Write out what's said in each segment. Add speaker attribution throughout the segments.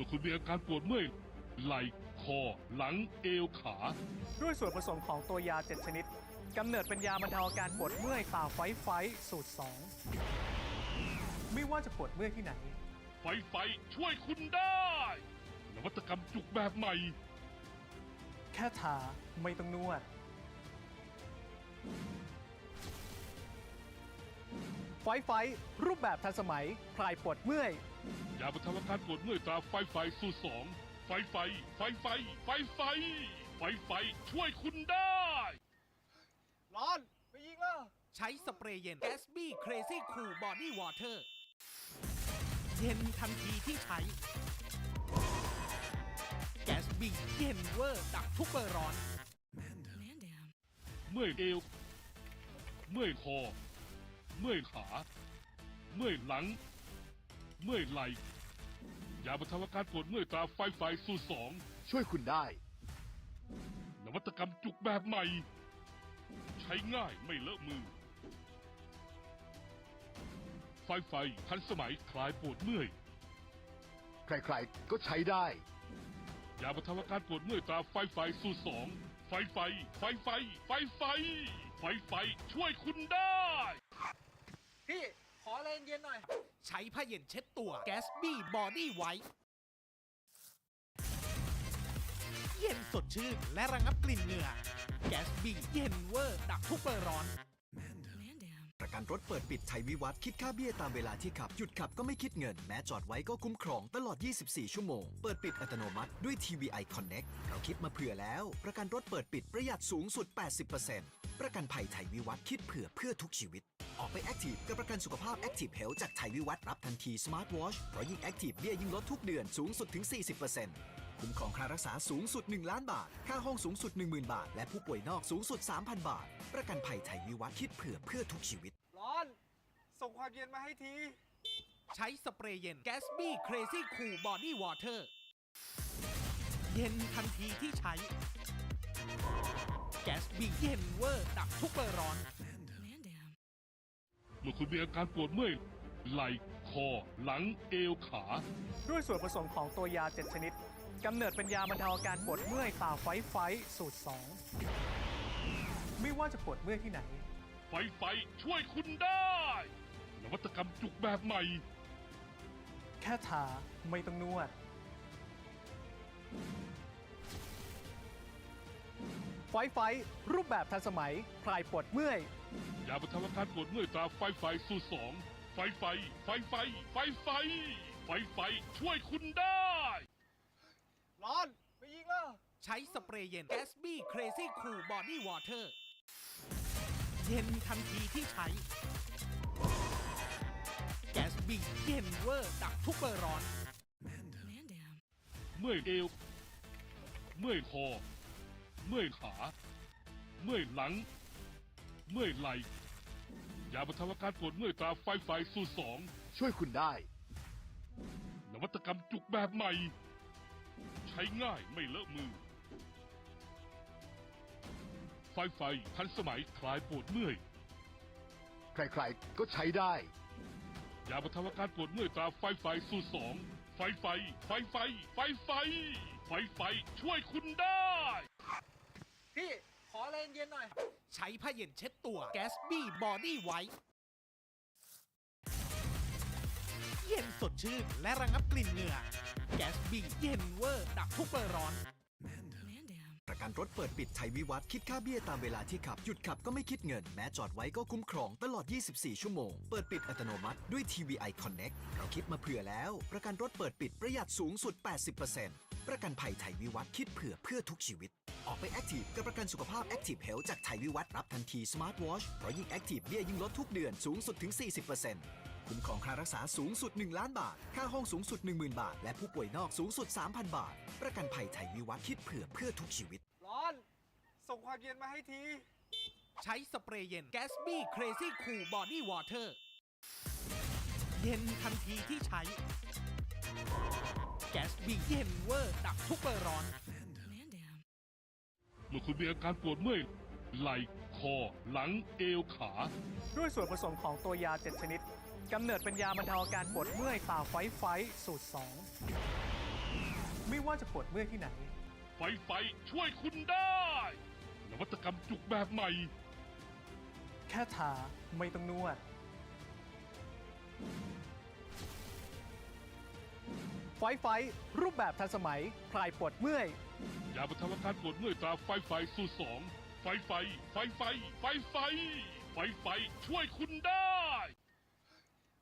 Speaker 1: อคุณมีอาการปวดเมื่อยไหล่คอหลังเอวขา
Speaker 2: ด้วยส่วนผสมของตัวยา7ชนิดกำเนิดเป็นยาบรรเทาอาการปวดเมื่อยตาไฟสูตร 2ไม่ว่าจะปวดเมื่อยที่ไหน
Speaker 1: ไฟช่วยคุณได้นวัตกรรมจุกแบบใหม่
Speaker 2: แค่ทาไม่ต้องนวดไฟรูปแบบทันสมัยคลายปวดเมื่อย
Speaker 1: ยาบรรเทาอาการปวดเมื่อยตาไฟสูตร 2ไฟช่วยคุณได้
Speaker 3: ร้อนไปยิงแล้ว
Speaker 4: ใช้สเปรย์เย็น Gatsby Crazy Cool Body Water เย็นทันทีที่ใช้ Gatsby เย็นเวอร์ดับทุกเบอร์ร้อน
Speaker 1: เมื่อยเอวเมื่อยคอเมื่อยขาเมื่อยหลังเมื่อยไหล่ยาบรรเทาอาการปวดเมื่อยตาไฟสูตร 2
Speaker 3: ช่วยคุณได้
Speaker 1: นวัตกรรมจุกแบบใหม่ใช้ง่ายไม่เลอะมือไฟทันสมัยคลายปวดเมื่อย
Speaker 3: ใครๆก็ใช้ได้
Speaker 1: ยาบรรเทาอาการปวดเมื่อยตาไฟสูตร 2ไฟช่วยคุณได้
Speaker 3: พี่ขออะไรเย็นหน่อย
Speaker 4: ใช้ผ้าเย็นเช็ดตัว Gatsby Body White เย็นสดชื่นและระงับกลิ่นเหงื่อ Gatsby เย็นเวอร์ดับทุกเบอร์ร้อน
Speaker 5: ประกันรถเปิดปิดไทยวิวัฒน์คิดค่าเบี้ยตามเวลาที่ขับหยุดขับก็ไม่คิดเงินแม้จอดไว้ก็คุ้มครองตลอด 24 ชั่วโมงเปิดปิดอัตโนมัติด้วย TVI Connect เราคิดมาเผื่อแล้วประกันรถเปิดปิดประหยัดสูงสุด 80% ประกันภัยไทยวิวัฒน์คิดเพื่อทุกชีวิตออกไปแอคทีฟกับประกันสุขภาพ Active Health จากไทยวิวัฒน์รับทันที Smart Watch เพราะยิ่งแอคทีฟเบี้ยยิ่งลดทุกเดือนสูงสุดถึง 40%คุ้มครองค่ารักษาสูงสุด1 ล้านบาทค่าห้องสูงสุด 10,000 บาทและผู้ป่วยนอกสูงสุด 3,000 บาทประกันภัยไทยวิวัฒน์คิดเพื่อทุกชีวิต
Speaker 3: ร้อนส่งความเย็นมาให้ที
Speaker 4: ใช้สเปรย์เย็น Gatsby Crazy Cool Body Water เย็นทันทีที่ใช้ Gatsby เย็นเวอร์ดับทุกเบอร์ร้อน
Speaker 1: เมื่อคุณมีอาการปวดเมื่อยไหล่คอหลังเอวขา
Speaker 2: ด้วยส่วนผสมของตัวยา7ชนิดกำเนิดเป็นยาบรรเทาอาการปวดเมื่อยตาไฟสูตร 2ไม่ว่าจะปวดเมื่อยที่ไหน
Speaker 1: ไฟช่วยคุณได้นวัตกรรมจุกแบบใหม่
Speaker 2: แค่ทาไม่ต้องนวดไฟรูปแบบทันสมัยคลายปวดเมื่อย
Speaker 1: ยาบรรเทาอาการปวดเมื่อยตาไฟสูตร 2ไฟช่วยคุณได้
Speaker 3: ร้อนไปยิงแล้ว
Speaker 4: ใช้สเปรย์เย็น Gatsby Crazy Cool Body Water เย็นทันทีที่ใช้ Gatsby เย็นเวอร์ดับทุกเบอร์ร้อน
Speaker 1: เมื่อยเอวเมื่อยคอเมื่อยขาเมื่อยหลังเมื่อยไหล่ยาบรรเทาอาการปวดเมื่อยตาไฟสูตร 2
Speaker 3: ช่วยคุณได้
Speaker 1: นวัตกรรมจุกแบบใหม่ใช้ง่ายไม่เลอะมือไฟทันสมัยคลายปวดเมื่อย
Speaker 3: ใครๆก็ใช้ได้
Speaker 1: ยาบรรเทาอาการปวดเมื่อยตาไฟสูตร 2ไฟช่วยคุณได้
Speaker 3: พี่ขออะไรเย็นหน่อย
Speaker 4: ใช้ผ้าเย็นเช็ดตัว Gatsby Body White เย็นสดชื่นและระงับกลิ่นเหงื่อ Gatsby เย็นเวอร์ดับทุกเบอร์ร้อน
Speaker 5: ประกันรถเปิดปิดไทยวิวัฒน์คิดค่าเบี้ยตามเวลาที่ขับหยุดขับก็ไม่คิดเงินแม้จอดไว้ก็คุ้มครองตลอด 24 ชั่วโมงเปิดปิดอัตโนมัติด้วย TVI Connect เราคิดมาเผื่อแล้วประกันรถเปิดปิดประหยัดสูงสุด 80% ประกันภัยไทยวิวัฒน์คิดเพื่อทุกชีวิตออกไปแอคทีฟกับประกันสุขภาพ Active Health จากไทยวิวัฒน์รับทันที Smart Watch เพราะยิ่งแอคทีฟเบี้ยยิ่งลดทุกเดือนสูงสุดถึง 40%คุ้มครองค่ารักษาสูงสุด1 ล้านบาทค่าห้องสูงสุด 10,000 บาทและผู้ป่วยนอกสูงสุด 3,000 บาทประกันภัยไทยวิวัฒน์คิดเพื่อทุกชีวิต
Speaker 3: ร้อนส่งความเย็นมาให้ที
Speaker 4: ใช้สเปรย์เย็น Gatsby Crazy Cool Body Water เย็นทันทีที่ใช้ Gatsby เย็นเวอร์ดับทุกเบอร์ร้อน
Speaker 1: เมื่อคุณมีอาการปวดเมื่อยไหล่คอหลังเอวขา
Speaker 2: ด้วยส่วนผสมของตัวยา7ชนิดกำเนิดเป็นยาบรรเทาอาการปวดเมื่อยตาไฟสูตร 2 ไม่ว่าจะปวดเมื่อยที่ไหน
Speaker 1: ไฟช่วยคุณได้นวัตกรรมจุกแบบใหม่
Speaker 2: แค่ทาไม่ต้องนวด ไฟรูปแบบทันสมัยคลายปวดเมื่อย
Speaker 1: ยาบรรเทาอาการปวดเมื่อยตราไฟสูตร2ไฟช่วยคุณได้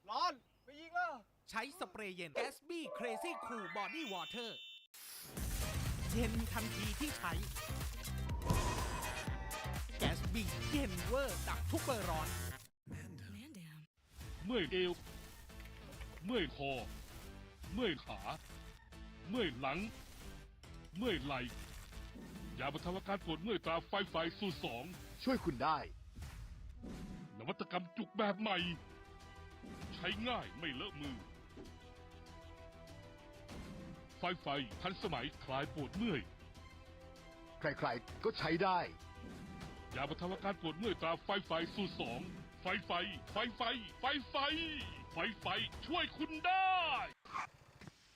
Speaker 3: ร้อนไปยิงแล้ว
Speaker 4: ใช้สเปรย์เย็น Gatsby Crazy Cool Body Water เย็นทันทีที่ใช้ Gatsby เย็นเวอร์ดับทุกเบอร์ร้อน
Speaker 1: เมื่อยเอว เมื่อยคอ เมื่อยขา เมื่อยหลัง เมื่อยไหล่ยาบรรเทาอาการปวดเมื่อยตราไฟสูตร2
Speaker 3: ช่วยคุณได้
Speaker 1: นวัตกรรมจุกแบบใหม่ ใช้ง่ายไม่เลอะมือ ไฟทันสมัยคลายปวดเมื่อย
Speaker 3: ใครๆก็ใช้ได้
Speaker 1: ยาบรรเทาอาการปวดเมื่อยตราไฟสูตร2ไฟช่วยคุณได้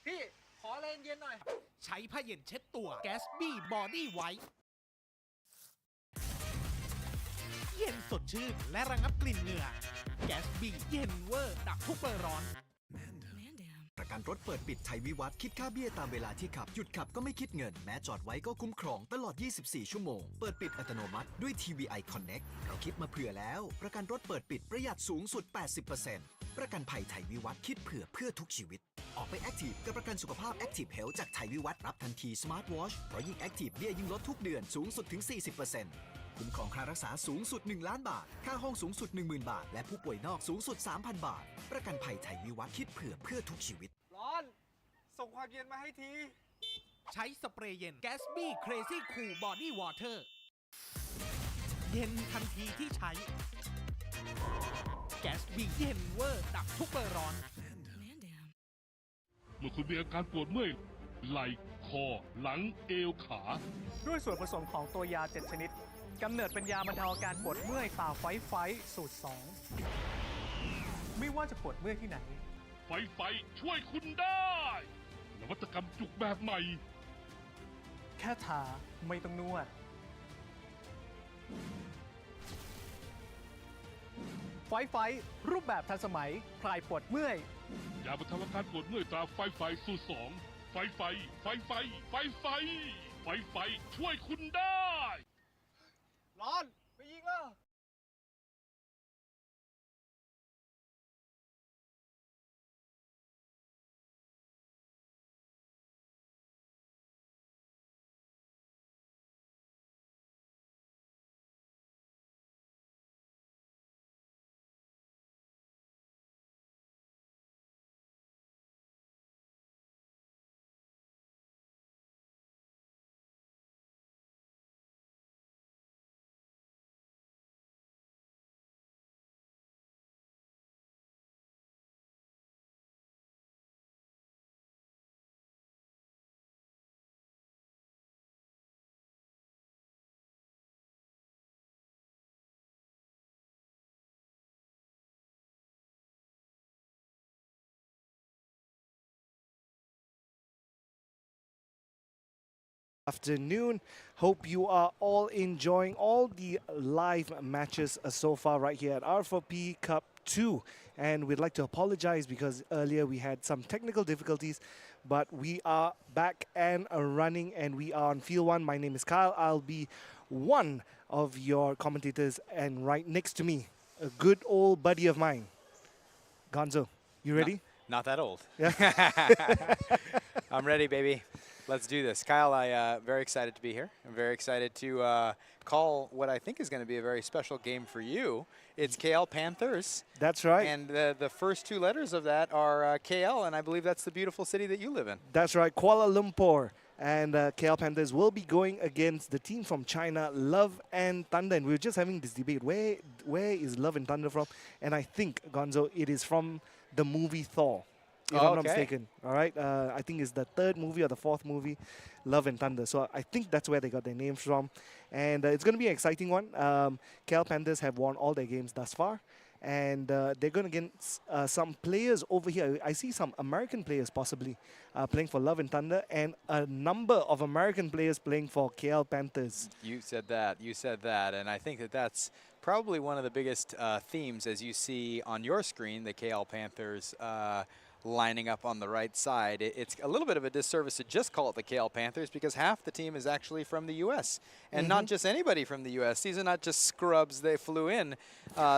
Speaker 3: พี่ ขออะไรเย็นหน่อย
Speaker 4: ใช้ผ้าเย็นเช็ดตัว Gatsby Body White เย็นสดชื่นและระงับกลิ่นเหงื่อ Gatsby เย็นเวอร์ดับทุกเบอร์ร้อน
Speaker 5: ประกันรถเปิดปิดชัยวิวัฒน์คิดค่าเบี้ยตามเวลาที่ขับ หยุดขับก็ไม่คิดเงิน แม้จอดไว้ก็คุ้มครองตลอด 24 ชั่วโมง เปิดปิดอัตโนมัติด้วย TVI Connect เราคิดมาเผื่อแล้ว ประกันรถเปิดปิดประหยัดสูงสุด 80% ประกันภัยไทยวิวัฒน์คิดเผื่อเพื่อทุกชีวิต ออกไปแอคทีฟกับประกันสุขภาพ Active Health จากไทยวิวัฒน์รับทันที Smart Watch เพราะยิ่งแอคทีฟเบี้ยยิ่งลดทุกเดือนสูงสุดถึง 40%คุ้มครองค่ารักษาสูงสุด 1 ล้านบาท ค่าห้องสูงสุด 10,000 บาท และผู้ป่วยนอกสูงสุด 3,000 บาท ประกันภัยไทยวิวัฒน์คิดเผื่อเพื่อทุกชีวิต
Speaker 3: ร้อน ส่งความเย็นมาให้ที
Speaker 4: ใช้สเปรย์เย็น Gatsby Crazy Cool Body Water เย็นทันทีที่ใช้ Gatsby เย็นเวอร์ดับทุกเบอร์ร้อน
Speaker 1: เมื่อคุณมีอาการปวดเมื่อยไหล่คอ หลังเอวขา
Speaker 2: ด้วยส่วนผสมของตัวยา 7 ชนิด กำเนิดเป็นยาบรรเทาอาการปวดเมื่อยตราไฟสูตร2ไม่ว่าจะปวดเมื่อยที่ไหน
Speaker 1: ไฟช่วยคุณได้ นวัตกรรมจุกแบบใหม่
Speaker 2: แค่ทาไม่ต้องนวด ไฟรูปแบบทันสมัยคลายปวดเมื่อย
Speaker 1: ยาบรรเทาอาการปวดเมื่อยตราไฟสูตร2ไฟช่วยคุณได้
Speaker 3: ร้อนไปยิงแล้ว
Speaker 6: Afternoon. Hope you are all enjoying all the live matches so far right here at R4P Cup 2. And we'd like to apologize because earlier we had some technical difficulties, but we are back and running and we are on field 1. My name is Kyle. I'll be one of your commentators, and right next to me, a good old buddy of mine, Gonzo. You ready?
Speaker 7: Not that old.
Speaker 6: Yeah.
Speaker 7: I'm ready, baby. Let's do this. Kyle, I'm very excited to be here. I'm very excited to call what I think is going to be a very special game for you. It's KL Panthers.
Speaker 6: That's right.
Speaker 7: And the first two letters of that are KL, and I believe that's the beautiful city that you live in.
Speaker 6: That's right, Kuala Lumpur. And KL Panthers will be going against the team from China, Love and Thunder. And we were just having this debate, where is Love and Thunder from? And I think, Gonzo, it is from the movie Thor, if I'm not mistaken. All right, I think it's the third movie or the fourth movie, Love and Thunder. So I think that's where they got their names from. And it's going to be an exciting one. KL Panthers have won all their games thus far. and they're going against some players over here. I see some American players possibly playing for Love and Thunder, and a number of American players playing for KL Panthers.
Speaker 7: You said that. You said that. And I think that that's probably one of the biggest themes as you see on your screen, the KL Panthers lining up on the right side. It's a little bit of a disservice to just call it the KL Panthers because half the team is actually from the U.S. And not just anybody from the U.S. These are not just scrubs they flew in.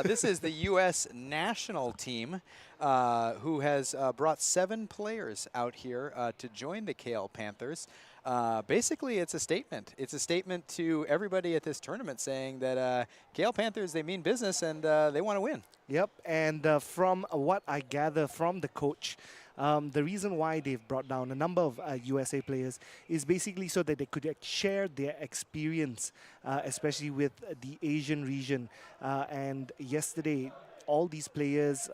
Speaker 7: This is the U.S. national team who has brought 7 players out here to join the KL Panthers. Basically, it's a statement. It's a statement to everybody at this tournament saying that KL Panthers, they mean business and they want to win.
Speaker 6: Yep, and from what I gather from the coach, the reason why they've brought down a number of USA players is basically so that they could share their experience, especially with the Asian region. And yesterday, all these players,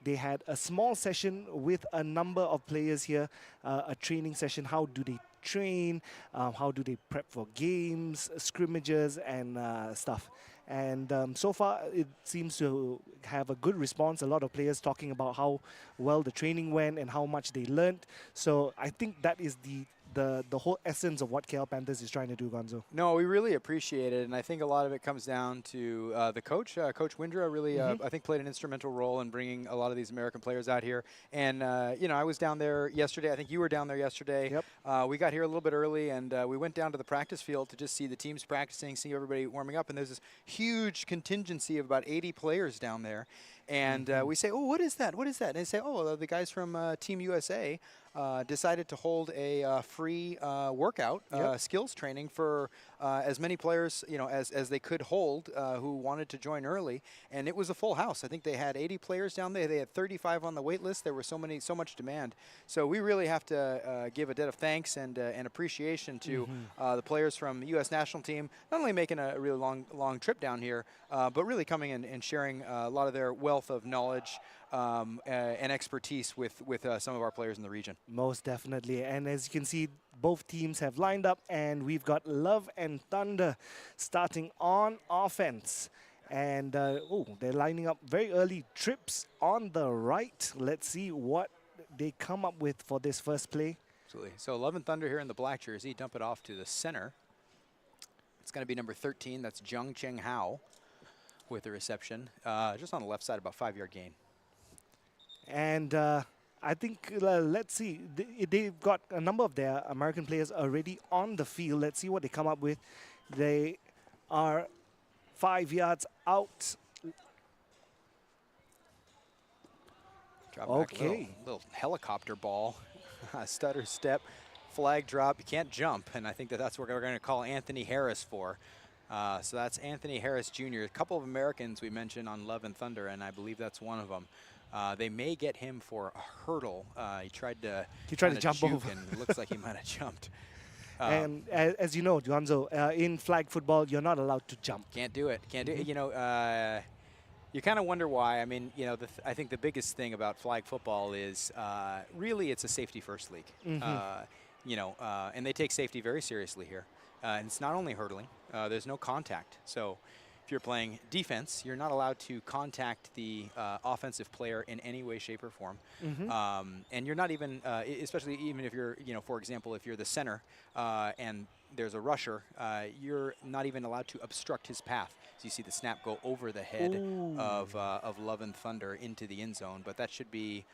Speaker 6: they had a small session with a number of players here, a training session. How do they train? How do they prep for games, scrimmages, and stuff? And so far, it seems to have a good response. A lot of players talking about how well the training went and how much they learned. So I think that is the whole essence of what KL Panthers is trying to do, Gonzo.
Speaker 7: No, we really appreciate it, and I think a lot of it comes down to the coach. Coach Windra really, I think, played an instrumental role in bringing a lot of these American players out here. And, you know, I was down there yesterday. I think you were down there yesterday.
Speaker 6: Yep.
Speaker 7: We got here a little bit early, and we went down to the practice field to just see the teams practicing, see everybody warming up, and there's this huge contingency of about 80 players down there. And we say, oh, what is that? What is that? And they say, oh, the guys from Team USA decided to hold a free workout, skills training for as many players, you know, as they could hold who wanted to join early. And it was a full house. I think they had 80 players down there. They had 35 on the wait list. There were so much demand. So we really have to give a debt of thanks and appreciation to the players from the U.S. national team, not only making a really long trip down here, but really coming in and sharing a lot of their wealth of knowledge and expertise with some of our players in the region.
Speaker 6: Most definitely. And as you can see, both teams have lined up, and we've got Love and Thunder starting on offense. And, they're lining up very early. Trips on the right. Let's see what they come up with for this first play.
Speaker 7: Absolutely. So Love and Thunder here in the black jersey. Dump it off to the center. It's going to be number 13. That's Jung Cheng Hao with the reception. Just on the left side, about 5-yard gain.
Speaker 6: And I think, let's see, they've got a number of their American players already on the field. Let's see what they come up with. They are 5 yards out.
Speaker 7: Drop back a little helicopter ball. Stutter step, flag drop. You can't jump, and I think that's what we're going to call Anthony Harris for. So that's Anthony Harris Jr. A couple of Americans we mentioned on Love and Thunder, and I believe that's one of them. They may get him for a hurdle. He tried to
Speaker 6: jump over,
Speaker 7: and it looks like he might have jumped.
Speaker 6: And as you know, Gonzo, in flag football, you're not allowed to jump.
Speaker 7: Can't do it. Can't do it. You know, you kind of wonder why. I mean, you know, I think the biggest thing about flag football is really it's a safety-first league. You know, and they take safety very seriously here. And it's not only hurdling. There's no contact. So if you're playing defense, you're not allowed to contact the offensive player in any way, shape, or form. And you're not even, especially even if you're, you know, for example, if you're the center and there's a rusher, you're not even allowed to obstruct his path. So you see the snap go over the head of Love and Thunder into the end zone, but that should be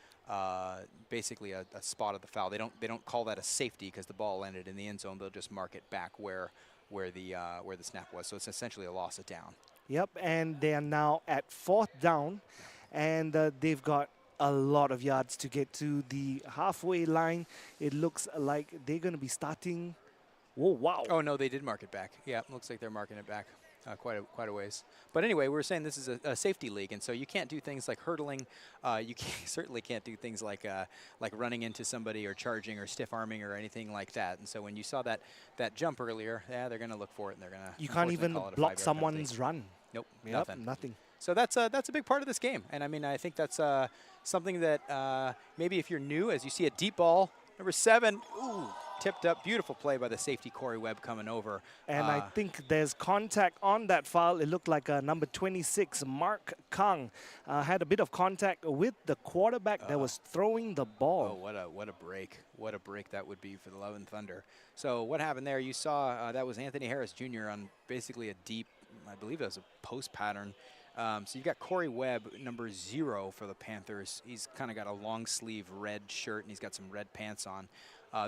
Speaker 7: basically a spot of the foul. They don't call that a safety because the ball landed in the end zone. They'll just mark it back where the snap was. So it's essentially a loss of down.
Speaker 6: Yep, and they are now at 4th down, and they've got a lot of yards to get to the halfway line. It looks like they're going to be starting. Whoa, wow.
Speaker 7: Oh, no, they did mark it back. Yeah, looks like they're marking it back quite a ways. But anyway, we were saying this is a safety league, and so you can't do things like hurdling. You certainly can't do things like running into somebody or charging or stiff arming or anything like that. And so when you saw that jump earlier, yeah, they're going to look for it, and they're going to.
Speaker 6: You can't even block someone's run.
Speaker 7: Nope,
Speaker 6: yep, nothing.
Speaker 7: So that's a big part of this game, and I mean I think that's something that maybe if you're new, as you see a deep ball, number 7, ooh, tipped up. Beautiful play by the safety Corey Webb coming over.
Speaker 6: And I think there's contact on that foul. It looked like number 26, Mark Kang, had a bit of contact with the quarterback that was throwing the ball.
Speaker 7: Oh, what a break. What a break that would be for the Love and Thunder. So what happened there, you saw that was Anthony Harris Jr. on basically a deep, I believe it was a post pattern. So you've got Corey Webb, number 0 for the Panthers. He's kind of got a long sleeve red shirt and he's got some red pants on.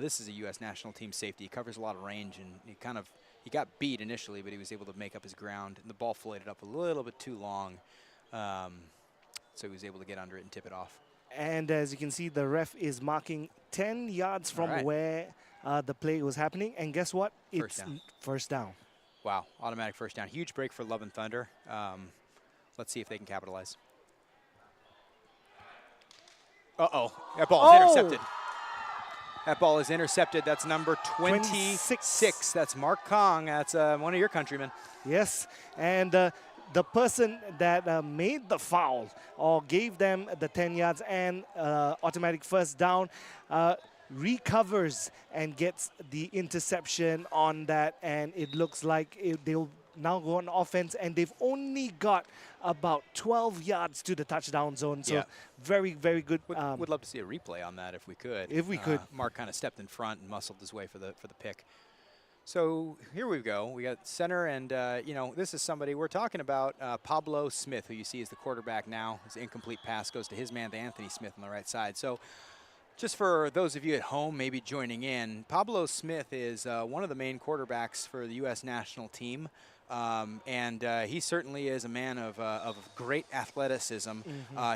Speaker 7: This is a U.S. national team safety. He covers a lot of range, and he got beat initially, but he was able to make up his ground. And the ball floated up a little bit too long, so he was able to get under it and tip it off.
Speaker 6: And as you can see, the ref is marking 10 yards from where the play was happening. And guess what? It's first down.
Speaker 7: Wow, automatic first down. Huge break for Love and Thunder. Let's see if they can capitalize. Uh-oh, that ball is intercepted. That ball is intercepted. That's number 26. That's Mark Kong. That's one of your countrymen.
Speaker 6: Yes, and the person that made the foul or gave them the 10 yards and automatic first down recovers and gets the interception on that, and it looks like they'll now go on offense, and they've only got about 12 yards to the touchdown zone. So very, very good.
Speaker 7: Would love to see a replay on that if we could.
Speaker 6: If we could.
Speaker 7: Mark kind of stepped in front and muscled his way for the pick. So here we go. We got center, and this is somebody we're talking about, Pablo Smith, who you see is the quarterback now. His incomplete pass goes to his man, Anthony Smith, on the right side. So just for those of you at home maybe joining in, Pablo Smith is one of the main quarterbacks for the U.S. national team. And he certainly is a man of great athleticism.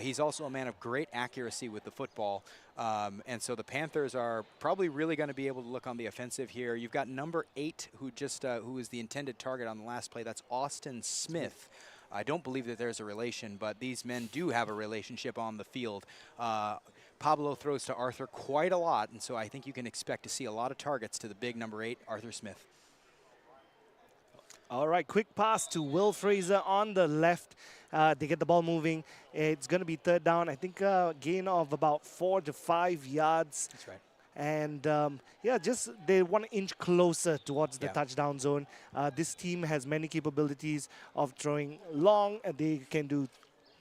Speaker 7: He's also a man of great accuracy with the football. And so the Panthers are probably really going to be able to look on the offensive here. You've got number 8 who is the intended target on the last play. That's Austin Smith. I don't believe that there's a relation, but these men do have a relationship on the field. Pablo throws to Arthur quite a lot, and so I think you can expect to see a lot of targets to the big number 8, Arthur Smith.
Speaker 6: All right, quick pass to Will Fraser on the left. They get the ball moving. It's going to be third down. I think a gain of about 4 to 5 yards.
Speaker 7: That's right.
Speaker 6: And just they want to inch closer towards the touchdown zone. This team has many capabilities of throwing long. They can do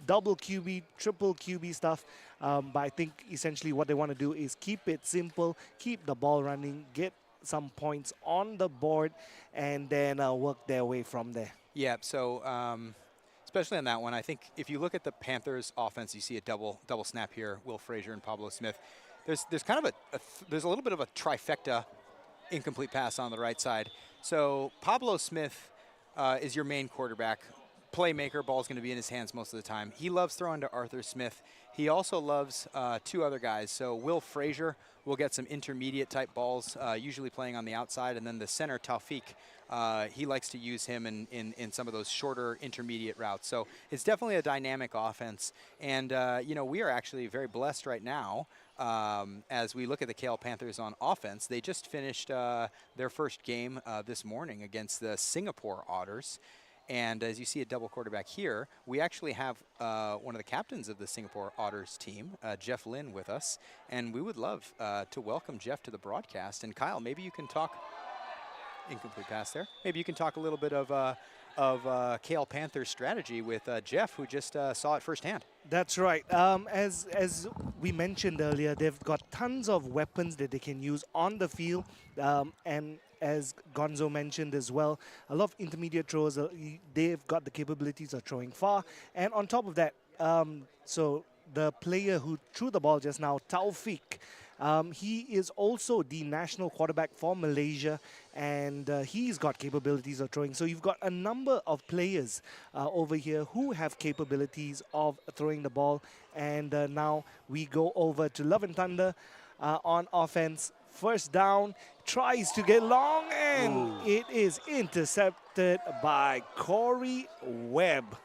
Speaker 6: double QB, triple QB stuff. But I think essentially what they want to do is keep it simple, keep the ball running, get some points on the board, and then work their way from there. Yeah,
Speaker 7: so especially on that one, I think if you look at the Panthers offense, you see a double snap here, Will Fraser and Pablo Smith. There's kind of there's a little bit of a trifecta incomplete pass on the right side. So Pablo Smith is your main quarterback, playmaker. Ball's going to be in his hands most of the time. He loves throwing to Arthur Smith. He also loves 2 other guys. So Will Fraser will get some intermediate type balls, usually playing on the outside, and then the center, Taufik, he likes to use him in some of those shorter intermediate routes. So it's definitely a dynamic offense. And, we are actually very blessed right now as we look at the KL Panthers on offense. They just finished their first game this morning against the Singapore Otters. And as you see a double quarterback here, we actually have one of the captains of the Singapore Otters team, Jeff Lin, with us. And we would love to welcome Jeff to the broadcast. And Kyle, maybe you can talk, incomplete pass there. Maybe you can talk a little bit of KL Panthers strategy with Jeff, who just saw it firsthand.
Speaker 6: That's right. As we mentioned earlier, they've got tons of weapons that they can use on the field. And as Gonzo mentioned as well, a lot of intermediate throws. They've got the capabilities of throwing far. And on top of that, so the player who threw the ball just now, Taufik, he is also the national quarterback for Malaysia, and he's got capabilities of throwing. So you've got a number of players over here who have capabilities of throwing the ball. And now we go over to Love and Thunder on offense. First down, tries to get long, and it is intercepted by Corey Webb.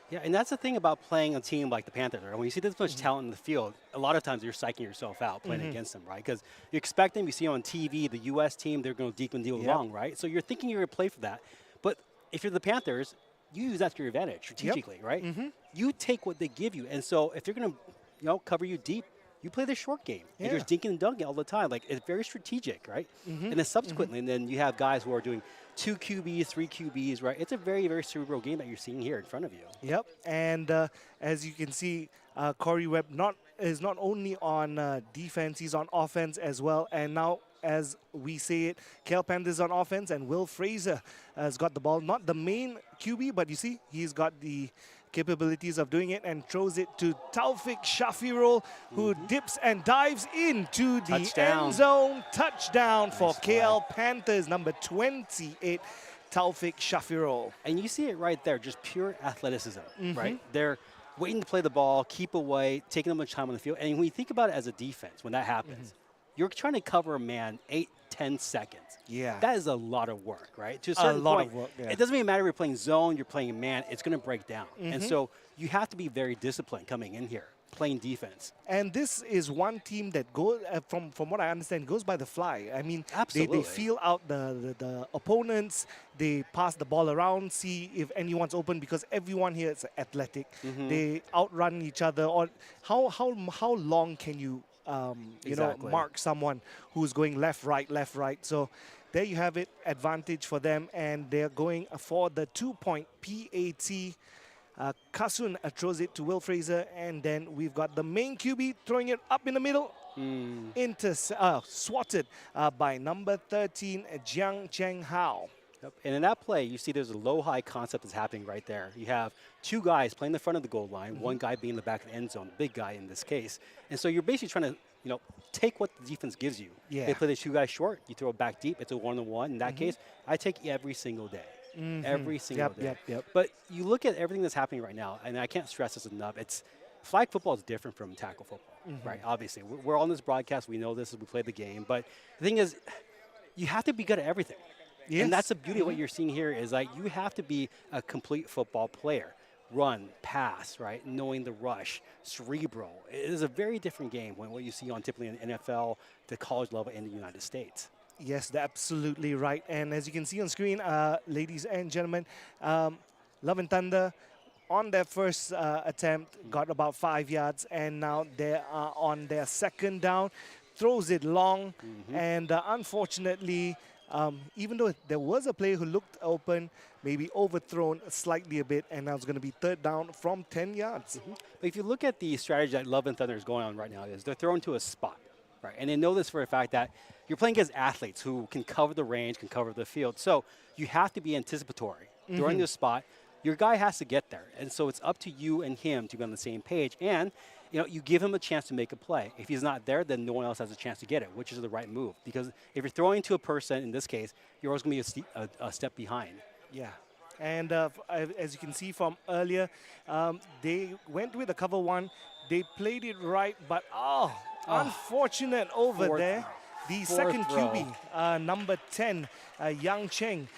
Speaker 8: Yeah, and that's the thing about playing a team like the Panthers. Right? When you see this much talent in the field, a lot of times you're psyching yourself out playing against them, right? Because you expect them, you see on TV, the U.S. team, they're going to deep and deal long, right? So you're thinking you're going to play for that. But if you're the Panthers, you use that to your advantage strategically, right? You take what they give you. And so if they're going to cover you deep, you play the short game. And
Speaker 6: Yeah.
Speaker 8: you're dinking and dunking all the time. Like, it's very strategic, right? And then subsequently, and then you have guys who are doing 2 QBs, 3 QBs, right? It's a very, very cerebral game that you're seeing here in front of you.
Speaker 6: Yep, and as you can see, Corey Webb is not only on defense, he's on offense as well. And now, as we say it, Kel Panthers on offense, and Will Fraser has got the ball. Not the main QB, but you see, he's got the capabilities of doing it and throws it to Taufik Shafirul, who dips and dives into the
Speaker 8: Touchdown.
Speaker 6: end zone. Touchdown for
Speaker 8: play.
Speaker 6: KL Panthers, number 28, Taufik Shafirul.
Speaker 8: And you see it right there, just pure athleticism, right? They're waiting to play the ball, keep away, taking up much time on the field. And when you think about it as a defense, when that happens, you're trying to cover a man 8-10 seconds.
Speaker 6: Yeah.
Speaker 8: That is a lot of work, right? To a certain
Speaker 6: lot
Speaker 8: point,
Speaker 6: of work, yeah.
Speaker 8: it doesn't even matter if you're playing zone, you're playing man, it's going to break down. And so you have to be very disciplined coming in here, playing defense.
Speaker 6: And this is one team that goes, from what I understand, goes by the fly. I mean,
Speaker 8: Absolutely.
Speaker 6: they feel out the opponents, they pass the ball around, see if anyone's open, because everyone here is athletic. They outrun each other. Or how long can you
Speaker 8: Exactly.
Speaker 6: mark someone who's going left, right? So there you have it, advantage for them, and they're going for the 2-point PAT. Kasun throws it to Will Fraser, and then we've got the main QB throwing it up in the middle. Swatted by number 13, Jiang Cheng Hao.
Speaker 8: Yep. And in that play, you see there's a low-high concept that's happening right there. You have 2 guys playing the front of the goal line, one guy being in the back of the end zone, the big guy in this case. And so you're basically trying to, take what the defense gives you.
Speaker 6: Yeah.
Speaker 8: They play the 2 guys short, you throw it back deep, it's a 1-on-1. In that case, I take every single day. Every single day.
Speaker 6: Yep.
Speaker 8: But you look at everything that's happening right now, and I can't stress this enough. Flag football is different from tackle football, right? Obviously, we're on this broadcast. We know this as we play the game. But the thing is, you have to be good at everything.
Speaker 6: Yes.
Speaker 8: And that's the beauty of what you're seeing here is like you have to be a complete football player. Run, pass, right? Knowing the rush, cerebral. It is a very different game when what you see on typically in the NFL, the college level in the United States.
Speaker 6: Yes, they're absolutely right. And as you can see on screen, ladies and gentlemen, Love and Thunder on their first attempt got about 5 yards, and now they are on their second down. Throws it long, and unfortunately, even though there was a player who looked open, maybe overthrown slightly a bit, and now it's going to be third down from 10 yards.
Speaker 8: But if you look at the strategy that Love and Thunder is going on right now, is they're thrown to a spot, right? And they know this for a fact that you're playing against athletes who can cover the range, can cover the field. So you have to be anticipatory. During this spot, your guy has to get there. And so it's up to you and him to be on the same page. And you give him a chance to make a play. If he's not there, then no one else has a chance to get it, which is the right move. Because if you're throwing to a person, in this case, you're always going to be a step behind.
Speaker 6: Yeah. And as you can see from earlier, they went with a cover 1. They played it right, but unfortunate over
Speaker 8: Fourth-
Speaker 6: there. The
Speaker 8: fourth
Speaker 6: second
Speaker 8: row.
Speaker 6: QB, number 10, Yang Cheng,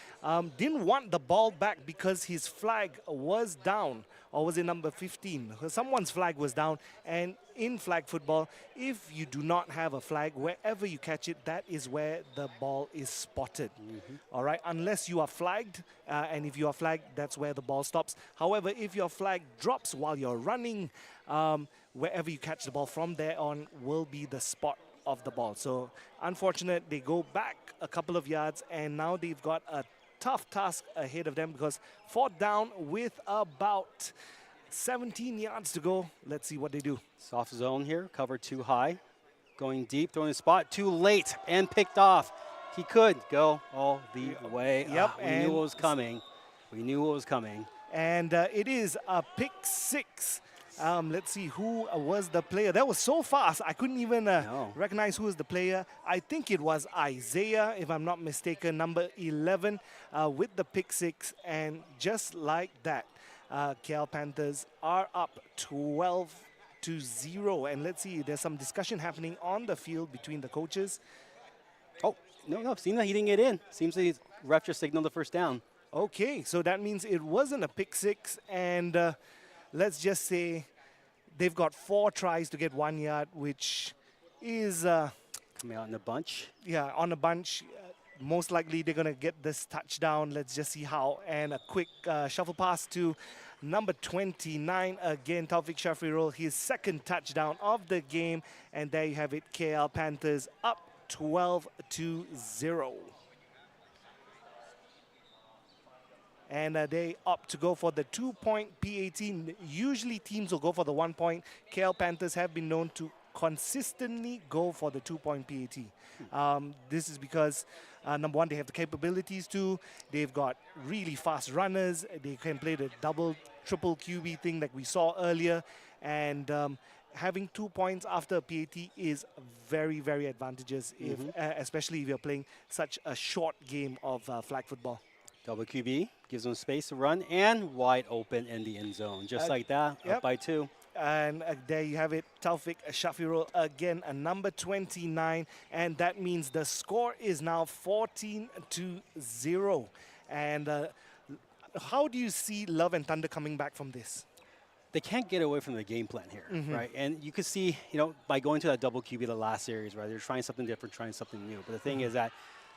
Speaker 6: didn't want the ball back because his flag was down. Or was it number 15? Someone's flag was down. And in flag football, if you do not have a flag, wherever you catch it, that is where the ball is spotted. All right, unless you are flagged. And if you are flagged, that's where the ball stops. However, if your flag drops while you're running, wherever you catch the ball from there on will be the spot of the ball. So unfortunate, they go back a couple of yards, and now they've got a tough task ahead of them because 4th down with about 17 yards to go. Let's see what they do.
Speaker 8: Soft zone here, cover 2 high. Going deep, throwing the spot, too late, and picked off. He could go all the way.
Speaker 6: Yep,
Speaker 8: We knew
Speaker 6: and
Speaker 8: what was coming. We knew what was coming.
Speaker 6: And it is a pick 6. Let's see who was the player. That was so fast, I couldn't even recognize who was the player. I think it was Isaiah, if I'm not mistaken, number 11, with the pick 6. And just like that, KL Panthers are up 12-0. And let's see, there's some discussion happening on the field between the coaches.
Speaker 8: Oh, no, seems like he didn't get in. Seems like ref just signaled the first down.
Speaker 6: Okay, so that means it wasn't a pick 6, and let's just say they've got 4 tries to get 1 yard, which is
Speaker 8: Coming out in a bunch.
Speaker 6: on a bunch. most likely they're going to get this touchdown. Let's just see how. And a quick shuffle pass to number 29 again, Taufik Shafirul, his second touchdown of the game. And there you have it, KL Panthers up 12-0. And they opt to go for the 2-point PAT. Usually teams will go for the 1 point. KL Panthers have been known to consistently go for the 2-point PAT. This is because, number one, they have the capabilities to. They've got really fast runners. They can play the double, triple QB thing like we saw earlier. And having 2 points after a PAT is very, very advantageous, if, especially if you're playing such a short game of flag football.
Speaker 8: Double QB gives them space to run and wide open in the end zone. Just like that, up by 2.
Speaker 6: And there you have it, Taufik Shafirul again, a number 29. And that means the score is now 14-0. And how do you see Love and Thunder coming back from this?
Speaker 8: They can't get away from the game plan here, right? And you could see, by going to that double QB the last series, right, they're trying something different, trying something new. But the thing is that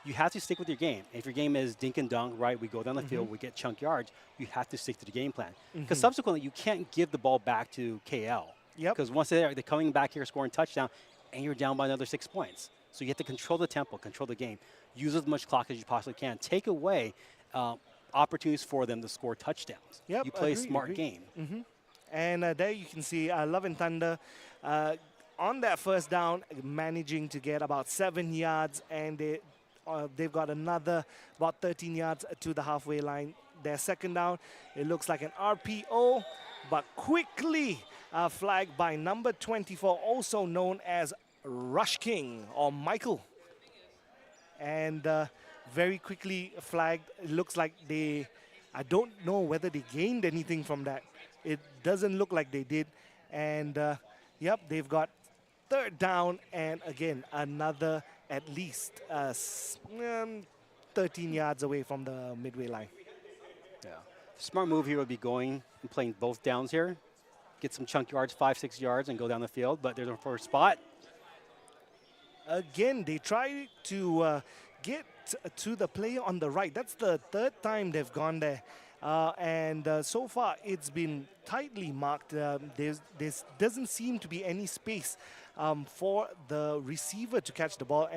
Speaker 8: you have to stick with your game. If your game is dink and dunk, right, we go down the field, we get chunk yards, you have to stick to the game plan. Because subsequently, you can't give the ball back to KL. Because once they're coming back here, scoring touchdown, and you're down by another 6 points. So you have to control the tempo, control the game, use as much clock as you possibly can, take away opportunities for them to score touchdowns. You play a smart game.
Speaker 6: And there you can see Love and Thunder on that first down, managing to get about 7 yards, and they've got another about 13 yards to the halfway line. Their second down, it looks like an RPO, but quickly flagged by number 24, also known as Rush King or Michael. And very quickly flagged. It looks like I don't know whether they gained anything from that. It doesn't look like they did. And yep, they've got third down, and again, another at least 13 yards away from the midway line.
Speaker 8: Yeah. Smart move here would be going and playing both downs here. Get some chunk yards, 5-6 yards, and go down the field. But there's a first spot.
Speaker 6: Again, they try to get to the player on the right. That's the third time they've gone there. And so far, it's been tightly marked. There doesn't seem to be any space for the receiver to catch the ball,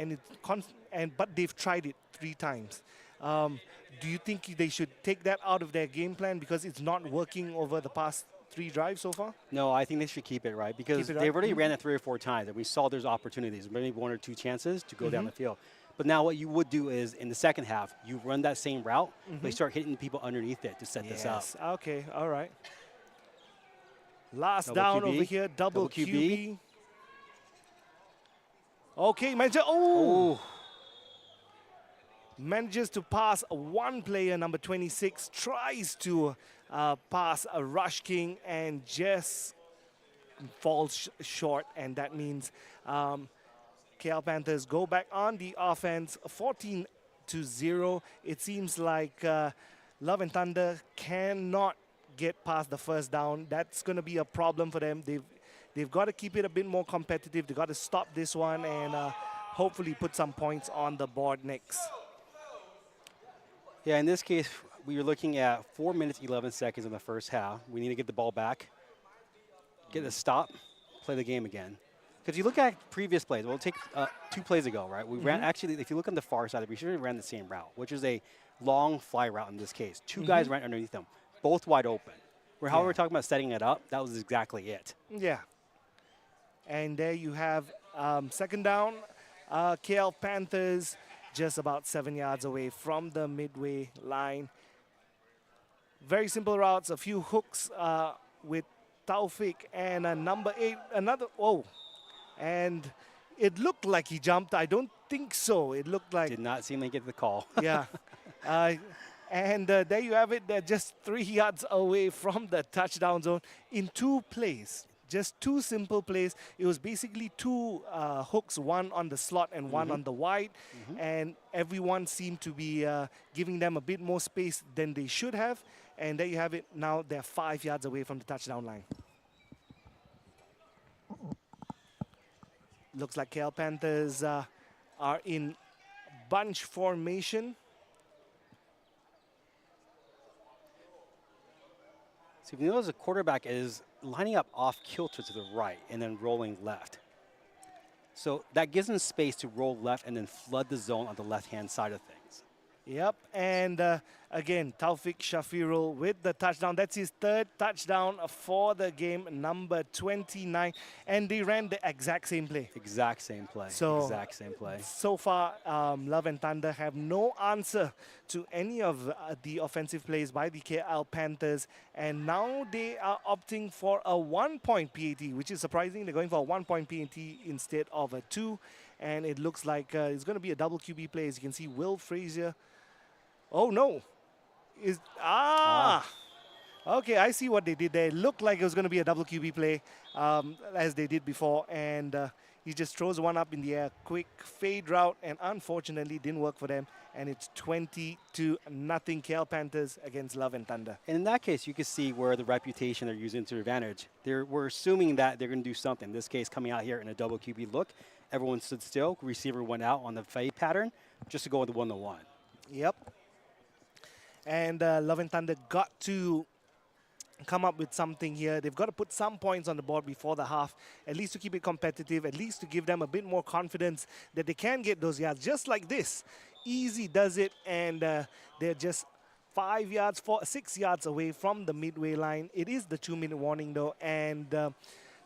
Speaker 6: but they've tried it 3 times. Do you think they should take that out of their game plan because it's not working over the past 3 drives so far?
Speaker 8: No, I think they should keep it, right? Because they've already ran it 3 or 4 times, and we saw there's opportunities, maybe 1 or 2 chances to go down the field. But now what you would do is, in the second half, you run that same route, but you start hitting people underneath it to set this up.
Speaker 6: Okay, all right. Last down over here, double QB. Okay, manages to pass one player, number 26, tries to pass a Rush King and just falls short, and that means KL Panthers go back on the offense, 14-0. It seems like Love and Thunder cannot get past the first down. That's going to be a problem for them. They've got to keep it a bit more competitive. They've got to stop this one and hopefully put some points on the board next.
Speaker 8: Yeah, in this case, we were looking at 4 minutes, 11 seconds in the first half. We need to get the ball back, get a stop, play the game again. Because you look at previous plays, we'll take 2 plays ago, right? We ran, actually, if you look on the far side, we should have ran the same route, which is a long fly route in this case. 2 guys ran underneath them, both wide open. How we're talking about setting it up, that was exactly it.
Speaker 6: Yeah. And there you have second down. KL Panthers just about 7 yards away from the midway line. Very simple routes, a few hooks with Taufik and number 8, and it looked like he jumped. I don't think so. It looked like...
Speaker 8: Did not seem like get the call.
Speaker 6: Yeah. And there you have it. They're just 3 yards away from the touchdown zone in 2 plays. Just 2 simple plays. It was basically 2 hooks, one on the slot and one on the wide. And everyone seemed to be giving them a bit more space than they should have. And there you have it. Now they're 5 yards away from the touchdown line. Looks like KL Panthers are in bunch formation.
Speaker 8: So if you notice, the quarterback is lining up off kilter to the right and then rolling left. So that gives him space to roll left and then flood the zone on the left-hand side of things.
Speaker 6: Yep, and again, Taufik Shafirul with the touchdown. That's his third touchdown for the game, number 29. And they ran the exact same play.
Speaker 8: Exact same play.
Speaker 6: So,
Speaker 8: exact same play.
Speaker 6: So far, Love and Thunder have no answer to any of the offensive plays by the KL Panthers. And now they are opting for a 1-point PAT, which is surprising. They're going for a 1-point PAT instead of a 2. And it looks like it's going to be a double QB play. As you can see, Will Frazier. Oh, no. Okay, I see what they did there. It looked like it was going to be a double QB play as they did before. And he just throws one up in the air. Quick fade route. And unfortunately, didn't work for them. And it's 20-0 KL Panthers against Love and Thunder.
Speaker 8: And in that case, you can see where the reputation they're using to their advantage. We're assuming that they're going to do something. In this case, coming out here in a double QB look. Everyone stood still. Receiver went out on the fade pattern just to go with the 1-1.
Speaker 6: Yep. And Love and Thunder got to come up with something here. They've got to put some points on the board before the half, at least to keep it competitive, at least to give them a bit more confidence that they can get those yards. Just like this. Easy does it, and they're just 6 yards away from the midway line. It is the 2-minute warning, though, and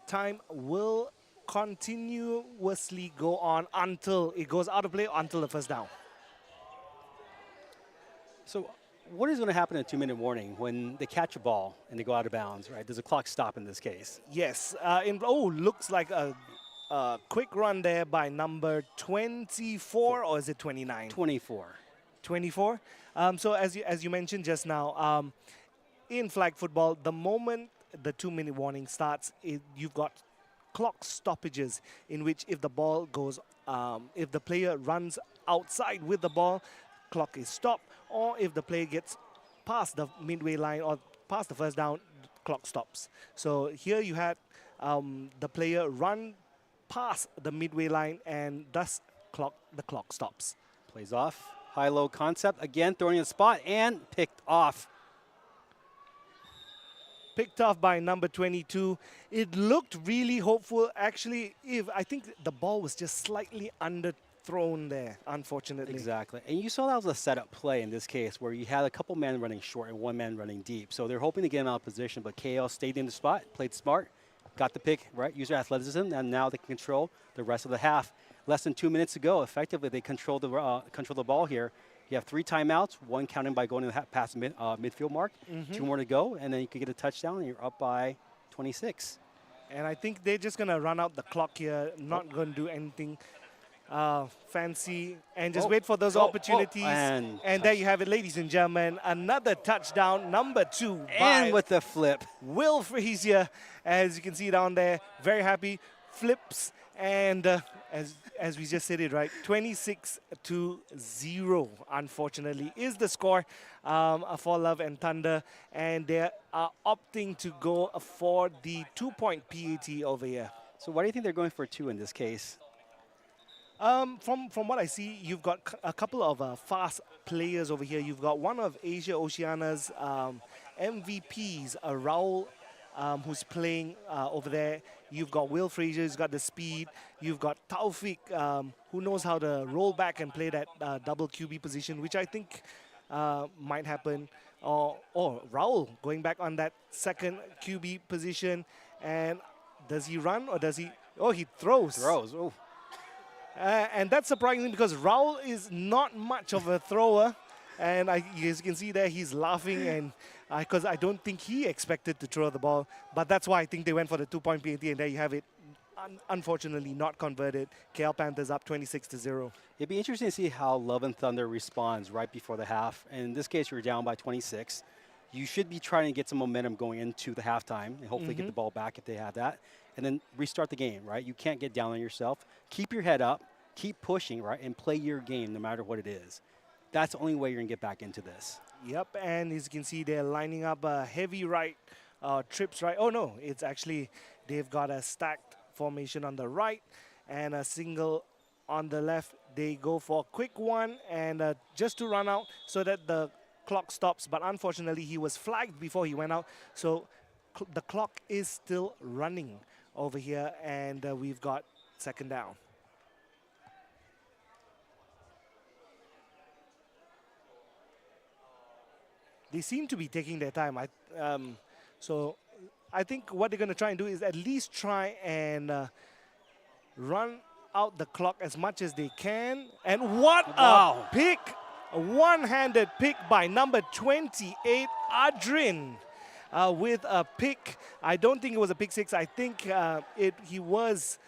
Speaker 6: time will continuously go on until it goes out of play, until the first down.
Speaker 8: So what is going to happen in a 2-minute warning when they catch a ball and they go out of bounds, right? Does the clock stop in this case?
Speaker 6: Yes. Looks like a quick run there by number 24, or is it 29?
Speaker 8: 24.
Speaker 6: 24. So as you mentioned just now, in flag football, the moment the 2-minute warning starts, you've got clock stoppages in which if the ball goes, if the player runs outside with the ball, clock is stopped, or if the player gets past the midway line or past the first down, clock stops. So here you had the player run past the midway line, and thus the clock stops.
Speaker 8: Plays off. High-low concept. Again, throwing in the spot and picked off.
Speaker 6: Picked off by number 22. It looked really hopeful. Actually, I think the ball was just slightly underthrown there, unfortunately.
Speaker 8: Exactly. And you saw that was a setup play in this case where you had a couple men running short and one man running deep. So they're hoping to get him out of position, but KL stayed in the spot, played smart, got the pick, right? Used their athleticism, and now they can control the rest of the half. Less than 2 minutes to go. Effectively, they control the ball here. You have 3 timeouts, one counting by going to the past midfield mark, 2 more to go, and then you can get a touchdown, and you're up by 26.
Speaker 6: And I think they're just going to run out the clock here, not going to do anything fancy, and just wait for those opportunities. And there you have it, ladies and gentlemen. Another touchdown, number 2.
Speaker 8: And with the flip.
Speaker 6: Will Frazier, as you can see down there, very happy, flips, and as we just said it right, 26-0, unfortunately, is the score for Love and Thunder, and they are opting to go for the 2-point PAT over here.
Speaker 8: So why do you think they're going for 2 in this case?
Speaker 6: From what I see, you've got a couple of fast players over here. You've got one of Asia Oceania's MVPs, Raul, who's playing over there. You've got Will Frazier, who's got the speed. You've got Taufik, who knows how to roll back and play that double QB position, which I think might happen. Or Raul going back on that second QB position. And does he run or does he? Oh, he throws.
Speaker 8: Oh.
Speaker 6: And that's surprising because Raul is not much of a thrower. And as you can see there, he's laughing, and because I don't think he expected to throw the ball. But that's why I think they went for the 2-point PAT, and there you have it. Unfortunately, not converted. KL Panthers up 26-0.
Speaker 8: It'd be interesting to see how Love and Thunder responds right before the half. And in this case, you're down by 26. You should be trying to get some momentum going into the halftime and hopefully get the ball back if they have that. And then restart the game, right? You can't get down on yourself. Keep your head up. Keep pushing, right? And play your game no matter what it is. That's the only way you're going to get back into this.
Speaker 6: Yep, and as you can see, they're lining up a heavy right, trips right. Oh, no, it's actually they've got a stacked formation on the right and a single on the left. They go for a quick one and just to run out so that the clock stops. But unfortunately, he was flagged before he went out. So the clock is still running over here, and we've got second down. They seem to be taking their time. So I think what they're going to try and do is at least try and run out the clock as much as they can. And what a pick! A one-handed pick by number 28, Adrin, with a pick. I don't think it was a pick six. I think he was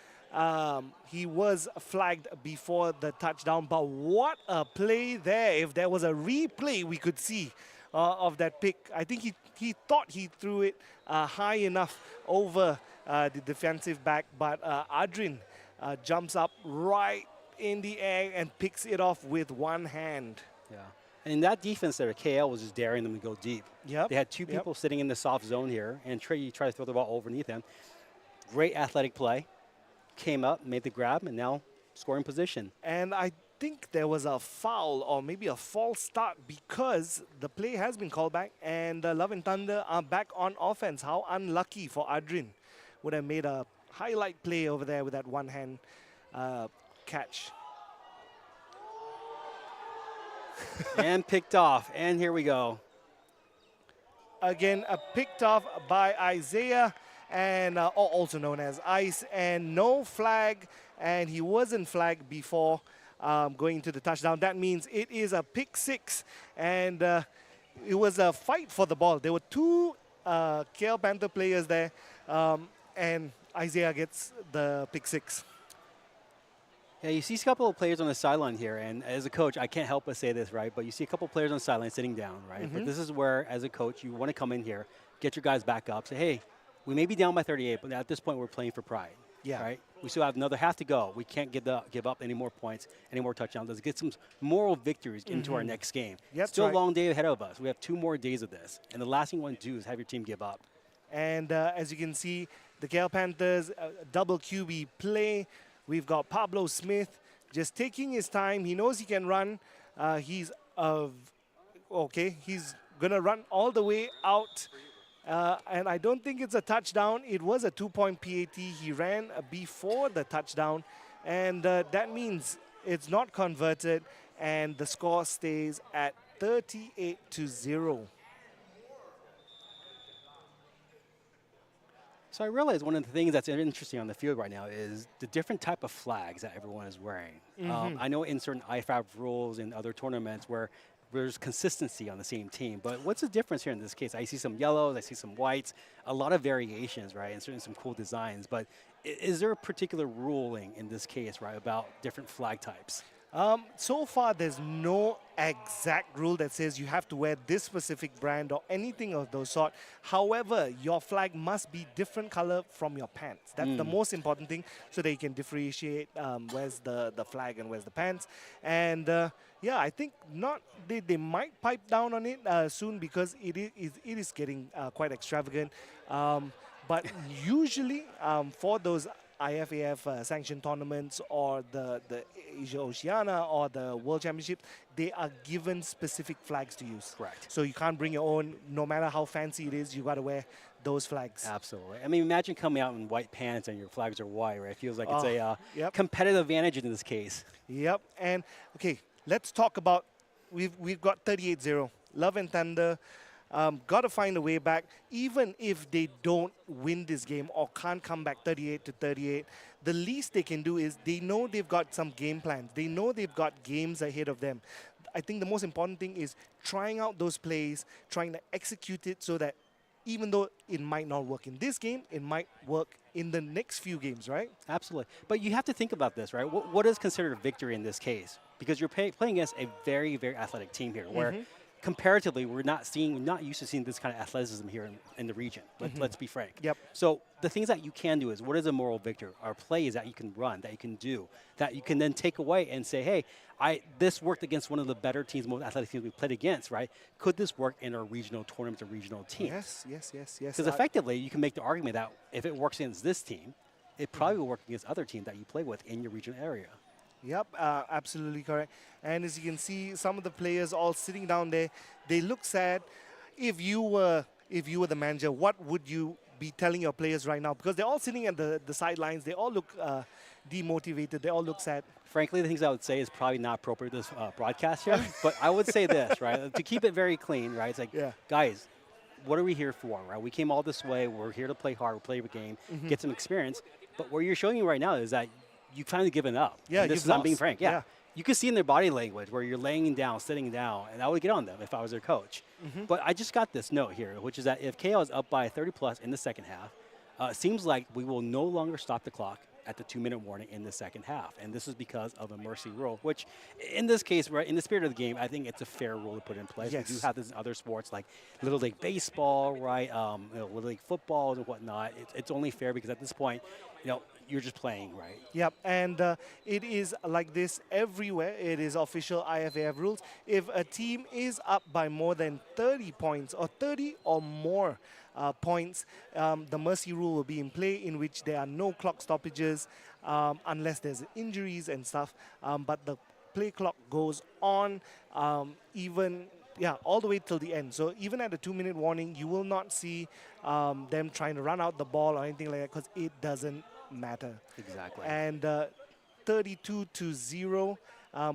Speaker 6: flagged before the touchdown. But what a play there! If there was a replay, we could see of that pick. I think he thought he threw it high enough over the defensive back, but Adrin jumps up right in the air and picks it off with one hand.
Speaker 8: Yeah. And in that defense there, KL was just daring them to go deep.
Speaker 6: Yep.
Speaker 8: They had two people sitting in the soft zone here, and Trey tried to throw the ball underneath them. Great athletic play. Came up, made the grab, and now scoring position.
Speaker 6: And I think there was a foul or maybe a false start because the play has been called back and Love and Thunder are back on offense. How unlucky for Adrin. Would have made a highlight play over there with that one-hand catch.
Speaker 8: And picked off. And here we go.
Speaker 6: Again, picked off by Isaiah, and also known as Ice, and no flag, and he wasn't flagged before going to the touchdown. That means it is a pick six, and it was a fight for the ball. There were two KL Panther players there, and Isaiah gets the pick six.
Speaker 8: Yeah, you see a couple of players on the sideline here, and as a coach, I can't help but say this, right? But you see a couple of players on the sideline sitting down, right? But this is where, as a coach, you want to come in here, get your guys back up, say, hey, we may be down by 38, but at this point, we're playing for pride.
Speaker 6: Yeah.
Speaker 8: Right? We still have another half to go. We can't give up any more points, any more touchdowns. Let's get some moral victories into our next game.
Speaker 6: Yep,
Speaker 8: Still
Speaker 6: right.
Speaker 8: a long day ahead of us. We have 2 more days of this. And the last thing you want to do is have your team give up.
Speaker 6: And as you can see, the KL Panthers double QB play. We've got Pablo Smith just taking his time. He knows he can run. He's going to run all the way out. And I don't think it's a touchdown. It was a 2-point PAT. He ran before the touchdown. And that means it's not converted. And the score stays at 38-0.
Speaker 8: So I realize one of the things that's interesting on the field right now is the different type of flags that everyone is wearing. I know in certain IFAB rules and other tournaments where there's consistency on the same team, but what's the difference here in this case? I see some yellows, I see some whites, a lot of variations, right, and certainly some cool designs, but is there a particular ruling in this case, right, about different flag types?
Speaker 6: So far, there's no exact rule that says you have to wear this specific brand or anything of those sort. However, your flag must be different color from your pants. That's the most important thing, so that you can differentiate where's the flag and where's the pants. And yeah, I think they might pipe down on it soon because it is getting quite extravagant. But usually for those IFAF sanctioned tournaments or the Asia Oceania or the World Championship, they are given specific flags to use.
Speaker 8: Correct.
Speaker 6: So you can't bring your own. No matter how fancy it is, you got to wear those flags.
Speaker 8: Absolutely. I mean, imagine coming out in white pants and your flags are white, right? It feels like it's a
Speaker 6: yep.
Speaker 8: competitive advantage in this case.
Speaker 6: Yep. And okay, let's talk about we've got 38-0. Love and Thunder. Got to find a way back. Even if they don't win this game or can't come back 38-38, the least they can do is they know they've got some game plans. They know they've got games ahead of them. I think the most important thing is trying out those plays, trying to execute it so that even though it might not work in this game, it might work in the next few games, right?
Speaker 8: Absolutely. But you have to think about this, right? What is considered a victory in this case? Because you're playing against a very, very athletic team here where comparatively, we're not used to seeing this kind of athleticism here in the region. Let's be frank.
Speaker 6: Yep.
Speaker 8: So the things that you can do is, what is a moral victory? Our plays that you can run, that you can do, that you can then take away and say, hey, this worked against one of the better teams, most athletic teams we played against, right? Could this work in our regional tournaments or regional teams?
Speaker 6: Yes.
Speaker 8: Because effectively, you can make the argument that if it works against this team, it probably will work against other teams that you play with in your regional area.
Speaker 6: Yep, absolutely correct. And as you can see, some of the players all sitting down there, they look sad. If you were the manager, what would you be telling your players right now? Because they're all sitting at the sidelines. They all look demotivated. They all look sad.
Speaker 8: Frankly, the things I would say is probably not appropriate to this broadcast here. But I would say this, right? To keep it very clean, right? It's like,
Speaker 6: Yeah.
Speaker 8: guys, what are we here for, right? We came all this way. We're here to play hard, play a game, get some experience. But what you're showing me right now is that you've kind of given up.
Speaker 6: Yeah,
Speaker 8: And this
Speaker 6: you've
Speaker 8: is, I'm being
Speaker 6: lost.
Speaker 8: frank.
Speaker 6: Yeah.
Speaker 8: Yeah. You can see in their body language where you're laying down, sitting down, and I would get on them if I was their coach. But I just got this note here, which is that if KL is up by 30 plus in the second half, it seems like we will no longer stop the clock at the 2-minute warning in the second half. And this is because of a mercy rule, which in this case, right, in the spirit of the game, I think it's a fair rule to put in place.
Speaker 6: Yes.
Speaker 8: We do have this in other sports like Little League Baseball, right, Little League Football and whatnot. It's only fair because at this point, you're just playing, right?
Speaker 6: Yep, and it is like this everywhere. It is official IFAF rules. If a team is up by more than 30 points or 30 or more points, the mercy rule will be in play, in which there are no clock stoppages unless there's injuries and stuff. But the play clock goes on all the way till the end. So even at the 2-minute warning, you will not see them trying to run out the ball or anything like that, because it doesn't matter.
Speaker 8: Exactly.
Speaker 6: And 32-0,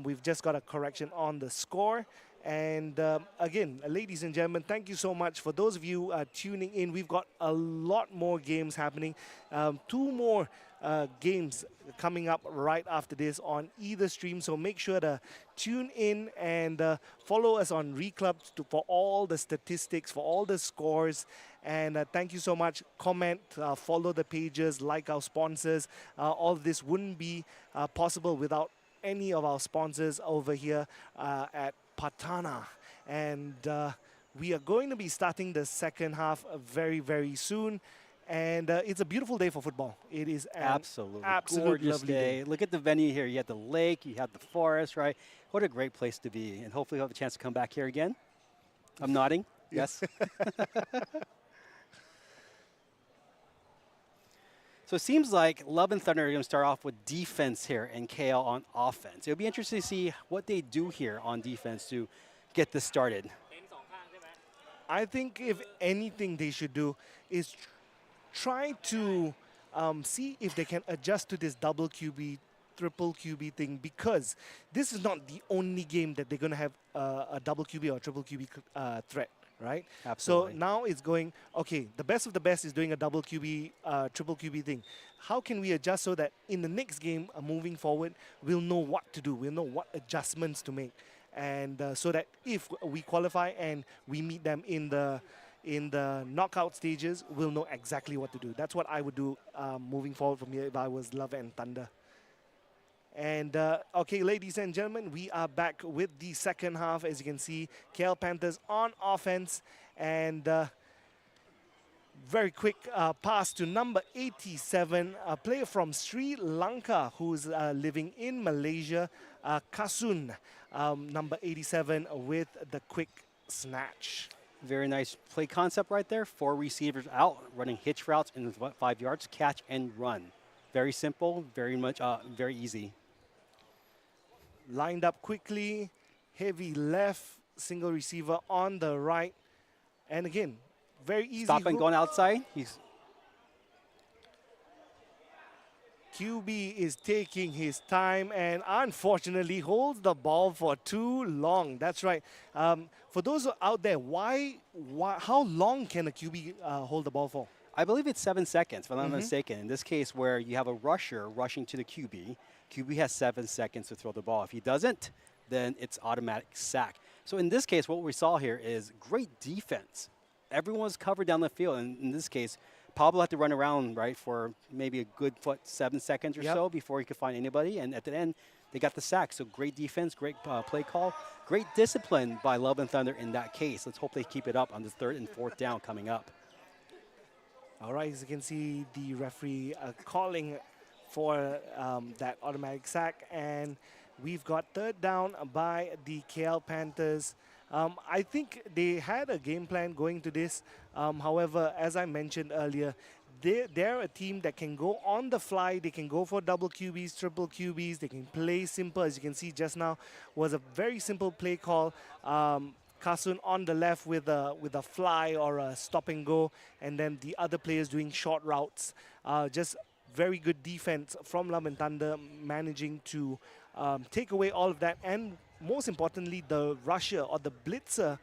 Speaker 6: we've just got a correction on the score. And again, ladies and gentlemen, thank you so much for those of you tuning in. We've got a lot more games happening. 2 more games coming up right after this on either stream. So make sure to tune in and follow us on Reclub for all the statistics, for all the scores. And thank you so much. Comment, follow the pages, like our sponsors. All of this wouldn't be possible without any of our sponsors over here at Pattana. And we are going to be starting the second half very, very soon. And it's a beautiful day for football. It is an
Speaker 8: Absolutely.
Speaker 6: absolute
Speaker 8: Gorgeous
Speaker 6: lovely day.
Speaker 8: Look at the venue here. You have the lake, you have the forest, right? What a great place to be. And hopefully you'll have a chance to come back here again. I'm nodding. Yes. So it seems like Love and Thunder are going to start off with defense here and KL on offense. It'll be interesting to see what they do here on defense to get this started.
Speaker 6: I think if anything they should do is try to see if they can adjust to this double QB, triple QB thing, because this is not the only game that they're going to have a double QB or triple QB threat, right?
Speaker 8: Absolutely.
Speaker 6: So now it's going, okay, the best of the best is doing a double QB, triple QB thing. How can we adjust so that in the next game, moving forward, we'll know what to do, we'll know what adjustments to make. And so that if we qualify and we meet them in the knockout stages, we'll know exactly what to do. That's what I would do moving forward from here if I was Love and Thunder. And okay, ladies and gentlemen, we are back with the second half. As you can see, KL Panthers on offense. And very quick pass to number 87, a player from Sri Lanka who's living in Malaysia, Kasun, number 87, with the quick snatch.
Speaker 8: Very nice play concept right there. 4 receivers out, running hitch routes in 5 yards, catch and run. Very simple, very much, very easy.
Speaker 6: Lined up quickly, heavy left, single receiver on the right. And again, very easy.
Speaker 8: Stop and going outside.
Speaker 6: QB is taking his time and unfortunately holds the ball for too long. That's right. For those out there, how long can a QB hold the ball for?
Speaker 8: I believe it's 7 seconds, if I'm not mistaken. In this case, where you have a rusher rushing to the QB, QB has 7 seconds to throw the ball. If he doesn't, then it's automatic sack. So in this case, what we saw here is great defense. Everyone's covered down the field. And in this case, Pablo had to run around, right, for maybe a good 7 seconds or so before he could find anybody. And at the end, they got the sack. So great defense, great play call, great discipline by Love and Thunder in that case. Let's hope they keep it up on the 3rd and 4th down coming up.
Speaker 6: All right, as you can see, the referee calling for that automatic sack. And we've got 3rd down by the KL Panthers. I think they had a game plan going to this. However, as I mentioned earlier, they're a team that can go on the fly. They can go for double QBs, triple QBs. They can play simple. As you can see just now was a very simple play call. Kasun on the left with a fly or a stop and go, and then the other players doing short routes. Just very good defense from Love and Thunder, managing to take away all of that, and most importantly, the rusher or the blitzer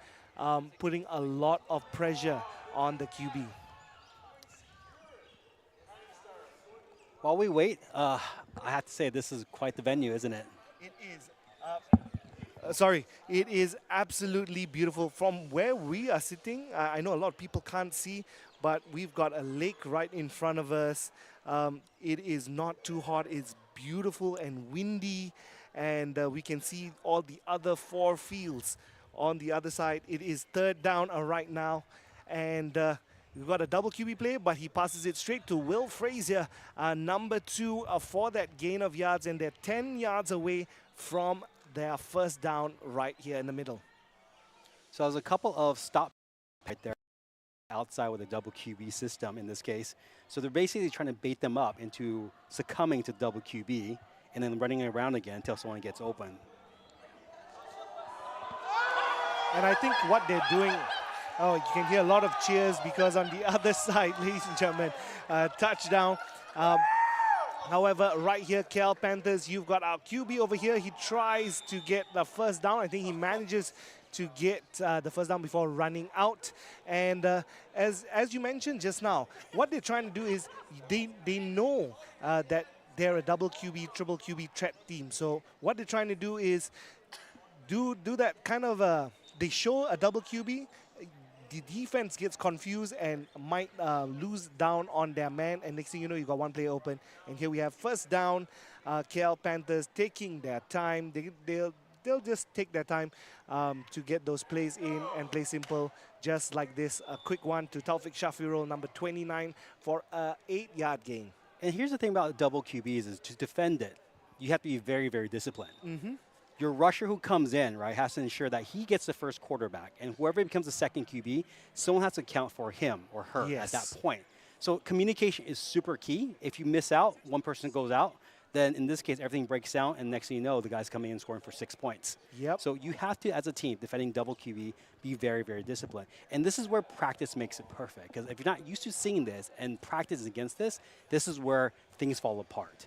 Speaker 6: putting a lot of pressure on the QB.
Speaker 8: While we wait, I have to say this is quite the venue, isn't it?
Speaker 6: It is. Sorry, it is absolutely beautiful. From where we are sitting, I know a lot of people can't see, but we've got a lake right in front of us. It is not too hot. It's beautiful and windy, and we can see all the other 4 fields on the other side. It is third down right now, and we've got a double QB play, but he passes it straight to Will Frazier, number 2 for that gain of yards, and they're 10 yards away from their first down right here in the middle.
Speaker 8: So there's a couple of stop right there outside with a double QB system in this case. So they're basically trying to bait them up into succumbing to double QB and then running around again until someone gets open.
Speaker 6: And I think what they're doing, oh, you can hear a lot of cheers because on the other side, ladies and gentlemen, touchdown. However, right here, KL Panthers, you've got our QB over here. He tries to get the first down. I think he manages to get the first down before running out. And as you mentioned just now, what they're trying to do is they know that they're a double QB, triple QB threat team. So what they're trying to do is do that kind of, they show a double QB, the defense gets confused and might lose down on their man, and next thing you know, you got one player open. And here we have first down. KL Panthers taking their time. They'll just take their time to get those plays in and play simple, just like this. A quick one to Taufik Shafirul, number 29, for a 8-yard gain.
Speaker 8: And here's the thing about double QBs is to defend it, you have to be very, very disciplined. Your rusher who comes in, right, has to ensure that he gets the first quarterback, and whoever becomes the second QB, someone has to account for him or her at that point. So communication is super key. If you miss out, one person goes out, then in this case, everything breaks down, and next thing you know, the guy's coming in scoring for 6 points. So you have to, as a team, defending double QB, be very, very disciplined. And this is where practice makes it perfect, because if you're not used to seeing this and practice against this, this is where things fall apart.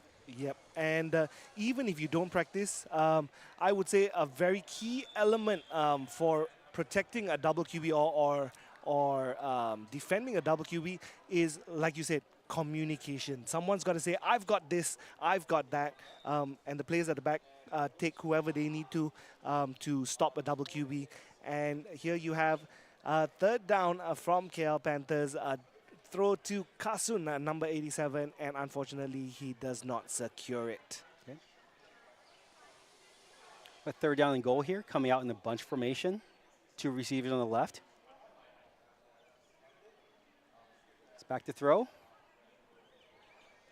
Speaker 6: And even if you don't practice, I would say a very key element for protecting a double QB or defending a double QB is, like you said, communication. Someone's got to say, I've got this, I've got that, and the players at the back take whoever they need to stop a double QB. And here you have third down from KL Panthers. Throw to Kasun, number 87, and unfortunately, he does not secure it.
Speaker 8: A third down and goal here, coming out in the bunch formation. 2 receivers on the left. It's back to throw.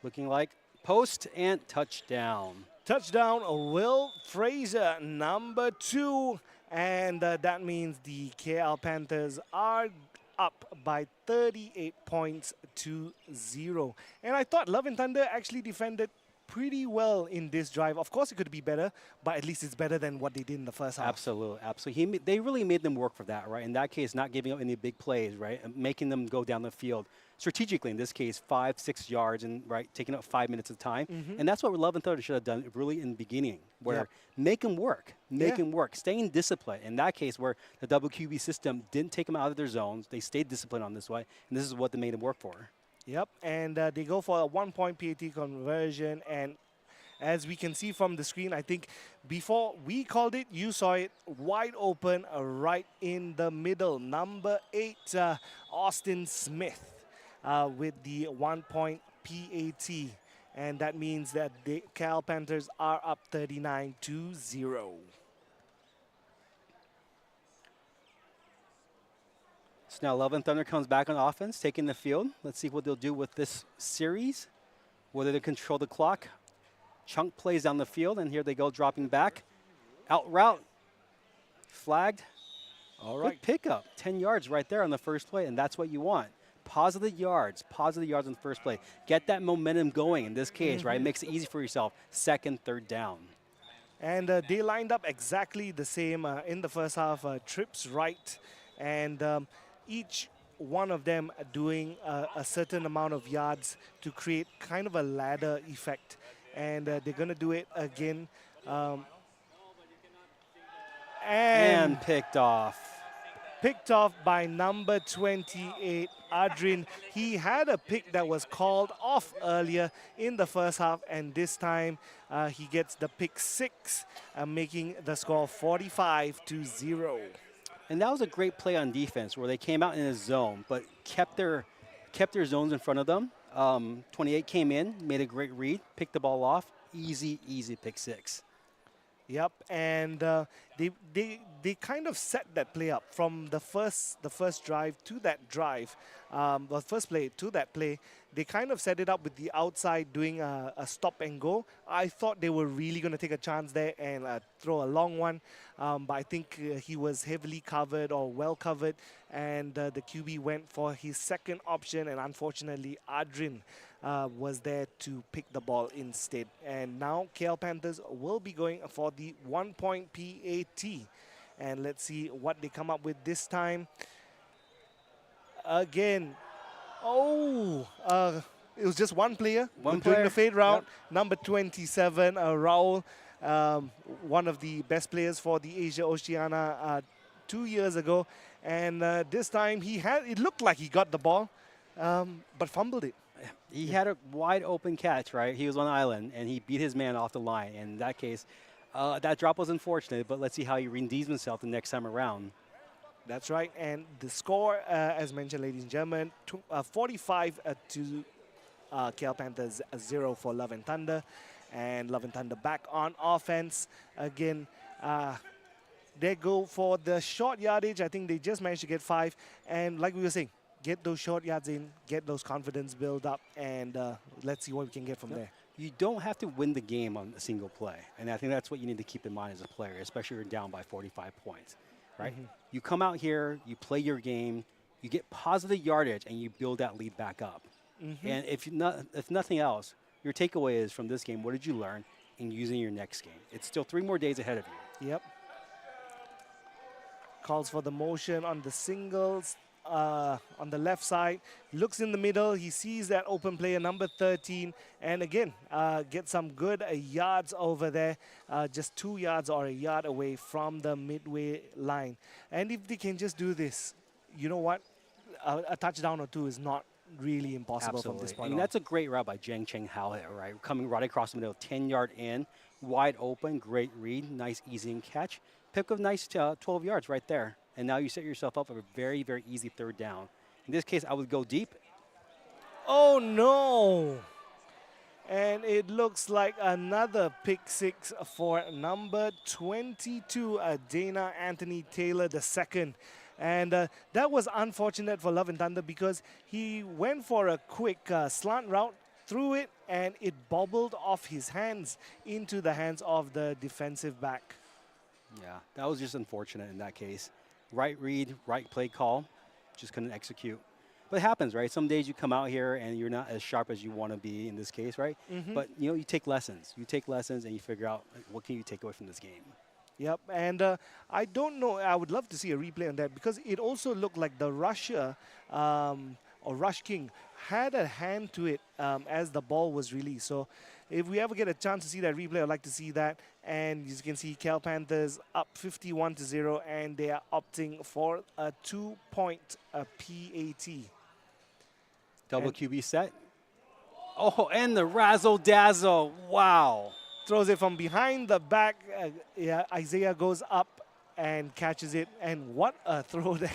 Speaker 8: Looking like post and touchdown.
Speaker 6: Touchdown, Will Frazier, number 2. And that means the KL Panthers are up by 38 points to 0. And I thought Love and Thunder actually defended pretty well in this drive. Of course, it could be better, but at least it's better than what they did in the first half.
Speaker 8: Absolutely, absolutely. They really made them work for that, right? In that case, not giving up any big plays, right? And making them go down the field strategically, in this case, 5-6 yards, and right, taking up 5 minutes of time. And that's what Love and Thunder should have done really in the beginning, where make them work, staying disciplined. In that case, where the double QB system didn't take them out of their zones, they stayed disciplined on this way, and this is what they made them work for.
Speaker 6: And they go for a 1-point PAT conversion, and as we can see from the screen, I think before we called it, you saw it wide open right in the middle. Number 8, Austin Smith with the 1-point PAT. And that means that the Cal Panthers are up 39-0.
Speaker 8: So now Love and Thunder comes back on offense, taking the field. Let's see what they'll do with this series, whether they control the clock. Chunk plays down the field, and here they go dropping back. Out route, flagged.
Speaker 6: All right.
Speaker 8: Good pickup, 10 yards right there on the first play, and that's what you want. positive yards on the first play. Get that momentum going in this case, right? It makes it easy for yourself. Second, third down.
Speaker 6: And they lined up exactly the same in the first half, trips right, and each one of them doing a certain amount of yards to create kind of a ladder effect. And they're going to do it again.
Speaker 8: And picked off.
Speaker 6: Picked off by number 28, Adrin. He had a pick that was called off earlier in the first half, and this time he gets the pick 6, making the score 45-0.
Speaker 8: And that was a great play on defense where they came out in a zone, but kept their zones in front of them. 28 came in, made a great read, picked the ball off. Easy pick 6.
Speaker 6: Yep, and they kind of set that play up from the first drive to that drive, the first play to that play. They kind of set it up with the outside doing a stop and go. I thought they were really going to take a chance there and throw a long one, but I think he was heavily covered or well covered, and the QB went for his second option, and unfortunately Adrin was there to pick the ball instead. And now KL Panthers will be going for the 1-point PAT. And let's see what they come up with this time. Again, it was just one player doing the fade route. Yep. Number 27, Raul, one of the best players for the Asia Oceania 2 years ago. And this time it looked like he got the ball, but fumbled it.
Speaker 8: He had a wide open catch, right? He was on island, and he beat his man off the line. And in that case, that drop was unfortunate, but let's see how he redeems himself the next time around.
Speaker 6: That's right. And the score, as mentioned, ladies and gentlemen, 45 to KL Panthers, 0 for Love and Thunder. And Love and Thunder back on offense. Again, they go for the short yardage. I think they just managed to get 5. And like we were saying, get those short yards in, get those confidence build up, and let's see what we can get from there.
Speaker 8: You don't have to win the game on a single play. And I think that's what you need to keep in mind as a player, especially if you're down by 45 points, right? You come out here, you play your game, you get positive yardage, and you build that lead back up. And if nothing else, your takeaway is from this game, what did you learn in using your next game? It's still 3 more days ahead of you.
Speaker 6: Yep. Calls for the motion on the singles. On the left side, looks in the middle, he sees that open player, number 13, and again, gets some good yards over there, just 2 yards or a yard away from the midway line. And if they can just do this, you know what? A touchdown or 2 is not really impossible from this point on.
Speaker 8: That's a great route by Zheng Cheng Hao here, right? Coming right across the middle, 10-yard in, wide open, great read, nice easy catch. Pick up nice 12 yards right there. And now you set yourself up for a very, very easy third down. In this case, I would go deep.
Speaker 6: Oh, no. And it looks like another pick 6 for number 22, Dana Anthony Taylor II. And that was unfortunate for Love and Thunder because he went for a quick slant route, threw it, and it bobbled off his hands into the hands of the defensive back.
Speaker 8: Yeah, that was just unfortunate in that case. Right read, right play call, just couldn't execute. But it happens, right? Some days you come out here and you're not as sharp as you want to be in this case, right? But, you know, you take lessons. You take lessons and you figure out what can you take away from this game.
Speaker 6: Yep, and I don't know, I would love to see a replay on that because it also looked like the rusher or Rush King had a hand to it as the ball was released. So if we ever get a chance to see that replay, I'd like to see that. And as you can see, KL Panthers up 51-0, and they are opting for a 2-point PAT.
Speaker 8: Double QB set. Oh, and the razzle-dazzle. Wow.
Speaker 6: Throws it from behind the back. Yeah, Isaiah goes up and catches it. And what a throw there.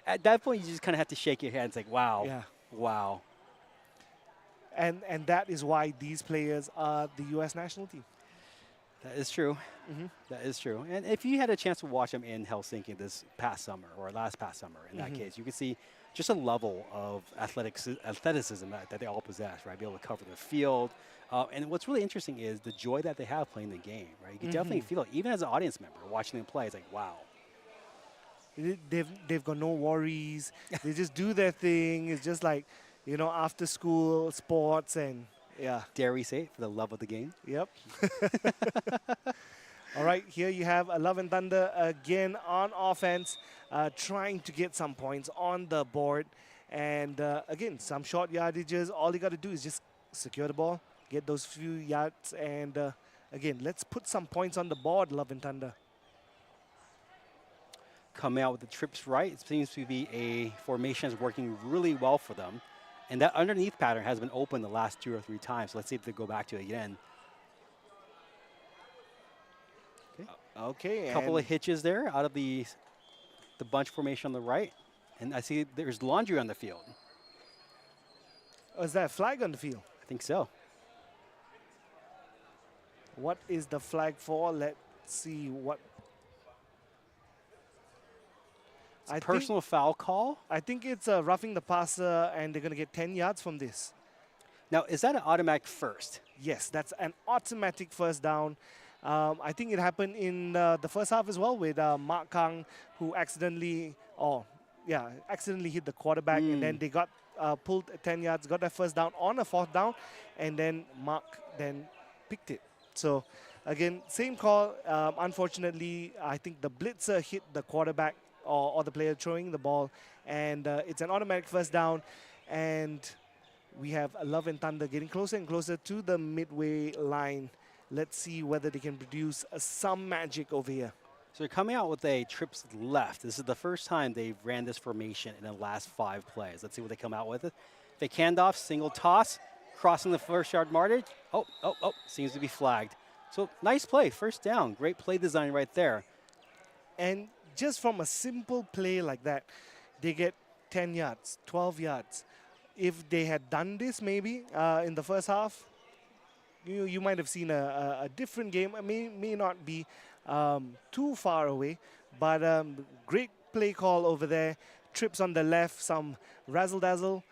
Speaker 8: At that point, you just kind of have to shake your head. It's like, wow.
Speaker 6: Yeah.
Speaker 8: Wow.
Speaker 6: And that is why these players are the U.S. national team.
Speaker 8: That is true. That is true. And if you had a chance to watch them in Helsinki this past summer, or last past summer in that case, you could see just a level of athleticism that they all possess, right? Be able to cover the field. And what's really interesting is the joy that they have playing the game, right? You can definitely feel it. Even as an audience member watching them play, it's like, wow.
Speaker 6: They've got no worries. They just do their thing. It's just like, you know, after school sports and yeah.
Speaker 8: Dare we say it, for the love of the game?
Speaker 6: Yep. All right, here you have Love and Thunder again on offense, trying to get some points on the board. And again, some short yardages. All you got to do is just secure the ball, get those few yards, and again, let's put some points on the board, Love and Thunder.
Speaker 8: Coming out with the trips right, it seems to be a formation that's working really well for them. And that underneath pattern has been open the last 2 or 3 times. So let's see if they go back to it again.
Speaker 6: Okay.
Speaker 8: A couple of hitches there out of the bunch formation on the right. And I see there's laundry on the field.
Speaker 6: Oh, is that a flag on the field?
Speaker 8: I think so.
Speaker 6: What is the flag for? Let's see what.
Speaker 8: It's a personal foul call.
Speaker 6: I think it's roughing the passer, and they're going to get 10 yards from this.
Speaker 8: Now, is that an automatic first?
Speaker 6: Yes, that's an automatic first down. I think it happened in the first half as well with Mark Kang, who accidentally hit the quarterback, and then they got pulled 10 yards, got their first down on a 4th down, and then Mark then picked it. So, again, same call. Unfortunately, I think the blitzer hit the quarterback or the player throwing the ball, and it's an automatic first down. And we have Love and Thunder getting closer and closer to the midway line. Let's see whether they can produce some magic over here.
Speaker 8: So they're coming out with a trips left. This is the first time they've ran this formation in the last 5 plays. Let's see what they come out with. Fake handoff, single toss, crossing the first yard marker. Oh, seems to be flagged. So nice play, first down. Great play design right there.
Speaker 6: And just from a simple play like that, they get 10 yards, 12 yards. If they had done this maybe in the first half, you might have seen a different game. It may not be too far away, but great play call over there. Trips on the left, some razzle-dazzle,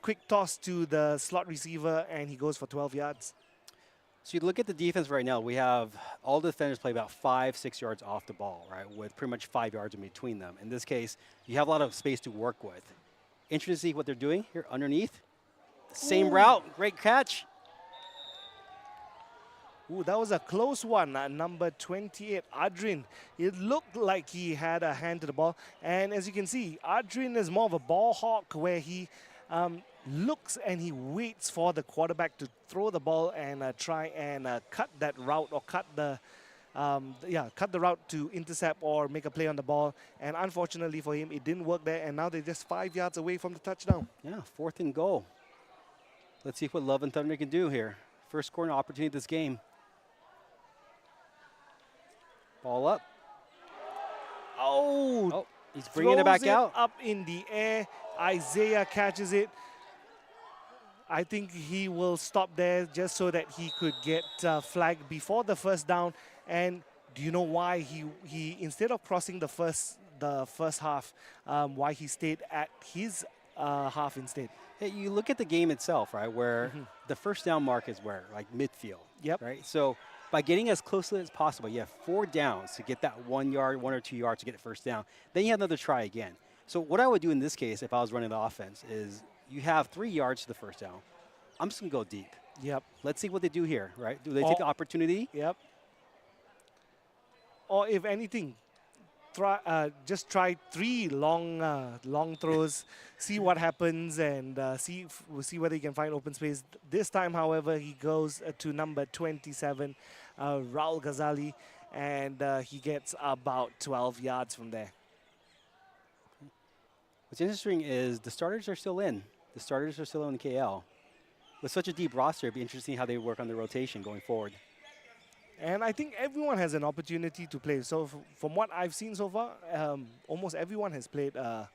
Speaker 6: quick toss to the slot receiver, and he goes for 12 yards.
Speaker 8: So you look at the defense right now, we have all the defenders play about 5-6 yards off the ball, right, with pretty much 5 yards in between them. In this case, you have a lot of space to work with. Interesting to see what they're doing here underneath. Same route, great catch.
Speaker 6: Ooh, that was a close one. Number 28, Adrin. It looked like he had a hand to the ball. And as you can see, Adrin is more of a ball hawk where he looks and he waits for the quarterback to throw the ball and try and cut that route or cut the route to intercept or make a play on the ball. And unfortunately for him, it didn't work there. And now they're just 5 yards away from the touchdown.
Speaker 8: Yeah, 4th and goal. Let's see what Love and Thunder can do here. First scoring opportunity of this game. Ball up.
Speaker 6: Oh,
Speaker 8: he's bringing it back out.
Speaker 6: Up in the air. Isaiah catches it. I think he will stop there just so that he could get flagged before the first down. And do you know why he instead of crossing the first half, why he stayed at his half instead?
Speaker 8: Hey, you look at the game itself, right, where the first down mark is where, like midfield.
Speaker 6: Yep.
Speaker 8: Right. So by getting as close as possible, you have 4 downs to get that 1 yard, 1 or 2 yards to get it first down. Then you have another try again. So what I would do in this case, if I was running the offense, is you have 3 yards to the first down. I'm just going to go deep.
Speaker 6: Yep.
Speaker 8: Let's see what they do here, right? Do they take the opportunity?
Speaker 6: Yep. Or if anything, just try 3 long throws, see what happens, and see whether you can find open space. This time, however, he goes to number 27, Raul Ghazali, and he gets about 12 yards from there.
Speaker 8: What's interesting is the starters are still in. The starters are still in KL. With such a deep roster, it'd be interesting how they work on the rotation going forward.
Speaker 6: And I think everyone has an opportunity to play. So from what I've seen so far, almost everyone has played a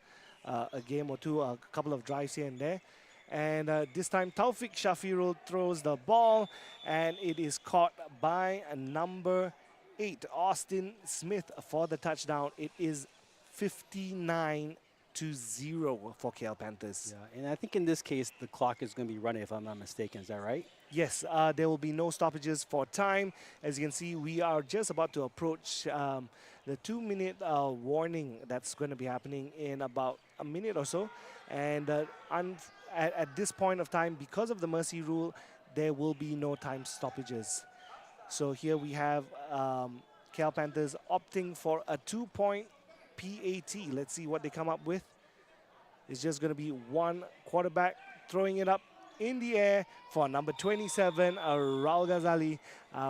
Speaker 6: game or two, a couple of drives here and there. And this time, Taufik Shafirul throws the ball, and it is caught by number 8, Austin Smith, for the touchdown. It is 59-8. 4-0 for KL Panthers.
Speaker 8: Yeah, and I think in this case, the clock is going to be running, if I'm not mistaken. Is that right?
Speaker 6: Yes, there will be no stoppages for time. As you can see, we are just about to approach the 2-minute warning that's going to be happening in about a minute or so. And at this point of time, because of the mercy rule, there will be no time stoppages. So here we have KL Panthers opting for a 2-point PAT. Let's see what they come up with. It's just going to be one quarterback throwing it up in the air for number 27, Raul Ghazali,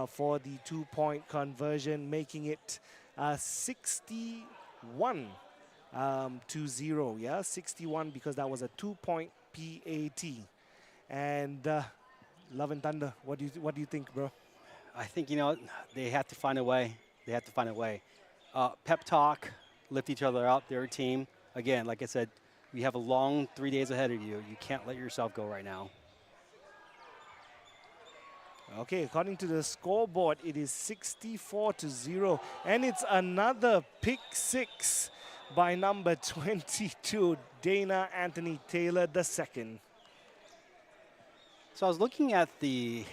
Speaker 6: for the 2-point conversion, making it 61 to 0. Yeah, 61 because that was a 2-point PAT. And Love and Thunder, what do you think, bro?
Speaker 8: I think, you know, they have to find a way. They have to find a way. Pep talk, lift each other up, their team. Again, like I said, you have a long 3 days ahead of you. You can't let yourself go right now.
Speaker 6: Okay, according to the scoreboard, it is 64 to 0. And it's another pick six by number 22, Dana Anthony Taylor II.
Speaker 8: So I was looking at the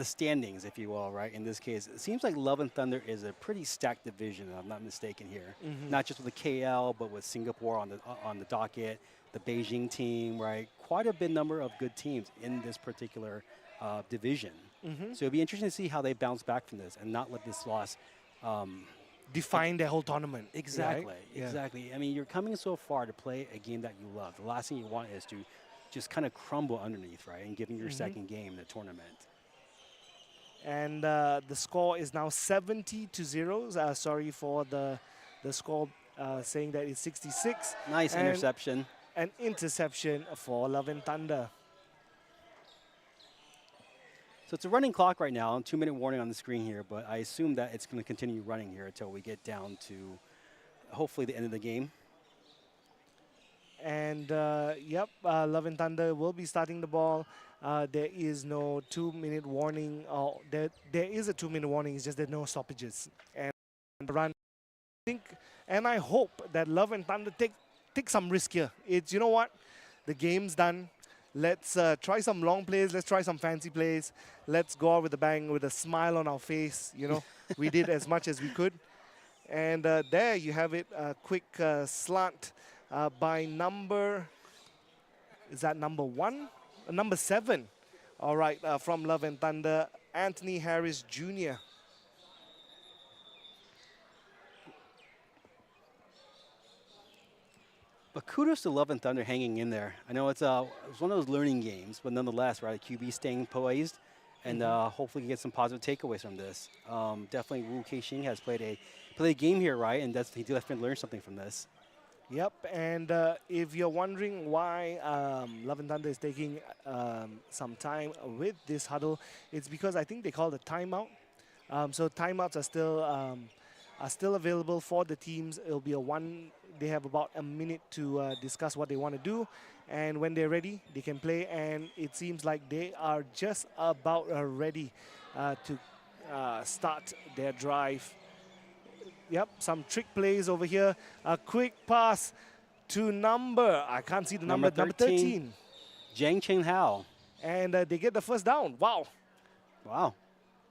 Speaker 8: standings, if you will, right, in this case. It seems like Love and Thunder is a pretty stacked division, if I'm not mistaken here. Not just with the KL, but with Singapore on the docket, the Beijing team, right? Quite a big number of good teams in this particular division. So it'd be interesting to see how they bounce back from this and not let this loss
Speaker 6: define the whole tournament.
Speaker 8: Exactly,
Speaker 6: right?
Speaker 8: exactly. I mean, you're coming so far to play a game that you love. The last thing you want is to just kind of crumble underneath, right, and giving your second game in the tournament.
Speaker 6: And the score is now 70 to 0. Sorry for the score saying that it's 66.
Speaker 8: Nice
Speaker 6: and
Speaker 8: interception.
Speaker 6: An interception for Love and Thunder.
Speaker 8: So it's a running clock right now, 2-minute warning on the screen here, but I assume that it's going to continue running here until we get down to hopefully the end of the game. And
Speaker 6: yep, Love and Thunder will be starting the ball. There is no 2-minute warning. There is a 2-minute warning. It's just that no stoppages. And run. And I hope that Love and Thunder take some risk here. It's, you know what, the game's done. Let's try some long plays. Let's try some fancy plays. Let's go out with a bang, with a smile on our face. You know, we did as much as we could. And there you have it. A quick slant by number. Is that number 1? Number 7. All right, from Love and Thunder, Anthony Harris Jr.
Speaker 8: But kudos to Love and Thunder hanging in there. I know it's one of those learning games, but nonetheless, right, QB staying poised, and hopefully get some positive takeaways from this. Definitely Wu Keixing has played a game here, right, and he definitely learned something from this.
Speaker 6: Yep, and if you're wondering why Love and Thunder is taking some time with this huddle, it's because I think they call it a timeout. So timeouts are still available for the teams. It'll be they have about a minute to discuss what they want to do, and when they're ready, they can play. And it seems like they are just about ready to start their drive. Yep, some trick plays over here. A quick pass to I can't see the number 13.
Speaker 8: Zhang Chen Hao.
Speaker 6: And they get the first down. Wow.
Speaker 8: Wow.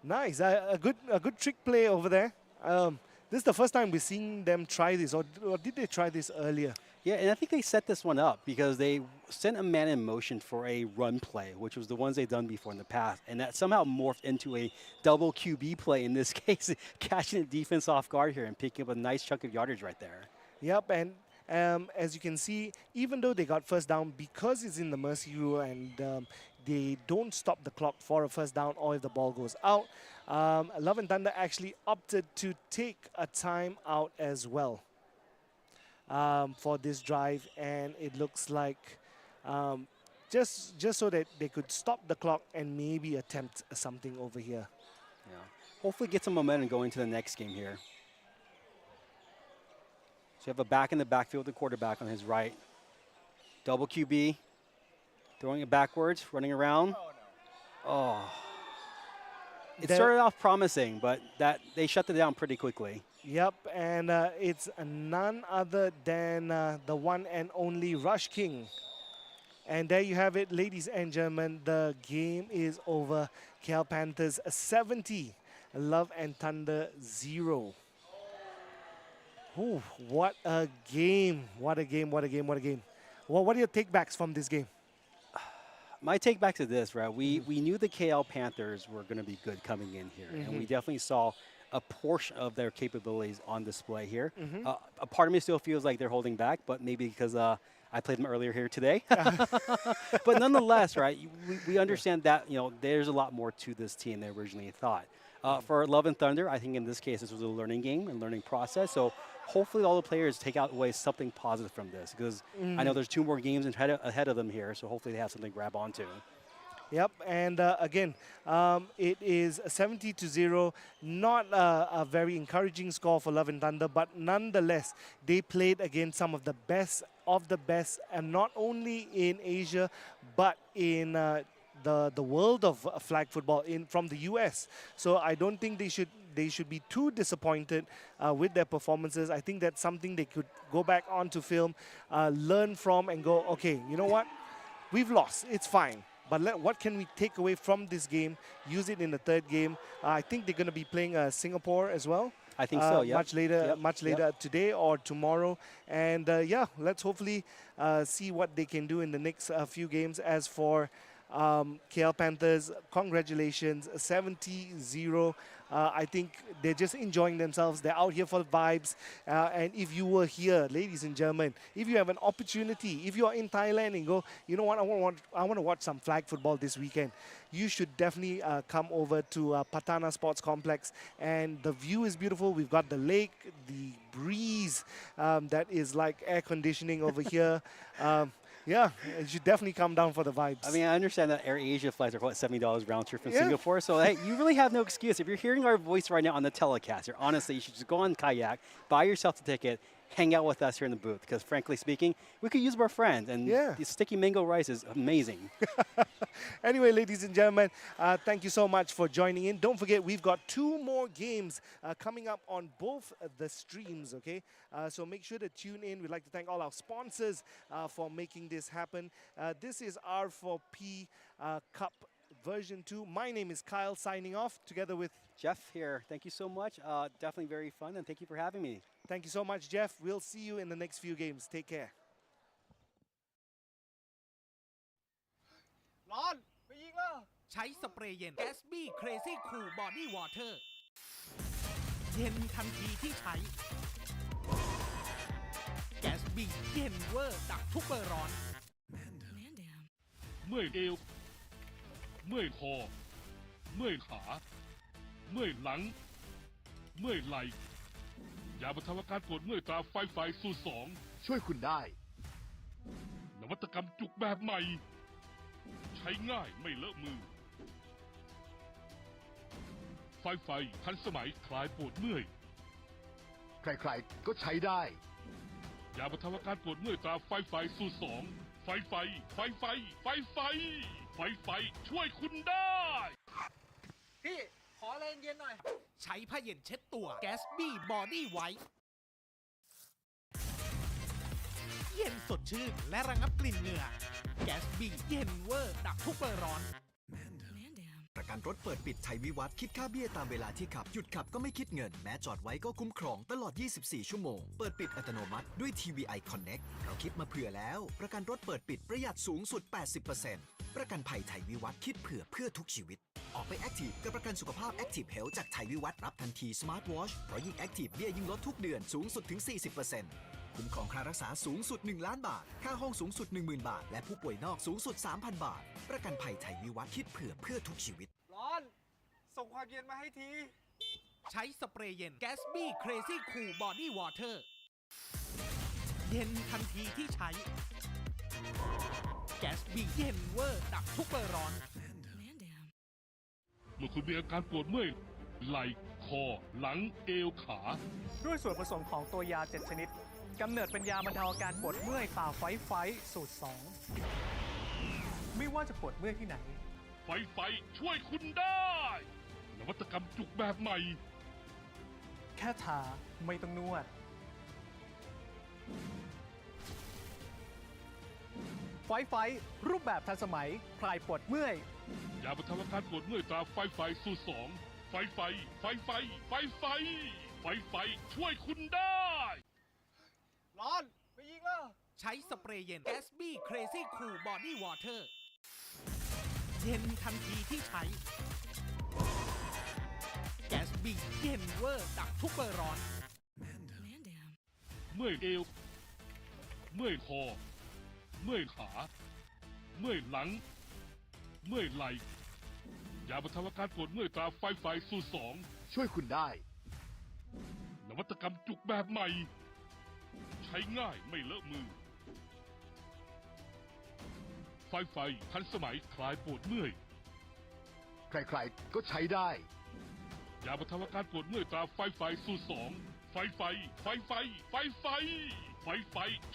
Speaker 6: Nice. A good trick play over there. This is the first time we're seeing them try this, or did they try this earlier?
Speaker 8: Yeah, and I think they set this one up because they sent a man in motion for a run play, which was the ones they've done before in the past, and that somehow morphed into a double QB play in this case, catching the defense off guard here and picking up a nice chunk of yardage right there.
Speaker 6: Yep, and as you can see, even though they got first down, because it's in the mercy rule and they don't stop the clock for a first down or if the ball goes out, Love and Thunder actually opted to take a timeout as well for this drive, and it looks like just so that they could stop the clock and maybe attempt something over here.
Speaker 8: Yeah, hopefully get some momentum going to the next game here. So you have a back in the backfield, the quarterback on his right. Double QB, throwing it backwards, running around. Oh. It started off promising, but they shut it down pretty quickly.
Speaker 6: Yep, and it's none other than the one and only Rush King. And there you have it, ladies and gentlemen. The game is over. KL Panthers 70, Love and Thunder 0. Ooh, what a game. What a game, what a game, what a game. Well, what are your takebacks from this game?
Speaker 8: My take back to this, right? We knew the KL Panthers were going to be good coming in here, and we definitely saw a portion of their capabilities on display here. A part of me still feels like they're holding back, but maybe because I played them earlier here today. But nonetheless, right, we understand that, you know, there's a lot more to this team than originally thought. For Love and Thunder, I think in this case, this was a learning game and learning process. So hopefully all the players take out away something positive from this, because I know there's 2 more games ahead of them here. So hopefully they have something to grab onto.
Speaker 6: Yep, and again, it is 70-0. Not a very encouraging score for Love and Thunder, but nonetheless, they played against some of the best, and not only in Asia, but in the world of flag football from the US. So I don't think they should be too disappointed with their performances. I think that's something they could go back onto film, learn from, and go, okay, you know what? We've lost. It's fine. But what can we take away from this game, use it in the third game? I think they're going to be playing Singapore as well.
Speaker 8: I think so, yeah.
Speaker 6: Much later today or tomorrow. And yeah, let's hopefully see what they can do in the next few games. As for KL Panthers, congratulations, 70-0. I think they're just enjoying themselves. They're out here for the vibes. And if you were here, ladies and gentlemen, if you have an opportunity, if you are in Thailand and go, you know what, I want to watch some flag football this weekend, you should definitely come over to Pattana Sports Complex. And the view is beautiful. We've got the lake, the breeze that is like air conditioning over here. Yeah, you should definitely come down for the vibes.
Speaker 8: I mean, I understand that Air Asia flights are what, $70 round trip from Singapore. So, hey, you really have no excuse. If you're hearing our voice right now on the telecast, honestly, you should just go on Kayak, buy yourself the ticket, hang out with us here in the booth. Because frankly speaking, we could use our friends. And the sticky mango rice is amazing.
Speaker 6: Anyway, ladies and gentlemen, thank you so much for joining in. Don't forget, we've got 2 more games coming up on both the streams, okay? So make sure to tune in. We'd like to thank all our sponsors for making this happen. This is R4P Cup version 2. My name is Kyle, signing off together with
Speaker 8: Jeff here. Thank you so much. Definitely very fun, and thank you for having me.
Speaker 6: Thank you so much, Jeff. We'll see you in the next few games. Take care.
Speaker 3: ร้อนไปยิงแล้ว
Speaker 4: ใช้สเปรย์เย็น Gatsby Crazy Cool Body Water เย็นทันทีที่ใช้ Gatsby เย็นเวอร์ดับทุกเบอร์ร้อน
Speaker 1: เมื่อยเอว เมื่อยคอ เมื่อยขา เมื่อยหลัง เมื่อยไหล่ยาบรรเทาอาการปวดเมื่อยตาไฟสูตร 2
Speaker 3: ช่วยคุณได้
Speaker 1: นวัตกรรมจุกแบบใหม่ ใช้ง่ายไม่เลอะมือ ไฟทันสมัยคลายปวดเมื่อย
Speaker 3: ใครๆก็ใช้ได้
Speaker 1: ยาบรรเทาอาการปวดเมื่อยตาไฟสูตร 2 ไฟช่วยคุณได้
Speaker 3: พี่ ขอเลนเย็นหน่อย
Speaker 4: ใช้ผ้าเย็นเช็ดตัว Gatsby Body White เย็นสดชื่นและระงับกลิ่นเหงื่อ Gatsby เย็นเวอร์ดับทุกเบอร์ร้อน
Speaker 5: ประกันรถเปิดปิดไทยวิวัฒน์คิดค่าเบี้ยตามเวลาที่ขับ หยุดขับก็ไม่คิดเงิน แม้จอดไว้ก็คุ้มครองตลอด 24 ชั่วโมง เปิดปิดอัตโนมัติด้วย TVI Connect เราคิดมาเผื่อแล้ว ประกันรถเปิดปิดประหยัดสูงสุด 80% ประกันภัยไทยวิวัฒน์คิดเพื่อทุกชีวิต ออกไปแอคทีฟกับประกันสุขภาพ Active Health จากไทยวิวัฒน์รับทันที Smart Watch เพราะยิ่งแอคทีฟเบี้ยยิ่งลดทุกเดือนสูงสุดถึง 40%คุ้มครองค่ารักษาสูงสุด 1 ล้านบาท ค่าห้องสูงสุด 10,000 บาท และผู้ป่วยนอกสูงสุด 3,000 บาท ประกันภัยไทยวิวัฒน์คิดเพื่อทุกชีวิต
Speaker 3: ร้อน ส่งความเย็นมาให้ที
Speaker 4: ใช้สเปรย์เย็น Gatsby Crazy Cool Body Water เย็นทันทีที่ใช้ Gatsby เย็นเวอร์ดับทุกเบอร์ร้อน
Speaker 1: เมื่อคุณมีอาการปวดเมื่อยไหล่คอ หลังเอวขา
Speaker 2: ด้วยส่วนผสมของตัวยา 7 ชนิด กำเนิดเป็นยาบรรเทาอาการปวดเมื่อยตาไฟสูตร 2 ไม่ว่าจะปวดเมื่อยที่ไหน
Speaker 1: ไฟช่วยคุณได้ นวัตกรรมจุกแบบใหม่
Speaker 2: แค่ ค่ทาไม่ต้องนวด ไฟรูปแบบทันสมัยคลายปวดเมื่อย
Speaker 1: ยาบรรเทาอาการปวดเมื่อยตราไฟสูตร2 ไฟช่วยคุณได้
Speaker 3: ร้อน ไม่ยิงแล้ว
Speaker 4: ใช้สเปรย์เย็น Gatsby Crazy Cool Body Water เย็นทันทีที่ใช้ Gatsby เย็นเวอร์ดับทุกเบอร์ร้อน
Speaker 1: เมื่อยเอว เมื่อยคอ เมื่อยขา เมื่อยหลัง เมื่อยไหล่ยาบรรเทาอาการปวดเมื่อยตราไฟสูตร2
Speaker 3: ช่วยคุณได้
Speaker 1: นวัตกรรมจุกแบบใหม่ ใช้ง่ายไม่เลอะมือ ไฟทันสมัยคลายปวดเมื่อย
Speaker 3: ใครๆ ก็ใช้ได้
Speaker 1: ยาบรรเทาอาการปวดเมื่อยตราไฟสูตร2 ไฟ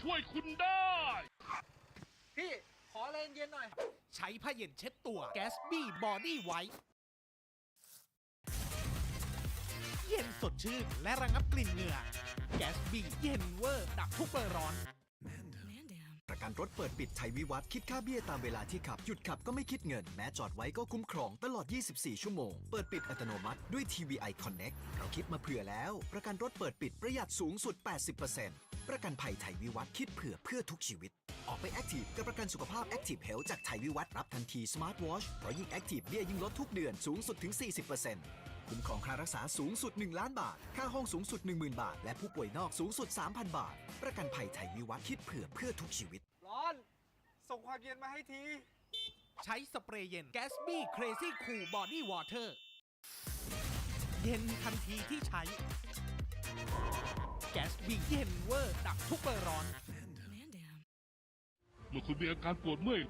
Speaker 1: ช่วยคุณได้
Speaker 3: พี่ ขอแรงเย็นหน่อย
Speaker 4: ใช้ผ้าเย็นเช็ดตัว Gatsby Body White เย็นสดชื่นและระงับกลิ่นเหงื่อ Gatsby เย็นเวอร์ดับทุกเบอร์ร้อน
Speaker 5: ประกันรถเปิดปิดใช้วิวัฒน์คิดค่าเบี้ยตามเวลาที่ขับ หยุดขับก็ไม่คิดเงิน แม้จอดไว้ก็คุ้มครองตลอด 24 ชั่วโมง เปิดปิดอัตโนมัติด้วย TVI Connect เราคิดมาเผื่อแล้ว ประกันรถเปิดปิดประหยัดสูงสุด 80% ประกันภัยไทยวิวัฒน์คิดเผื่อทุกชีวิต ออกไปแอคทีฟกับประกันสุขภาพ Active Health จากไทยวิวัฒน์รับทันที Smart Watch เพราะยิ่งแอคทีฟเบี้ยยิ่งลดทุกเดือนสูงสุดถึง 40%คุ้มครองค่ารักษาสูงสุด 1 ล้านบาท ค่าห้องสูงสุด 10,000 บาท และผู้ป่วยนอกสูงสุด 3,000 บาท ประกันภัยไทยวิวัฒน์คิดเพื่อทุกชีวิต
Speaker 3: ร้อน ส่งความเย็นมาให้ที
Speaker 4: ใช้สเปรย์เย็น Gatsby Crazy Cool Body Water เย็นทันทีที่ใช้ Gatsby เย็นเวอร์ดับทุกเบอร์ร้อน
Speaker 1: เมื่อคุณมีอาการปวดเมื่อย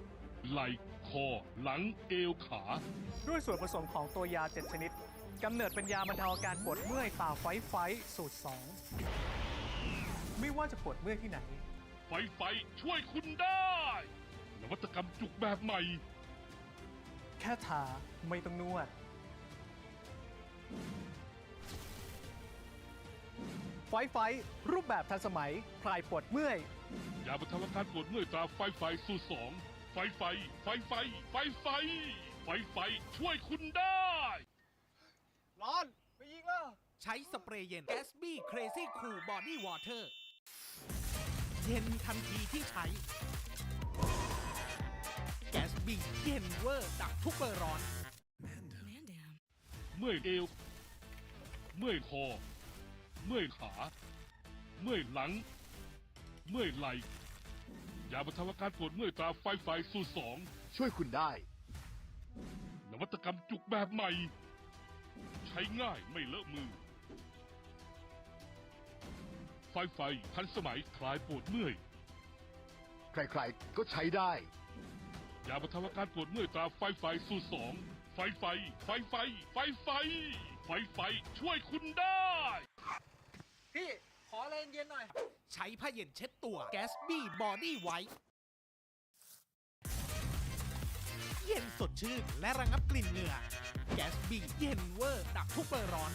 Speaker 1: ไหล่คอ หลังเอวขา
Speaker 2: ด้วยส่วนผสมของตัวยา 7 ชนิด กำเนิดเป็นยาบรรเทาอาการปวดเมื่อยตาไฟสูตร 2 ไม่ว่าจะปวดเมื่อยที่ไหน
Speaker 1: ไฟช่วยคุณได้ นวัตกรรมจุกแบบใหม่
Speaker 2: แค่ทาไม่ต้องนวด ไฟรูปแบบทันสมัยคลายปวดเมื่อย
Speaker 1: ยาบรรเทาอาการปวดเมื่อยตราไฟสูตร2 ไฟช่วยคุณได้
Speaker 3: ร้อน ไม่ยิงแล้ว
Speaker 4: ใช้สเปรย์เย็น Gatsby Crazy Cool Body Water เย็นทันทีที่ใช้ Gatsby เย็นเวอร์ดับทุกเบอร์ร้อน
Speaker 1: เมื่อยเอว เมื่อยคอ เมื่อยขา เมื่อยหลัง เมื่อยไหล่ยาบรรเทาอาการปวดเมื่อยตราไฟสูตร2
Speaker 3: ช่วยคุณได้
Speaker 1: นวัตกรรมจุกแบบใหม่ ใช้ง่ายไม่เลอะมือ ไฟทันสมัยคลายปวดเมื่อย
Speaker 3: ใครๆ ก็ใช้ได้
Speaker 1: ยาบรรเทาอาการปวดเมื่อยตราไฟสูตร2 ไฟช่วยคุณได้
Speaker 3: พี่ ขอแรงเย็นหน่อย
Speaker 4: ใช้ผ้าเย็นเช็ดตัว Gatsby Body White เย็นสดชื่นและระงับกลิ่นเหงื่อ Gatsby เย็นเวอร์ดับทุกเบอร์ร้อน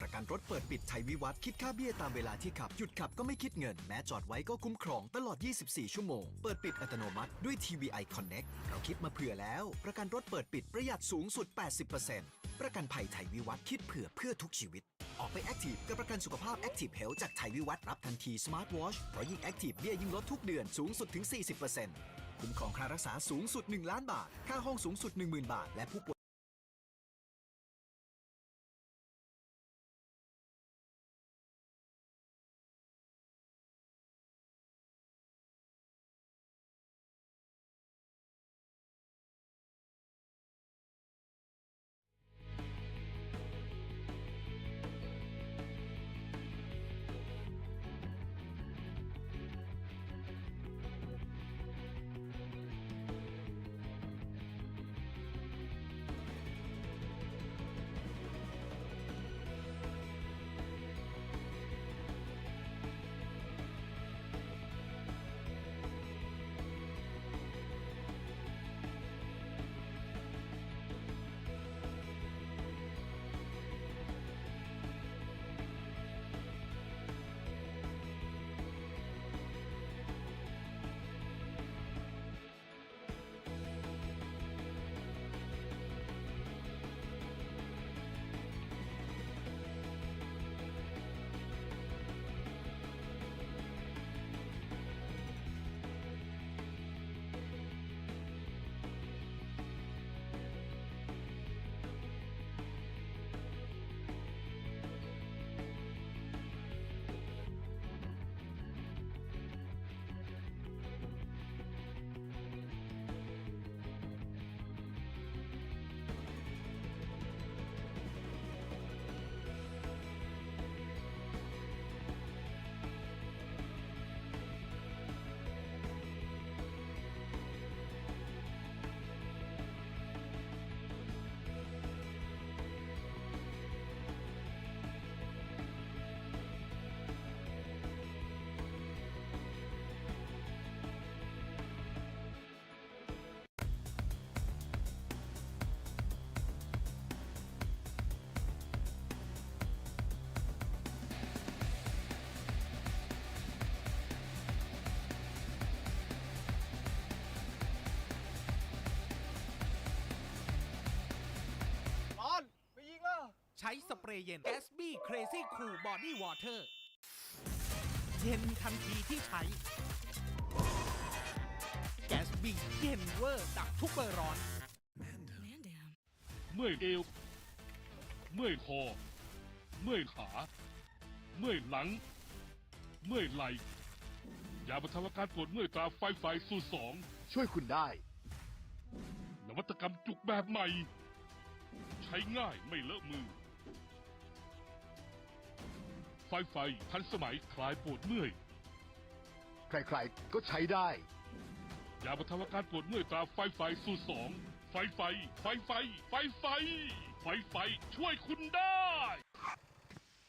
Speaker 5: ประกันรถเปิดปิดใช้วิวัฒน์คิดค่าเบี้ยตามเวลาที่ขับ หยุดขับก็ไม่คิดเงิน แม้จอดไว้ก็คุ้มครองตลอด 24 ชั่วโมง เปิดปิดอัตโนมัติด้วย TVI Connect เราคิดมาเผื่อแล้ว ประกันรถเปิดปิดประหยัดสูงสุด 80% ประกันภัยไทยวิวัฒน์คิดเพื่อทุกชีวิต ออกไปแอคทีฟกับประกันสุขภาพ Active Health จากไทยวิวัฒน์รับทันที Smart Watch เพราะยิ่งแอคทีฟเบี้ยยิ่งลดทุกเดือนสูงสุดถึง 40% คุ้มครองค่ารักษาสูงสุด 1 ล้านบาท ค่าห้องสูงสุด 10,000 บาท และผู้ป่วย
Speaker 4: สเปรย์เย็น Gatsby Crazy Cool Body Water เย็นทันทีที่ใช้ Gatsby เย็นเวอร์ดับทุกเบอร์ร้อน
Speaker 1: เมื่อยเอว เมื่อยคอ เมื่อยขา เมื่อยหลัง เมื่อยไหล่ยาบรรเทาอาการปวดเมื่อยตราไฟสูตร
Speaker 3: ช่วยคุณได้
Speaker 1: 2 นวัตกรรมจุกแบบใหม่ ใช้ง่ายไม่เลอะมือ ไฟทันสมัยคลายปวดเมื่อย
Speaker 3: ใครๆก็ใช้ได้
Speaker 1: ยาบรรเทาอาการปวดเมื่อยตราไฟสูตร 2 ไฟช่วยคุณได้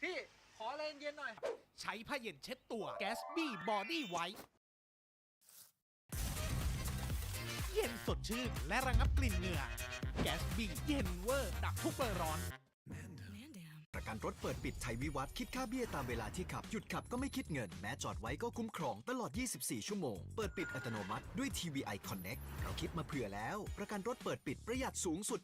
Speaker 3: พี่ขอแรงเย็นหน่อย
Speaker 4: ใช้ผ้าเย็นเช็ดตัว Gatsby Body White เย็นสดชื่นและระงับกลิ่นเหงื่อ Gatsby เย็นเวอร์ดับทุกเบอร์ร้อน
Speaker 5: ประกันรถเปิดปิดใช้วิวัฒน์คิดค่าเบี้ยตามเวลาที่ขับ หยุดขับก็ไม่คิดเงิน แม้จอดไว้ก็คุ้มครองตลอด 24 ชั่วโมง เปิดปิดอัตโนมัติด้วย TVI Connect เราคิดมาเผื่อแล้ว ประกันรถเปิดปิดประหยัดสูงสุด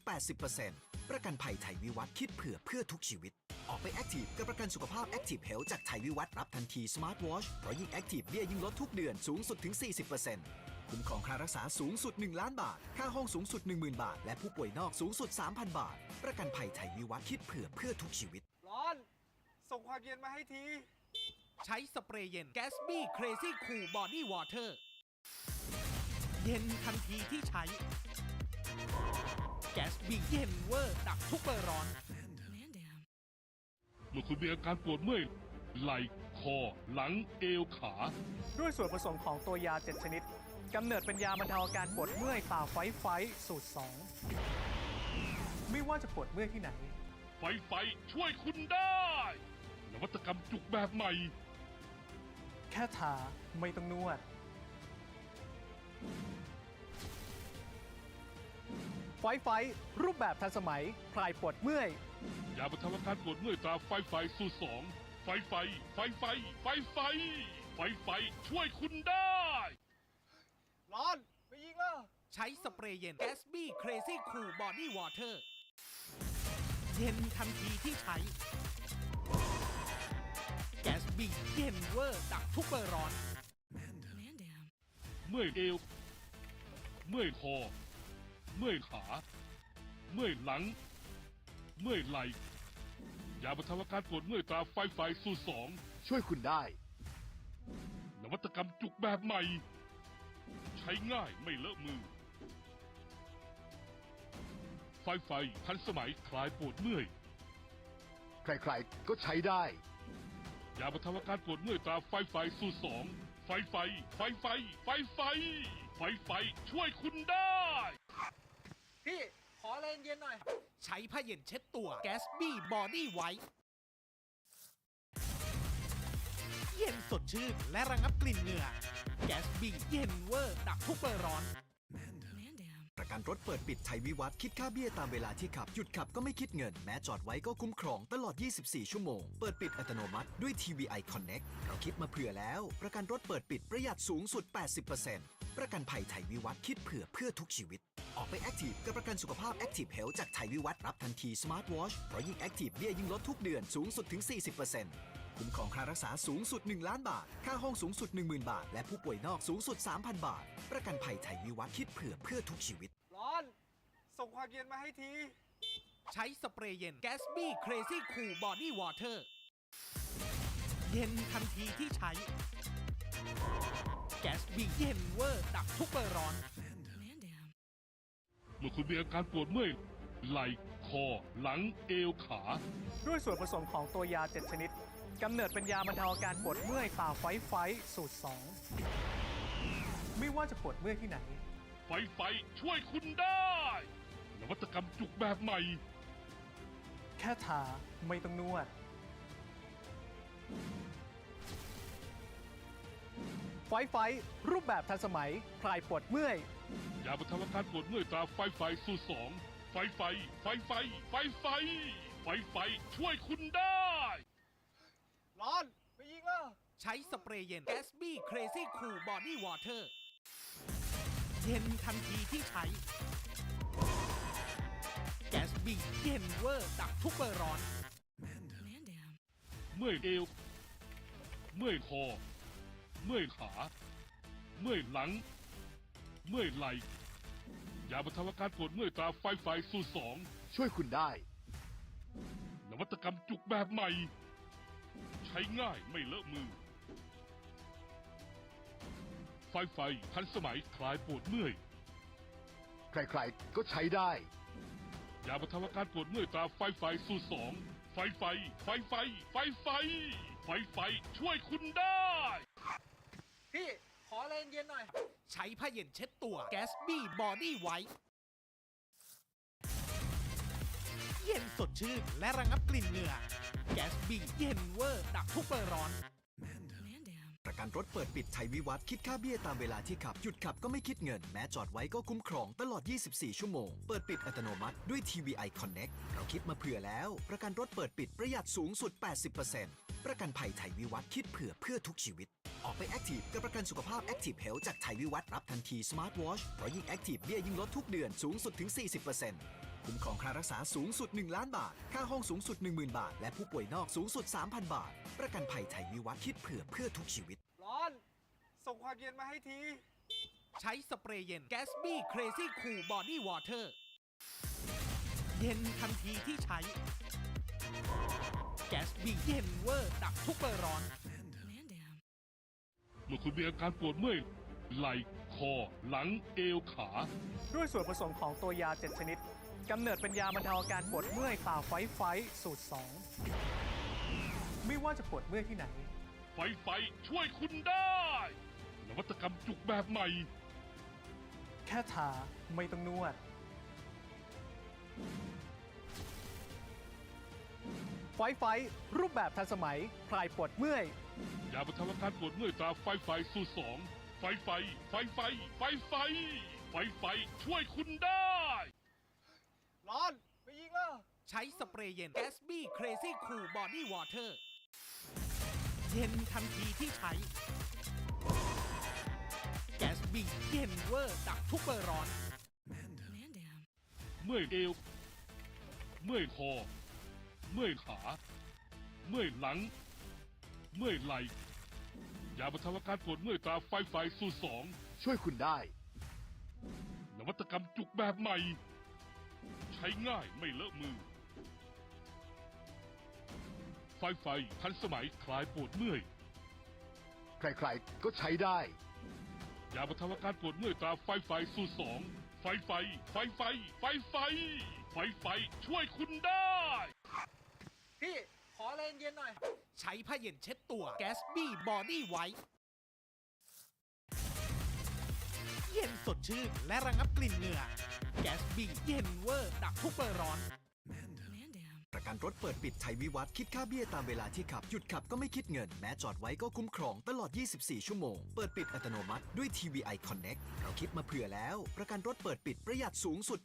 Speaker 5: 80% ประกันภัยไทยวิวัฒน์คิดเผื่อเพื่อทุกชีวิต ออกไปแอคทีฟกับประกันสุขภาพ Active Health จากไทยวิวัฒน์รับทันที Smart Watch เพราะยิ่งแอคทีฟเบี้ยยิ่งลดทุกเดือนสูงสุดถึง 40%คุ้มครองค่ารักษาสูงสุด 1 ล้านบาท ค่าห้องสูงสุด 10,000 บาท และผู้ป่วยนอกสูงสุด 3,000 บาท ประกันภัยไทยวิวัฒน์คิดเผื่อเพื่อทุกชีวิต
Speaker 3: ร้อน ส่งความเย็นมาให้ที
Speaker 4: ใช้สเปรย์เย็น Gatsby Crazy Cool Body Water เย็นทันทีที่ใช้ Gatsby เย็นเวอร์ดับทุกเบอร์ร้อน
Speaker 1: เมื่อคุณมีอาการปวดเมื่อยไหล่คอ หลังเอวขา
Speaker 2: ด้วยส่วนผสมของตัวยา 7 ชนิด กำเนิดเป็นยาบรรเทาอาการปวดเมื่อยตาไฟสูตร 2 ไม่ว่าจะปวดเมื่อยที่ไหน
Speaker 1: ไฟช่วยคุณได้ นวัตกรรมจุกแบบใหม่
Speaker 2: แค่ทาไม่ต้องนวด ไฟรูปแบบทันสมัยคลายปวดเมื่อย
Speaker 1: ยาบรรเทาอาการปวดเมื่อยตราไฟสูตร 2 ไฟช่วยคุณได้
Speaker 3: ร้อนไปยิงแล้ว
Speaker 4: ใช้สเปรย์เย็น Gatsby Crazy Cool Body Water เย็นทันทีที่ใช้ Gatsby เย็นเวอร์ดับทุกเบอร์ร้อน
Speaker 1: เมื่อยเอว เมื่อยคอ เมื่อยขา เมื่อยหลัง เมื่อยไหล่ยาบรรเทาอาการปวดเมื่อยตราไฟสูตร 2
Speaker 3: ช่วยคุณได้
Speaker 1: นวัตกรรมจุกแบบใหม่ ใช้ง่ายไม่เลอะมือ ไฟทันสมัยคลายปวดเมื่อย
Speaker 3: ใครๆก็ใช้ได้
Speaker 1: ยาบรรเทาอาการปวดเมื่อยตราไฟสูตร 2 ไฟช่วยคุณได้
Speaker 3: พี่ขอแรงเย็นหน่อย
Speaker 4: ใช้ผ้าเย็นเช็ดตัว Gatsby Body White เย็นสดชื่นและระงับกลิ่นเหงื่อ Gatsby เย็นเวอร์ดับทุกเบอร์ร้อน
Speaker 5: ประกันรถเปิดปิดใช้วิวัฒน์คิดค่าเบี้ยตามเวลาที่ขับ หยุดขับก็ไม่คิดเงิน แม้จอดไว้ก็คุ้มครองตลอด 24 ชั่วโมง เปิดปิดอัตโนมัติด้วย TVI Connect เราคิดมาเผื่อแล้ว ประกันรถเปิดปิดประหยัดสูงสุด 80% ประกันภัยไทยวิวัฒน์คิดเผื่อเพื่อทุกชีวิต ออกไปแอคทีฟกับประกันสุขภาพ Active Health จากไทยวิวัฒน์รับทันที Smart Watch เพราะยิ่งแอคทีฟเบี้ยยิ่งลดทุกเดือนสูงสุดถึง 40%คุ้มครองค่ารักษาสูงสุด 1 ล้านบาท ค่าห้องสูงสุด 10,000 บาท และผู้ป่วยนอกสูงสุด 3,000 บาท ประกันภัยไทยวิวัฒน์คิดเผื่อเพื่อทุกชีวิต
Speaker 3: ร้อน ส่งความเย็นมาให้ที
Speaker 4: ใช้สเปรย์เย็น Gatsby Crazy Cool Body Water เย็นทันทีที่ใช้ Gatsby เย็นเวอร์ดับทุกเบอร์ร้อน
Speaker 1: เมื่อคุณมีอาการปวดเมื่อยไหล่คอ หลังเอวขา
Speaker 2: ด้วยส่วนผสมของตัวยา 7 ชนิด กำเนิดเป็นยาบรรเทาอาการปวดเมื่อยตาไฟสูตร 2 ไม่ว่าจะปวดเมื่อยที่ไหน
Speaker 1: ไฟช่วยคุณได้ นวัตกรรมจุกแบบใหม่
Speaker 2: แค่ทาไม่ต้องนวด ไฟรูปแบบทันสมัยคลายปวดเมื่อย
Speaker 1: ยาบรรเทาอาการปวดเมื่อยตราไฟสูตร 2 ไฟช่วยคุณได้
Speaker 3: ร้อนไปยิงแล้ว
Speaker 4: ใช้สเปรย์เย็น Gatsby Crazy Cool Body Water เย็นทันทีที่ใช้ Gatsby เย็นเวอร์ดับทุกเบอร์ร้อน
Speaker 1: เมื่อยเอว เมื่อยคอ เมื่อยขา เมื่อยหลัง เมื่อยไหล่ยาบรรเทาอาการปวดเมื่อยตราไฟไฟสูตร2
Speaker 3: ช่วยคุณได้
Speaker 1: นวัตกรรมจุกแบบใหม่ ใช้ง่ายไม่เลอะมือ ไฟทันสมัยคลายปวดเมื่อย
Speaker 3: ใครๆ ก็ใช้ได้
Speaker 1: ยาบรรเทาอาการปวดเมื่อยตราไฟสูตร2 ไฟช่วยคุณได้
Speaker 3: พี่ ขอแรงเย็นหน่อย
Speaker 4: ใช้ผ้าเย็นเช็ดตัว Gatsby Body White เย็นสดชื่นและระงับกลิ่นเหงื่อ Gatsby เย็นเวอร์ดับทุกเบอร์ร้อน
Speaker 5: ประกันรถเปิดปิดชัยวิวัฒน์คิดค่าเบี้ยตามเวลาที่ขับ หยุดขับก็ไม่คิดเงิน แม้จอดไว้ก็คุ้มครองตลอด 24 ชั่วโมง เปิดปิดอัตโนมัติด้วย TVI Connect เราคิดมาเผื่อแล้ว ประกันรถเปิดปิดประหยัดสูงสุด 80% ประกันภัยไทยวิวัฒน์คิดเพื่อทุกชีวิต ออกไปแอคทีฟกับประกันสุขภาพ Active Health จากไทยวิวัฒน์รับทันที Smart Watch เพราะยิ่งแอคทีฟเบี้ยยิ่งลดทุกเดือนสูงสุดถึง 40%คุ้มครองค่ารักษาสูงสุด 1 ล้านบาท ค่าห้องสูงสุด 10,000 บาท และผู้ป่วยนอกสูงสุด 3,000 บาท ประกันภัยไทยวิวัฒน์คิดเพื่อทุกชีวิต
Speaker 3: ร้อน ส่งความเย็นมาให้ที
Speaker 4: ใช้สเปรย์เย็น Gatsby Crazy Cool Body Water เย็นทันทีที่ใช้ Gatsby เย็นเวอร์ดับทุกเบอร์ร้อน
Speaker 1: เมื่อคุณมีอาการปวดเมื่อยไหล่คอ หลังเอวขา
Speaker 2: ด้วยส่วนผสมของตัวยา 7 ชนิด กำเนิดเป็นยาบรรเทาอาการปวดเมื่อยตาไฟสูตร 2 ไม่ว่าจะปวดเมื่อยที่ไหน
Speaker 1: ไฟช่วยคุณได้ นวัตกรรมจุกแบบใหม่
Speaker 2: แค่ทาไม่ต้องนวด ไฟรูปแบบทันสมัยคลายปวดเมื่อย
Speaker 1: ยาบรรเทาอาการปวดเมื่อยตราไฟสูตร2 ไฟช่วยคุณได้
Speaker 3: ร้อน ไปยิงแล้ว
Speaker 4: ใช้สเปรย์เย็น Gatsby Crazy Cool Body Water เย็นทันทีที่ใช้ Gatsby เย็นเวอร์ดับทุกเบอร์ร้อน
Speaker 1: เมื่อยเอว เมื่อยคอ เมื่อยขา เมื่อยหลัง เมื่อยไหล่ยาบรรเทาอาการปวดเมื่อยตราไฟสูตร2
Speaker 3: ช่วยคุณได้
Speaker 1: นวัตกรรมจุกแบบใหม่ ใช้ง่ายไม่เลอะมือ ไฟทันสมัยคลายปวดเมื่อย
Speaker 3: ใครๆ ก็ใช้ได้
Speaker 1: ยาบรรเทาอาการปวดเมื่อยตราไฟสูตร2 ไฟช่วยคุณได้
Speaker 3: พี่ ขอแรงเย็นหน่อย
Speaker 4: ใช้ผ้าเย็นเช็ดตัว Gatsby Body White เย็นสดชื่นและระงับกลิ่นเหงื่อ Gatsby เย็นเวอร์ดับทุกเบอร์ร้อน
Speaker 5: ประกันรถเปิดปิดชัยวิวัฒน์คิดค่าเบี้ยตามเวลาที่ขับ หยุดขับก็ไม่คิดเงิน แม้จอดไว้ก็คุ้มครองตลอด 24 ชั่วโมง เปิดปิดอัตโนมัติด้วย TVI Connect เราคิดมาเผื่อแล้ว ประกันรถเปิดปิดประหยัดสูงสุด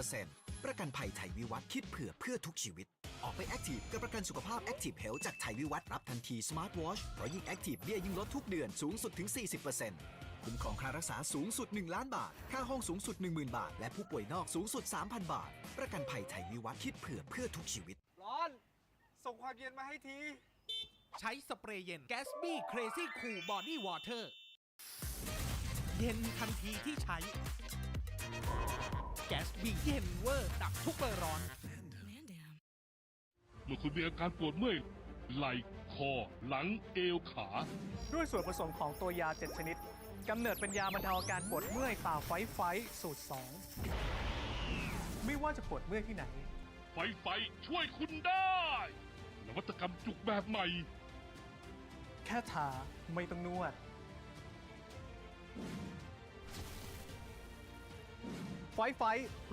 Speaker 5: 80% ประกันภัยไทยวิวัฒน์คิดเพื่อทุกชีวิต ออกไปแอคทีฟกับประกันสุขภาพ Active Health จากไทยวิวัฒน์รับทันที Smart Watch เพราะยิ่งแอคทีฟเบี้ยยิ่งลดทุกเดือนสูงสุดถึง 40%คุ้มครองค่ารักษาสูงสุด 1 ล้านบาท ค่าห้องสูงสุด 10,000 บาท และผู้ป่วยนอกสูงสุด 3,000 บาท ประกันภัยไทยวิวัฒน์คิดเพื่อทุกชีวิต
Speaker 3: ร้อน ส่งความเย็นมาให้ที
Speaker 4: ใช้สเปรย์เย็น Gatsby Crazy Cool Body Water เย็นทันทีที่ใช้ Gatsby เย็นเวอร์ดับทุกเบอร์ร้อน
Speaker 1: เมื่อคุณมีอาการปวดเมื่อยไหล่คอ หลังเอวขา
Speaker 2: ด้วยส่วนผสมของตัวยา 7 ชนิด กำเนิดเป็นยาบรรเทาอาการปวดเมื่อยตาไฟสูตร 2 ไม่ว่าจะปวดเมื่อยที่ไหน
Speaker 1: ไฟช่วยคุณได้ นวัตกรรมจุกแบบใหม่
Speaker 2: แค่ทาไม่ต้องนวด ไฟ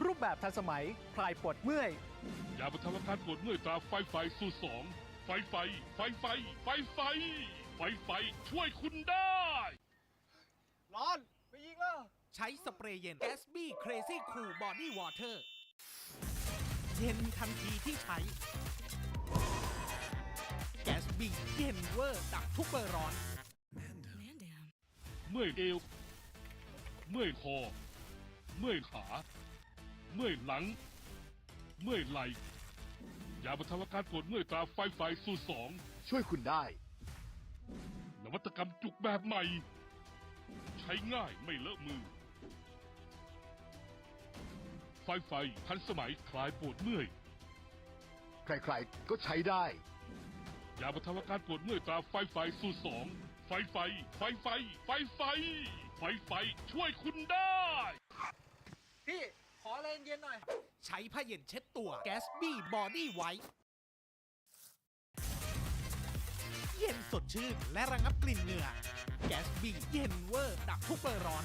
Speaker 2: รูปแบบทันสมัยคลายปวดเมื่อย
Speaker 1: ยาบรรเทาอาการปวดเมื่อยตราไฟสูตร2 ไฟช่วยคุณได้
Speaker 3: ร้อน ไปยิงแล้ว
Speaker 4: ใช้สเปรย์เย็น Gatsby Crazy Cool Body Water เย็นทันทีที่ใช้ Gatsby เย็นเวอร์ดับทุกเบอร์ร้อน
Speaker 1: เมื่อยเอว เมื่อยคอ เมื่อยขา เมื่อยหลัง เมื่อยไหล่ยาบรรเทาอาการปวดเมื่อยตราไฟสูตร2
Speaker 3: ช่วยคุณได้
Speaker 1: นวัตกรรมจุกแบบใหม่ ใช้ง่ายไม่เลอะมือ ไฟทันสมัยคลายปวดเมื่อย
Speaker 3: ใครๆก็ใช้ได้
Speaker 1: ยาบรรเทาอาการปวดเมื่อยตราไฟสูตร2ไฟช่วยคุณได้
Speaker 3: พี่ขออะไรเย็นๆหน่อย
Speaker 4: ใช้ผ้าเย็นเช็ดตัว Gatsby Body White เย็นสดชื่นและระงับกลิ่นเหงื่อ Gatsby เย็นเวอร์ดับทุกเบอร์ร้อน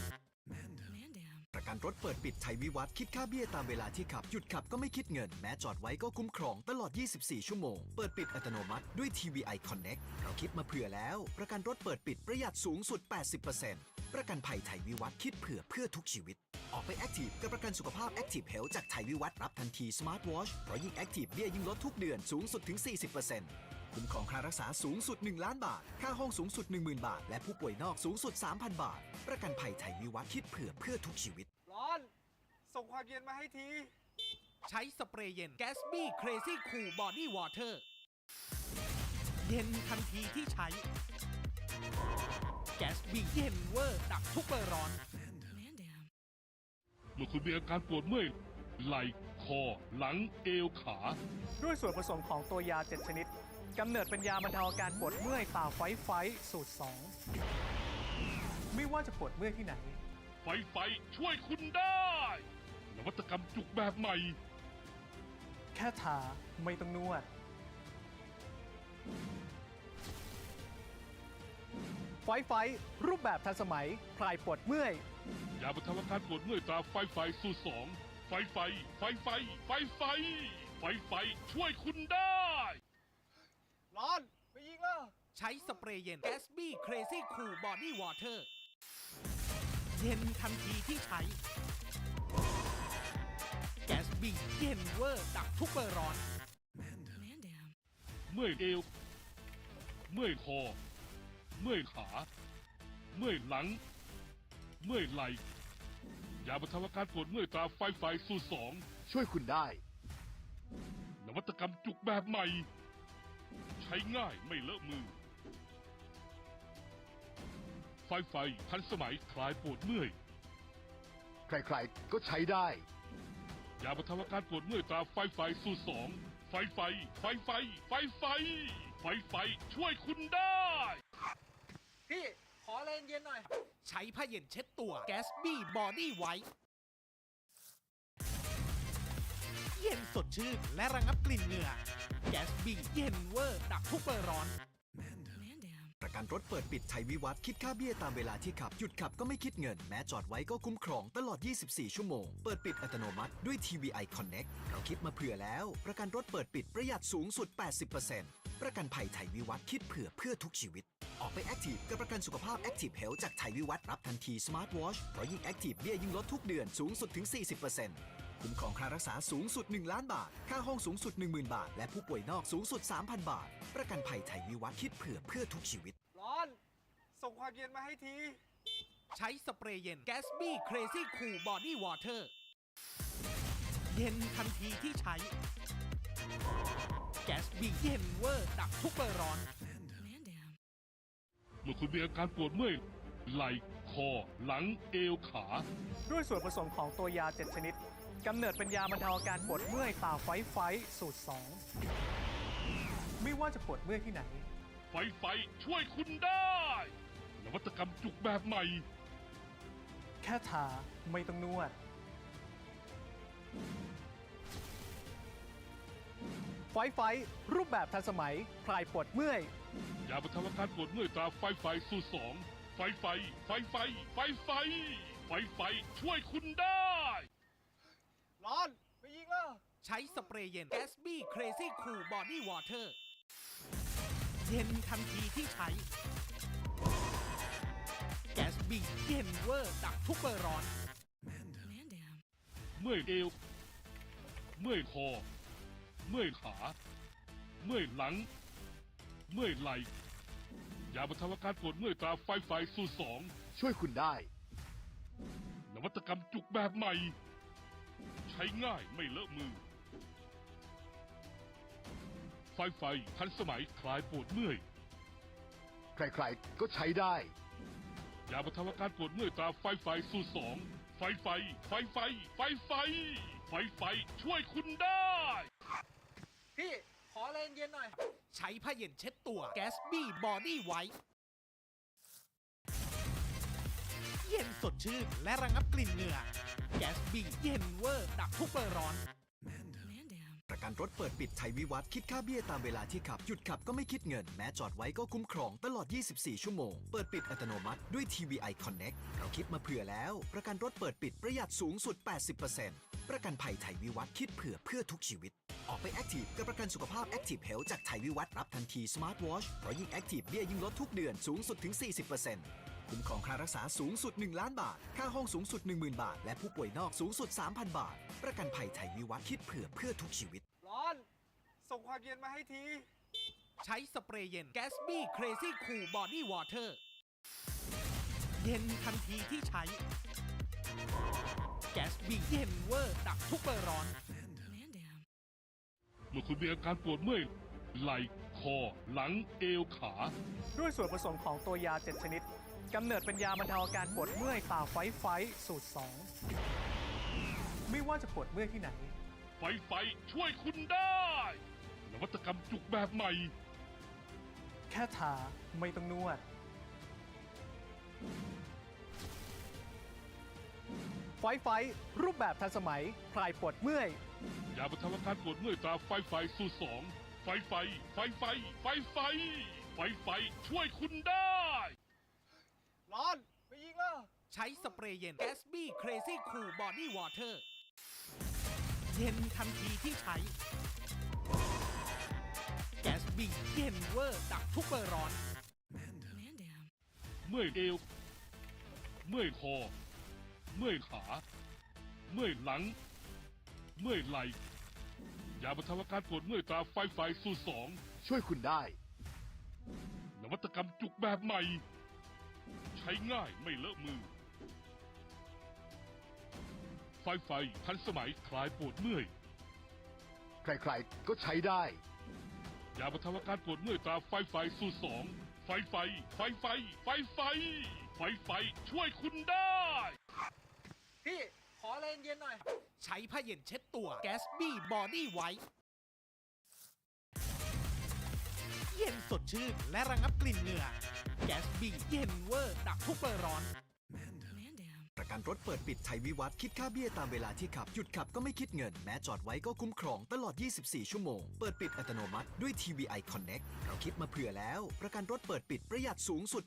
Speaker 5: ประกันรถเปิดปิดใช้วิวัฒน์คิดค่าเบี้ยตามเวลาที่ขับ หยุดขับก็ไม่คิดเงิน แม้จอดไว้ก็คุ้มครองตลอด 24 ชั่วโมง เปิดปิดอัตโนมัติด้วย TVI Connect เราคิดมาเผื่อแล้ว ประกันรถเปิดปิดประหยัดสูงสุด 80% ประกันภัยไทยวิวัฒน์คิดเพื่อทุกชีวิต ออกไปแอคทีฟกับประกันสุขภาพ Active Health จากไทยวิวัฒน์รับทันที Smart Watch เพราะยิ่งแอคทีฟเบี้ยยิ่งลดทุกเดือนสูงสุดถึง 40%คุ้มครองค่ารักษาสูงสุด 1 ล้านบาท ค่าห้องสูงสุด 10,000 บาท และผู้ป่วยนอกสูงสุด 3,000 บาท ประกันภัยไทยวิวัฒน์คิดเพื่อทุกชีวิต
Speaker 3: ร้อน ส่งความเย็นมาให้ที
Speaker 4: ใช้สเปรย์เย็น Gatsby Crazy Cool Body Water เย็นทันทีที่ใช้ Gatsby เย็นเวอร์ดับทุกเบอร์ร้อน
Speaker 1: เมื่อคุณมีอาการปวดเมื่อยไหล่คอหลังเอวขา
Speaker 2: ด้วยส่วนผสมของตัวยา 7 ชนิดกำเนิดเป็นยาบรรเทาอาการปวดเมื่อยตาไฟสูตร 2 ไม่ว่าจะปวดเมื่อยที่ไหน
Speaker 1: ไฟช่วยคุณได้ นวัตกรรมจุกแบบใหม่
Speaker 2: แค่ทาไม่ต้องนวด ไฟรูปแบบทันสมัยคลายปวดเมื่อย
Speaker 1: ยาบรรเทาอาการปวดเมื่อยตราไฟสูตร2ไฟช่วยคุณได้
Speaker 3: ร้อน ไปยิงแล้ว
Speaker 4: ใช้สเปรย์เย็น Gatsby Crazy Cool Body Water เย็นทันทีที่ใช้ Gatsby เย็นเวอร์ดับทุกเบอร์ร้อน
Speaker 1: เมื่อยเอว เมื่อยคอ เมื่อยขา เมื่อยหลัง เมื่อยไหล่ ยาบรรเทาอาการปวดเมื่อยตราไฟสูตร2
Speaker 3: ช่วยคุณได้
Speaker 1: นวัตกรรมจุกแบบใหม่ ใช้ง่ายไม่เลอะมือ ไฟทันสมัยคลายปวดเมื่อย
Speaker 3: ใครๆก็ใช้ได้
Speaker 1: ยาบรรเทาอาการปวดเมื่อยตราไฟสูตร2ไฟช่วยคุณได้
Speaker 3: พี่ขออะไรเย็นๆหน่อย
Speaker 4: ใช้ผ้าเย็นเช็ดตัว Gatsby Body White เย็นสดชื่นและระงับกลิ่นเหงื่อ Gatsby เย็นเวอร์ดับทุกเบอร์ร้อน
Speaker 5: ประกันรถเปิดปิดใช้วิวัฒน์คิดค่าเบี้ยตามเวลาที่ขับ หยุดขับก็ไม่คิดเงิน แม้จอดไว้ก็คุ้มครองตลอด 24 ชั่วโมง เปิดปิดอัตโนมัติด้วย TVI Connect เราคิดมาเผื่อแล้ว ประกันรถเปิดปิดประหยัดสูงสุด 80% ประกันภัยไทยวิวัฒน์คิดเพื่อทุกชีวิต ออกไปแอคทีฟกับประกันสุขภาพ Active Health จากไทยวิวัฒน์รับทันที Smart Watch เพราะยิ่งแอคทีฟเบี้ยยิ่งลดทุกเดือนสูงสุดถึง 40%คุ้มครองค่ารักษาสูงสุด 1 ล้านบาท ค่าห้องสูงสุด 10,000 บาท และผู้ป่วยนอกสูงสุด 3,000 บาท ประกันภัยไทยวิวัฒน์คิดเพื่อทุกชีวิต
Speaker 3: ร้อน ส่งความเย็นมาให้ที
Speaker 4: ใช้สเปรย์เย็น Gatsby Crazy Cool Body Water เย็นทันทีที่ใช้ Gatsby เย็นเวอร์ดับทุกเบอร์ร้อน
Speaker 1: เมื่อคุณมีอาการปวดเมื่อยไหล่คอหลังเอวขา
Speaker 2: ด้วยส่วนผสมของตัวยา 7 ชนิดกำเนิดเป็นยาบรรเทาอาการปวดเมื่อยตาไฟสูตร 2 ไม่ว่าจะปวดเมื่อยที่ไหน
Speaker 1: ไฟช่วยคุณได้ นวัตกรรมจุกแบบใหม่
Speaker 2: แค่ทาไม่ต้องนวด ไฟรูปแบบทันสมัยคลายปวดเมื่อย
Speaker 1: ยาบรรเทาอาการปวดเมื่อยตราไฟสูตร2ไฟช่วยคุณได้
Speaker 3: ร้อน ไปยิงแล้ว
Speaker 4: ใช้สเปรย์เย็น Gatsby Crazy Cool Body Water เย็นทันทีที่ใช้ Gatsby เย็นเวอร์ดับทุกเบอร์ร้อน
Speaker 1: เมื่อยเอว เมื่อยคอ เมื่อยขา เมื่อยหลัง เมื่อยไหล่ ยาบรรเทาอาการปวดเมื่อยตราไฟสูตร2
Speaker 3: ช่วยคุณได้
Speaker 1: นวัตกรรมจุกแบบใหม่ ใช้ง่ายไม่เลอะมือ ไ ไฟทันสมัยคลายปวดเมื่อย
Speaker 3: ใครๆก็ใช้ได้
Speaker 1: ยาบรรเทาอาการปวดเมื่อยตราไฟสูตร2ไฟช่วยคุณได้
Speaker 3: พี่ขอแรงเย็นหน่อย
Speaker 4: ใช้ผ้าเย็นเช็ดตัว Gatsby Body White เย็นสดชื่นและระงับกลิ่นเหงื่อ Gatsby เย็นเวอร์ดับทุกเบอร์ร้อน
Speaker 5: ประกันรถเปิดปิดชัยวิวัฒน์คิดค่าเบี้ยตามเวลาที่ขับ หยุดขับก็ไม่คิดเงิน แม้จอดไว้ก็คุ้มครองตลอด 24 ชั่วโมง เปิดปิดอัตโนมัติด้วย TVI Connect เราคิดมาเผื่อแล้ว ประกันรถเปิดปิดประหยัดสูงสุด 80% ประกันภัยไทยวิวัฒน์คิดเพื่อทุกชีวิต ออกไปแอคทีฟกับประกันสุขภาพ Active Health จากไทยวิวัฒน์รับทันที Smart Watch เพราะยิ่งแอคทีฟเบี้ยยิ่งลดทุกเดือนสูงสุดถึง 40%คุ้มครองค่ารักษาสูงสุด 1 ล้านบาท ค่าห้องสูงสุด 10,000 บาท และผู้ป่วยนอกสูงสุด 3,000 บาท ประกันภัยไทยวิวัฒน์คิดเพื่อทุกชีวิต
Speaker 3: ร้อน ส่งความเย็นมาให้ที
Speaker 4: ใช้สเปรย์เย็น Gatsby Crazy Cool Body Water เย็นทันทีที่ใช้ Gatsby เย็นเวอร์ดับทุกเบอร์ร้อน
Speaker 1: เมื่อคุณมีอาการปวดเมื่อยไหล่คอหลังเอวขา
Speaker 2: ด้วยส่วนผสมของตัวยา 7 ชนิด กำเนิดเป็นยาบรรเทาอาการปวดเมื่อยตราไฟสูตร 2 ไม่ว่าจะปวดเมื่อยที่ไหน
Speaker 1: ไฟช่วยคุณได้นวัตกรรมจุกแบบใหม่
Speaker 2: แค่ทาไม่ต้องนวด ไฟรูปแบบทันสมัยคลายปวดเมื่อย
Speaker 1: ยาบรรเทาอาการปวดเมื่อยตราไฟสูตร2ไฟช่วยคุณได้
Speaker 3: ร้อนไปยิงแล้ว
Speaker 4: ใช้สเปรย์เย็น Gatsby Crazy Cool Body Water เย็นทันทีที่ใช้ Gatsby เย็นเวอร์ดับทุกเบอร์ร้อน
Speaker 1: เมื่อยเอว เมื่อยคอ เมื่อยขา เมื่อยหลัง เมื่อยไหล่ยาบรรเทาอาการปวดเมื่อยตราไฟสูตร2
Speaker 3: ช่วยคุณได้
Speaker 1: นวัตกรรมจุกแบบใหม่ ใช้ง่ายไม่เลอะมือ ไฟทันสมัยคลายปวดเมื่อย
Speaker 3: ใครๆก็ใช้ได้
Speaker 1: ยาบรรเทาอาการปวดเมื่อยตราไฟสูตร2ไฟช่วยคุณได้
Speaker 3: พี่ขอแรงเย็นหน่อย
Speaker 4: ใช้ผ้าเย็นเช็ดตัว Gatsby Body White เย็นสดชื่นและระงับกลิ่นเหงื่อ Gatsby เย็นเวอร์ดับทุกเบอร์ร้อน
Speaker 5: ประกันรถเปิดปิดชัยวิวัฒน์คิดค่าเบี้ยตามเวลาที่ขับ หยุดขับก็ไม่คิดเงิน แม้จอดไว้ก็คุ้มครองตลอด 24 ชั่วโมง เปิดปิดอัตโนมัติด้วย TVI Connect เราคิดมาเผื่อแล้ว ประกันรถเปิดปิดประหยัดสูงสุด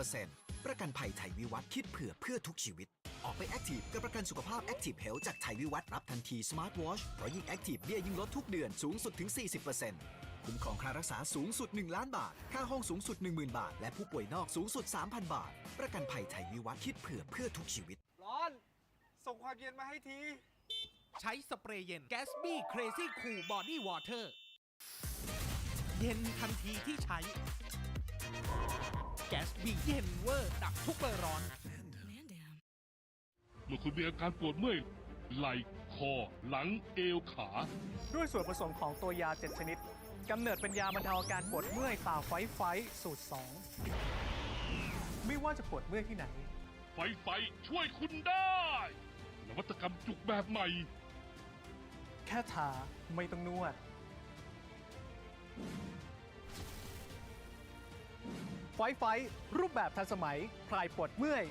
Speaker 5: 80% ประกันภัยไทยวิวัฒน์คิดเพื่อทุกชีวิต ออกไปแอคทีฟกับประกันสุขภาพ Active Health จากไทยวิวัฒน์รับทันที Smart Watch เพราะยิ่งแอคทีฟเบี้ยยิ่งลดทุกเดือนสูงสุดถึง 40%คุ้มครองค่ารักษาสูงสุด 1 ล้านบาท ค่าห้องสูงสุด 10,000 บาท และผู้ป่วยนอกสูงสุด 3,000 บาท ประกันภัยไทยวิวัฒน์คิดเพื่อทุกชีวิต
Speaker 3: ร้อน ส่งความเย็นมาให้ที
Speaker 4: ใช้สเปรย์เย็น Gatsby Crazy Cool Body Water เย็นทันทีที่ใช้ Gatsby เย็นเวอร์ดับทุกเบอร์ร้อน
Speaker 1: เมื่อคุณมีอาการปวดเมื่อยไหล่คอหลังเอวขา
Speaker 2: ด้วยส่วนผสมของตัวยา 7 ชนิด กำเนิดเป็นยาบรรเทาอาการปวดเมื่อยตราไฟสูตร 2 ไม่ว่าจะปวดเมื่อยที่ไหน
Speaker 1: ไฟช่วยคุณได้นวัตกรรมจุกแบบใหม่
Speaker 2: แค่ทาไม่ต้องนวด ไฟรูปแบบทันสมัยคลายปวดเมื่อย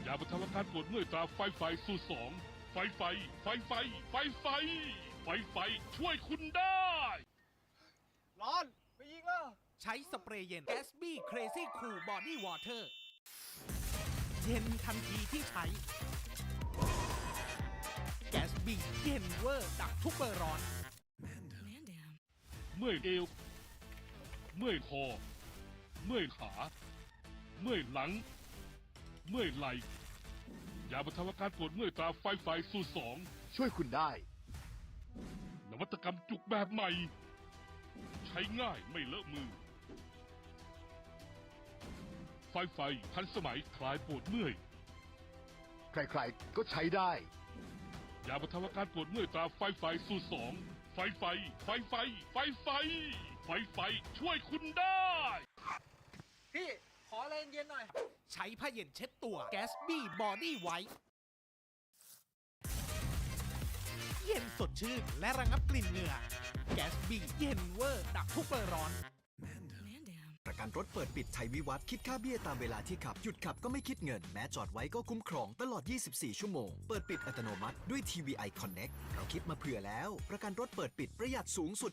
Speaker 1: ยาบรรเทาอาการปวดเมื่อยตราไฟสูตร2ไฟช่วยคุณได้
Speaker 3: ร้อนไปยิงแล้ว
Speaker 4: ใช้สเปรย์เย็น Gatsby Crazy Cool Body Water เย็นทันทีที่ใช้ Gatsby เย็นเวอร์ดับทุกเบอร์ร้อน
Speaker 1: เมื่อยเอว เมื่อยคอ เมื่อยขา เมื่อยหลัง เมื่อยไหล่ยาบรรเทาอาการปวดเมื่อยตราไฟสูตร2
Speaker 3: ช่วยคุณได้
Speaker 1: นวัตกรรมจุกแบบใหม่ ใช้ง่ายไม่เลอะมือ ไฟทันสมัยคลายปวดเมื่อย
Speaker 3: ใครๆก็ใช้ได้
Speaker 1: ยาบรรเทาอาการปวดเมื่อยตราไฟสูตร2ไฟ ไฟช่วยคุณได้
Speaker 3: พี่ ขออะไรเย็นๆหน่อย
Speaker 4: ใช้ผ้าเย็นเช็ดตัว Gatsby Body White เย็นสดชื่นและระงับกลิ่นเหงื่อ Gatsby เย็นเวอร์ดับทุกเบอร์ร้อน
Speaker 5: ประกันรถเปิดปิดชัยวิวัฒน์คิดค่าเบี้ยตามเวลาที่ขับ หยุดขับก็ไม่คิดเงิน แม้จอดไว้ก็คุ้มครองตลอด 24 ชั่วโมง เปิดปิดอัตโนมัติด้วย TVI Connect เราคิดมาเผื่อแล้ว ประกันรถเปิดปิดประหยัดสูงสุด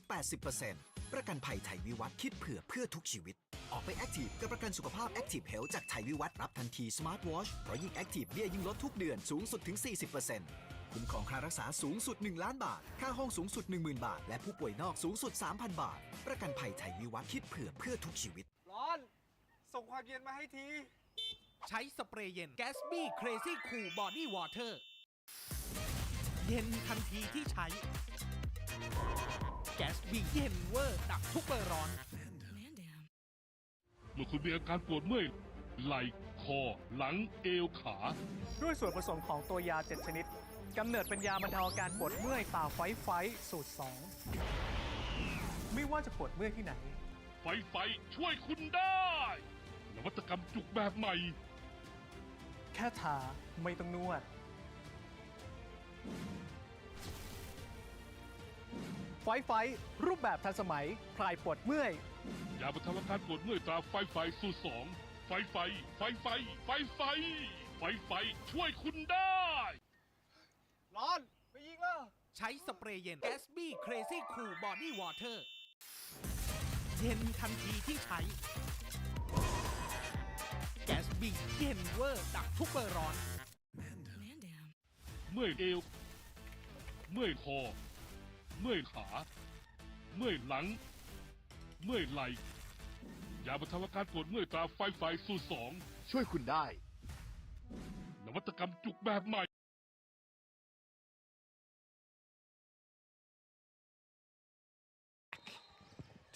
Speaker 5: 80% ประกันภัยไทยวิวัฒน์คิดเผื่อเพื่อทุกชีวิต ออกไปแอคทีฟกับประกันสุขภาพ Active Health จากไทยวิวัฒน์รับทันที Smart Watch เพราะยิ่งแอคทีฟเบี้ยยิ่งลดทุกเดือนสูงสุดถึง 40%คุ้มครองค่ารักษาสูงสุด 1 ล้านบาท ค่าห้องสูงสุด 10,000 บาท และผู้ป่วยนอกสูงสุด 3,000 บาท ประกันภัยไทยวิวัฒน์คิดเผื่อเพื่อทุกชีวิต
Speaker 3: ร้อน ส่งความเย็นมาให้ที
Speaker 4: ใช้สเปรย์เย็น Gatsby Crazy Cool Body Water เย็นทันทีที่ใช้ Gatsby เย็นเวอร์ดับทุกเบอร์ร้อน
Speaker 1: เมื่อคุณมีอาการปวดเมื่อยไหล่คอ หลังเอวขา
Speaker 2: ด้วยส่วนผสมของตัวยา 7 ชนิด กำเนิดเป็นยาบรรเทาอาการปวดเมื่อยตาไฟสูตร 2 ไม่ว่าจะปวดเมื่อยที่ไหน
Speaker 1: ไฟช่วยคุณได้ นวัตกรรมจุกแบบใหม่
Speaker 2: แค่ทาไม่ต้องนวด ไฟรูปแบบทันสมัยคลายปวดเมื่อย
Speaker 1: ยาบรรเทาอาการปวดเมื่อยตราไฟสูตร2ไฟช่วยคุณได้
Speaker 3: ร้อน ไปยิงแล้ว
Speaker 4: ใช้สเปรย์เย็น Gatsby Crazy Cool Body Water เย็นทันทีที่ใช้ Gatsby เย็นเวอร์ดับทุกเบอร์ร้อน
Speaker 1: เมื่อยเอว เมื่อยคอ เมื่อยขา เมื่อยหลัง เมื่อยไหล่ ยาบรรเทาอาการปวดเมื่อยตราไฟสูตร2
Speaker 3: ช่วยคุณได้
Speaker 1: นวัตกรรมจุกแบบใหม่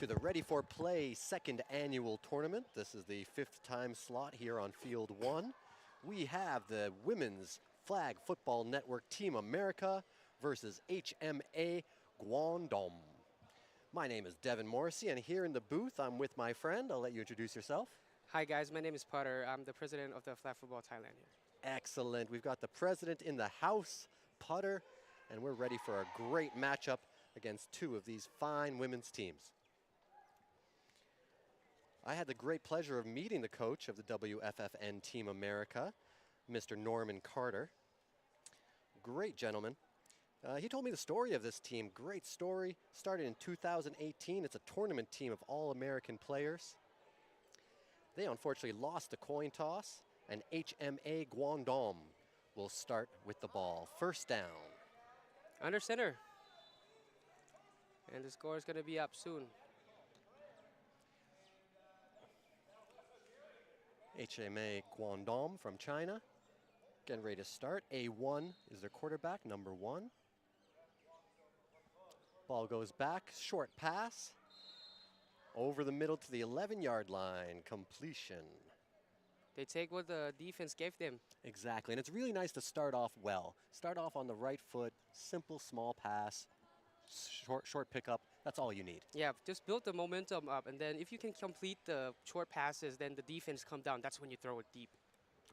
Speaker 9: To the Ready for Play second annual tournament. This is the 5th time slot here on Field 1. We have the Women's Flag Football Network Team America versus HMA Guangdong. My name is Devin Morrissey, and here in the booth, I'm with my friend. I'll let you introduce yourself.
Speaker 10: Hi guys, my name is Potter. I'm the president of the Flag Football Thailand here.
Speaker 9: Excellent. We've got the president in the house, Potter, and we're ready for a great matchup against two of these fine women's teams. I had the great pleasure of meeting the coach of the WFFN Team America, Mr. Norman Carter. Great gentleman. He told me the story of this team. Great story. Started in 2018. It's a tournament team of all-American players. They unfortunately lost the coin toss, and HMA Guangdong will start with the ball. First down.
Speaker 10: Under center. And the score is going to be up soon.
Speaker 9: HMA Guangdong from China. Getting ready to start. A1 is their quarterback, number 1. Ball goes back, short pass. Over the middle to the 11-yard line, completion.
Speaker 10: They take what the defense gave them.
Speaker 9: Exactly, and it's really nice to start off well. Start off on the right foot, simple, small pass, short pickup. That's all you need.
Speaker 10: Yeah, just build the momentum up, and then if you can complete the short passes, then the defense come down. That's when you throw it deep.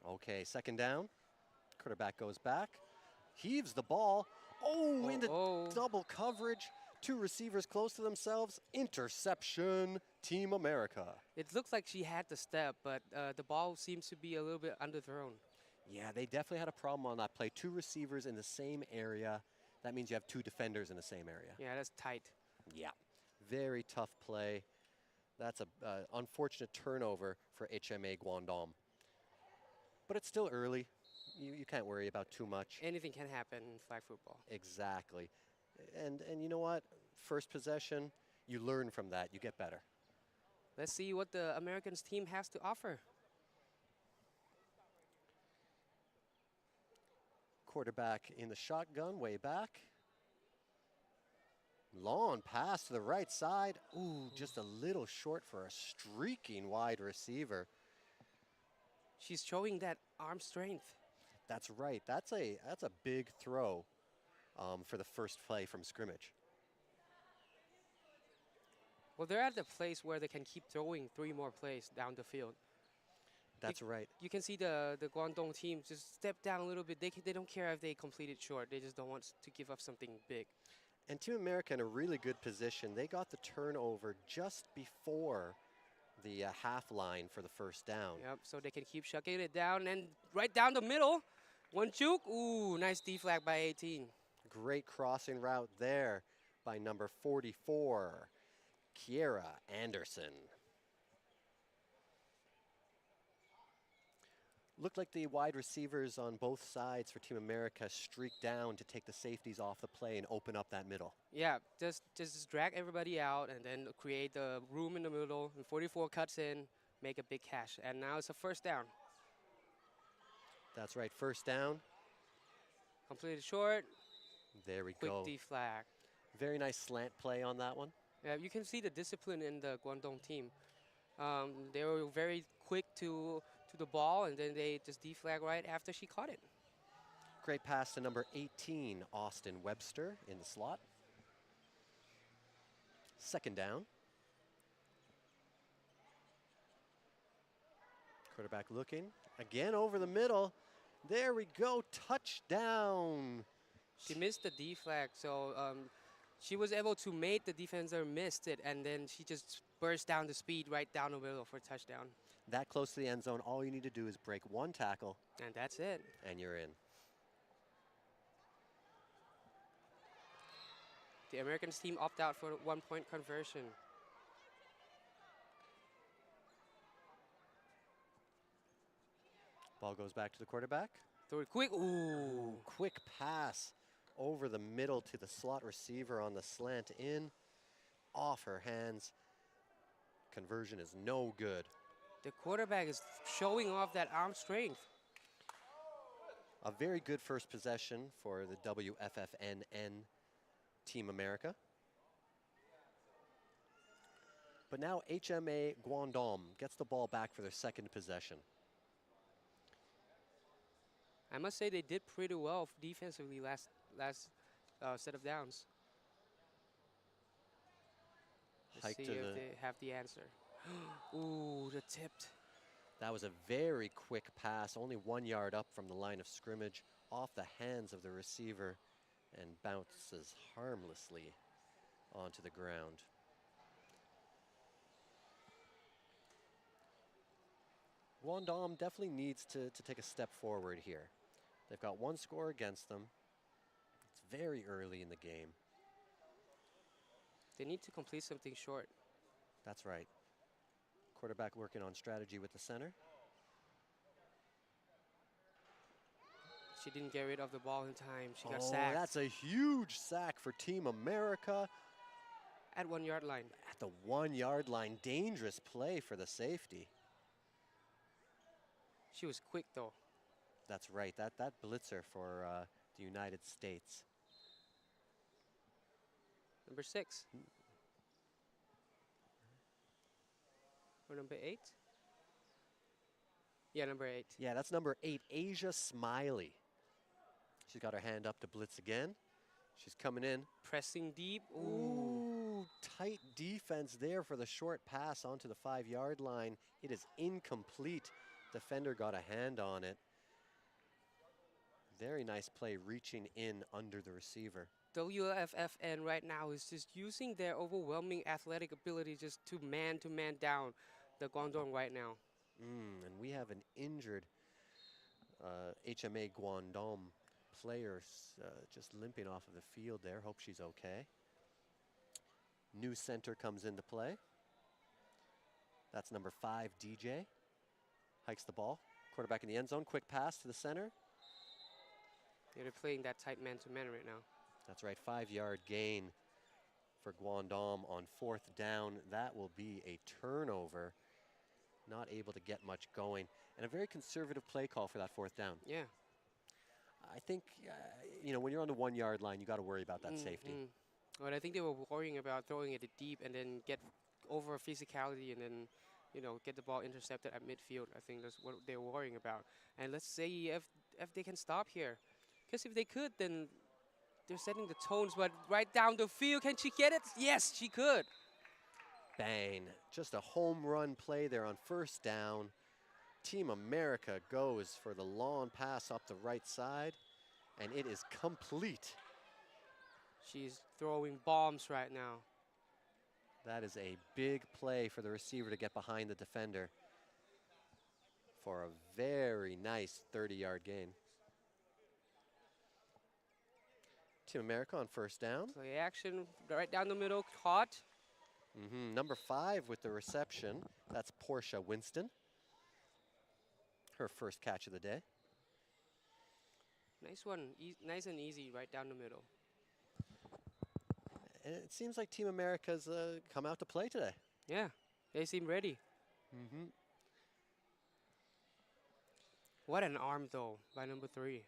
Speaker 9: Okay, second down. Quarterback goes back, heaves the ball. Oh, into double coverage. Two receivers close to themselves. Interception, Team America.
Speaker 10: It looks like she had the step, but the ball seems to be a little bit underthrown.
Speaker 9: Yeah, they definitely had a problem on that play. Two receivers in the same area. That means you have two defenders in the same area.
Speaker 10: Yeah, that's tight.
Speaker 9: Yeah, very tough play. That's an unfortunate turnover for HMA Guangdong. But it's still early. You can't worry about too much.
Speaker 10: Anything can happen in flag football.
Speaker 9: Exactly. And you know what? First possession, you learn from that. You get better.
Speaker 10: Let's see what the Americans team has to offer.
Speaker 9: Quarterback in the shotgun, way back. Long pass to the right side. Ooh, just a little short for a streaking wide receiver.
Speaker 10: She's showing that arm strength.
Speaker 9: That's right. That's a big throw for the first play from scrimmage.
Speaker 10: Well, they're at the place where they can keep throwing 3 more plays down the field.
Speaker 9: That's right.
Speaker 10: You can see the Guangdong team just step down a little bit. They don't care if they complete it short. They just don't want to give up something big.
Speaker 9: And Team America in a really good position. They got the turnover just before the half line for the first down.
Speaker 10: Yep, so they can keep shucking it down and right down the middle. One juke. Ooh, nice deflag by 18.
Speaker 9: Great crossing route there by number 44, Kiera Anderson. Looked like the wide receivers on both sides for Team America streaked down to take the safeties off the play and open up that middle.
Speaker 10: Yeah, just drag everybody out and then create the room in the middle. And 44 cuts in, make a big catch. And now it's a first down.
Speaker 9: That's right, first down.
Speaker 10: Completed short.
Speaker 9: There we
Speaker 10: Quick
Speaker 9: go.
Speaker 10: deflag.
Speaker 9: Very nice slant play on that one.
Speaker 10: Yeah, you can see the discipline in the Guangdong team. They were very quick to the ball, and then they just deflag right after she caught it.
Speaker 9: Great pass to number 18, Austin Webster in the slot. Second down. Quarterback looking. Again over the middle. There we go, touchdown.
Speaker 10: She missed the deflag, so she was able to make the defender missed it, and then she just burst down the speed right down the middle for a touchdown.
Speaker 9: That close to the end zone, all you need to do is break one tackle.
Speaker 10: And that's it.
Speaker 9: And you're in.
Speaker 10: The Americans team opt out for 1-point conversion.
Speaker 9: Ball goes back to the quarterback.
Speaker 10: Throw it quick. Ooh.
Speaker 9: Quick pass over the middle to the slot receiver on the slant in. Off her hands. Conversion is no good.
Speaker 10: The quarterback is showing off that arm strength.
Speaker 9: A very good first possession for the WFFNN Team America. But now HMA Guangdong gets the ball back for their second possession.
Speaker 10: I must say they did pretty well defensively last set of downs. Let's
Speaker 9: Hike
Speaker 10: see
Speaker 9: to
Speaker 10: if
Speaker 9: the-
Speaker 10: they have the answer. Ooh, the tipped.
Speaker 9: That was a very quick pass, only 1 yard up from the line of scrimmage, off the hands of the receiver, and bounces harmlessly onto the ground. Guangdong definitely needs to take a step forward here. They've got one score against them. It's very early in the game.
Speaker 10: They need to complete something short.
Speaker 9: That's right. Quarterback working on strategy with the center.
Speaker 10: She didn't get rid of the ball in time. She got
Speaker 9: Oh,
Speaker 10: sacked
Speaker 9: that's a huge sack for Team America.
Speaker 10: at 1 yard line.
Speaker 9: At the 1 yard line, dangerous play for the safety.
Speaker 10: She was quick though.
Speaker 9: That's right, that blitzer for the United States.
Speaker 10: Number 6. Or number 8? Yeah, number 8.
Speaker 9: Yeah, that's number 8, Asia Smiley. She's got her hand up to blitz again. She's coming in.
Speaker 10: Pressing deep. Ooh.
Speaker 9: Ooh, tight defense there for the short pass onto the 5 yard line. It is incomplete. Defender got a hand on it. Very nice play reaching in under the receiver.
Speaker 10: WFFN right now is just using their overwhelming athletic ability just to man down the Guangdong right now.
Speaker 9: And we have an injured HMA Guangdong player just limping off of the field there. Hope she's okay. New center comes into play. That's number 5, DJ. Hikes the ball. Quarterback in the end zone. Quick pass to the center.
Speaker 10: Yeah, they're playing that tight man-to-man right now.
Speaker 9: That's right, 5 yard gain for Guangdong on 4th down. That will be a turnover. Not able to get much going. And a very conservative play call for that 4th down.
Speaker 10: Yeah.
Speaker 9: I think, when you're on the 1 yard line, you got to worry about that safety.
Speaker 10: Well, I think they were worrying about throwing it deep and then get over physicality and then, get the ball intercepted at midfield. I think that's what they're worrying about. And let's see if they can stop here. Because if they could, then they're setting the tones. But right down the field, can she get it? Yes, she could.
Speaker 9: Bang. Just a home run play there on first down. Team America goes for the long pass up the right side, and it is complete.
Speaker 10: She's throwing bombs right now.
Speaker 9: That is a big play for the receiver to get behind the defender for a very nice 30-yard gain. Team America on first down.
Speaker 10: Play action right down the middle, caught.
Speaker 9: Number 5 with the reception. That's Portia Winston. Her first catch of the day.
Speaker 10: Nice one, nice and easy right down the middle.
Speaker 9: And it seems like Team America's come out to play today.
Speaker 10: Yeah, they seem ready. What an arm though by number 3.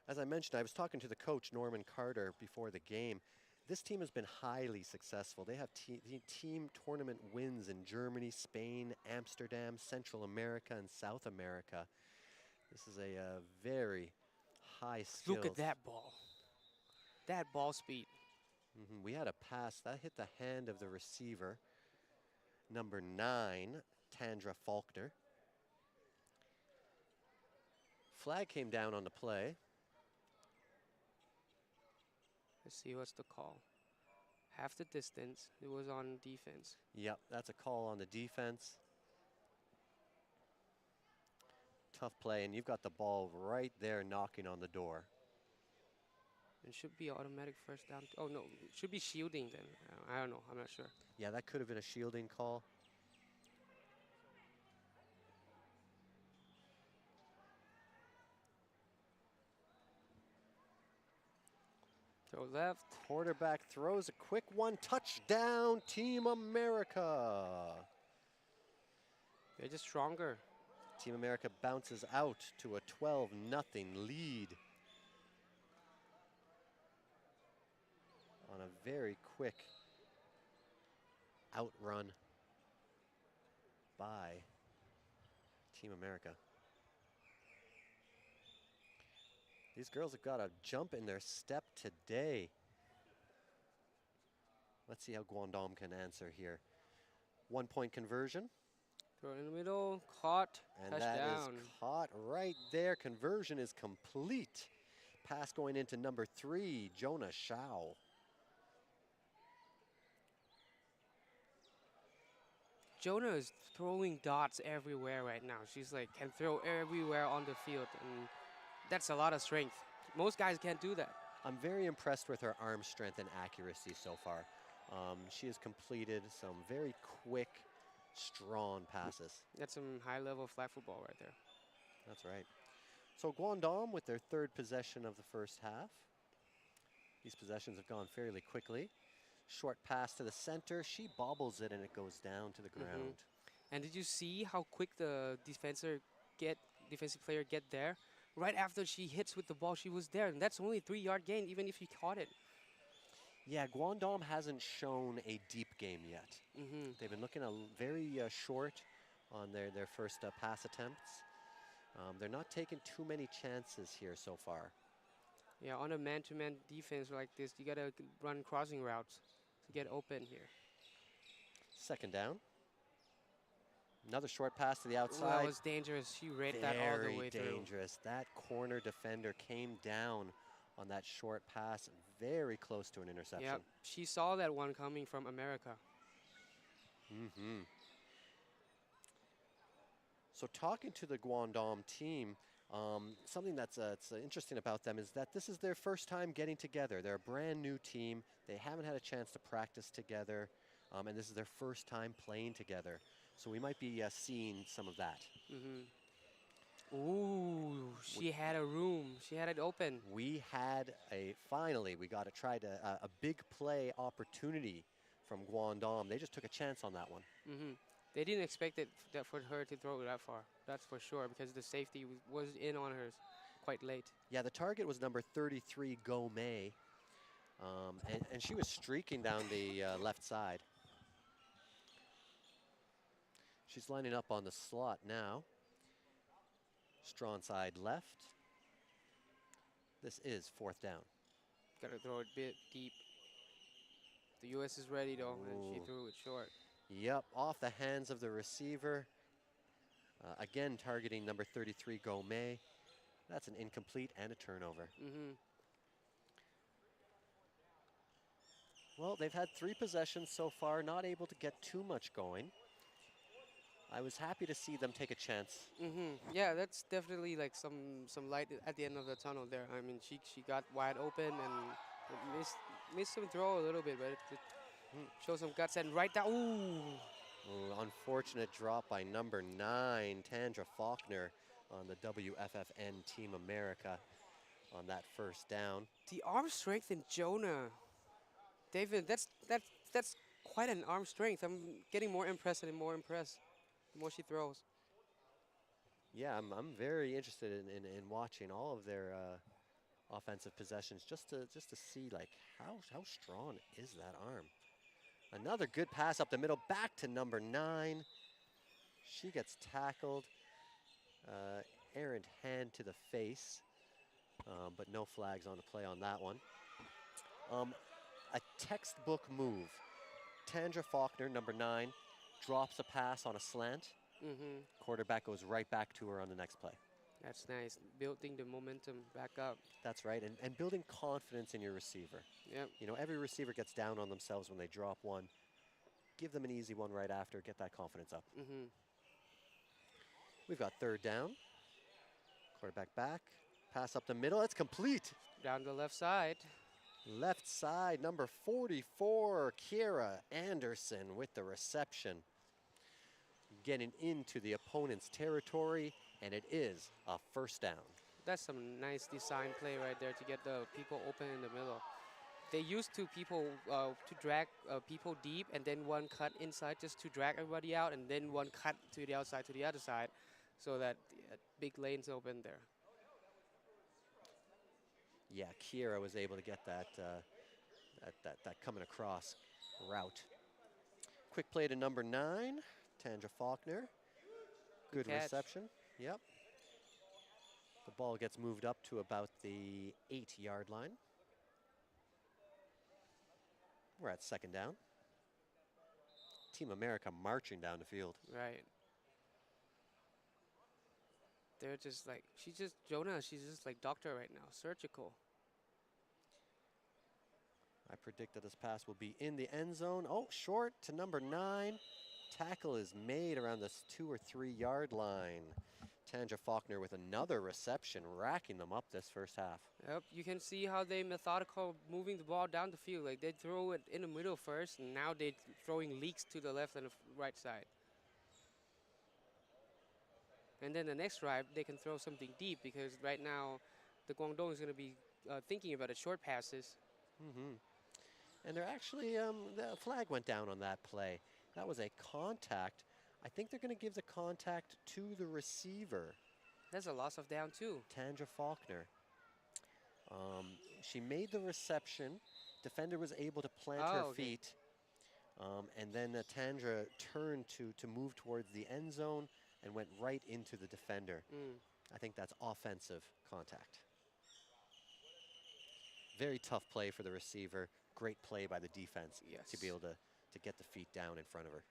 Speaker 9: As I mentioned, I was talking to the coach, Norman Carter, before the game. This team has been highly successful. They have team tournament wins in Germany, Spain, Amsterdam, Central America, and South America. This is a very high skill.
Speaker 10: Look at that ball. That ball speed.
Speaker 9: We had a pass that hit the hand of the receiver, number 9, Tandra Faulkner. Flag came down on the play.
Speaker 10: Let's see what's the call. Half the distance. It was on defense.
Speaker 9: Yep, that's a call on the defense. Tough play, and you've got the ball right there knocking on the door.
Speaker 10: It should be automatic first down. Oh no, it should be shielding then. I don't know, I'm not sure.
Speaker 9: Yeah, that could have been a shielding call.
Speaker 10: Throw left.
Speaker 9: Quarterback throws a quick one. Touchdown, Team America.
Speaker 10: They're just stronger.
Speaker 9: Team America bounces out to a 12-0 lead on a very quick outrun by Team America. These girls have got a jump in their step today. Let's see how Guangdong can answer here. 1-point conversion.
Speaker 10: Throw in the middle, caught,
Speaker 9: And
Speaker 10: touchdown.
Speaker 9: that is caught right there. Conversion is complete. Pass going into number 3, Jonah Shao.
Speaker 10: Jonah is throwing dots everywhere right now. She's like, can throw everywhere on the field. And that's a lot of strength. Most guys can't do that.
Speaker 9: I'm very impressed with her arm strength and accuracy so far. She has completed some very quick, strong passes.
Speaker 10: That's some high-level flag football right there.
Speaker 9: That's right. So Guangdong with their 3rd possession of the first half. These possessions have gone fairly quickly. Short pass to the center. She bobbles it and it goes down to the ground.
Speaker 10: And did you see how quick the defensive player get there? Right after she hits with the ball, she was there. And that's only a 3-yard gain, even if you caught it.
Speaker 9: Yeah, Guangdong hasn't shown a deep game yet. They've been looking very short on their first pass attempts. They're not taking too many chances here so far.
Speaker 10: Yeah, on a man-to-man defense like this, you got to run crossing routes to get open here.
Speaker 9: 2nd down. Another short pass to the
Speaker 10: Ooh,
Speaker 9: outside.
Speaker 10: that was dangerous. She read that all the way through.
Speaker 9: Very dangerous. That corner defender came down on that short pass, very close to an interception.
Speaker 10: Yep, she saw that one coming from America.
Speaker 9: So talking to the Guangdong team, something that's interesting about them is that this is their first time getting together. They're a brand new team. They haven't had a chance to practice together, and this is their first time playing together. So we might be seeing some of that.
Speaker 10: Ooh, she had a room. She had it open.
Speaker 9: We had finally, we got a big play opportunity from Guangdong. They just took a chance on that one.
Speaker 10: They didn't expect it for her to throw it that far. That's for sure, because the safety was in on her quite late.
Speaker 9: Yeah, the target was number 33, Go Mei. And she was streaking down the left side. She's lining up on the slot now. Strong side left. This is 4th down.
Speaker 10: Got to throw it a bit deep. The U.S. is ready though, and she
Speaker 9: Ooh.
Speaker 10: threw it short.
Speaker 9: Yep, off the hands of the receiver. Again, targeting number 33, Gomez. That's an incomplete and a turnover. Well, they've had 3 possessions so far, not able to get too much going. I was happy to see them take a chance.
Speaker 10: Yeah, that's definitely like some light at the end of the tunnel there. I mean, she got wide open and missed some throw a little bit, but it showed some guts and right down.
Speaker 9: Ooh, unfortunate drop by number 9, Tandra Faulkner, on the WFFN Team America on that first down.
Speaker 10: The arm strength in Jonah, David. That's quite an arm strength. I'm getting more impressed and more impressed the more she throws.
Speaker 9: Yeah, I'm very interested in watching all of their offensive possessions just to see like how strong is that arm. Another good pass up the middle, back to number 9. She gets tackled. Errant hand to the face, but no flags on the play on that one. A textbook move. Tandra Faulkner, number 9, drops a pass on a slant. Quarterback goes right back to her on the next play.
Speaker 10: That's nice, building the momentum back up.
Speaker 9: That's right, and building confidence in your receiver.
Speaker 10: Yep.
Speaker 9: You know, every receiver gets down on themselves when they drop one. Give them an easy one right after, get that confidence up. We've got 3rd down. Quarterback back, pass up the middle, it's complete.
Speaker 10: Down the left side.
Speaker 9: Left side, number 44, Kiera Anderson with the reception. Getting into the opponent's territory, and it is a first down.
Speaker 10: That's some nice design play right there to get the people open in the middle. They used to drag people deep and then one cut inside just to drag everybody out and then one cut to the outside to the other side so that big lanes open there.
Speaker 9: Yeah, Kiera was able to get that coming across route. Quick play to number 9, Tandra Faulkner. Good reception. Yep. The ball gets moved up to about the 8-yard line. We're at 2nd down. Team America marching down the field.
Speaker 10: Right. They're just like, Jonah, she's just like doctor right now, surgical.
Speaker 9: I predict that this pass will be in the end zone. Oh, short to number 9. Tackle is made around this 2 or 3 yard line. Tandra Faulkner with another reception, racking them up this first half.
Speaker 10: Yep, you can see how they methodical moving the ball down the field. Like they throw it in the middle first, and now they're throwing leaks to the left and the right side. And then the next drive, they can throw something deep because right now, the Guangdong is going to be thinking about the short passes.
Speaker 9: And they're actually, the flag went down on that play. That was a contact. I think they're going to give the contact to the receiver.
Speaker 10: That's a loss of down too.
Speaker 9: Tandra Faulkner. She made the reception. Defender was able to plant her feet. And then Tandra turned to move towards the end zone and went right into the defender. I think that's offensive contact. Very tough play for the receiver. Great play by the defense to be able to get the feet down in front of her.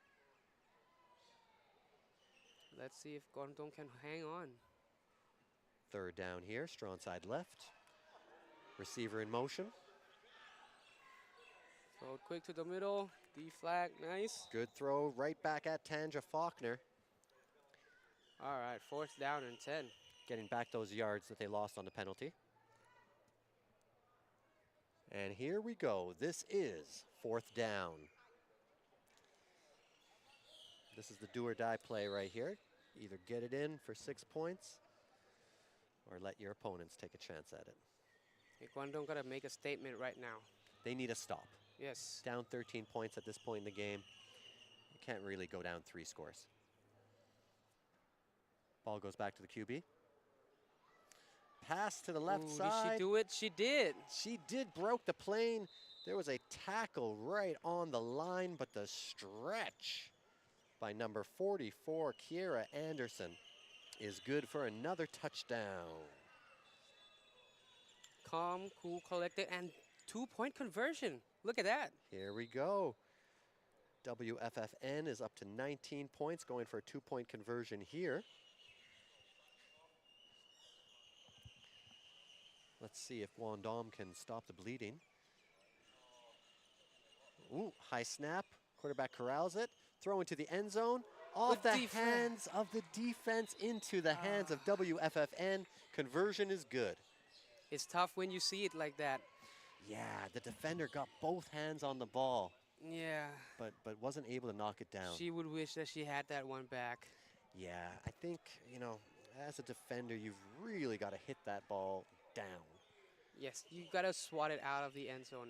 Speaker 10: Let's see if Guangdong can hang on.
Speaker 9: 3rd down here, strong side left. Receiver in motion.
Speaker 10: Throw it quick to the middle. D flag, nice.
Speaker 9: Good throw right back at Tandra Faulkner.
Speaker 10: All right, 4th down and 10.
Speaker 9: Getting back those yards that they lost on the penalty. And here we go. This is 4th down. This is the do or die play right here. Either get it in for 6 points or let your opponents take a chance at it.
Speaker 10: Hey, Guangdong got to make a statement right now.
Speaker 9: They need a stop.
Speaker 10: Yes.
Speaker 9: Down 13 points at this point in the game. You can't really go down 3 scores. Ball goes back to the QB. Pass to the left side.
Speaker 10: Did she do it? She did.
Speaker 9: She did, broke the plane. There was a tackle right on the line, but the stretch by number 44, Kiera Anderson, is good for another touchdown.
Speaker 10: Calm, cool, collected, and 2-point conversion. Look at that.
Speaker 9: Here we go. WFFN is up to 19 points, going for a 2-point conversion here. Let's see if Guangdong can stop the bleeding. Ooh, high snap. Quarterback corrals it. Throw into the end zone. Off the hands of the defense into the hands of WFFN. Conversion is good.
Speaker 10: It's tough when you see it like that.
Speaker 9: Yeah, the defender got both hands on the ball,
Speaker 10: Yeah.
Speaker 9: but wasn't able to knock it down.
Speaker 10: She would wish that she had that one back.
Speaker 9: Yeah, I think, you know, as a defender, you've really got to hit that ball down.
Speaker 10: Yes, you got to swat it out of the end zone.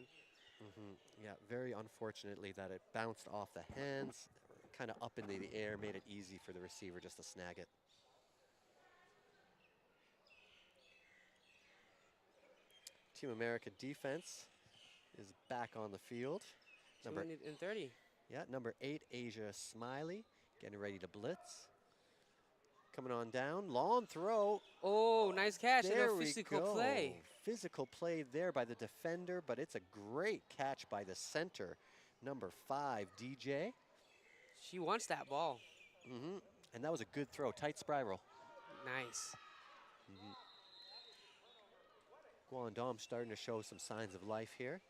Speaker 9: Yeah, very unfortunately that it bounced off the hands, kind of up into the air, made it easy for the receiver just to snag it. Team America defense is back on the field.
Speaker 10: 230.
Speaker 9: Yeah, number 8, Asia Smiley, getting ready to blitz. Coming on down, long throw.
Speaker 10: Oh, nice catch and
Speaker 9: There
Speaker 10: a
Speaker 9: we
Speaker 10: physical
Speaker 9: go.
Speaker 10: play.
Speaker 9: Physical play there by the defender, but it's a great catch by the center, number 5, DJ.
Speaker 10: She wants that ball.
Speaker 9: And that was a good throw, tight spiral.
Speaker 10: Nice.
Speaker 9: Guangdong starting to show some signs of life here.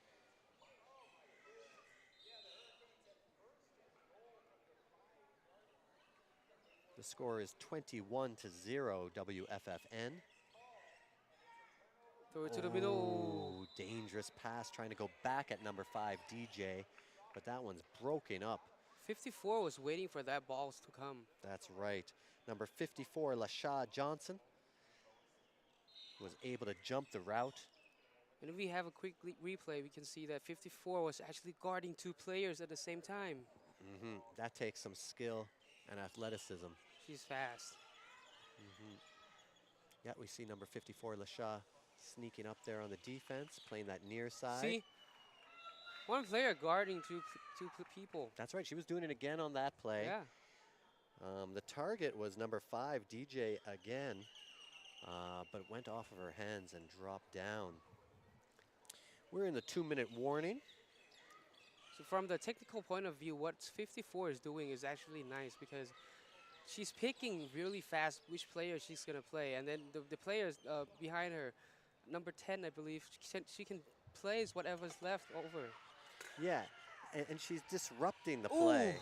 Speaker 9: The score is 21-0 WFFN.
Speaker 10: Throw it to the middle.
Speaker 9: Oh, dangerous pass trying to go back at number 5, DJ, but that one's broken up.
Speaker 10: 54 was waiting for that ball to come.
Speaker 9: That's right. Number 54, Lasha Johnson, was able to jump the route.
Speaker 10: And if we have a quick replay, we can see that 54 was actually guarding 2 players at the same time.
Speaker 9: That takes some skill and athleticism.
Speaker 10: She's fast.
Speaker 9: Yeah, we see number 54, Lasha, sneaking up there on the defense, playing that near side.
Speaker 10: See? One player guarding two people.
Speaker 9: That's right. She was doing it again on that play.
Speaker 10: Yeah.
Speaker 9: The target was number 5, DJ, again, but went off of her hands and dropped down. We're in the 2-minute warning.
Speaker 10: So from the technical point of view, what 54 is doing is actually nice because she's picking really fast which player she's going to play. And then the players behind her, number 10, I believe, she can place whatever's left over.
Speaker 9: Yeah, and she's disrupting the play.
Speaker 10: Ooh.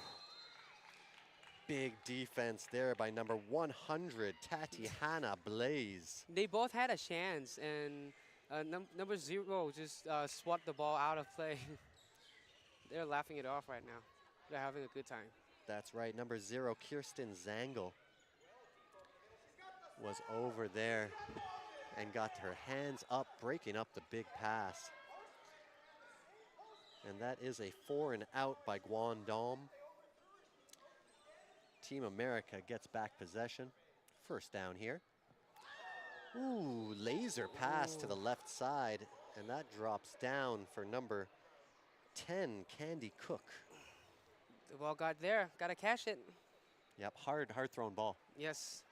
Speaker 9: Big defense there by number 100, Tatiana Blaze.
Speaker 10: They both had a chance, and number 0 just swat the ball out of play. They're laughing it off right now. They're having a good time.
Speaker 9: That's right, number 0, Kirsten Zangel, was over there and got her hands up, breaking up the big pass. And that is a 4 and out by Guangdong. Team America gets back possession. First down here. Ooh, laser pass to the left side, and that drops down for number 10, Candy Cook.
Speaker 10: The ball got there. Got to catch it.
Speaker 9: Yep, hard thrown ball.
Speaker 10: Yes.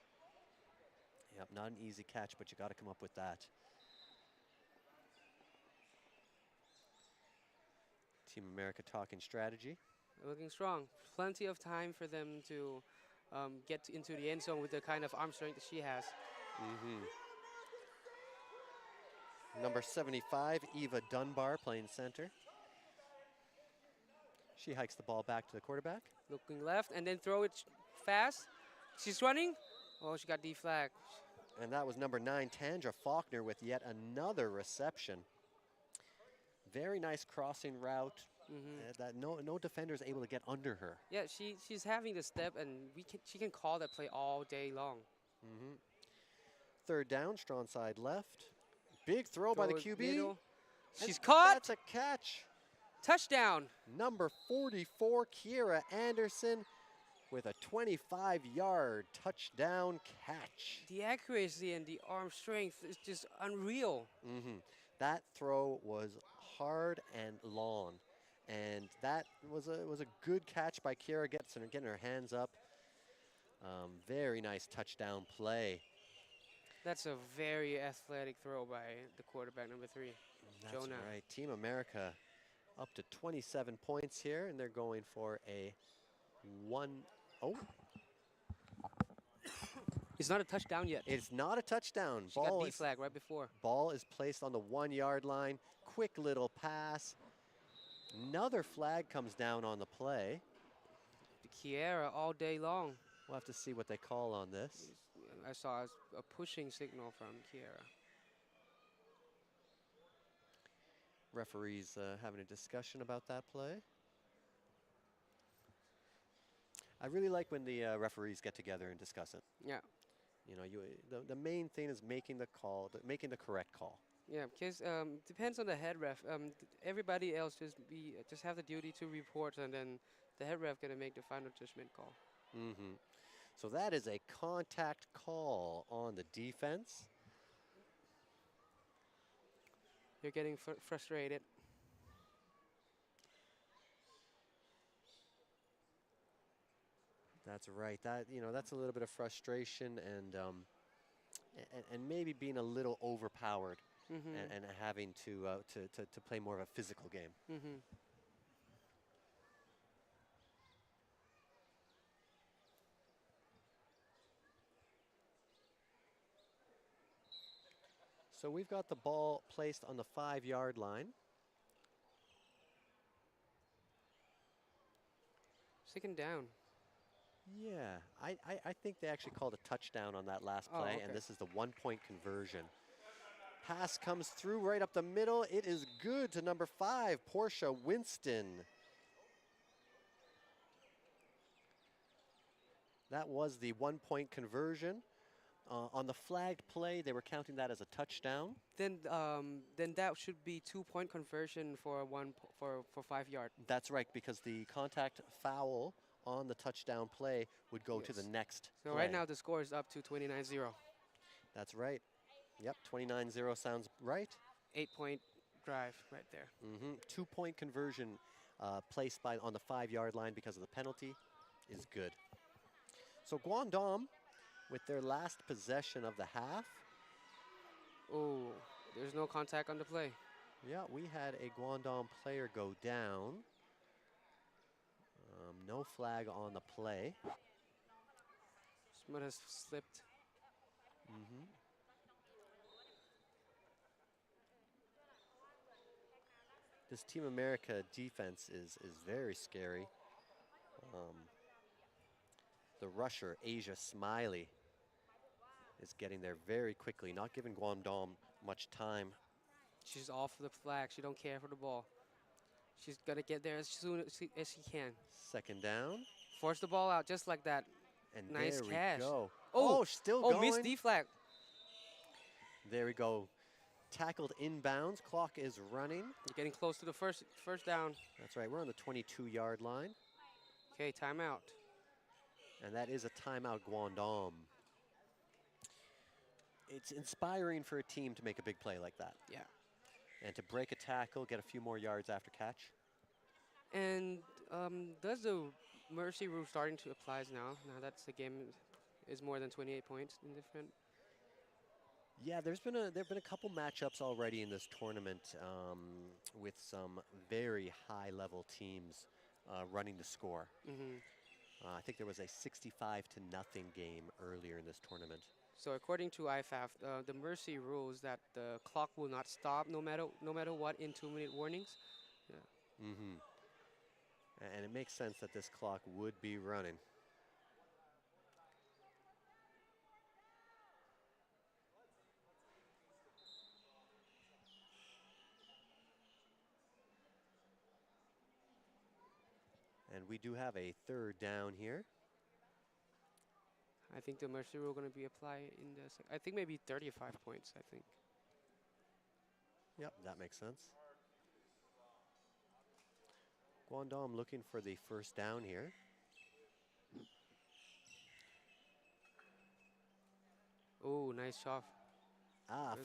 Speaker 9: Yep, not an easy catch, but you got to come up with that. Team America talking strategy.
Speaker 10: They're looking strong. Plenty of time for them to get into the end zone with the kind of arm strength that she has.
Speaker 9: Number 75, Eva Dunbar, playing center. She hikes the ball back to the quarterback.
Speaker 10: Looking left and then throw it fast. She's running. Oh, she got deflagged.
Speaker 9: And that was number 9, Tandra Faulkner, with yet another reception. Very nice crossing route. That no defender is able to get under her.
Speaker 10: Yeah, she's having the step, and she can call that play all day long.
Speaker 9: Third down, strong side left. Big throw by the QB.
Speaker 10: Middle. She's
Speaker 9: And
Speaker 10: caught.
Speaker 9: That's a catch.
Speaker 10: Touchdown.
Speaker 9: Number 44, Kiera Anderson, with a 25-yard touchdown catch.
Speaker 10: The accuracy and the arm strength is just unreal.
Speaker 9: That throw was hard and long, and that was a good catch by Kiera, getting her hands up. Very nice touchdown play.
Speaker 10: That's a very athletic throw by the quarterback, number 3,
Speaker 9: That's
Speaker 10: Jonah.
Speaker 9: right. Team America Up to 27 points here, and they're going for a 1-0.
Speaker 10: It's not a touchdown yet.
Speaker 9: It's not a touchdown.
Speaker 10: She got D flag right before.
Speaker 9: Ball is placed on the 1-yard line. Quick little pass. Another flag comes down on the play.
Speaker 10: Kiera all day long.
Speaker 9: We'll have to see what they call on this.
Speaker 10: I saw a pushing signal from Kiera.
Speaker 9: Referees having a discussion about that play. I really like when the referees get together and discuss it.
Speaker 10: Yeah.
Speaker 9: You know, the main thing is making the call, making the correct call.
Speaker 10: Yeah, because depends on the head ref. Everybody else just have the duty to report, and then the head ref gonna make the final judgment call.
Speaker 9: Mm-hmm. So that is a contact call on the defense.
Speaker 10: You're getting frustrated.
Speaker 9: That's right. That's a little bit of frustration and maybe being a little overpowered and having to play more of a physical game. So we've got the ball placed on the 5-yard line.
Speaker 10: Second down.
Speaker 9: Yeah, I think they actually called a touchdown on that last play,
Speaker 10: okay.
Speaker 9: and this is the 1-point conversion. Pass comes through right up the middle. It is good to number 5, Portia Winston. That was the 1-point conversion. On the flagged play, they were counting that as a touchdown.
Speaker 10: Then that should be 2-point conversion for 5 yard.
Speaker 9: That's right, because the contact foul on the touchdown play would go to the next
Speaker 10: So
Speaker 9: play.
Speaker 10: right now the score is up to 29-0.
Speaker 9: That's right. Yep, 29-0 sounds right.
Speaker 10: 8-point drive right there.
Speaker 9: 2-point conversion placed on the 5-yard line because of the penalty is good. So Guangdong, with their last possession of the half.
Speaker 10: Oh, there's no contact on the play.
Speaker 9: Yeah, we had a Guangdong player go down. No flag on the play.
Speaker 10: Smith has slipped.
Speaker 9: This Team America defense is very scary. The rusher, Asia Smiley, is getting there very quickly, not giving Guangdong much time.
Speaker 10: She's off the flag. She don't care for the ball. She's gonna get there as soon as she can.
Speaker 9: Second down.
Speaker 10: Force the ball out just like that.
Speaker 9: And
Speaker 10: Nice
Speaker 9: there
Speaker 10: catch.
Speaker 9: we go.
Speaker 10: Oh,
Speaker 9: still going.
Speaker 10: Oh, missed D flag.
Speaker 9: There we go. Tackled inbounds. Clock is running.
Speaker 10: You're getting close to the first down.
Speaker 9: That's right. We're on the 22-yard line.
Speaker 10: Okay, timeout.
Speaker 9: And that is a timeout, Guangdong. It's inspiring for a team to make a big play like that.
Speaker 10: Yeah.
Speaker 9: And to break a tackle, get a few more yards after catch.
Speaker 10: And does the mercy rule starting to apply now? Now that the game is more than 28 points in different.
Speaker 9: Yeah, there've been a couple matchups already in this tournament with some very high-level teams running the score. I think there was a 65-0 game earlier in this tournament.
Speaker 10: So according to IFAF, the mercy rule is that the clock will not stop no matter what in 2-minute warnings. Yeah.
Speaker 9: And it makes sense that this clock would be running. And we do have a third down here.
Speaker 10: I think the mercy rule going to be applied in the. I think maybe 35 points. I think.
Speaker 9: Yep, that makes sense. Guangdong looking for the first down here.
Speaker 10: Oh, nice shot.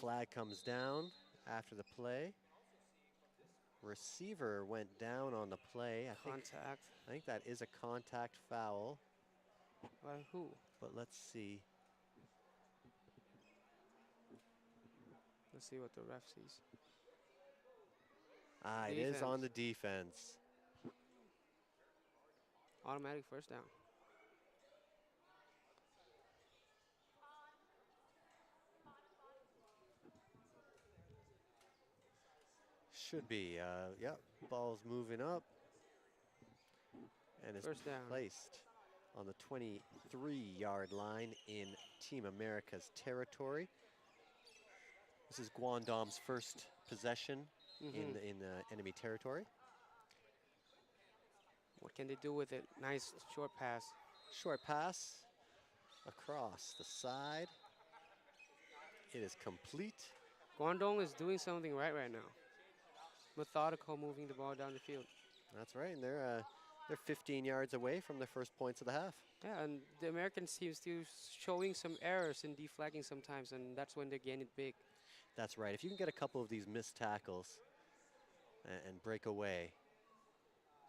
Speaker 9: Flag comes down after the play. Receiver went down on the play.
Speaker 10: Contact.
Speaker 9: I think that is a contact foul.
Speaker 10: By who?
Speaker 9: But let's see.
Speaker 10: Let's see what the ref sees.
Speaker 9: It is on the defense.
Speaker 10: Automatic first down.
Speaker 9: Should be. Yep, ball's moving up. And is
Speaker 10: First down.
Speaker 9: placed on the 23-yard line in Team America's territory. This is Guangdom's first possession in enemy territory.
Speaker 10: What can they do with it? Nice short pass.
Speaker 9: Short pass across the side. It is complete.
Speaker 10: Guangdong is doing something right now. Methodical, moving the ball down the field.
Speaker 9: That's right, and they're 15 yards away from the first points of the half.
Speaker 10: Yeah, and the American team still showing some errors in deflagging sometimes, and that's when they gain it big.
Speaker 9: That's right. If you can get a couple of these missed tackles and break away,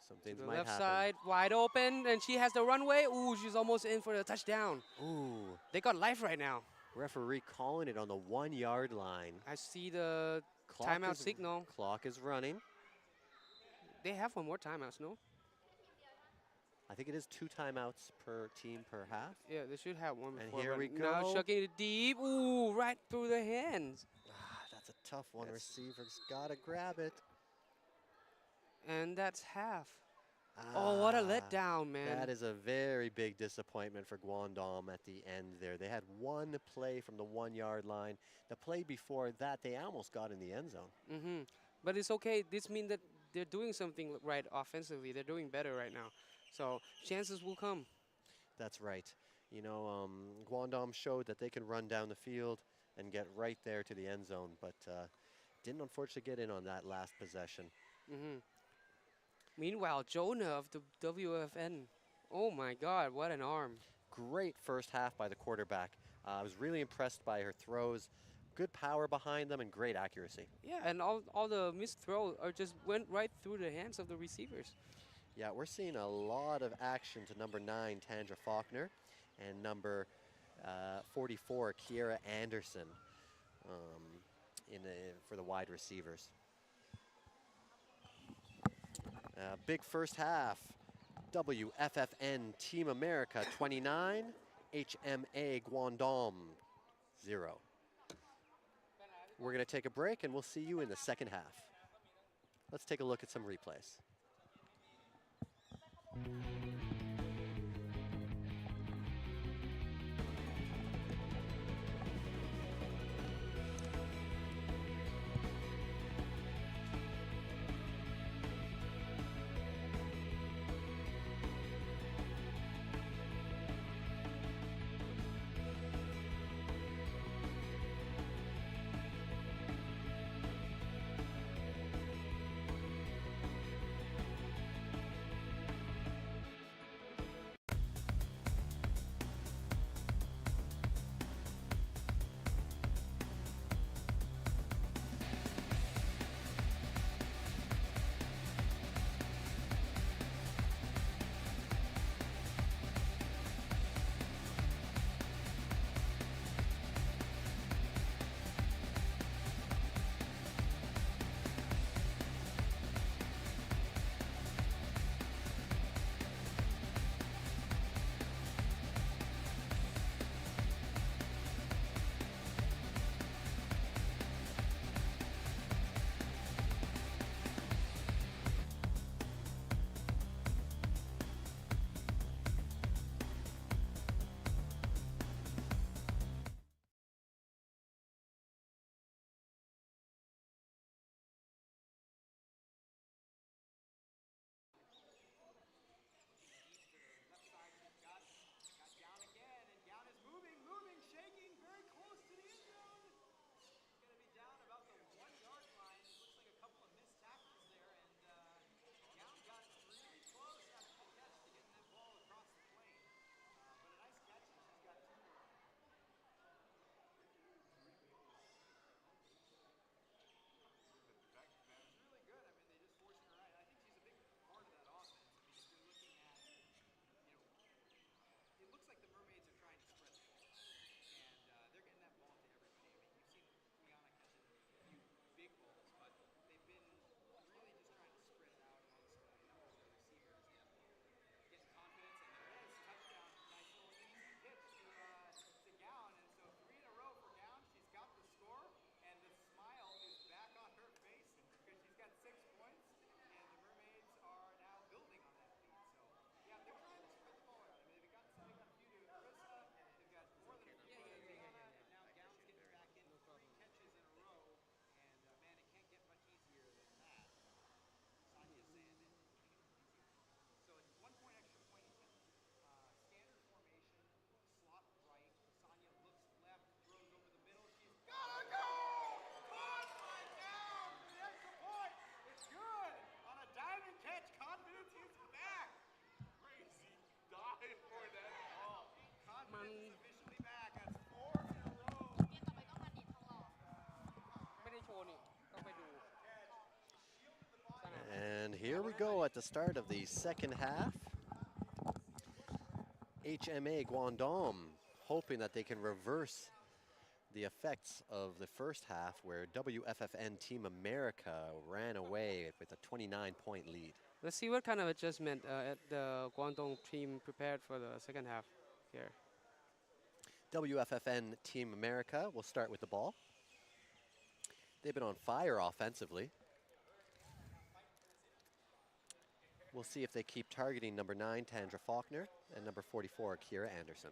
Speaker 9: some things
Speaker 10: To the
Speaker 9: might
Speaker 10: left
Speaker 9: happen.
Speaker 10: side, wide open, and she has the runway. Ooh, she's almost in for the touchdown.
Speaker 9: Ooh.
Speaker 10: They got life right now.
Speaker 9: Referee calling it on the 1-yard line.
Speaker 10: I see the
Speaker 9: Clock
Speaker 10: timeout
Speaker 9: is-
Speaker 10: signal.
Speaker 9: Clock is running.
Speaker 10: They have one more timeouts, no?
Speaker 9: I think it is 2 timeouts per team per half.
Speaker 10: Yeah, they should have one
Speaker 9: And
Speaker 10: before.
Speaker 9: here
Speaker 10: but
Speaker 9: we
Speaker 10: Now
Speaker 9: go.
Speaker 10: chucking it deep. Ooh, right through the hands.
Speaker 9: That's a tough one.
Speaker 10: That's-
Speaker 9: Receiver's got to grab it.
Speaker 10: And that's half. Oh, what a
Speaker 9: Ah,
Speaker 10: letdown, man.
Speaker 9: That is a very big disappointment for Guangdong at the end there. They had one play from the 1-yard line. The play before that, they almost got in the end zone.
Speaker 10: But it's okay. This means that they're doing something right offensively. They're doing better right now. So chances will come.
Speaker 9: That's right. You know, Guangdong showed that they can run down the field and get right there to the end zone, but didn't unfortunately get in on that last possession.
Speaker 10: Meanwhile, Jonah of the WFN. Oh my God, what an arm.
Speaker 9: Great first half by the quarterback. I was really impressed by her throws. Good power behind them and great accuracy.
Speaker 10: Yeah, and all the missed throws are just went right through the hands of the receivers.
Speaker 9: Yeah, we're seeing a lot of action to number 9, Tandra Faulkner, and number 44, Kiera Anderson, for the wide receivers. Big first half. WFFN Team America 29, HMA Guangdong 0. We're going to take a break and we'll see you in the second half. Let's take a look at some replays. here we go at the start of the second half. HMA Guangdong hoping that they can reverse the effects of the first half where WFFN Team America ran away with a 29-point lead.
Speaker 10: Let's see what kind of adjustment the Guangdong team prepared for the second half here.
Speaker 9: WFFN Team America will start with the ball. They've been on fire offensively. We'll see if they keep targeting number 9, Tandra Faulkner, and number 44, Kira Anderson.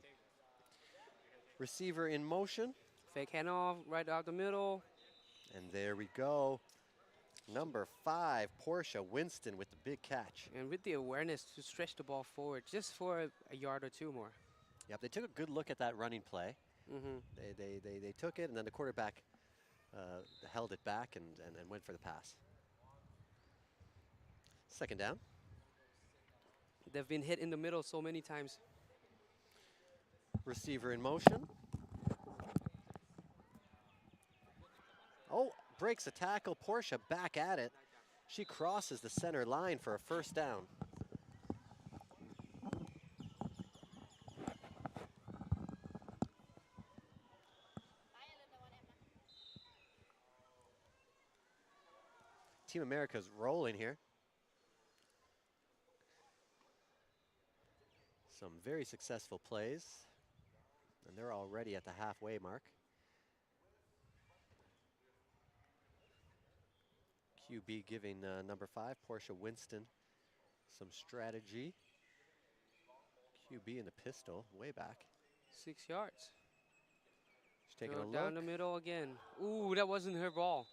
Speaker 9: Receiver in motion.
Speaker 10: Fake handoff right out the middle.
Speaker 9: And there we go. Number 5, Portia Winston with the big catch.
Speaker 10: And with the awareness to stretch the ball forward just for a yard or two more.
Speaker 9: Yep, they took a good look at that running play.
Speaker 10: Mm-hmm.
Speaker 9: They took it, and then the quarterback held it back and went for the pass. Second down.
Speaker 10: They've been hit in the middle so many times.
Speaker 9: Receiver in motion. Oh, breaks a tackle. Portia back at it. She crosses the center line for a first down. Team America's rolling here. Some very successful plays, and they're already at the halfway mark. QB giving number 5, Portia Winston, some strategy. QB in the pistol, way back.
Speaker 10: 6 yards.
Speaker 9: She's taking
Speaker 10: Throw
Speaker 9: a look.
Speaker 10: down the middle again. Ooh, that wasn't her ball.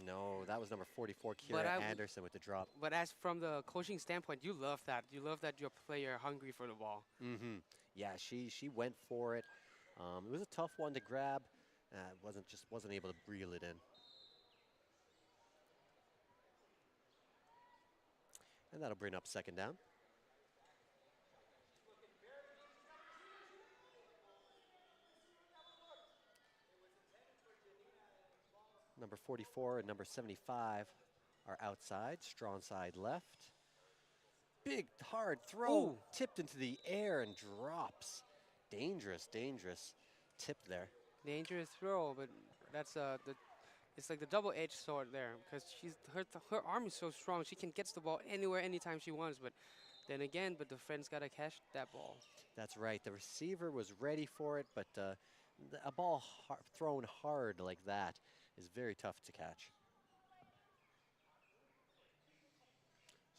Speaker 9: No, that was number 44, Kira Anderson with the drop.
Speaker 10: But as from the coaching standpoint, you love that. You love that your player hungry for the ball.
Speaker 9: Mm-hmm. Yeah, she went for it. It was a tough one to grab. Wasn't able to reel it in. And that'll bring up second down. Number 44 and number 75 are outside, strong side left. Big, hard throw,
Speaker 10: Ooh.
Speaker 9: Tipped into the air and drops. Dangerous, dangerous tip there.
Speaker 10: Dangerous throw, but that's it's like the double-edged sword there because her arm is so strong. She can get the ball anywhere, anytime she wants. But then again, the friend's gotta catch that ball.
Speaker 9: That's right. The receiver was ready for it, but a ball thrown hard like that is very tough to catch.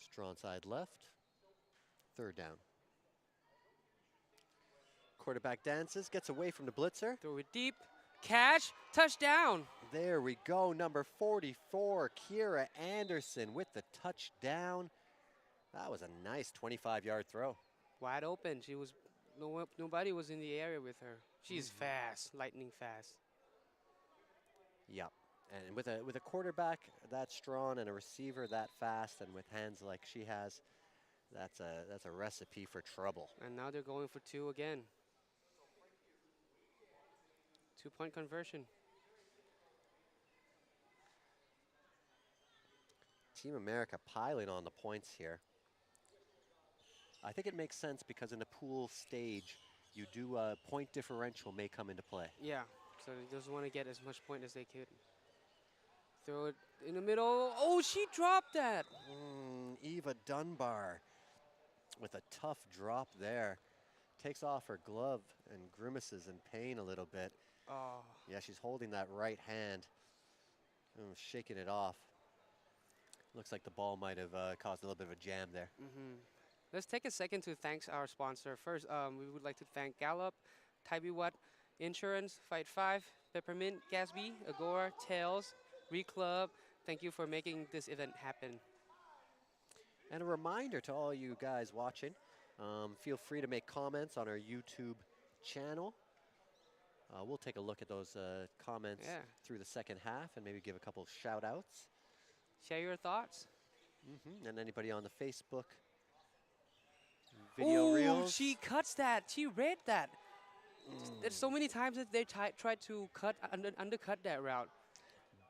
Speaker 9: Strong side left. Third down. Quarterback dances, gets away from the blitzer.
Speaker 10: Throw it deep. Catch. Touchdown.
Speaker 9: There we go. Number 44, Kira Anderson with the touchdown. That was a nice 25-yard throw.
Speaker 10: Wide open. She was nobody was in the area with her. She's fast, lightning fast.
Speaker 9: Yep. And with a quarterback that strong and a receiver that fast and with hands like she has, that's a recipe for trouble.
Speaker 10: And now they're going for 2 again. 2-point conversion.
Speaker 9: Team America piling on the points here. I think it makes sense because in the pool stage, you do point differential may come into play.
Speaker 10: Yeah, so they just want to get as much point as they could. Throw it in the middle. Oh, she dropped that.
Speaker 9: Eva Dunbar with a tough drop there. Takes off her glove and grimaces in pain a little bit.
Speaker 10: Oh.
Speaker 9: Yeah, she's holding that right hand, shaking it off. Looks like the ball might have caused a little bit of a jam there.
Speaker 10: Let's take a second to thank our sponsor. First, we would like to thank Gallop, Taibiwat Insurance, Fight 5, Peppermint, Gatsby, Agora, Tails, Reclub. Thank you for making this event happen.
Speaker 9: And a reminder to all you guys watching, feel free to make comments on our YouTube channel. We'll take a look at those comments through the second half and maybe give a couple shout outs.
Speaker 10: Share your thoughts.
Speaker 9: And anybody on the Facebook video reels.
Speaker 10: She cuts that. She read that. There's so many times that they tried to undercut that route.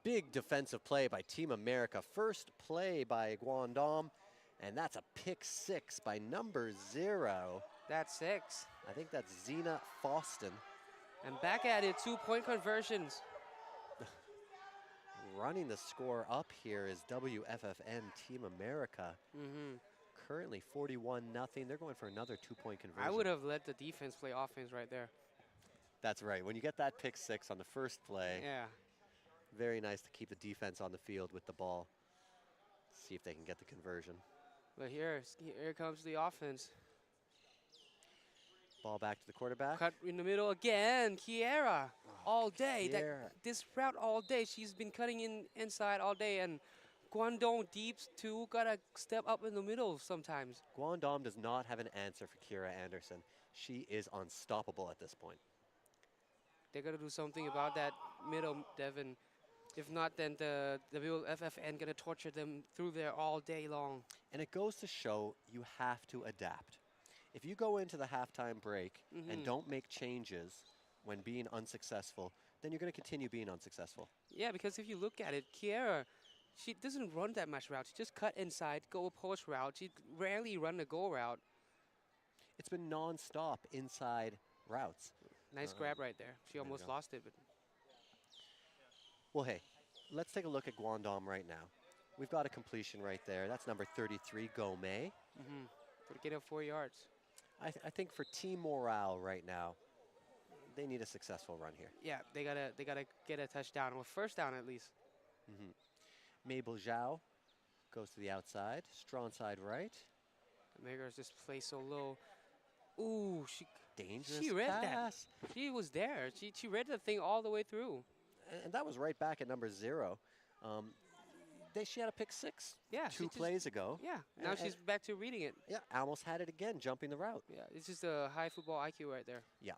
Speaker 9: Big defensive play by Team America. First play by Guangdong. And that's a pick 6 by number 0.
Speaker 10: That's 6.
Speaker 9: I think that's Zena Foston.
Speaker 10: And back at it, 2-point conversions.
Speaker 9: Running the score up here is WFFN Team America. Currently 41-0. They're going for another 2-point conversion.
Speaker 10: I would have let the defense play offense right there.
Speaker 9: That's right. When you get that pick 6 on the first play,
Speaker 10: Yeah.
Speaker 9: very nice to keep the defense on the field with the ball. See if they can get the conversion.
Speaker 10: But here comes the offense.
Speaker 9: Ball back to the quarterback.
Speaker 10: Cut in the middle again. Kiera, all day.
Speaker 9: Kiera.
Speaker 10: This route all day. She's been cutting inside all day. And Guangdong deeps too. Gotta step up in the middle sometimes.
Speaker 9: Guangdong does not have an answer for Kiera Anderson. She is unstoppable at this point.
Speaker 10: They gotta do something about that middle, Devin. If not, then the WFFN gonna torture them through there all day long.
Speaker 9: And it goes to show you have to adapt. If you go into the halftime break and don't make changes when being unsuccessful, then you're going to continue being unsuccessful.
Speaker 10: Yeah, because if you look at it, Kiera, she doesn't run that much route. She just cut inside, go a post route. She rarely run a go route.
Speaker 9: It's been non-stop inside routes.
Speaker 10: Nice grab right there. She almost lost it. But
Speaker 9: well, hey, let's take a look at Guangdong right now. We've got a completion right there. That's number 33, Gomei.
Speaker 10: to get up 4 yards.
Speaker 9: I think for team morale right now, they need a successful run here.
Speaker 10: Yeah, they gotta get a touchdown or first down at least.
Speaker 9: Mabel Zhao goes to the outside, strong side right.
Speaker 10: Megars just play so low. Ooh,
Speaker 9: Dangerous
Speaker 10: she read
Speaker 9: pass.
Speaker 10: that. She was there. She read the thing all the way through.
Speaker 9: And that was right back at number 0. She had a pick 6
Speaker 10: Yeah,
Speaker 9: two plays ago.
Speaker 10: Yeah, now she's back to reading it.
Speaker 9: Yeah, almost had it again, jumping the route.
Speaker 10: Yeah, it's just a high football IQ right there.
Speaker 9: Yeah,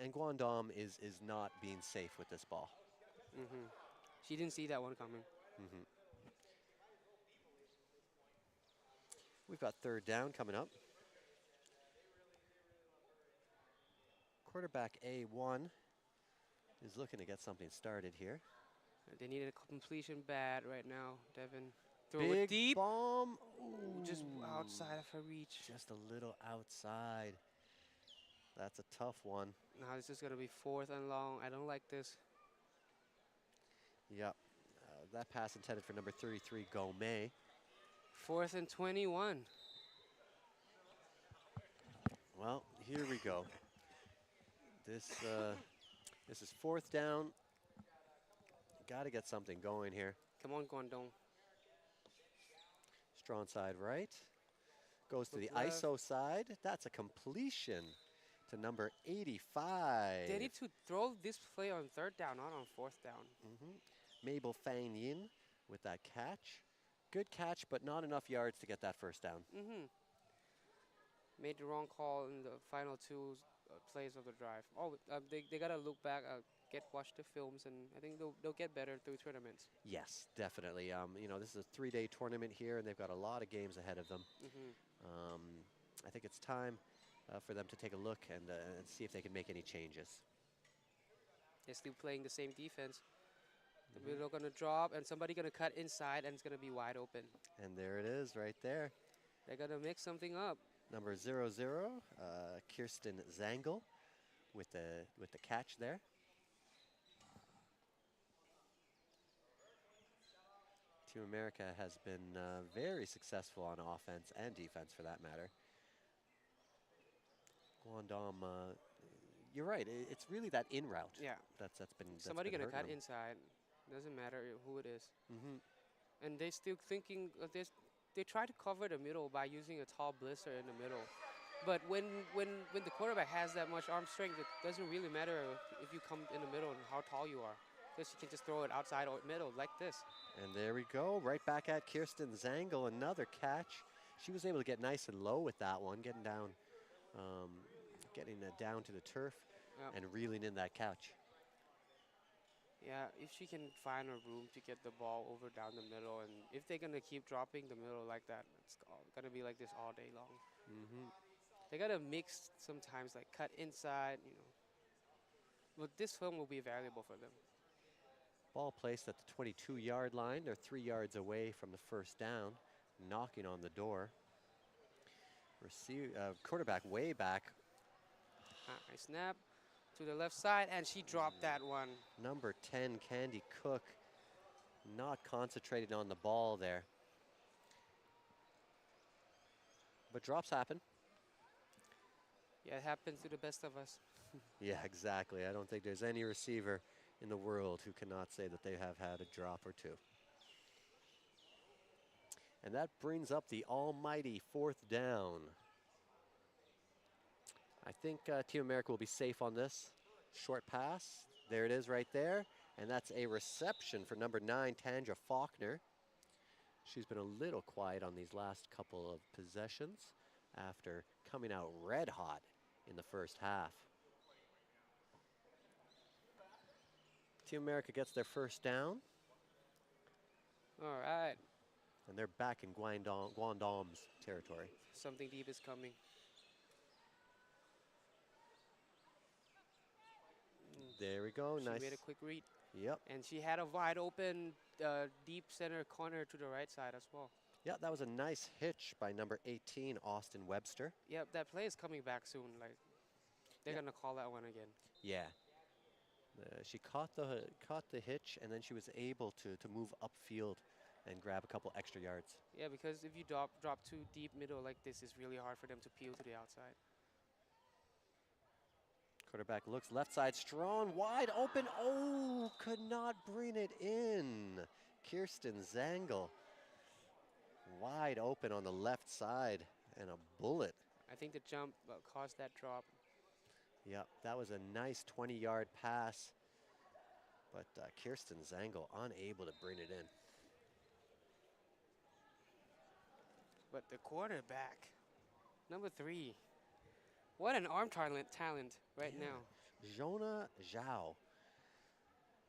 Speaker 9: and Guangdong is not being safe with this ball.
Speaker 10: She didn't see that one coming.
Speaker 9: We've got third down coming up. Quarterback A1 is looking to get something started here.
Speaker 10: They need a completion bad right now, Devin. Throw
Speaker 9: Big
Speaker 10: it deep.
Speaker 9: bomb.
Speaker 10: Ooh, just outside of her reach.
Speaker 9: Just a little outside. That's a tough one.
Speaker 10: Now this is going to be 4th and long. I don't like this.
Speaker 9: Yep. That pass intended for number 33, Gomei.
Speaker 10: 4th and 21.
Speaker 9: Well, here we go. This is 4th down. Got to get something going here.
Speaker 10: Come on, Guangdong.
Speaker 9: Strong side right. Goes to the
Speaker 10: left.
Speaker 9: ISO side. That's a completion to number 85.
Speaker 10: They need to throw this play on 3rd down, not on 4th down.
Speaker 9: Mabel Fang Yin with that catch. Good catch, but not enough yards to get that first down.
Speaker 10: Made the wrong call in the final 2 plays of the drive. Oh, they got to look back, watch the films, and I think they'll get better through tournaments.
Speaker 9: Yes, definitely. This is a 3-day tournament here, and they've got a lot of games ahead of them. I think it's time for them to take a look and see if they can make any changes.
Speaker 10: They're still playing the same defense. The middle going to drop, and somebody going to cut inside, and it's going to be wide open.
Speaker 9: And there it is right there.
Speaker 10: They're going to mix something up.
Speaker 9: Number 00, Kirsten Zangel with the catch there. Team America has been very successful on offense and defense, for that matter. Guangdong, you're right. It's really that in route.
Speaker 10: Yeah.
Speaker 9: That's been
Speaker 10: Somebody going to cut
Speaker 9: them.
Speaker 10: inside. Doesn't matter who it is. And they still thinking they try to cover the middle by using a tall blitzer in the middle. But when the quarterback has that much arm strength, it doesn't really matter if you come in the middle and how tall you are. Because you can just throw it outside or middle like this.
Speaker 9: And there we go, right back at Kirsten Zangel, another catch. She was able to get nice and low with that one, getting down to the turf and reeling in that catch.
Speaker 10: Yeah, if she can find a room to get the ball over down the middle, and if they're gonna keep dropping the middle like that, it's gonna be like this all day long. They gotta mix sometimes, like cut inside, But this film will be valuable for them.
Speaker 9: Ball placed at the 22-yard line. They're 3 yards away from the first down. knocking on the door. Quarterback way back.
Speaker 10: Nice snap to the left side, and she dropped that one.
Speaker 9: Number 10, Candy Cook, not concentrated on the ball there. But drops happen.
Speaker 10: Yeah, it happens to the best of us.
Speaker 9: Yeah, exactly. I don't think there's any receiver in the world who cannot say that they have had a drop or two. And that brings up the almighty 4th down. I think Team America will be safe on this. Short pass. There it is right there. And that's a reception for number 9, Tanja Faulkner. She's been a little quiet on these last couple of possessions after coming out red hot in the first half. Team America gets their first down.
Speaker 10: All right.
Speaker 9: And they're back in Guangdom's territory.
Speaker 10: Something deep is coming.
Speaker 9: There we go.
Speaker 10: She
Speaker 9: Nice.
Speaker 10: made a quick read.
Speaker 9: Yep.
Speaker 10: And she had a wide open deep center corner to the right side as well.
Speaker 9: Yeah, that was a nice hitch by number 18, Austin Webster.
Speaker 10: Yep, that play is coming back soon. Like, they're gonna call that one again.
Speaker 9: Yeah. She caught the hitch, and then she was able to move upfield and grab a couple extra yards.
Speaker 10: Yeah, because if you drop too deep middle like this, it's really hard for them to peel to the outside.
Speaker 9: Quarterback looks left side, strong, wide open. Oh, could not bring it in. Kirsten Zangel, wide open on the left side, and a bullet.
Speaker 10: I think the jump caused that drop.
Speaker 9: Yep, that was a nice 20-yard pass, but Kirsten Zangel unable to bring it in.
Speaker 10: But the quarterback, number 3, what an arm talent right now.
Speaker 9: Jonah Zhao.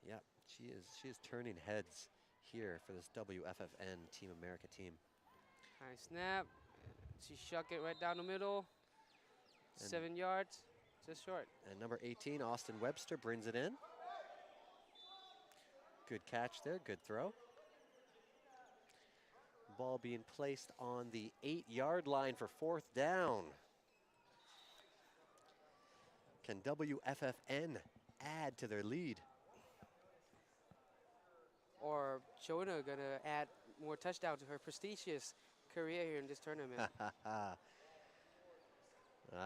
Speaker 9: Yep, she is turning heads here for this WFFN Team America team.
Speaker 10: High snap. She shuck it right down the middle.
Speaker 9: And
Speaker 10: 7 yards, just short.
Speaker 9: And number 18, Austin Webster, brings it in. Good catch there, good throw. Ball being placed on the 8-yard line for 4th down. Can WFFN add to their lead?
Speaker 10: Or Jonah gonna add more touchdowns to her prestigious career here in this tournament.
Speaker 9: I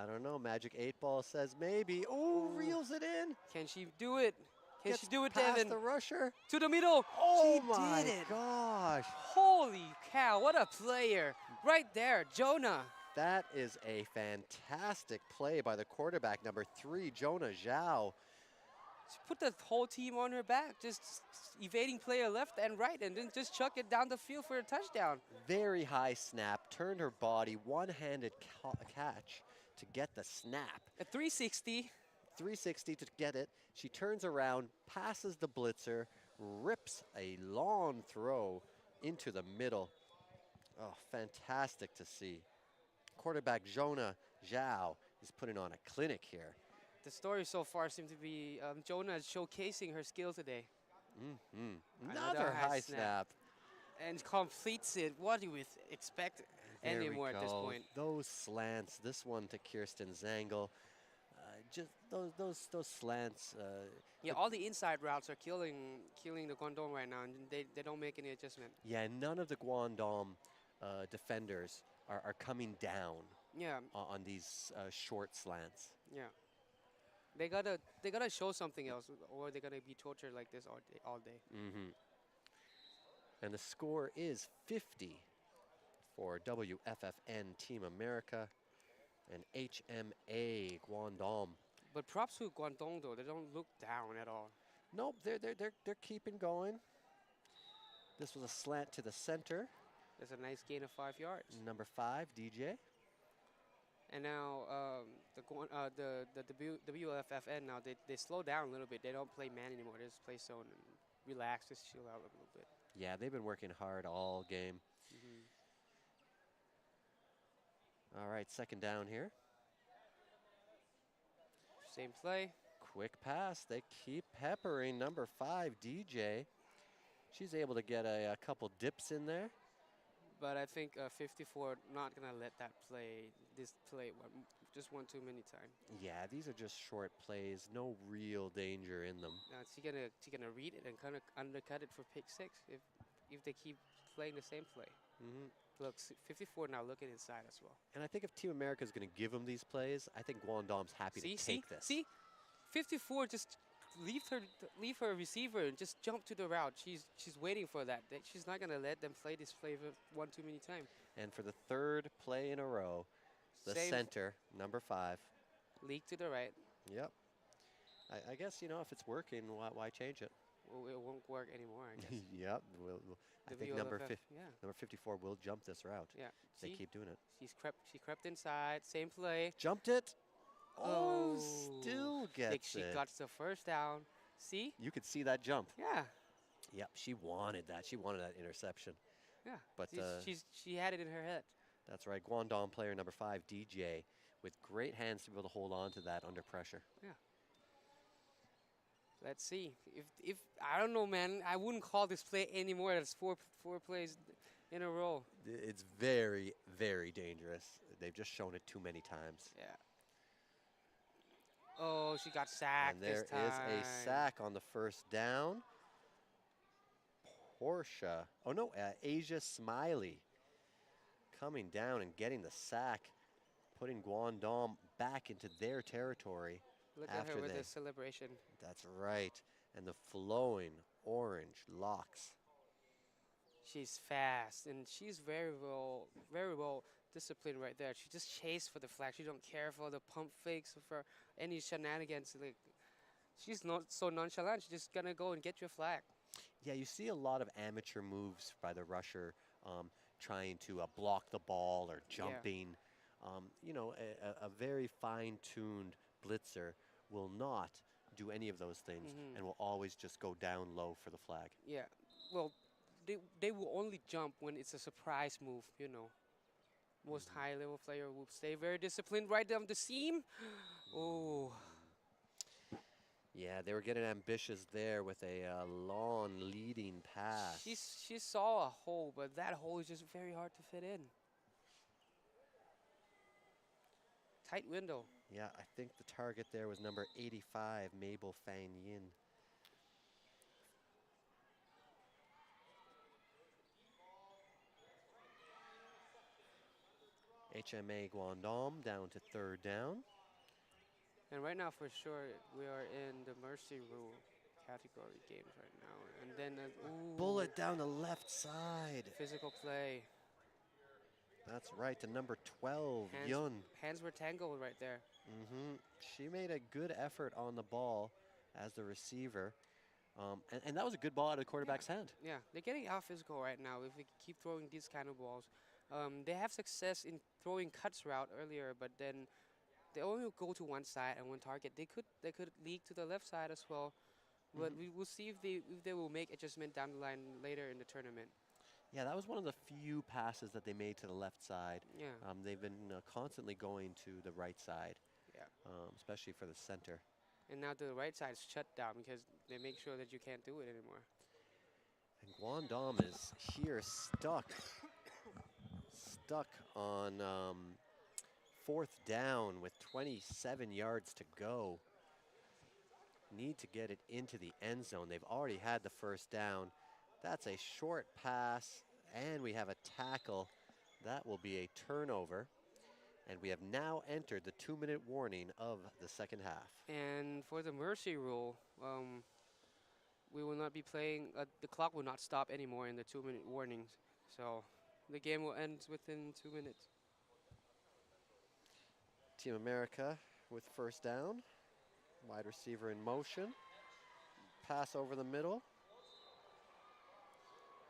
Speaker 9: don't know. Magic 8 Ball says maybe. Oh, reels it in.
Speaker 10: Can she do it? Can
Speaker 9: Gets
Speaker 10: she do it,
Speaker 9: past
Speaker 10: Devin?
Speaker 9: the rusher.
Speaker 10: To the middle.
Speaker 9: Oh
Speaker 10: She
Speaker 9: my
Speaker 10: did it.
Speaker 9: gosh.
Speaker 10: Holy cow, what a player. Right there, Jonah.
Speaker 9: That is a fantastic play by the quarterback, number 3, Jonah Zhao.
Speaker 10: She put the whole team on her back, just evading player left and right, and then just chuck it down the field for a touchdown.
Speaker 9: Very high snap, turned her body, one-handed catch to get the snap.
Speaker 10: A 360.
Speaker 9: 360 to get it. She turns around, passes the blitzer, rips a long throw into the middle. Oh, fantastic to see. Quarterback Jonah Zhao is putting on a clinic here.
Speaker 10: The story so far seems to be Jonah showcasing her skill today.
Speaker 9: Another high snap.
Speaker 10: And completes it. What do we expect
Speaker 9: There we
Speaker 10: anymore at this
Speaker 9: go.
Speaker 10: point?
Speaker 9: Those slants, this one to Kirsten Zangel. Just those slants.
Speaker 10: Yeah, all the inside routes are killing the Guangdong right now, and they don't make any adjustment.
Speaker 9: Yeah, none of the Guangdong defenders are coming down on these short slants.
Speaker 10: Yeah. They gotta show something else, or they're gonna be tortured like this all day.
Speaker 9: And the score is 50 for WFFN Team America and HMA Guangdong.
Speaker 10: But props to Guangdong though, they don't look down at all.
Speaker 9: Nope, they're keeping going. This was a slant to the center.
Speaker 10: That's a nice gain of 5 yards.
Speaker 9: Number 5, DJ.
Speaker 10: And now the WFFN now they slow down a little bit. They don't play man anymore. They just play zone and relax, just chill out a little bit.
Speaker 9: Yeah, they've been working hard all game. All right, 2nd down here.
Speaker 10: Same play.
Speaker 9: Quick pass. They keep peppering number 5, DJ. She's able to get a couple dips in there.
Speaker 10: But I think 54 not gonna let that play. This play just one too many times.
Speaker 9: Yeah, these are just short plays. No real danger in them.
Speaker 10: Now she gonna read it and kind of undercut it for pick 6 if they keep playing the same play. Look, 54 now looking inside as well.
Speaker 9: And I think if Team America is going to give them these plays, I think Guangdom's happy to take this.
Speaker 10: See, 54 just leave her receiver and just jump to the route. She's waiting for that. She's not gonna let them play this play one too many times.
Speaker 9: And for the third play in a row, the center, number 5.
Speaker 10: Leak to the right.
Speaker 9: Yep. I guess, you know, if it's working, why change it?
Speaker 10: Well, it won't work anymore, I guess.
Speaker 9: Yep. I think number 54 will jump this route.
Speaker 10: Yeah.
Speaker 9: They keep doing it.
Speaker 10: She crept inside. Same play.
Speaker 9: Jumped it. Oh, still gets
Speaker 10: She
Speaker 9: it.
Speaker 10: got the first down. See?
Speaker 9: You could see that jump.
Speaker 10: Yeah.
Speaker 9: Yep, she wanted that. She wanted that interception.
Speaker 10: Yeah.
Speaker 9: But
Speaker 10: she had it in her head.
Speaker 9: That's right. Guangdong player number 5, DJ, with great hands to be able to hold on to that under pressure.
Speaker 10: Yeah. Let's see. If I don't know, man, I wouldn't call this play anymore. That's four plays in a row.
Speaker 9: It's very, very dangerous. They've just shown it too many times.
Speaker 10: Yeah. Oh, she got sacked.
Speaker 9: And there is a sack on the first down. Portia. Oh, no, Asia Smiley coming down and getting the sack, putting Guangdong back into their territory.
Speaker 10: Look at her with the celebration.
Speaker 9: That's right. And the flowing orange locks.
Speaker 10: She's fast, and she's very well disciplined right there. She just chased for the flag. She don't care for the pump fakes or for any shenanigans. Like, she's not so nonchalant. She's just gonna go and get your flag.
Speaker 9: Yeah, you see a lot of amateur moves by the rusher, trying to block the ball or jumping. You know, a very fine-tuned blitzer will not do any of those things and will always just go down low for the flag.
Speaker 10: Yeah, well, they will only jump when it's a surprise move, you know. Most high-level player will stay very disciplined right down the seam. Oh.
Speaker 9: Yeah, they were getting ambitious there with a long leading pass.
Speaker 10: She saw a hole, but that hole is just very hard to fit in. Tight window.
Speaker 9: Yeah, I think the target there was number 85, Mabel Fang Yin. HMA Guangdong down to third down.
Speaker 10: And right now, for sure, we are in the mercy rule category games right now. And then
Speaker 9: Bullet down the left side.
Speaker 10: Physical play.
Speaker 9: That's right, to number 12, Yun.
Speaker 10: Hands were tangled right there.
Speaker 9: She made a good effort on the ball as the receiver. And that was a good ball out of the quarterback's hand.
Speaker 10: Yeah, they're getting out physical right now if we keep throwing these kind of balls. They have success in throwing cuts route earlier, but then they only go to one side and one target. They could leak to the left side as well. But we will see if they will make adjustment down the line later in the tournament.
Speaker 9: Yeah, that was one of the few passes that they made to the left side.
Speaker 10: Yeah.
Speaker 9: They've been constantly going to the right side.
Speaker 10: Yeah.
Speaker 9: Especially for the center.
Speaker 10: And now the right side is shut down because they make sure that you can't do it anymore.
Speaker 9: And Guangdong is here stuck on fourth down with 27 yards to go. Need to get it into the end zone. They've already had the first down. That's a short pass, and we have a tackle. That will be a turnover. And we have now entered the 2-minute warning of the second half.
Speaker 10: And for the mercy rule, we will not be playing, the clock will not stop anymore in the 2-minute warnings. So the game will end within 2 minutes.
Speaker 9: Team America with first down. Wide receiver in motion. Pass over the middle.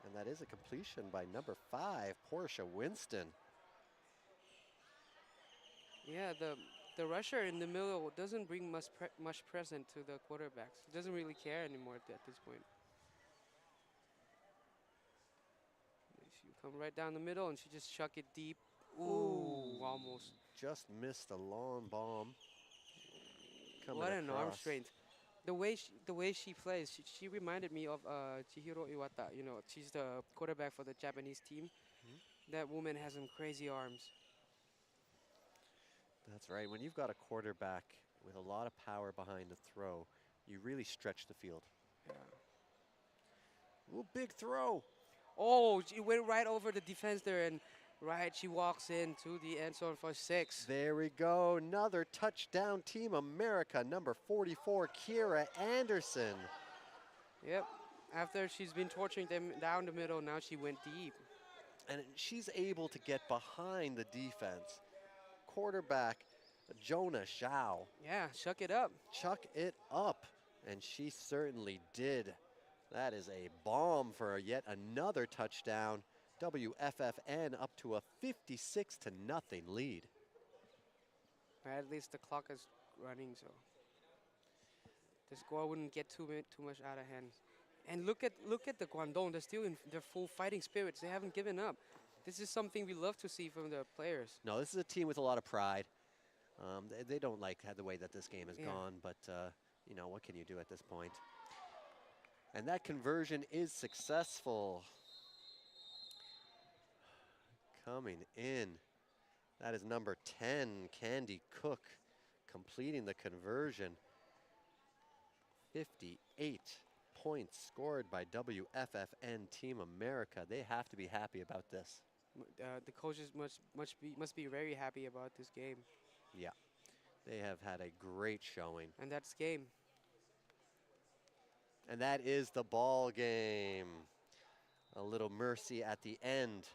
Speaker 9: And that is a completion by number 5, Portia Winston.
Speaker 10: Yeah, the rusher in the middle doesn't bring much present to the quarterbacks. He doesn't really care anymore at this point. She come right down the middle and she just chuck it deep. Ooh, almost.
Speaker 9: Just missed a long bomb.
Speaker 10: What an arm strength. The way she plays, she reminded me of Chihiro Iwata. You know, she's the quarterback for the Japanese team. That woman has some crazy arms.
Speaker 9: That's right. When you've got a quarterback with a lot of power behind the throw, you really stretch the field.
Speaker 10: Yeah.
Speaker 9: Ooh, big throw.
Speaker 10: Oh, she went right over the defense there, and right, she walks into the end zone for 6.
Speaker 9: There we go. Another touchdown, Team America. Number 44, Kiera Anderson.
Speaker 10: Yep. After she's been torching them down the middle, now she went deep.
Speaker 9: And she's able to get behind the defense. Quarterback Jonah Zhao.
Speaker 10: Yeah, shuck it up.
Speaker 9: Chuck it up. And she certainly did. That is a bomb for yet another touchdown. WFFN up to a 56-0 lead.
Speaker 10: At least the clock is running, so the score wouldn't get too much out of hand. And look at the Guangdong. They're still in their full fighting spirits. They haven't given up. This is something we love to see from the players.
Speaker 9: No, this is a team with a lot of pride. They don't like the way that this game has gone, but you know, what can you do at this point? And that conversion is successful. Coming in, that is number 10, Candy Cook, completing the conversion. 58 points scored by WFFN Team America. They have to be happy about this.
Speaker 10: The coaches must be very happy about this game.
Speaker 9: Yeah, they have had a great showing.
Speaker 10: And that's game.
Speaker 9: And that is the ball game. A little mercy at the end.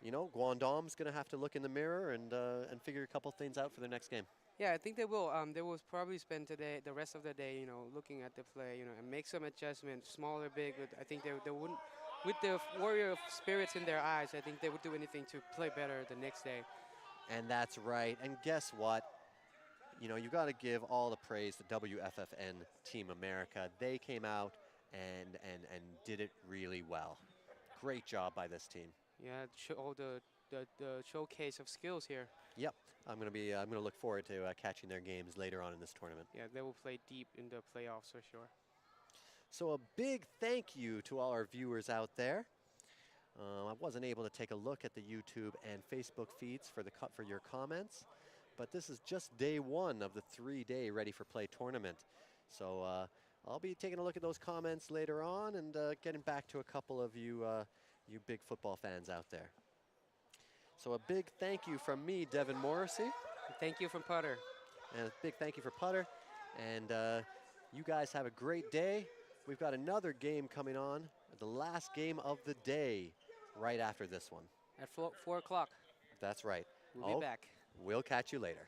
Speaker 9: You know, Guangdong's going to have to look in the mirror and figure a couple things out for their next game.
Speaker 10: Yeah, I think they will. They will probably spend the rest of the day, you know, looking at the play, you know, and make some adjustments, small or big. But I think they wouldn't, with the warrior spirits in their eyes, I think they would do anything to play better the next day.
Speaker 9: And that's right. And guess what? You know, you got to give all the praise to WFFN Team America. They came out and did it really well. Great job by this team.
Speaker 10: Yeah, show the showcase of skills here.
Speaker 9: Yep, I'm gonna look forward to catching their games later on in this tournament.
Speaker 10: Yeah, they will play deep in the playoffs for sure.
Speaker 9: So a big thank you to all our viewers out there. I wasn't able to take a look at the YouTube and Facebook feeds for your comments, but this is just day one of the 3-day Ready for Play tournament. So I'll be taking a look at those comments later on and getting back to a couple of you, you big football fans out there. So a big thank you from me, Devin Morrissey.
Speaker 10: Thank you from Putter.
Speaker 9: And a big thank you for Putter. And you guys have a great day. We've got another game coming on, the last game of the day, right after this one.
Speaker 10: At 4 o'clock.
Speaker 9: That's right.
Speaker 10: We'll be back.
Speaker 9: We'll catch you later.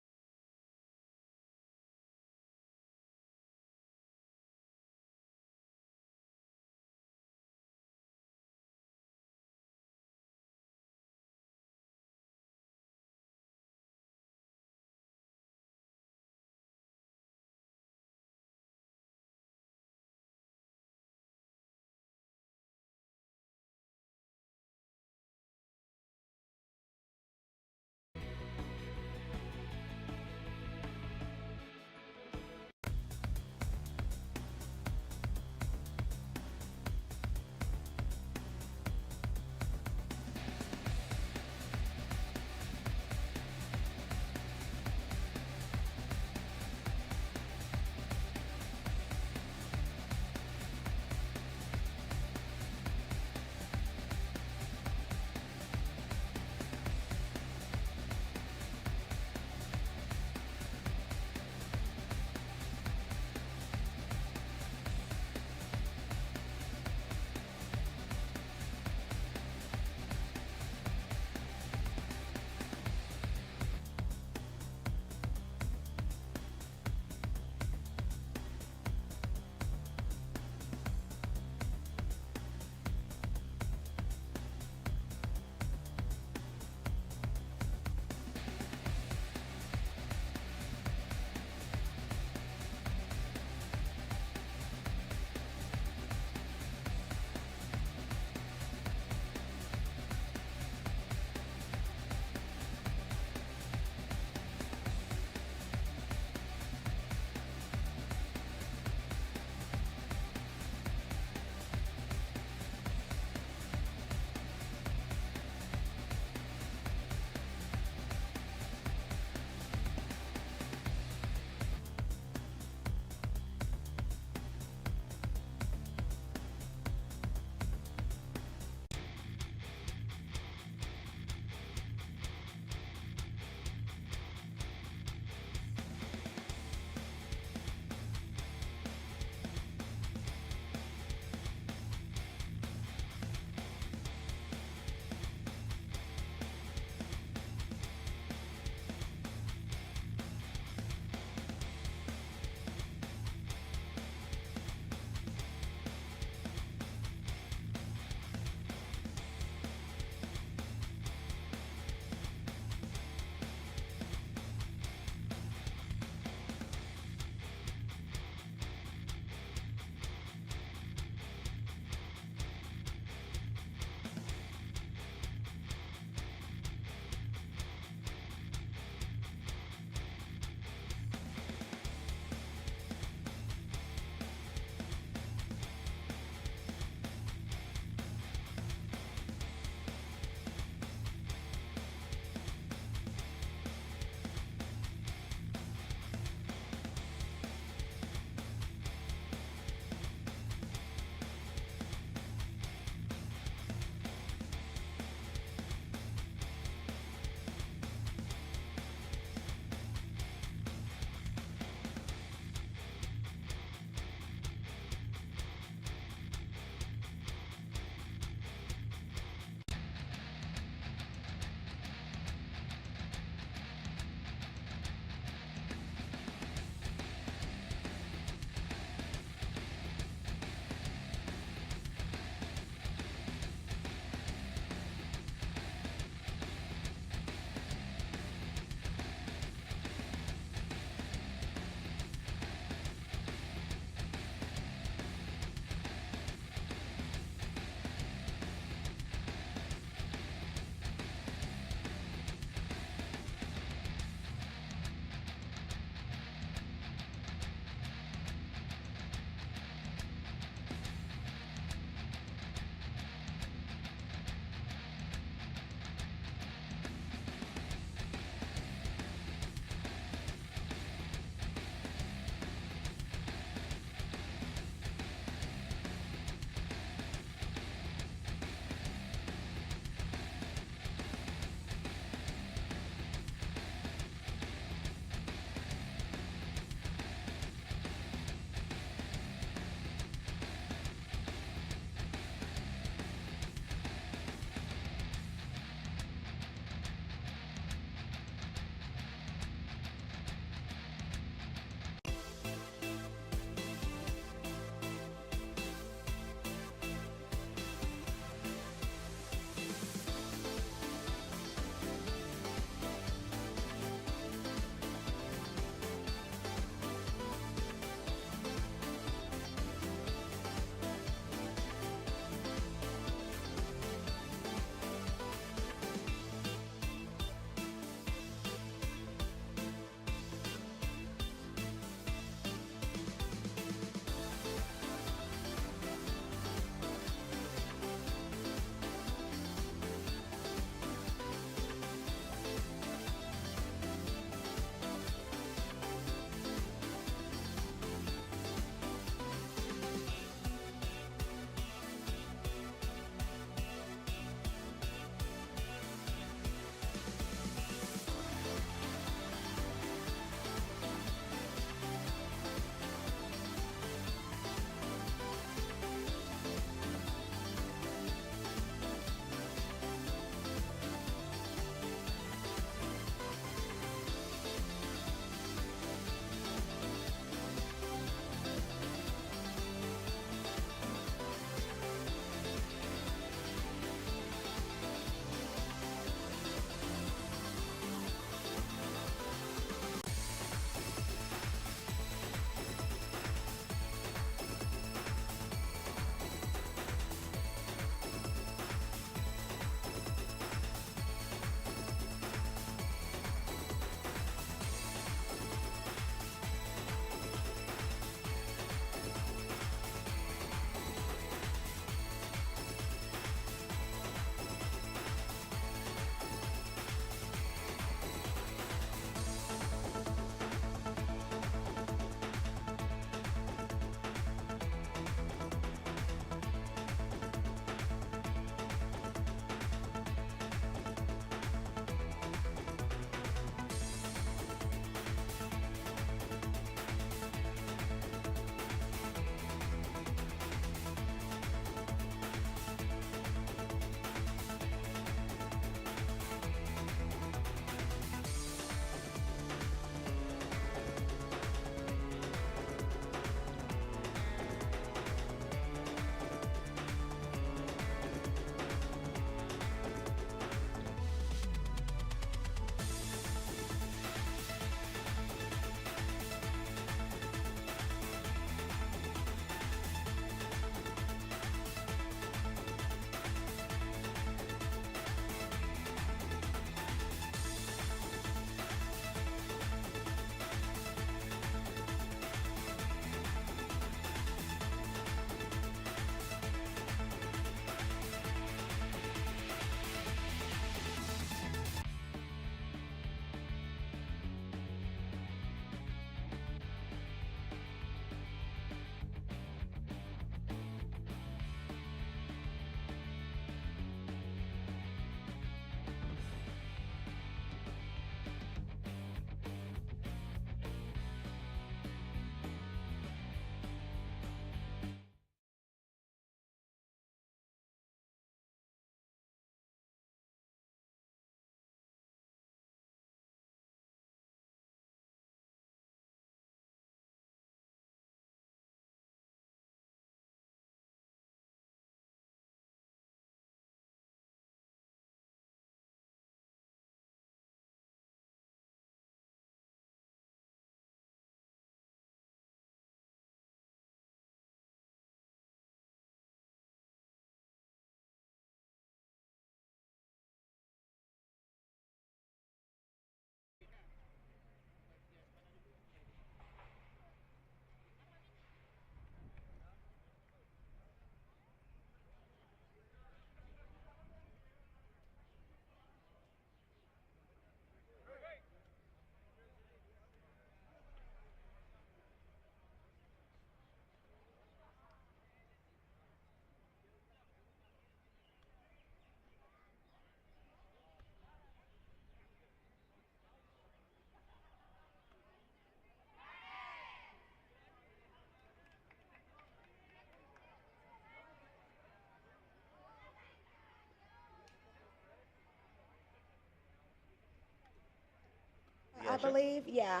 Speaker 11: I believe. Yeah.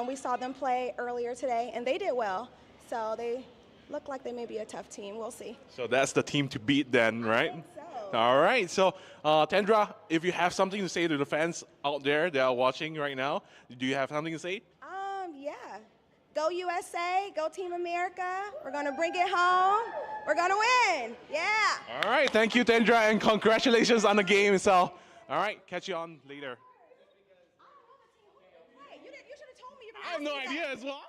Speaker 11: We saw them play earlier today, and they did well. So they look like they may be a tough team. We'll see.
Speaker 12: So that's the team to beat then, right?
Speaker 11: I think so.
Speaker 12: All right. So, Tendra, if you have something to say to the fans out there that are watching right now, do you have something to say?
Speaker 11: Yeah. Go USA, go Team America. We're going to bring it home. We're going to win. Yeah.
Speaker 12: All right. Thank you, Tendra, and congratulations on the game itself. All right. Catch you on later.
Speaker 11: Hey, you should have told me.
Speaker 12: I have no idea as well.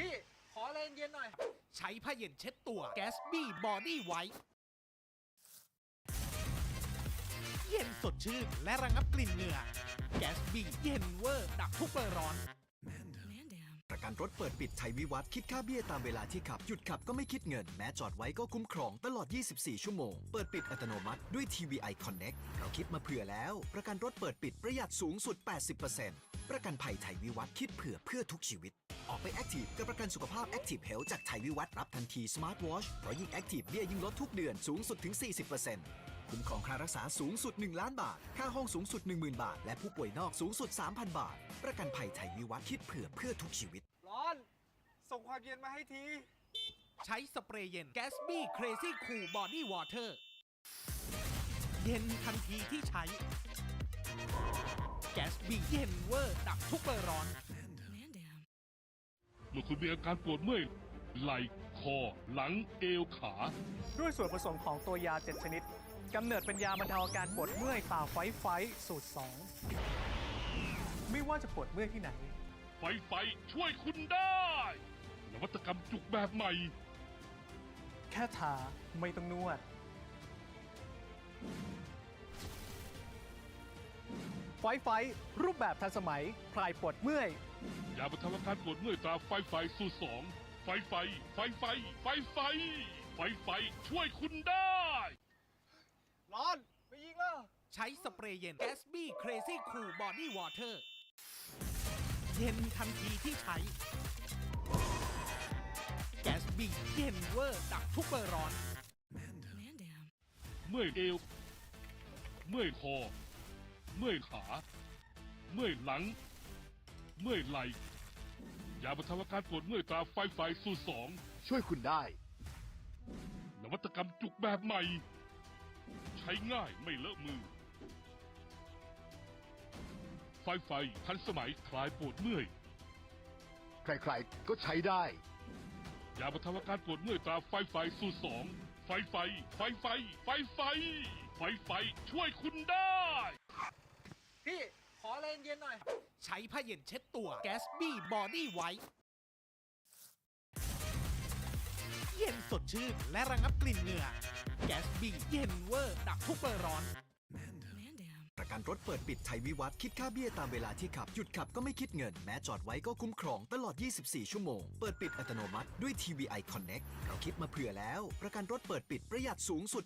Speaker 3: พี่ ขออะไรเย็นๆหน่อย
Speaker 4: ใช้ผ้าเย็นเช็ดตัว Gatsby Body White เย็นสดชื่นและระงับกลิ่นเหงื่อ Gatsby เย็นเวอร์ดับทุกเบอร์ร้อน
Speaker 5: ประกันรถเปิดปิดชัยวิวัฒน์คิดค่าเบี้ยตามเวลาที่ขับ หยุดขับก็ไม่คิดเงิน แม้จอดไว้ก็คุ้มครองตลอด 24 ชั่วโมง เปิดปิดอัตโนมัติด้วย TVI Connect เราคิดมาเผื่อแล้ว ประกันรถเปิดปิดประหยัดสูงสุด 80% ประกันภัยไทยวิวัฒน์คิดเผื่อเพื่อทุกชีวิต ออกไปแอคทีฟกับประกันสุขภาพ Active Health จากไทยวิวัฒน์รับทันที Smart Watch เพราะยิ่งแอคทีฟเบี้ยยิ่งลดทุกเดือนสูงสุดถึง 40%คุ้มครองค่ารักษาสูงสุด 1 ล้านบาท ค่าห้องสูงสุด 10,000 บาท และผู้ป่วยนอกสูงสุด 3,000 บาท ประกันภัยไทยวิวัฒน์คิดเผื่อเพื่อทุกชีวิต
Speaker 3: ร้อน ส่งความเย็นมาให้ที
Speaker 4: ใช้สเปรย์เย็น Gatsby Crazy Cool Body Water เย็นทันทีที่ใช้ Gatsby เย็นเวอร์ดับทุกเบอร์ร้อน
Speaker 1: เมื่อคุณมีอาการปวดเมื่อยไหล่คอ หลังเอวขา
Speaker 2: ด้วยส่วนผสมของตัวยา 7 ชนิด กำเนิดเป็นยาบรรเทาอาการปวดเมื่อยตาไฟสูตร 2 ไม่ว่าจะปวดเมื่อยที่ไหน
Speaker 1: ไฟช่วยคุณได้ นวัตกรรมจุกแบบใหม่
Speaker 2: แค่ทาไม่ต้องนวด ไฟรูปแบบทันสมัยคลายปวดเมื่อย
Speaker 1: ยาบรรเทาอาการปวดเมื่อยตราไฟสูตร 2 ไฟช่วยคุณได้
Speaker 3: ร้อน ไปยิงแล้ว
Speaker 4: ใช้สเปรย์เย็น Gatsby Crazy Cool Body Water เย็นทันทีที่ใช้ Gatsby เย็นเวอร์ดับทุกเบอร์ร้อน
Speaker 1: เมื่อยเอว เมื่อยคอ เมื่อยขา เมื่อยหลัง เมื่อยไหล่ ยาบรรเทาอาการปวดเมื่อยตราไฟสูตร 2
Speaker 13: ช่วยคุณได้
Speaker 1: นวัตกรรมจุกแบบใหม่ ใช้ง่ายไม่เลอะมือ ไฟทันสมัยคลายปวดเมื่อย
Speaker 13: ใครๆ ก็ใช้ได้
Speaker 1: ยาบรรเทาอาการปวดเมื่อยตราไฟสูตร 2 ไฟช่วยคุณได้
Speaker 3: พี่ ขออะไรเย็นๆหน่อย
Speaker 4: ใช้ผ้าเย็นเช็ดตัว Gatsby Body White เย็นสดชื่นและระงับกลิ่นเหงื่อ Gatsby เย็นเวอร์ดับทุกเบอร์ร้อน
Speaker 5: ประ ประกันรถเปิดปิดชัยวิวัฒน์คิดค่าเบี้ยตามเวลาที่ขับ หยุดขับก็ไม่คิดเงิน แม้จอดไว้ก็คุ้มครองตลอด 24 ชั่วโมง เปิดปิดอัตโนมัติด้วย TVI Connect เราคิดมาเผื่อแล้ว ประกันรถเปิดปิดประหยัดสูงสุด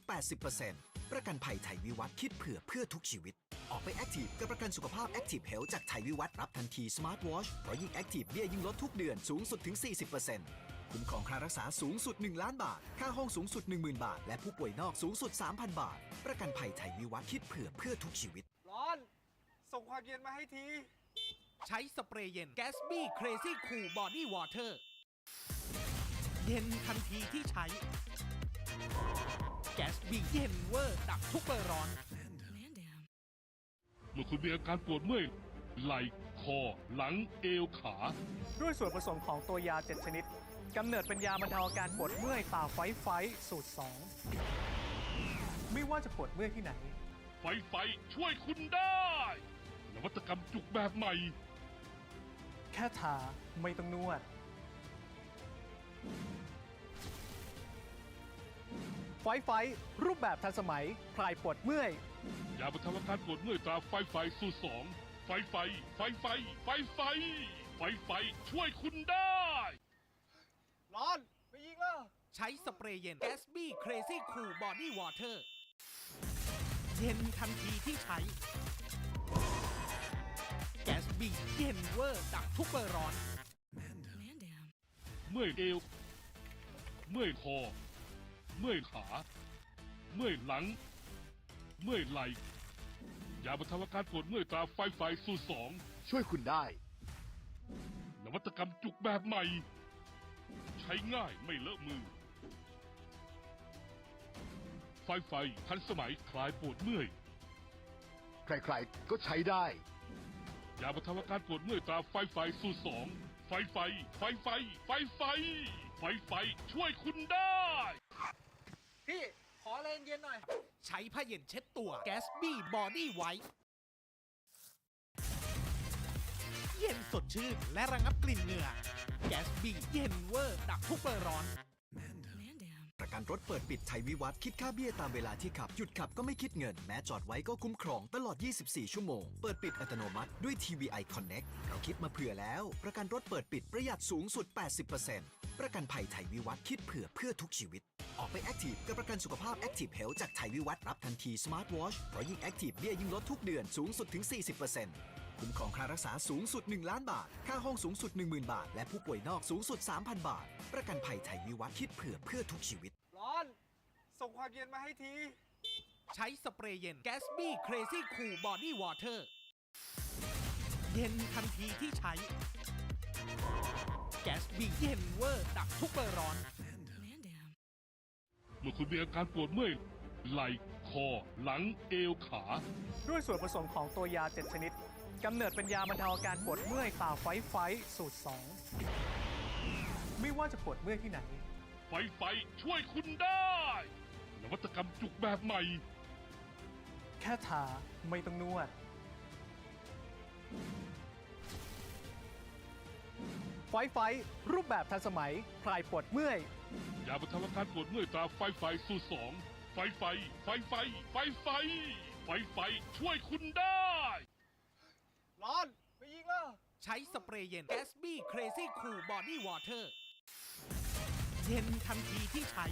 Speaker 5: 80% ประกันภัยไทยวิวัฒน์คิดเผื่อทุกชีวิต ออกไปแอคทีฟกับประกันสุขภาพ Active Health จากไทยวิวัฒน์รับทันที Smart Watch เพราะยิ่งแอคทีฟเบี้ยยิ่งลดทุกเดือนสูงสุดถึง 40%คุ้มครองค่ารักษาสูงสุด 1 ล้านบาท ค่าห้องสูงสุด 10,000 บาท และผู้ป่วยนอกสูงสุด 3,000 บาท ประกันภัยไทยวิวัฒน์คิดเพื่อทุกชีวิต
Speaker 3: ร้อน ส่งความเย็นมาให้ที
Speaker 4: ใช้สเปรย์เย็น Gatsby Crazy Cool Body Water เย็นทันทีที่ใช้ Gatsby เย็นเวอร์ดับทุกเบอร์ร้อน
Speaker 1: เมื่อคุณมีอาการปวดเมื่อยไหล่คอ หลังเอวขา
Speaker 2: ด้วยส่วนผสมของตัวยา 7 ชนิด กำเนิดเป็นยาบรรเทาอาการปวดเมื่อยตาไฟสูตร 2 ไม่ว่าจะปวดเมื่อยที่ไหน
Speaker 1: ไฟช่วยคุณได้ นวัตกรรมจุกแบบใหม่
Speaker 2: แค่ทาไม่ต้องนวด ไฟรูปแบบทันสมัยคลายปวดเมื่อย
Speaker 1: ยาบรรเทาอาการปวดเมื่อยตราไฟสูตร 2 ไฟช่วยคุณได้
Speaker 3: ร้อน ไม่ยิงแล้ว
Speaker 4: ใช้สเปรย์เย็น Gatsby Crazy Cool Body Water เย็นทันทีที่ใช้ Gatsby เย็นเวอร์ดับทุกเบอร์ร้อน
Speaker 1: เมื่อยเอว เมื่อยคอ เมื่อยขา เมื่อยหลัง เมื่อยไหล่ ยาบรรเทาอาการปวดเมื่อยตราไฟสูตร 2
Speaker 13: ช่วยคุณได้
Speaker 1: นวัตกรรมจุกแบบใหม่ ใช้ง่ายไม่เลอะมือ ไฟทันสมัยคลายปวดเมื่อย
Speaker 13: ใครๆก็ใช้ได้
Speaker 1: ยาบรรเทาอาการปวดเมื่อยตราไฟสูตร 2 ไฟช่วยคุณได้
Speaker 3: พี่ ขออะไรเย็นหน่อย
Speaker 4: ใช้ผ้าเย็นเช็ดตัว Gatsby Body White เย็นสดชื่นและระงับกลิ่นเหงื่อ Gatsby เย็นเวอร์ดับทุกเบอร์ร้อน
Speaker 5: ประกันรถเปิดปิดชัยวิวัฒน์คิดค่าเบี้ยตามเวลาที่ขับ หยุดขับก็ไม่คิดเงิน แม้จอดไว้ก็คุ้มครองตลอด 24 ชั่วโมง เปิดปิดอัตโนมัติด้วย TVI Connect เราคิดมาเผื่อแล้ว ประกันรถเปิดปิดประหยัดสูงสุด 80% ประกันภัยไทยวิวัฒน์คิดเพื่อทุกชีวิต ออกไปแอคทีฟกับประกันสุขภาพ Active Health จากไทยวิวัฒน์รับทันที Smart Watch เพราะยิ่งแอคทีฟเบี้ยยิ่งลดทุกเดือนสูงสุดถึง 40%คุ้มครองค่ารักษาสูงสุด 1 ล้านบาท ค่าห้องสูงสุด 10,000 บาท และผู้ป่วยนอกสูงสุด 3,000 บาท ประกันภัยไทยวิวัฒน์คิดเพื่อทุกชีวิต
Speaker 3: ร้อน ส่งความเย็นมาให้ที
Speaker 4: ใช้สเปรย์เย็น Gatsby Crazy Cool Body Water เย็นทันทีที่ใช้ Gatsby เย็นเวอร์ดับทุกเบอร์ร้อน
Speaker 1: เมื่อคุณมีอาการปวดเมื่อยไหล่คอ หลังเอวขา
Speaker 2: ด้วยส่วนผสมของตัวยา 7 ชนิด กำเนิดเป็นยาบรรเทาอาการปวดเมื่อยตาไฟสูตร 2 ไม่ว่าจะปวดเมื่อยที่ไหน
Speaker 1: ไฟช่วยคุณได้ นวัตกรรมจุกแบบใหม่
Speaker 2: แค่ทาไม่ต้องนวด ไฟรูปแบบทันสมัยคลายปวดเมื่อย
Speaker 1: ยาบรรเทาอาการปวดเมื่อยตราไฟสูตร 2 ไฟช่วยคุณได้
Speaker 3: ร้อน ไม่ยิงแล้ว
Speaker 4: ใช้สเปรย์เย็น Gatsby Crazy Cool Body Water เย็นทันทีที่ใช้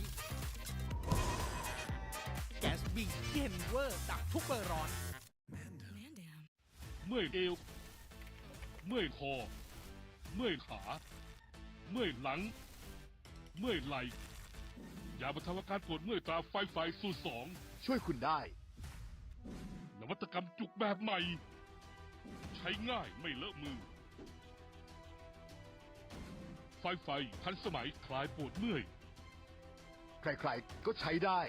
Speaker 4: Gatsby เย็นเวอร์ดับทุกเบอร์ร้อน
Speaker 1: เมื่อยเอว เมื่อยคอ เมื่อยขา เมื่อยหลัง เมื่อยไหล่ ยาบรรเทาอาการปวดเมื่อยตราไฟสูตร 2
Speaker 13: ช่วยคุณได้
Speaker 1: นวัตกรรมจุกแบบใหม่ ใช้ง่ายไม่เลอะมือ ไฟทันสมัยคลายปวดเมื่อย
Speaker 13: ใครๆก็ใช้ได้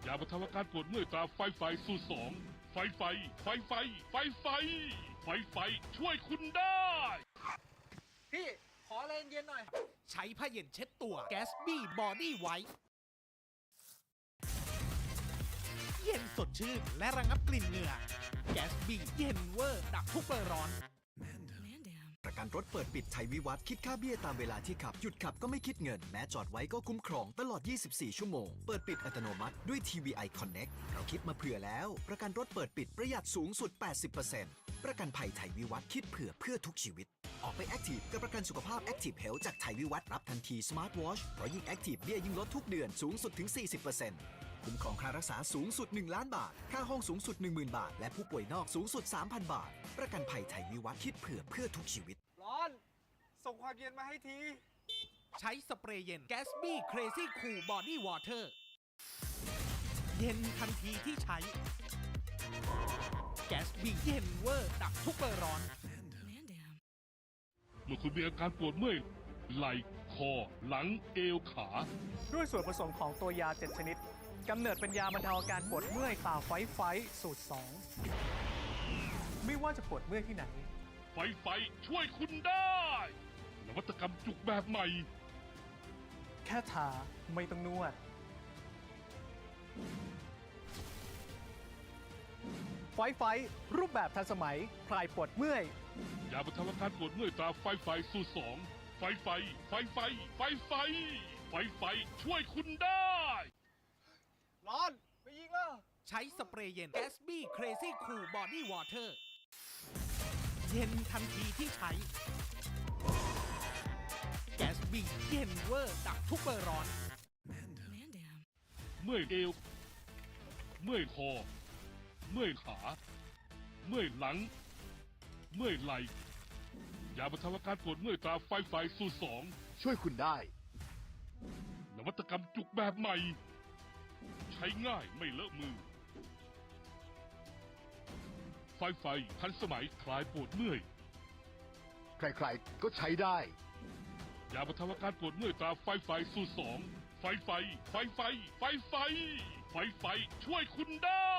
Speaker 1: ยาบรรเทาอาการปวดเมื่อยตราไฟสูตร 2 ไฟช่วยคุณได้
Speaker 3: พี่ ขออะไรเย็นหน่อย
Speaker 4: ใช้ผ้าเย็นเช็ดตัว Gatsby Body White เย็นสดชื่นและระงับกลิ่นเหงื่อ Gatsby เย็นเวอร์ดับทุกเบอร์ร้อน
Speaker 5: ประ กันรถเปิดปิดชัยวิวัฒน์คิดค่าเบี้ยตามเวลาที่ขับหยุดขับก็ไม่คิดเงินแม้จอดไว้ก็คุ้มครองตลอด 24 ชั่วโมงเปิดปิดอัตโนมัติด้วย TVI Connect เราคิดมาเผื่อแล้วประกันรถเปิดปิดประหยัดสูงสุด 80% ประกันภัยไทยวิวัฒน์คิดเพื่อทุกชีวิตออกไปแอคทีฟกับประกันสุขภาพ Active Health จากไทยวิวัฒน์รับทันที Smart Watch เพราะยิ่งแอคทีฟเบี้ยยิ่งลดทุกเดือนสูงสุดถึง 40%คุ้มครองค่ารักษาสูงสุด1 ล้านบาทค่าห้องสูงสุด 10,000 บาทและผู้ป่วยนอกสูงสุด 3,000 บาทประกันภัยไทยวิวัฒน์คิดเพื่อทุกชีวิต
Speaker 3: ร้อนส่งความเย็นมาให้ที
Speaker 4: ใช้สเปรย์เย็น Gatsby Crazy Cool Body Water เย็นทันทีที่ใช้ Gatsby เย็นเวอร์ดับทุกเบอร์ร้อน
Speaker 1: เมื่อคุณมีอาการปวดเมื่อยไหล่คอหลังเอวขา
Speaker 2: ด้วยส่วนผสมของตัวยา 7 ชนิดกำเนิดเป็นยาบรรเทาอาการปวดเมื่อยตาไฟสูตร 2 ไม่ว่าจะปวดเมื่อยที่ไหน
Speaker 1: ไฟช่วยคุณได้นวัตกรรมจุกแบบใหม่
Speaker 2: แค่ทาไม่ต้องนวด ไฟรูปแบบทันสมัยคลายปวดเมื่อย
Speaker 1: ยาบรรเทาอาการปวดเมื่อยตราไฟสูตร 2 ไฟช่วยคุณได้
Speaker 3: ร้อนไปยิงแล้ว
Speaker 4: ใช้สเปรย์เย็น Gatsby Crazy Cool Body Water เย็นทันทีที่ใช้ Gatsby เย็นเวอร์ดับทุกเบอร์ร้อน
Speaker 1: เมื่อยเอวเมื่อยคอเมื่อยขาเมื่อยหลังเมื่อยไหล่ยาบรรเทาอาการปวดเมื่อยตราไฟสูตร 2
Speaker 13: ช่วยคุณได้
Speaker 1: นวัตกรรมจุกแบบใหม่ ใช้ง่ายไม่เลอะมือ ไฟทันสมัยคลายปวดเมื่อย
Speaker 13: ใครๆก็ใช้ได้
Speaker 1: ยาบรรเทาอาการปวดเมื่อยตราไฟสูตร 2 ไฟช่วยคุณได้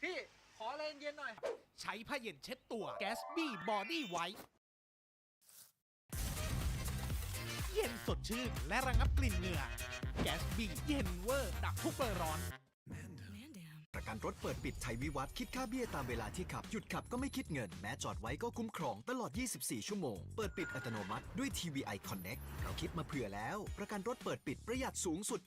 Speaker 3: พี่ขออะไรเย็นหน่อย
Speaker 4: ใช้ผ้าเย็นเช็ดตัว Gatsby Body White เย็นสดชื่นและระงับกลิ่นเหงื่อ Gatsby เย็นเวอร์ดับทุกเบอร์ร้อน
Speaker 5: ประกันรถเปิดปิดชัยวิวัฒน์คิดค่าเบี้ยตามเวลาที่ขับหยุดขับก็ไม่คิดเงินแม้จอดไว้ก็คุ้มครองตลอด 24 ชั่วโมงเปิดปิดอัตโนมัติด้วย TVI Connect เราคิดมาเผื่อแล้วประกันรถเปิดปิดประหยัดสูงสุด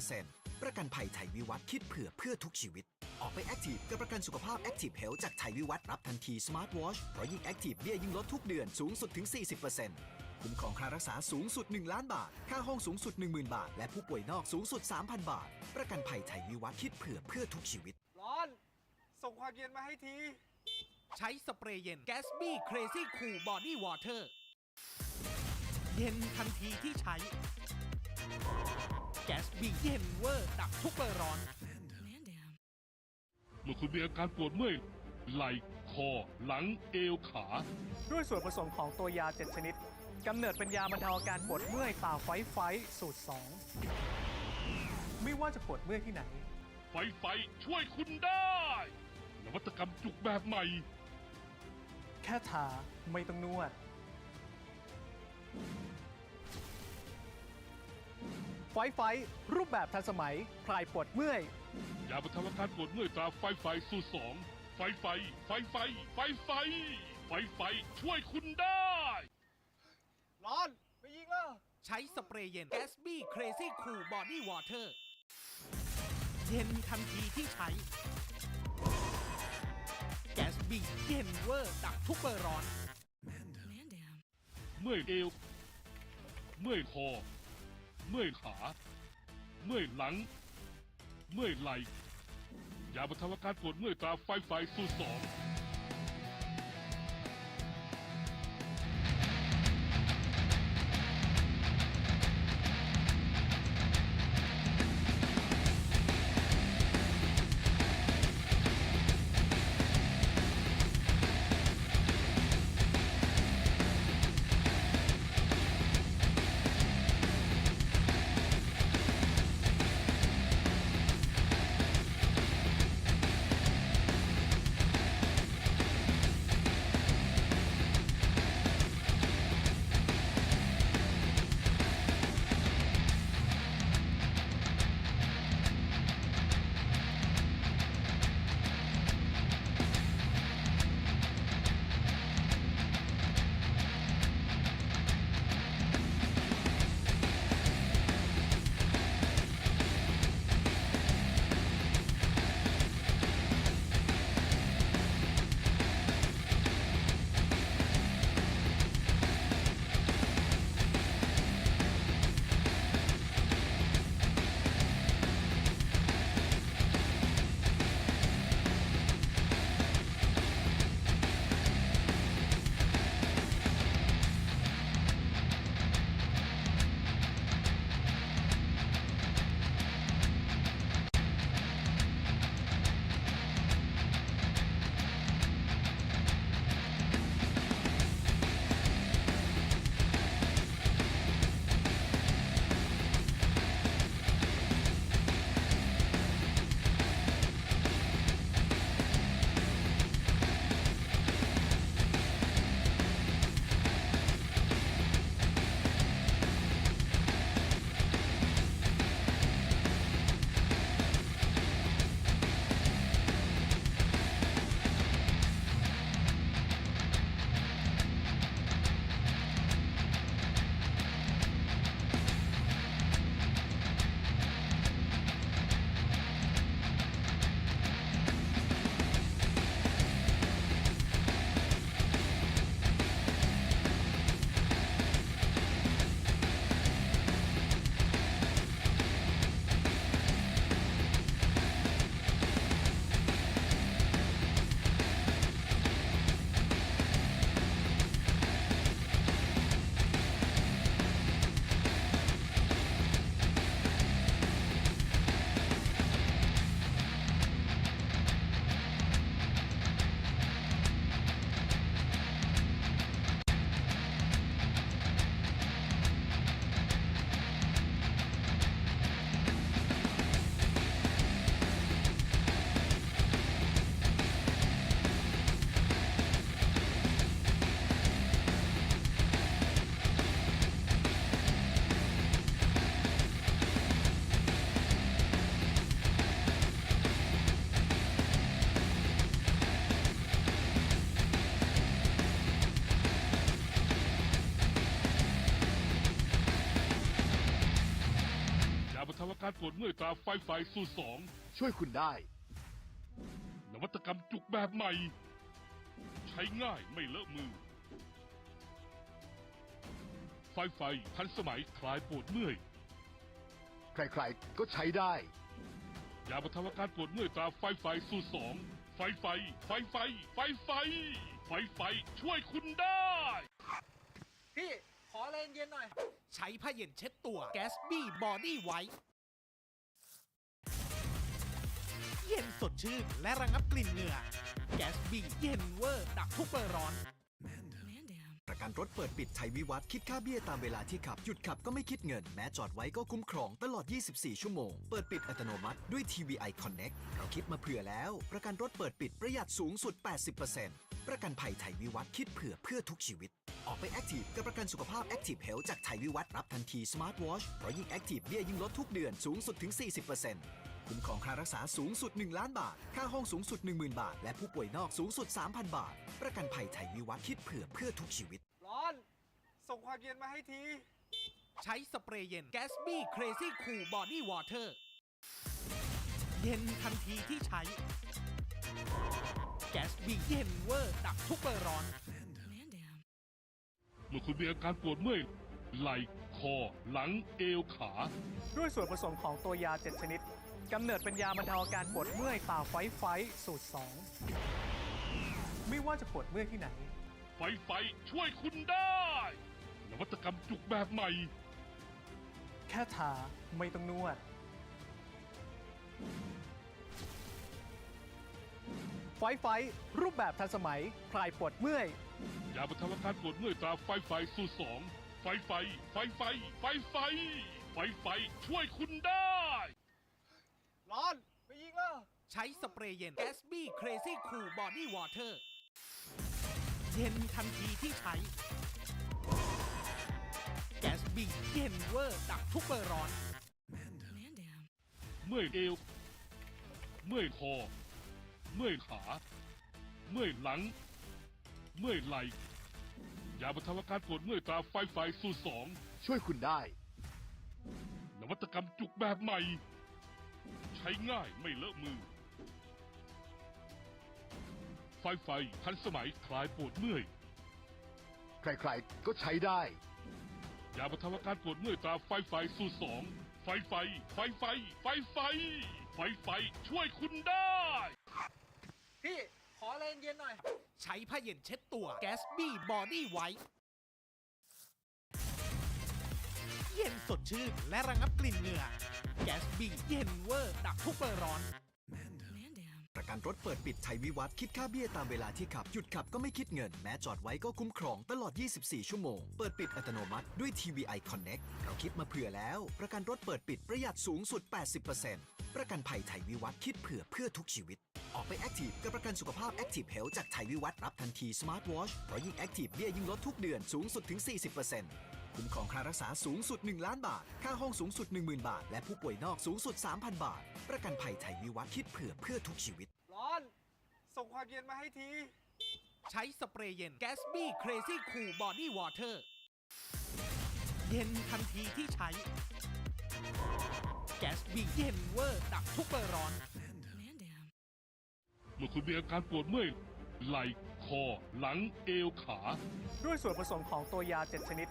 Speaker 5: 80% ประกันภัยไทยวิวัฒน์คิดเพื่อทุกชีวิตออกไปแอคทีฟกับประกันสุขภาพ Active Health จากไทยวิวัฒน์รับทันที Smart Watch เพราะยิ่งแอคทีฟเบี้ยยิ่งลดทุกเดือนสูงสุดถึง 40%คุ้มครองค่ารักษาสูงสุด 1 ล้านบาทค่าห้องสูงสุด 10,000 บาทและผู้ป่วยนอกสูงสุด 3,000 บาทประกันภัยไทยวิวัฒน์คิดเพื่อทุกชีวิต
Speaker 3: ร้อนส่งความเย็นมาให้ที
Speaker 4: ใช้สเปรย์เย็น Gatsby Crazy Cool Body Water เย็นทันทีที่ใช้ Gatsby เย็นเวอร์ดับทุกเบอร์ร้อน
Speaker 1: เมื่อคุณมีอาการปวดเมื่อยไหล่คอหลังเอวขา
Speaker 2: ด้วยส่วนผสมของตัวยา 7 ชนิดกำเนิดเป็นยาบรรเทาอาการปวดเมื่อยตาไฟสูตร 2 ไม่ว่าจะปวดเมื่อยที่ไหน
Speaker 1: ไฟช่วยคุณได้นวัตกรรมจุกแบบใหม่
Speaker 2: แค่ทาไม่ต้องนวด ไฟรูปแบบทันสมัยคลายปวดเมื่อย
Speaker 1: ยาบรรเทาอาการปวดเมื่อยตราไฟสูตร 2 ไฟช่วยคุณได้
Speaker 3: ร้อนไปยิงแล้ว
Speaker 4: ใช้สเปรย์เย็น Gatsby Crazy Cool Body Water เย็นทันทีที่ใช้ Gatsby เย็นเวอร์ดับทุกเบอร์ร้อน
Speaker 1: เมื่อยเอวเมื่อยคอเมื่อยขาเมื่อยหลังเมื่อยไหล่ยาบรรเทาอาการปวดเมื่อยตราไฟสูตร 2 การปวดเมื่อยตราไฟไฟสูตร
Speaker 13: ช่วยคุณได้
Speaker 1: 2 นวัตกรรมจุกแบบใหม่ ใช้ง่ายไม่เลอะมือ ไฟไฟทันสมัยคลายปวดเมื่อย
Speaker 13: ใครๆก็ใช้ได้
Speaker 1: ยาบรรเทาอาการปวดเมื่อยตราไฟไฟสูตร 2 ไฟไฟ ไฟไฟ ไฟไฟ ไฟไฟช่วยคุณได้
Speaker 3: พี่ ขออะไรเย็นๆหน่อย
Speaker 4: ใช้ผ้าเย็นเช็ดตัว Gatsby Body White เย็นสดชื่นและระงับกลิ่นเหงื่อ Gatsby เย็นเวอร์ดับทุกเบอร์ร้อน
Speaker 5: ประกันรถเปิดปิดชัยวิวัฒน์คิดค่าเบี้ยตามเวลาที่ขับ หยุดขับก็ไม่คิดเงิน แม้จอดไว้ก็คุ้มครองตลอด 24 ชั่วโมง เปิดปิดอัตโนมัติด้วย TVI Connect เราคิดมาเผื่อแล้ว ประกันรถเปิดปิดประหยัดสูงสุด 80% ประกันภัยไทยวิวัฒน์คิดเผื่อเพื่อทุกชีวิต ออกไปแอคทีฟกับประกันสุขภาพ Active Health จากไทยวิวัฒน์รับทันที Smart Watch เพราะยิ่งแอคทีฟเบี้ยยิ่งลดทุกเดือนสูงสุดถึง 40%คุ้มครองค่ารักษาสูงสุด 1 ล้านบาท ค่าห้องสูงสุด 10,000 บาท และผู้ป่วยนอกสูงสุด 3,000 บาท ประกันภัยไทยวิวัฒน์คิดเผื่อเพื่อทุกชีวิต
Speaker 3: ร้อน ส่งความเย็นมาให้ที
Speaker 4: ใช้สเปรย์เย็น Gatsby Crazy Cool Body Water เย็นทันทีที่ใช้ Gatsby เย็นเวอร์ดับทุกเบอร์ร้อน
Speaker 1: เมื่อคุณมีอาการปวดเมื่อยไหล่คอ หลังเอวขา
Speaker 2: ด้วยส่วนผสมของตัวยา 7 ชนิด กำเนิดเป็นยาบรรเทาอาการปวดเมื่อยตาไฟสูตร 2 ไม่ว่าจะปวดเมื่อยที่ไหน
Speaker 1: ไฟไฟช่วยคุณได้ นวัตกรรมจุกแบบใหม่
Speaker 2: แค่ทาไม่ต้องนวด ไฟรูปแบบทันสมัยคลายปวดเมื่อย
Speaker 1: ยาบรรเทาอาการปวดเมื่อยตราไฟไฟสูตร 2 ไฟไฟ ไฟไฟ ไฟไฟ ไฟไฟช่วยคุณได้
Speaker 3: ร้อน ไปยิงแล้ว
Speaker 4: ใช้สเปรย์เย็น Gatsby Crazy Cool Body Water เย็นทันทีที่ใช้ Gatsby เย็นเวอร์ดับทุกเบอร์ร้อน
Speaker 1: เมื่อยเอว เมื่อยคอ เมื่อยขา เมื่อยหลัง เมื่อยไหล่ ยาบรรเทาอาการปวดเมื่อยตราไฟไฟสูตร 2
Speaker 13: ช่วยคุณได้
Speaker 1: นวัตกรรมจุกแบบใหม่ ใช้ง่ายไม่เลอะมือ ไฟไฟทันสมัยคลายปวดเมื่อย
Speaker 13: ใครๆก็ใช้ได้
Speaker 1: ยาบรรเทาอาการปวดเมื่อยตราไฟไฟสูตร 2 ไฟไฟ ไฟไฟ ไฟไฟ ไฟไฟช่วยคุณได้
Speaker 3: พี่ ขออะไรเย็นๆหน่อย
Speaker 4: ใช้ผ้าเย็นเช็ดตัว Gatsby Body White เย็นสดชื่นและระงับกลิ่นเหงื่อ Gatsby เย็นเวอร์ดับทุกเบอร์ร้อน
Speaker 5: ประกันรถเปิดปิดชัยวิวัฒน์คิดค่าเบี้ยตามเวลาที่ขับ หยุดขับก็ไม่คิดเงิน แม้จอดไว้ก็คุ้มครองตลอด 24 ชั่วโมง เปิดปิดอัตโนมัติด้วย TVI Connect เราคิดมาเผื่อแล้ว ประกันรถเปิดปิดประหยัดสูงสุด 80% ประกันภัยไทยวิวัฒน์คิดเผื่อเพื่อทุกชีวิต ออกไปแอคทีฟกับประกันสุขภาพ Active Health จากไทยวิวัฒน์รับทันที Smart Watch เพราะยิ่งแอคทีฟเบี้ยยิ่งลดทุกเดือนสูงสุดถึง 40%คุ้มครองค่ารักษาสูงสุด 1 ล้านบาท ค่าห้องสูงสุด 10,000 บาท และผู้ป่วยนอกสูงสุด 3,000 บาท ประกันภัยไทยวิวัฒน์คิดเผื่อเพื่อทุกชีวิต
Speaker 3: ร้อน ส่งความเย็นมาให้ที
Speaker 4: ใช้สเปรย์เย็น Gatsby Crazy Cool Body Water เย็นทันทีที่ใช้ Gatsby เย็นเวอร์ดับทุกเบอร์ร้อน
Speaker 1: เมื่อคุณมีอาการปวดเมื่อยไหล่คอ หลังเอวขา
Speaker 2: ด้วยส่วนผสมของตัวยา 7 ชนิด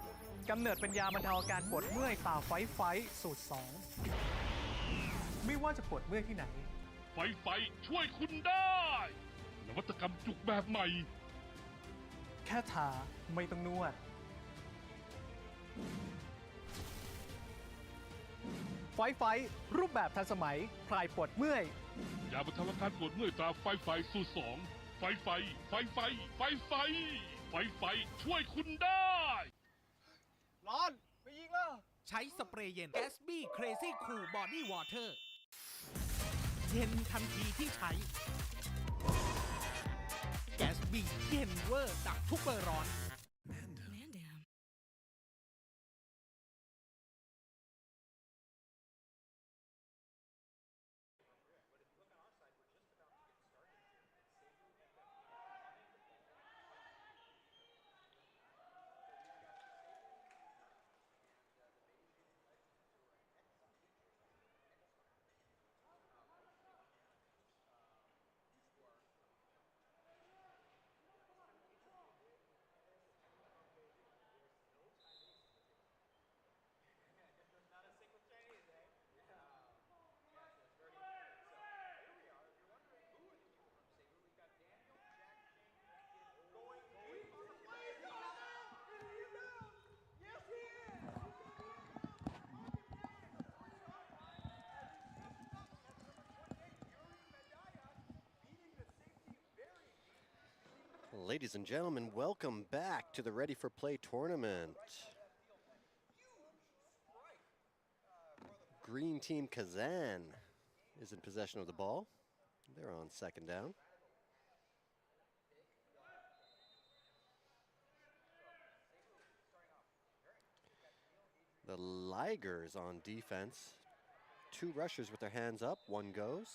Speaker 2: กำเนิดเป็นยาบรรเทาอาการปวดเมื่อยตาไฟสูตร 2 ไม่ว่าจะปวดเมื่อยที่ไหน
Speaker 1: ไฟไฟช่วยคุณได้ นวัตกรรมจุกแบบใหม่
Speaker 2: แค่ทาไม่ต้องนวด ไฟรูปแบบทันสมัยคลายปวดเมื่อย
Speaker 1: ยาบรรเทาอาการปวดเมื่อยตราไฟไฟสูตร 2 ไฟไฟ ไฟไฟ ไฟไฟ ไฟไฟช่วยคุณได้
Speaker 3: ร้อน ไปยิงแล้ว
Speaker 4: ใช้สเปรย์เย็น Gatsby Crazy Cool Body Water เย็นทันทีที่ใช้ Gatsby เย็นเวอร์ดับทุกเบอร์ร้อน
Speaker 9: Ladies and gentlemen, welcome back to the Ready for Play tournament. Green Team Kazan is in possession of the ball. They're on second down. The Ligers on defense. 2 rushers with their hands up. 1 goes.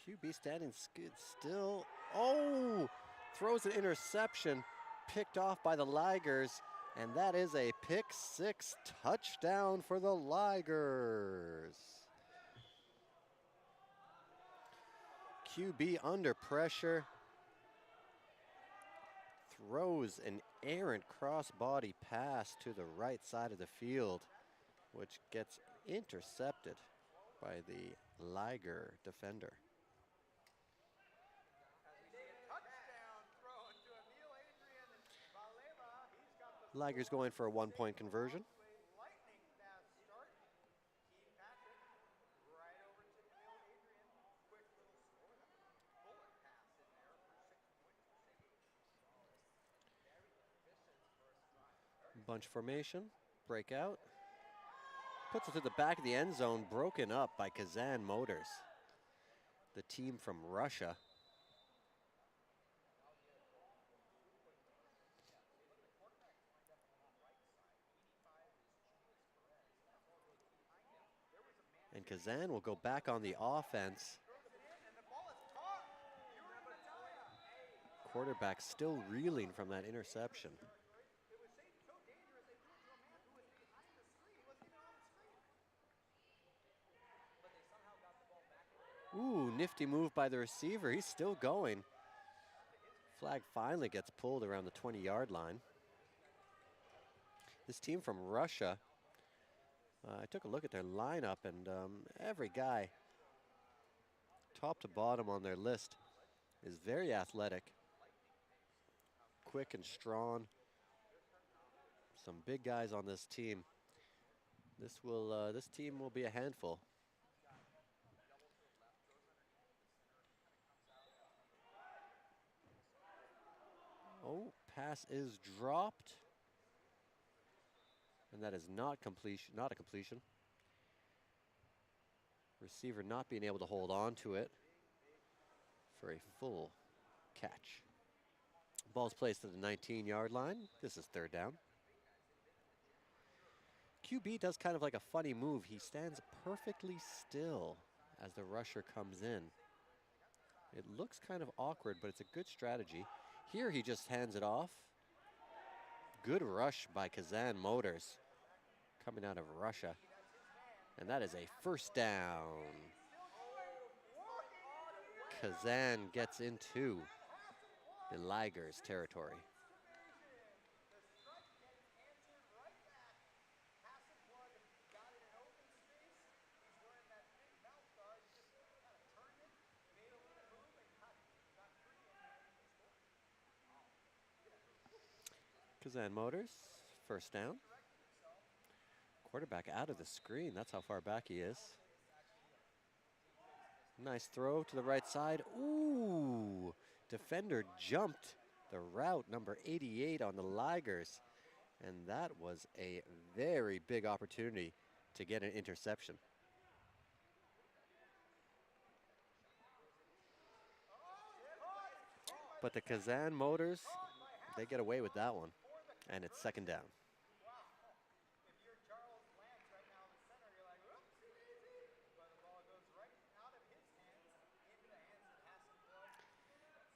Speaker 9: QB standing still. Oh! Throws an interception. Picked off by the Ligers. And that is a pick 6 touchdown for the Ligers. QB under pressure. Throws an errant crossbody pass to the right side of the field, which gets intercepted by the Liger defender. Ligers going for a 1-point conversion. Bunch formation, breakout. Puts it to the back of the end zone, broken up by Kazan Motors, the team from Russia. And Kazan will go back on the offense. Quarterback still reeling from that interception. Ooh, nifty move by the receiver. He's still going. Flag finally gets pulled around the 20-yard line. This team from Russia, I took a look at their lineup, and every guy, top to bottom on their list, is very athletic, quick and strong. Some big guys on this team. This team will be a handful. Oh, pass is dropped. And that is not completion, not a completion. Receiver not being able to hold on to it for a full catch. Ball's placed at the 19-yard line. This is third down. QB does kind of like a funny move. He stands perfectly still as the rusher comes in. It looks kind of awkward, but it's a good strategy. Here he just hands it off. Good rush by Kazan Motors coming out of Russia. And that is a first down. Kazan gets into the Ligers territory. Kazan Motors, first down. Quarterback out of the screen. That's how far back he is. Nice throw to the right side. Ooh, defender jumped the route, number 88 on the Ligers. And that was a very big opportunity to get an interception. But the Kazan Motors, they get away with that one. And it's second down.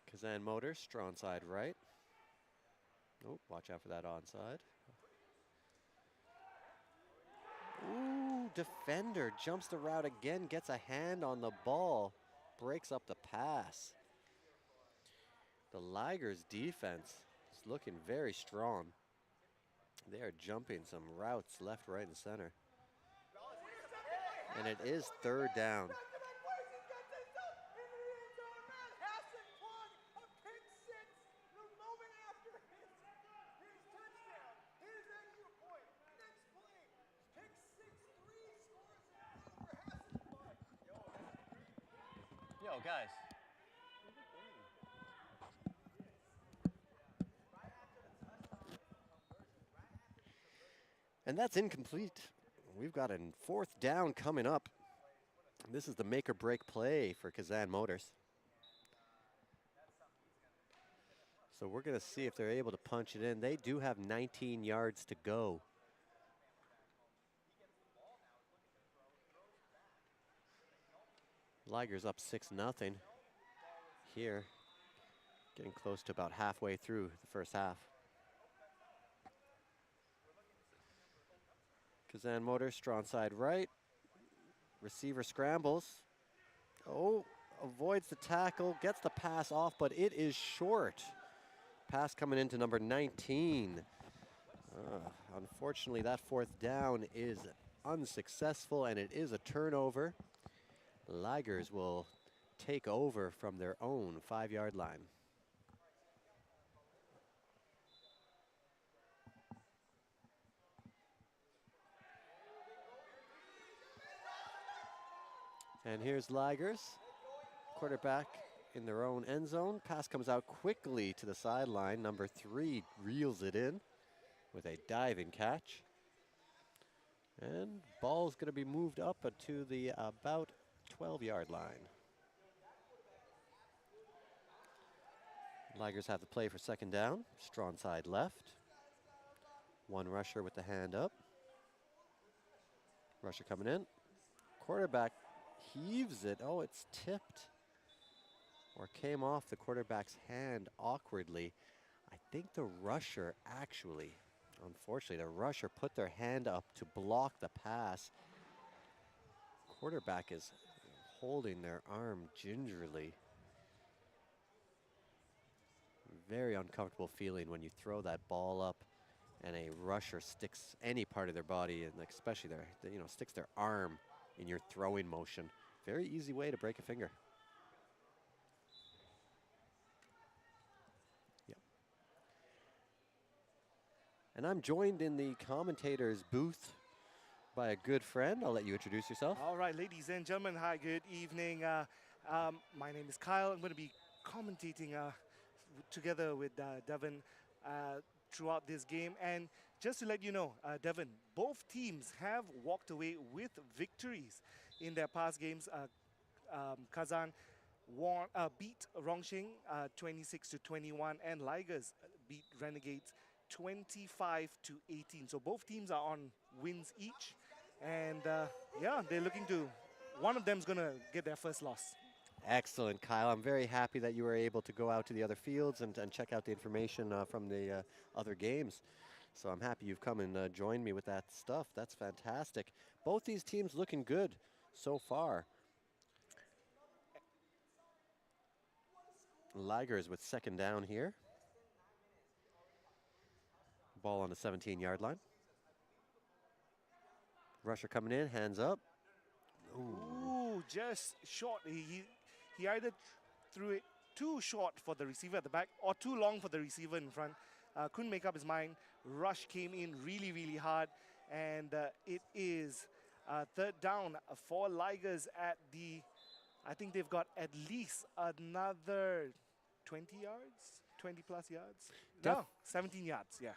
Speaker 9: Kazan Motors, strong side right. Oh, watch out for that onside. Ooh, defender jumps the route again, gets a hand on the ball, breaks up the pass. The Ligers defense is looking very strong. They are jumping some routes left, right, and center. And it is third down.
Speaker 14: Yo, guys.
Speaker 9: And that's incomplete. We've got a 4th down coming up. This is the make or break play for Kazan Motors. So we're going to see if they're able to punch it in. They do have 19 yards to go. Liger's up 6-0 here, getting close to about halfway through the first half. Kazan Motors, strong side right. Receiver scrambles. Oh, avoids the tackle, gets the pass off, but it is short. Pass coming into number 19. Unfortunately, that 4th down is unsuccessful, and it is a turnover. Ligers will take over from their own 5-yard line. And here's Ligers, quarterback in their own end zone. Pass comes out quickly to the sideline. Number 3 reels it in with a diving catch. And ball's going to be moved up to the about 12-yard line. Ligers have the play for 2nd down. Strong side left. 1 rusher with the hand up. Rusher coming in. Quarterback heaves it. Oh, it's tipped or came off the quarterback's hand awkwardly. I think the rusher actually, unfortunately, the rusher put their hand up to block the pass. Quarterback is holding their arm gingerly. Very uncomfortable feeling when you throw that ball up and a rusher sticks any part of their body, and especially sticks their arm in your throwing motion. Very easy way to break a finger. Yep. And I'm joined in the commentator's booth by a good friend. I'll let you introduce yourself.
Speaker 6: All right, ladies and gentlemen, hi, good evening. My name is Kyle. I'm going to be commentating together with Devin throughout this game. And just to let you know, Devin, both teams have walked away with victories in their past games. Kazan beat Rongsheng 26-21, and Ligers beat Renegades 25-18. So both teams are on wins each, and yeah, they're looking to. One of them's gonna get their first loss.
Speaker 9: Excellent, Kyle. I'm very happy that you were able to go out to the other fields and check out the information from the other games. So I'm happy you've come and joined me with that stuff. That's fantastic. Both these teams looking good so far. Ligers with 2nd down here. Ball on the 17-yard line. Rusher coming in, hands up.
Speaker 6: Ooh, just short. He either threw it too short for the receiver at the back or too long for the receiver in front. Couldn't make up his mind. Rush came in really, really hard, and it is 3rd down for Ligers at the, I think they've got at least another 20 yards, 20 plus yards. No, 17 yards, yeah.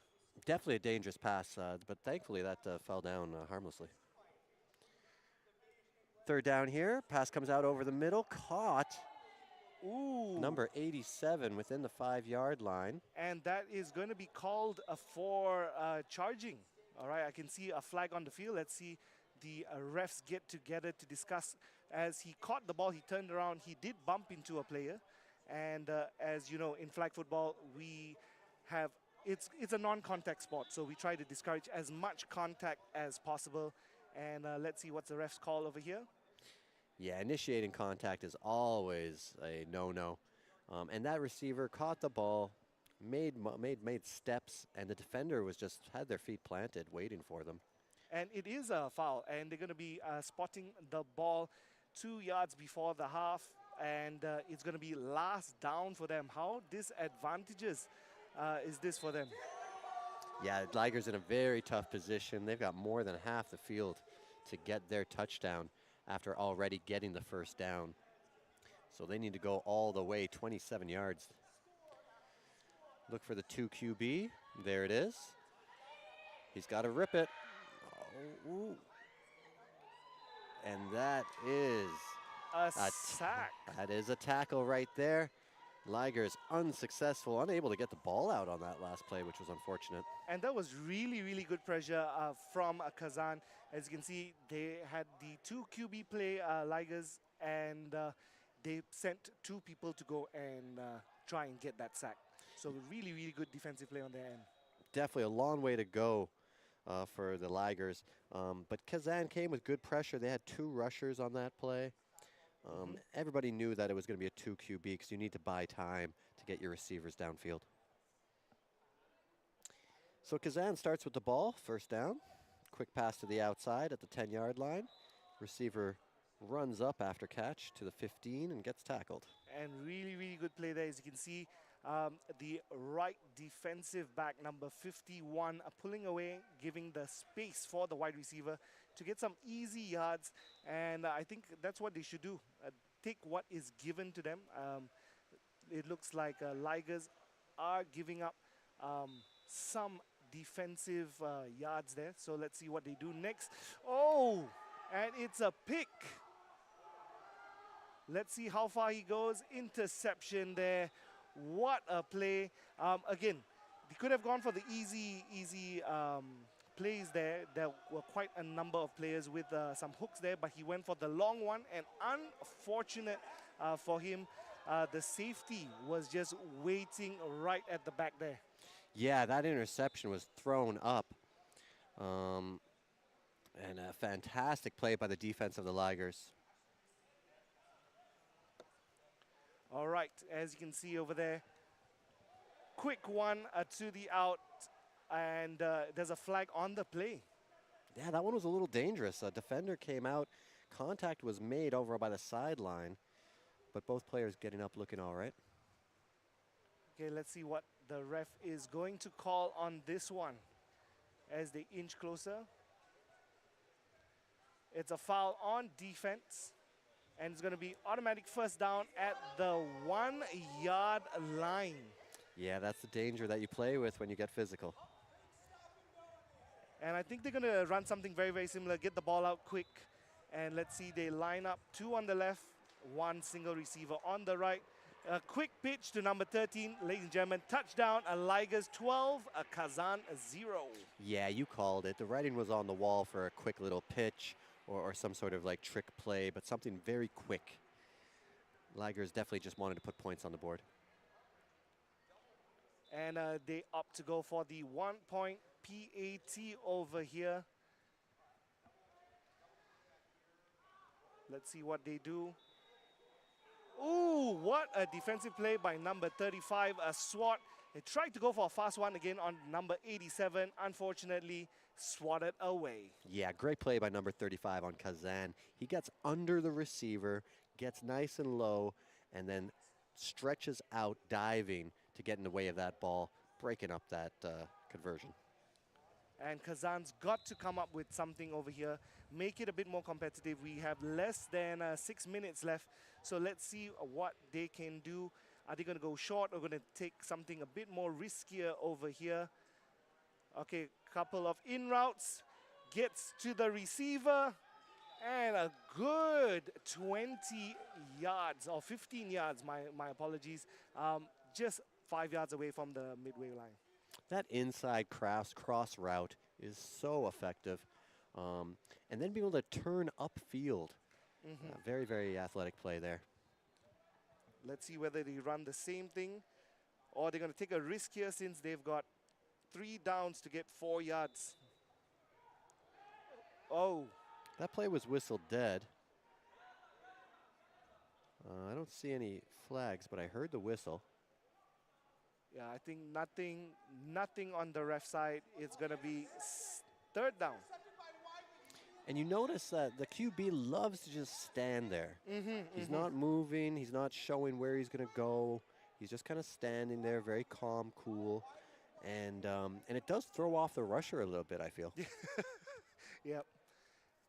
Speaker 9: Definitely a dangerous pass, but thankfully that fell down harmlessly. 3rd down here, pass comes out over the middle, caught.
Speaker 6: Ooh.
Speaker 9: Number 87 within the 5-yard line.
Speaker 6: And that is going to be called for charging. All right, I can see a flag on the field. Let's see the refs get together to discuss. As he caught the ball, he turned around. He did bump into a player. And as you know, in flag football, we have, it's a non-contact sport. So we try to discourage as much contact as possible. And let's see what's the ref's call over here.
Speaker 9: Yeah, initiating contact is always a no-no. And that receiver caught the ball, made steps, and the defender was just had their feet planted, waiting for them.
Speaker 6: And it is a foul, and they're going to be spotting the ball 2 yards before the half, and it's going to be last down for them. How disadvantageous is this for them?
Speaker 9: Yeah, Ligers in a very tough position. They've got more than half the field to get their touchdown after already getting the 1st down. So they need to go all the way 27 yards. Look for the 2 QB. There it is. He's got to rip it. Oh, ooh. And that is
Speaker 6: A sack.
Speaker 9: That is a tackle right there. Liger's unsuccessful, unable to get the ball out on that last play, which was unfortunate.
Speaker 6: And that was really, really good pressure from Kazan. As you can see, they had the 2 QB play, Ligers, and they sent 2 people to go and try and get that sack. So really, really good defensive play on their end.
Speaker 9: Definitely a long way to go for the Ligers. But Kazan came with good pressure. They had 2 rushers on that play. Everybody knew that it was going to be a 2 QB because you need to buy time to get your receivers downfield. So Kazan starts with the ball, first down. Quick pass to the outside at the 10-yard line. Receiver runs up after catch to the 15 and gets tackled.
Speaker 6: And really, really good play there. As you can see, the right defensive back, number 51, pulling away, giving the space for the wide receiver to get some easy yards. And I think that's what they should do. Take what is given to them. It looks like Ligers are giving up some defensive yards there. So let's see what they do next. Oh, and it's a pick. Let's see how far he goes. Interception there. What a play. Again, they could have gone for the easy plays there. There were quite a number of players with some hooks there, but he went for the long one. And unfortunate for him, the safety was just waiting right at the back there.
Speaker 9: Yeah, that interception was thrown up. And a fantastic play by the defense of the Ligers.
Speaker 6: All right, as you can see over there, quick one to the out, and there's a flag on the play.
Speaker 9: Yeah, that one was a little dangerous. A defender came out. Contact was made over by the sideline, but both players getting up looking all right.
Speaker 6: Okay, let's see what the ref is going to call on this one as they inch closer. It's a foul on defense, and it's going to be automatic first down at the 1-yard line.
Speaker 9: Yeah, that's the danger that you play with when you get physical.
Speaker 6: And I think they're going to run something very, very similar, get the ball out quick. And let's see, they line up 2 on the left, 1 single receiver on the right. A quick pitch to number 13, ladies and gentlemen, touchdown, a Ligers 12, a Kazan 0.
Speaker 9: Yeah, you called it. The writing was on the wall for a quick little pitch or some sort of like trick play, but something very quick. Ligers definitely just wanted to put points on the board.
Speaker 6: And they opt to go for the 1-point PAT over here. Let's see what they do. Ooh, what a defensive play by number 35, a swat. They tried to go for a fast one again on number 87. Unfortunately, swatted away.
Speaker 9: Yeah, great play by number 35 on Kazan. He gets under the receiver, gets nice and low, and then stretches out diving to get in the way of that ball, breaking up that conversion.
Speaker 6: And Kazan's got to come up with something over here, make it a bit more competitive. We have less than 6 minutes left, so let's see what they can do. Are they going to go short or going to take something a bit more riskier over here? Okay, couple of in routes, gets to the receiver, and a good 20 yards, or 15 yards, my apologies, just 5 yards away from the midway line.
Speaker 9: That inside cross route is so effective. And then being able to turn upfield. Very, very athletic play there.
Speaker 6: Let's see whether they run the same thing or they're going to take a risk here since they've got 3 downs to get 4 yards. Oh.
Speaker 9: That play was whistled dead. I don't see any flags, but I heard the whistle.
Speaker 6: Yeah, I think nothing on the ref side. It's going to be 3rd down.
Speaker 9: And you notice that the QB loves to just stand there. He's not moving. He's not showing where he's going to go. He's just kind of standing there, very calm, cool. And it does throw off the rusher a little bit, I feel.
Speaker 6: Yep.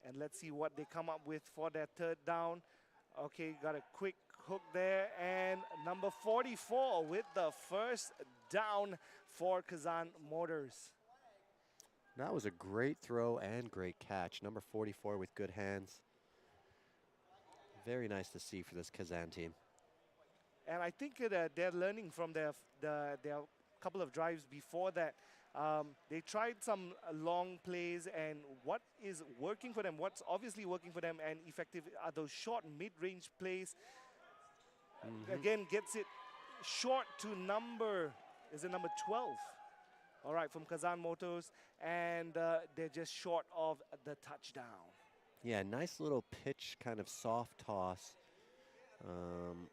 Speaker 6: And let's see what they come up with for that 3rd down. Okay, got a quick hook there. And number 44 with the first down for Kazan Motors.
Speaker 9: That was a great throw and great catch. Number 44 with good hands. Very nice to see for this Kazan team.
Speaker 6: And I think they're learning from their couple of drives before that. They tried some long plays, and what is working for them, what's obviously working for them and effective are those short mid-range plays. Again, gets it short to number 12? All right, from Kazan Motors, and they're just short of the touchdown.
Speaker 9: Yeah, nice little pitch, kind of soft toss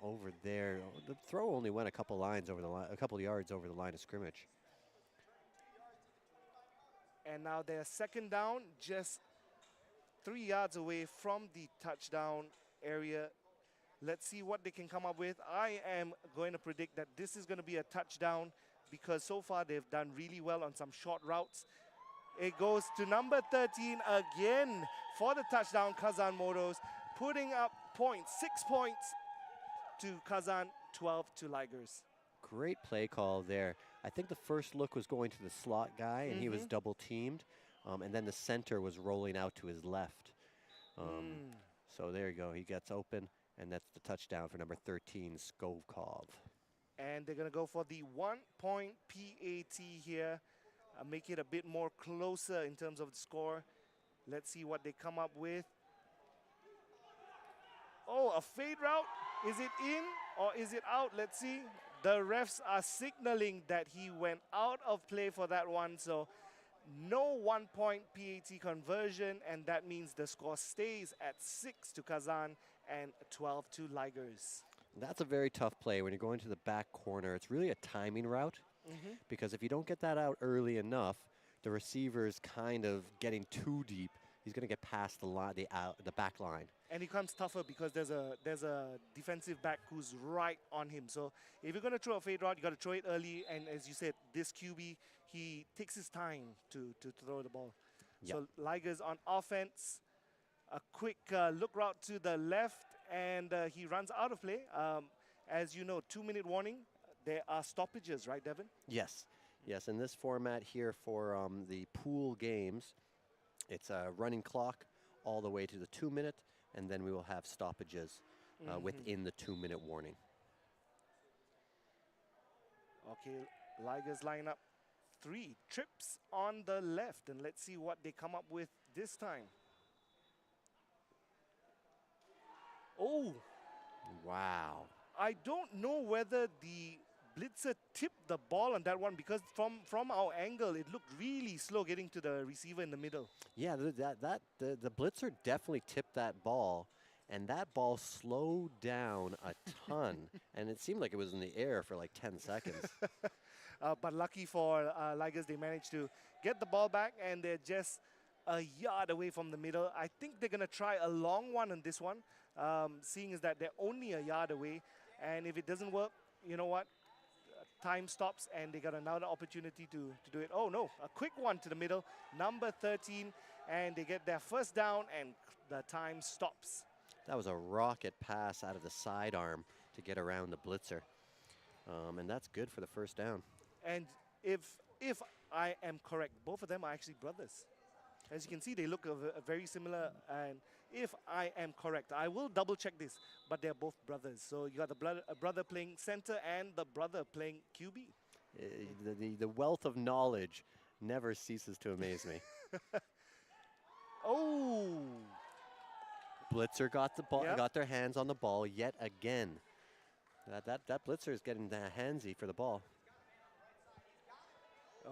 Speaker 9: over there. The throw only went a couple lines over the line, a couple yards over the line of scrimmage.
Speaker 6: And now they're second down, just 3 yards away from the touchdown area. Let's see what they can come up with. I am going to predict that this is going to be a touchdown because so far they've done really well on some short routes. It goes to number 13 again for the touchdown, Kazan Motors, putting up points, 6 points to Kazan, 12 to Ligers.
Speaker 9: Great play call there. I think the first look was going to the slot guy, and he was double teamed. And then the center was rolling out to his left. So there you go. He gets open, and that's the touchdown for number 13, Skovkov.
Speaker 6: And they're going to go for the 1-point PAT here. Make it a bit more closer in terms of the score. Let's see what they come up with. Oh, a fade route. Is it in or is it out? Let's see. The refs are signaling that he went out of play for that one. So no 1-point PAT conversion, and that means the score stays at 6 to Kazan and 12 to Ligers.
Speaker 9: That's a very tough play when you're going to the back corner. It's really a timing route because if you don't get that out early enough, the receiver's kind of getting too deep. He's going to get past the back line.
Speaker 6: And he comes tougher because there's a defensive back who's right on him. So if you're going to throw a fade route, you got to throw it early. And as you said, this QB, he takes his time to throw the ball.
Speaker 9: Yep.
Speaker 6: So Ligers on offense, a quick look route to the left, and he runs out of play. As you know, 2-minute warning. There are stoppages, right, Devin?
Speaker 9: Yes. Yes, in this format here for the pool games, it's a running clock all the way to the 2-minute, and then we will have stoppages within the 2-minute warning.
Speaker 6: Okay, Ligers line up 3 trips on the left, and let's see what they come up with this time. Oh!
Speaker 9: Wow.
Speaker 6: I don't know whether the blitzer tipped the ball on that one because from our angle, it looked really slow getting to the receiver in the middle.
Speaker 9: Yeah, the blitzer definitely tipped that ball, and that ball slowed down a ton, and it seemed like it was in the air for like 10 seconds.
Speaker 6: But lucky for Ligers, they managed to get the ball back, and they're just a yard away from the middle. I think they're going to try a long one on this one, seeing as that they're only a yard away. And if it doesn't work, you know what? Time stops, and they got another opportunity to do it. Oh, no, a quick one to the middle, number 13, and they get their first down, and the time stops.
Speaker 9: That was a rocket pass out of the sidearm to get around the blitzer. And that's good for the first down.
Speaker 6: And if I am correct, both of them are actually brothers. As you can see, they look very similar. And if I am correct, I will double check this, but they're both brothers. So you got a brother playing center and the brother playing QB.
Speaker 9: The wealth of knowledge never ceases to amaze me.
Speaker 6: Oh!
Speaker 9: Blitzer got the ball,
Speaker 6: Yep.
Speaker 9: got their hands on the ball yet again. That blitzer is getting handsy for the ball.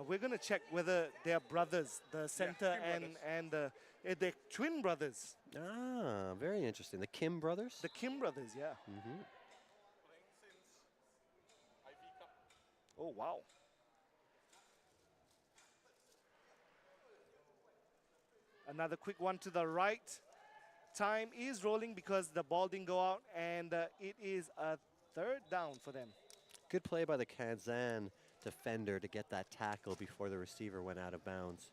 Speaker 6: We're going to check whether they're brothers, the center and they're twin brothers.
Speaker 9: Ah, very interesting. The Kim brothers?
Speaker 6: The Kim brothers, yeah. Oh, wow. Another quick one to the right. Time is rolling because the ball didn't go out, and it is a third down for them.
Speaker 9: Good play by the Kazan defender to get that tackle before the receiver went out of bounds.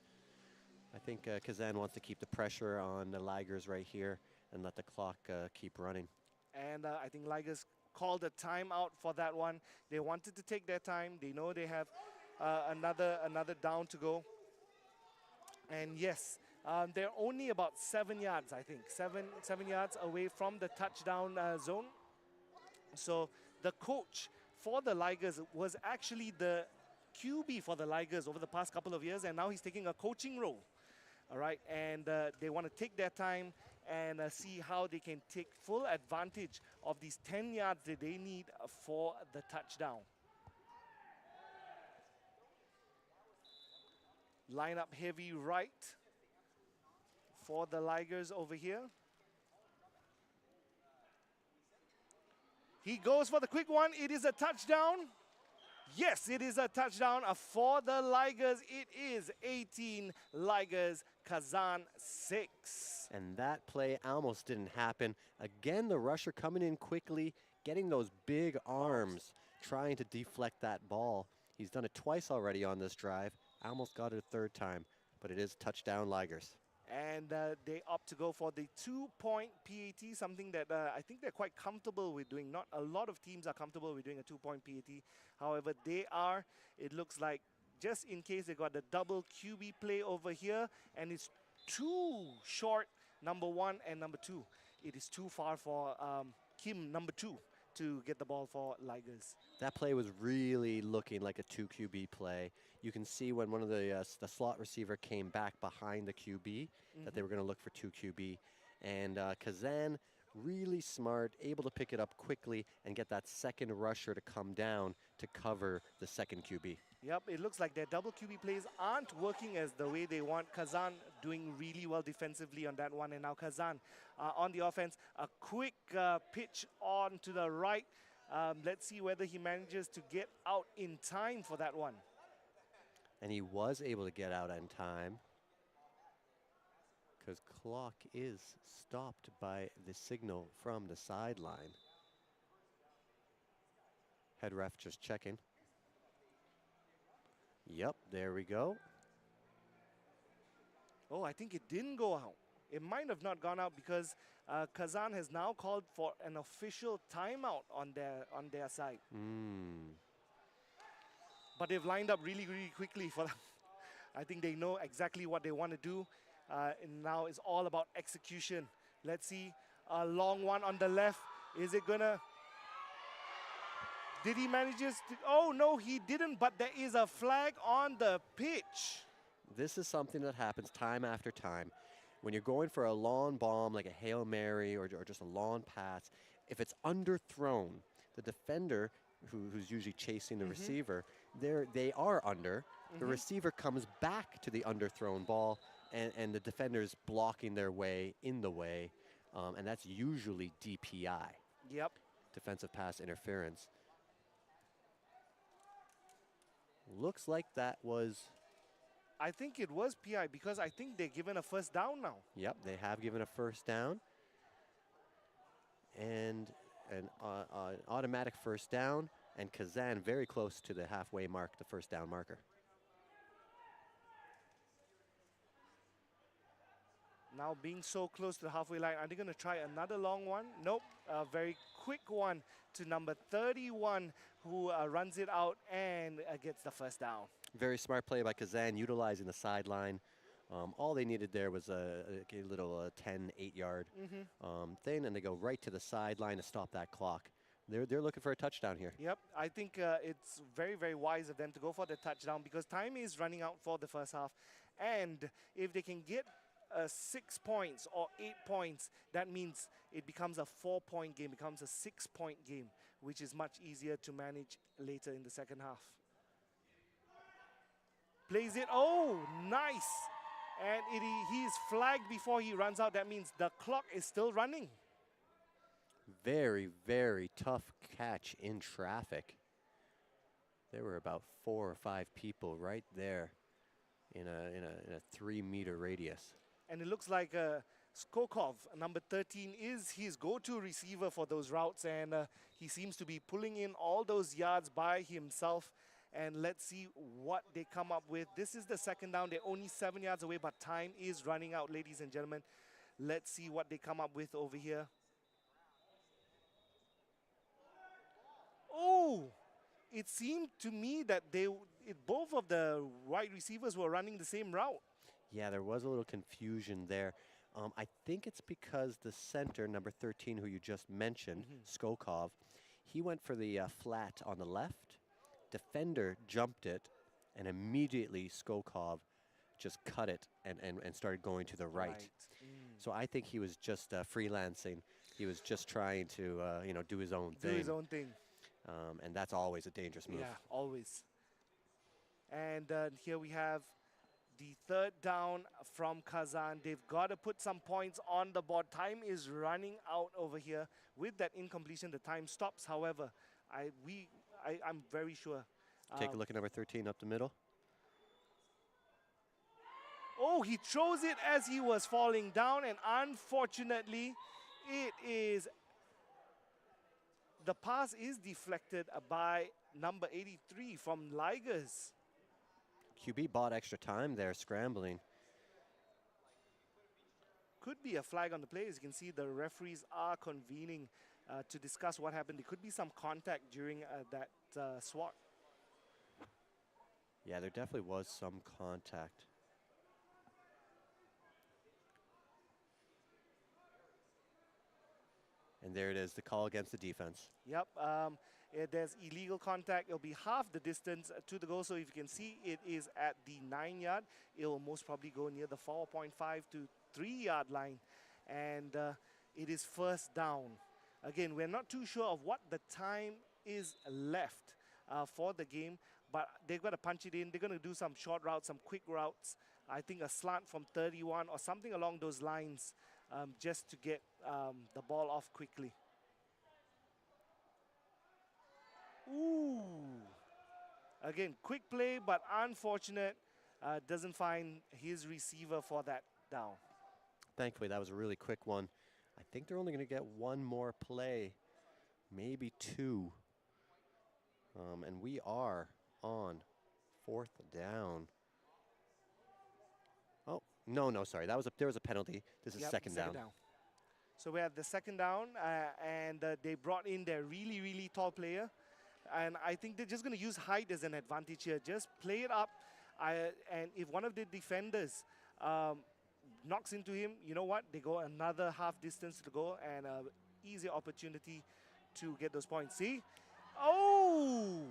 Speaker 9: I think Kazan wants to keep the pressure on the Ligers right here and let the clock keep running.
Speaker 6: And I think Ligers called a timeout for that one. They wanted to take their time. They know they have another down to go. And yes, they're only about 7 yards, I think, seven yards away from the touchdown zone. So the coach for the Ligers was actually the QB for the Ligers over the past couple of years, and now he's taking a coaching role. All right, and they want to take their time and see how they can take full advantage of these 10 yards that they need for the touchdown. Line up heavy right for the Ligers over here. He goes for the quick one. It is a touchdown. Yes, it is a touchdown for the Ligers. It is 18 Ligers, Kazan 6.
Speaker 9: And that play almost didn't happen. Again, the rusher coming in quickly, getting those big arms, trying to deflect that ball. He's done it twice already on this drive. Almost got it a third time, but it is touchdown Ligers.
Speaker 6: And they opt to go for the 2-point PAT, something that I think they're quite comfortable with doing. Not a lot of teams are comfortable with doing a 2-point PAT. However, they are. It looks like just in case they got the double QB play over here, and it's too short, number 1 and number 2. It is too far for Kim, number 2, to get the ball for Ligers.
Speaker 9: That play was really looking like a 2 QB play. You can see when one of the slot receiver came back behind the QB that they were going to look for 2 QB. And Kazan, really smart, able to pick it up quickly and get that second rusher to come down to cover the second QB.
Speaker 6: Yep, it looks like their double QB plays aren't working as the way they want. Kazan doing really well defensively on that one. And now Kazan on the offense, a quick pitch on to the right. Let's see whether he manages to get out in time for that one.
Speaker 9: And he was able to get out in time because clock is stopped by the signal from the sideline. Head ref just checking. Yep, there we go.
Speaker 6: Oh, I think it didn't go out. It might have not gone out because Kazan has now called for an official timeout on their side. But they've lined up really, really quickly for them. I think they know exactly what they want to do. And now it's all about execution. Let's see, a long one on the left. Is it gonna? Did he manage to? Oh no, he didn't, but there is a flag on the pitch.
Speaker 9: This is something that happens time after time. When you're going for a long bomb, like a Hail Mary or just a long pass, if it's underthrown, the defender, who's usually chasing the receiver, they are under. The receiver comes back to the underthrown ball, and the defender's blocking their way in the way, and that's usually DPI.
Speaker 6: Yep.
Speaker 9: Defensive pass interference. Looks like that was...
Speaker 6: I think it was PI because I think they're given a first down now.
Speaker 9: Yep, they have given a first down. And an automatic first down, and Kazan very close to the halfway mark, the first down marker.
Speaker 6: Now being so close to the halfway line, are they going to try another long one? Nope, a very quick one to number 31 who runs it out and gets the first down.
Speaker 9: Very smart play by Kazan, utilizing the sideline. All they needed there was a little 10, 8-yard thing, and they go right to the sideline to stop that clock. They're looking for a touchdown here.
Speaker 6: Yep, I think it's very, very wise of them to go for the touchdown because time is running out for the first half. And if they can get 6 points or 8 points, that means it becomes a 4-point game, becomes a 6-point game, which is much easier to manage later in the second half. Plays it, oh, nice. And he is flagged before he runs out. That means the clock is still running.
Speaker 9: Very, very tough catch in traffic. There were about 4 or 5 people right there in a 3-meter radius.
Speaker 6: And it looks like Skokov, number 13, is his go-to receiver for those routes. And he seems to be pulling in all those yards by himself. And let's see what they come up with. This is the second down. They're only 7 yards away, but time is running out, ladies and gentlemen. Let's see what they come up with over here. Oh, it seemed to me that both of the wide receivers were running the same route.
Speaker 9: Yeah, there was a little confusion there. I think it's because the center, number 13, who you just mentioned, Skokov, he went for the flat on the left. Defender jumped it, and immediately Skokov just cut it and started going to the right. So I think he was just freelancing. He was just trying to, do his own thing.
Speaker 6: Do his own thing.
Speaker 9: And that's always a dangerous move.
Speaker 6: Yeah, always. And here we have the third down from Kazan. They've got to put some points on the board. Time is running out over here. With that incompletion, the time stops. However, I'm very sure.
Speaker 9: Take a look at number 13 up the middle.
Speaker 6: Oh, he throws it as he was falling down, and unfortunately, the pass is deflected by number 83 from Ligers.
Speaker 9: QB bought extra time there, scrambling.
Speaker 6: Could be a flag on the play. As you can see, the referees are convening to discuss what happened. There could be some contact during that swat.
Speaker 9: Yeah, there definitely was some contact. And there it is, the call against the defense.
Speaker 6: Yep, there's illegal contact. It'll be half the distance to the goal. So if you can see, it is at the 9-yard. It will most probably go near the 4.5 to 3-yard line. And it is first down. Again, we're not too sure of what the time is left for the game, but they've got to punch it in. They're going to do some short routes, some quick routes. I think a slant from 31 or something along those lines, just to get the ball off quickly. Ooh. Again, quick play, but unfortunate. Doesn't find his receiver for that down.
Speaker 9: Thankfully, that was a really quick one. I think they're only going to get one more play, maybe two. And we are on fourth down. Oh, no, sorry. There was a penalty. This is second down.
Speaker 6: So we have the second down, and they brought in their really, really tall player. And I think they're just going to use height as an advantage here. Just play it up. And if one of the defenders knocks into him, you know what? They go another half distance to go, and easy opportunity to get those points. See? Oh!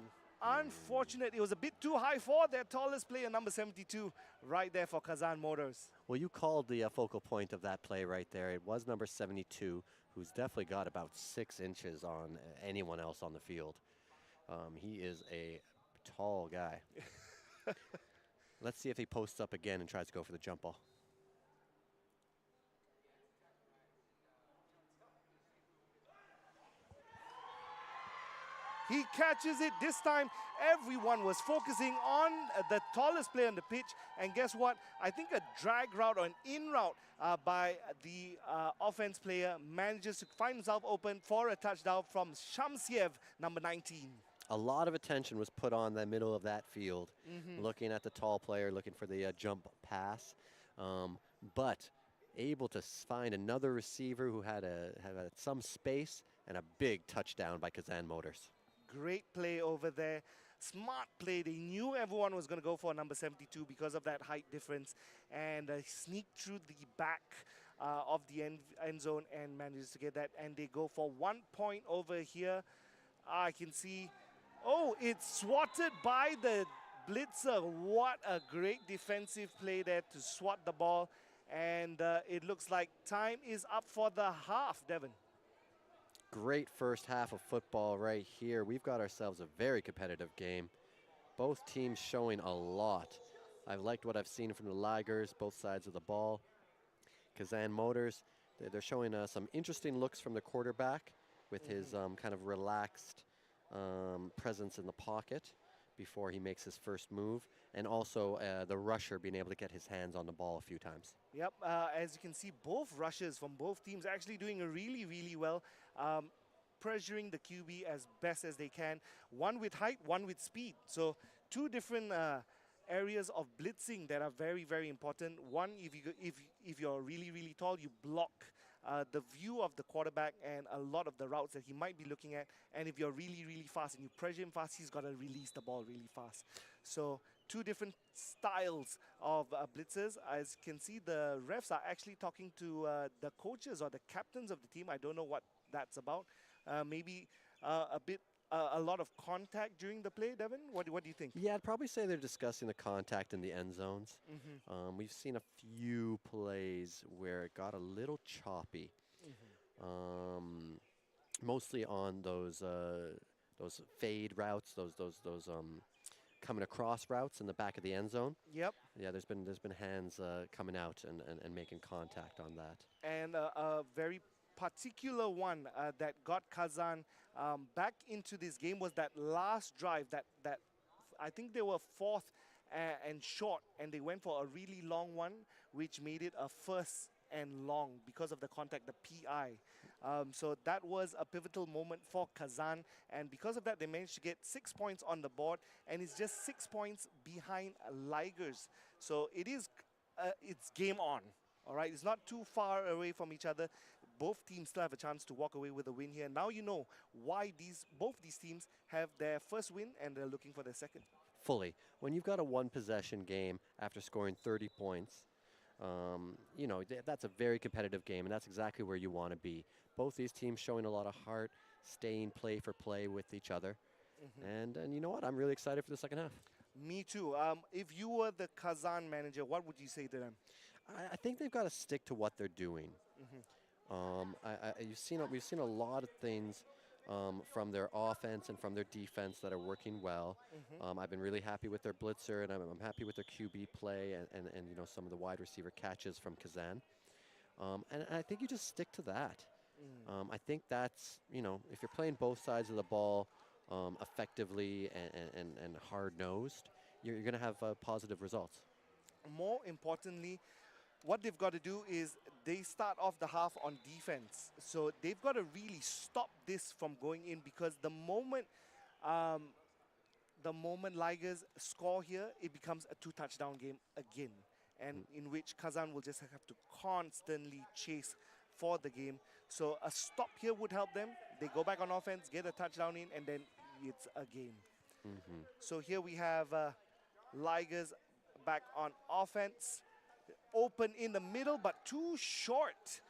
Speaker 6: Unfortunate. It was a bit too high for their tallest player, number 72, right there for Kazan Motors.
Speaker 9: Well, you called the focal point of that play right there. It was number 72, who's definitely got about 6 inches on anyone else on the field. He is a tall guy. Let's see if he posts up again and tries to go for the jump ball.
Speaker 6: He catches it. This time, everyone was focusing on the tallest player on the pitch. And guess what? I think a drag route or an in route by the offense player manages to find himself open for a touchdown from Shamsiev, number 19.
Speaker 9: A lot of attention was put on the middle of that field, looking at the tall player, looking for the jump pass. But able to find another receiver who had some space, and a big touchdown by Kazan Motors.
Speaker 6: Great play over there. Smart play. They knew everyone was going to go for number 72 because of that height difference. And sneaked through the back of the end zone and manages to get that. And they go for 1 point over here. I can see. Oh, it's swatted by the blitzer. What a great defensive play there to swat the ball. And it looks like time is up for the half, Devin.
Speaker 9: Great first half of football right here. We've got ourselves a very competitive game. Both teams showing a lot. I've liked what I've seen from the Ligers, both sides of the ball. Kazan Motors, they're showing some interesting looks from the quarterback with his kind of relaxed presence in the pocket before he makes his first move, and also the rusher being able to get his hands on the ball a few times.
Speaker 6: Yep, as you can see, both rushers from both teams actually doing really, really well, pressuring the QB as best as they can. One with height, one with speed. So 2 different areas of blitzing that are very, very important. One, if you're really, really tall, you block the view of the quarterback and a lot of the routes that he might be looking at. And if you're really, really fast and you pressure him fast, he's got to release the ball really fast. So 2 different styles of blitzers. As you can see, the refs are actually talking to the coaches or the captains of the team. I don't know what that's about. Maybe a lot of contact during the play, Devin? What do you think?
Speaker 9: Yeah, I'd probably say they're discussing the contact in the end zones.
Speaker 6: Mm-hmm.
Speaker 9: We've seen a few plays where it got a little choppy, mostly on those fade routes, those coming across routes in the back of the end zone.
Speaker 6: Yep.
Speaker 9: Yeah, there's been hands coming out and making contact on that.
Speaker 6: And a very particular one that got Kazan back into this game was that last drive that I think they were fourth and short, and they went for a really long one, which made it a first and long because of the contact, the PI. So that was a pivotal moment for Kazan, and because of that, they managed to get 6 points on the board, and it's just 6 points behind Ligers. So it's game on. All right, it's not too far away from each other. Both teams still have a chance to walk away with a win here. Now you know why both these teams have their first win and they're looking for their second.
Speaker 9: Fully. When you've got a one-possession game after scoring 30 points, you know, that's a very competitive game, and that's exactly where you want to be. Both these teams showing a lot of heart, staying play for play with each other. And you know what? I'm really excited for the second half.
Speaker 6: Me too. If you were the Kazan manager, what would you say to them?
Speaker 9: I think they've got to stick to what they're doing. We've seen a lot of things from their offense and from their defense that are working well. I've been really happy with their blitzer, and I'm happy with their QB play and you know, some of the wide receiver catches from Kazan. And I think you just stick to that. I think that's, you know, if you're playing both sides of the ball effectively and hard-nosed, you're going to have positive results.
Speaker 6: More importantly, what they've got to do is they start off the half on defense. So they've got to really stop this from going in, because the moment Ligers score here, it becomes a 2-touchdown game again, and in which Kazan will just have to constantly chase for the game. So a stop here would help them. They go back on offense, get a touchdown in, and then it's a game. So here we have Ligers back on offense. Open in the middle, but too short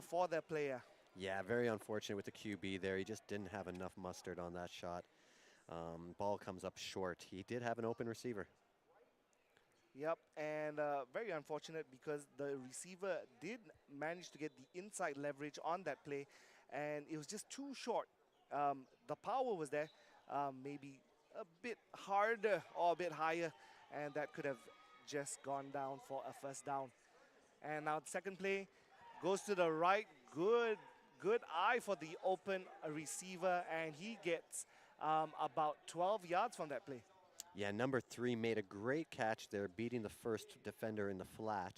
Speaker 6: for their player.
Speaker 9: Yeah, very unfortunate with the QB there. He just didn't have enough mustard on that shot. Ball comes up short. He did have an open receiver.
Speaker 6: Yep, and very unfortunate because the receiver did manage to get the inside leverage on that play, and it was just too short. The power was there, maybe a bit harder or a bit higher, and that could have just gone down for a first down. And now the second play goes to the right. Good eye for the open receiver, and he gets about 12 yards from that play.
Speaker 9: Yeah, number 3 made a great catch there, beating the first defender in the flat.